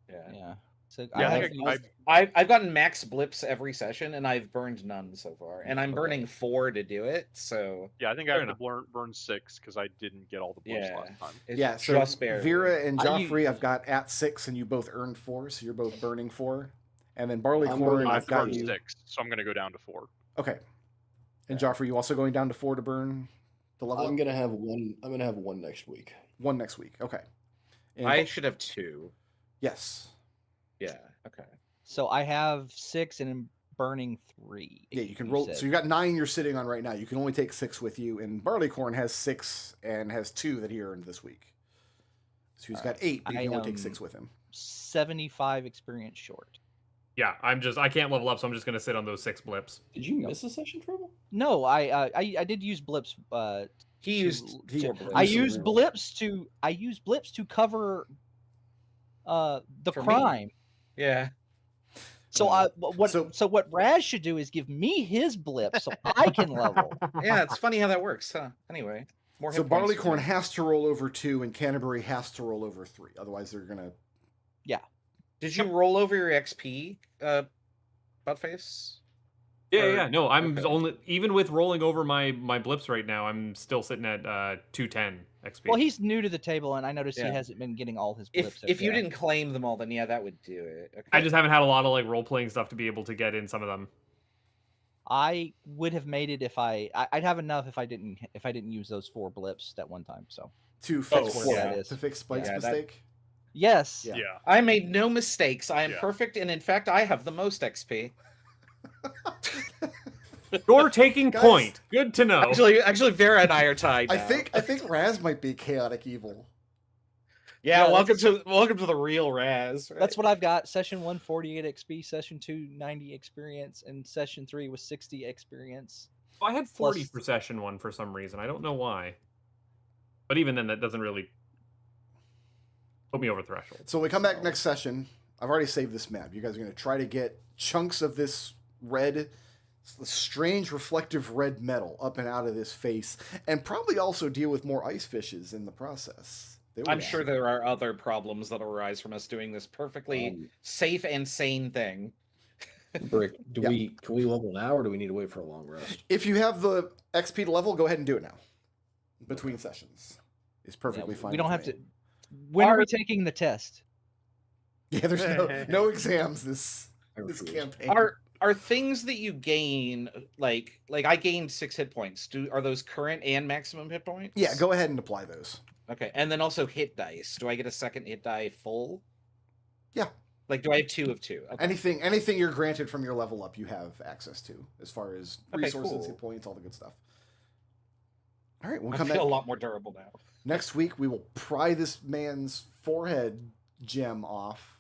Yeah. Yeah. So Yeah, I I have think used- I've gotten max blips every session, and I've burned none so far. And I'm Okay. burning 4 to do it, so Yeah, I think I Fair have to burn 6 because I didn't get all the blips yeah. last time. It's Yeah, so just barely. Vera and I Geoffrey, I've got at 6, and you both earned 4, so you're both burning 4. And then Barleycorn, burning- I I've have to got burn you. 6, so I'm going to go down to 4. Okay. And Yeah. Geoffrey, you also going down to 4 to burn the level? I'm up? gonna have one. I'm gonna have one next week. 1 next week. Okay. And I should have 2. yes. Yeah. Okay. So I have 6 and I'm burning 3. Yeah, you can roll. said. So you got 9 you're sitting on right now. You can only take 6 with you. And Barleycorn has 6 and has 2 that he earned this week. So he's got 8, but you I can only take am- 6 with him. 75 experience short. Yeah, I can't level up, so I'm just gonna sit on those 6 blips. Did you miss a session, Trouble? No, I did use blips. He to- used he- 4 blips. I Use some used reroll. blips to cover the For me. crime. Yeah. So So- what Raz should do is give me his blip so I can level. Yeah, it's funny how that works, huh? Anyway, more So hit points for Barleycorn me. has to roll over 2, and Canterbury has to roll over 3. Otherwise, they're gonna. Did you roll over your XP, Buttface? Yeah, Or- yeah. No, I'm okay. only even with rolling over my blips right now, I'm still sitting at 210 XP. Well, he's new to the table, and I noticed Yeah. he hasn't been getting all his If blips. if you yeah. didn't claim them all, then yeah, that would do it. Okay. I just haven't had a lot of like role playing stuff to be able to get in some of them. I would have made it if I'd have enough if I didn't use those 4 blips that one time. So To Oh, fix, where yeah. that is. to fix Spike's Yeah, that- mistake. Yes. Yeah. Yeah. I made no mistakes. I am Yeah. perfect, and in fact, I have the most XP. You're taking Guys. point. Good to know. Actually, Vera and I are tied. I now. think Raz might be chaotic evil. Yeah, Yeah, welcome to the real Raz. Right? That's what I've got. Session 1, 48 XP. Session 2, 90 experience. And session 3 was 60 experience. I had 40 plus- for session 1 for some reason. I don't know why. But even then, that doesn't really put me over threshold. So when we come back next session, I've already saved this map. You guys are going to try to get chunks of this red, strange reflective red metal up and out of this face, and probably also deal with more ice fishes in the process. They I'm would- sure there are other problems that arise from us doing this perfectly safe and sane thing. Brick, Yeah. can we level now, or do we need to wait for a long rest? If you have the XP to level, go ahead and do it now. Between sessions. It's perfectly fine. We don't with have me. to. When are we taking the test? Yeah, there's no exams this I refuse. campaign. Are things that you gain like I gained 6 hit points? Are those current and maximum hit points? Yeah, go ahead and apply those. Okay, and then also hit dice. Do I get a second hit die full? Yeah. Like, do I have 2 of 2? Okay. Anything you're granted from your level up, you have access to, as far as Okay, resources, cool. hit points, all the good stuff. All right, we'll I come feel back a lot more durable now. next week. We will pry this man's forehead gem off,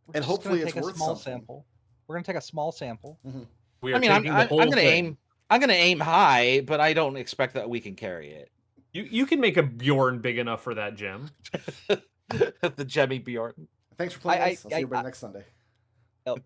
We're and just hopefully gonna it's take worth a small something. sample. We're gonna take a small sample. We are I mean, I'm taking the whole gonna thing. I'm gonna aim high, but I don't expect that we can carry it. You can make a Bjorn big enough for that gem. The Jemmy Bjorn. Thanks for playing. I- us. I'll see I- everybody next Sunday. Oh,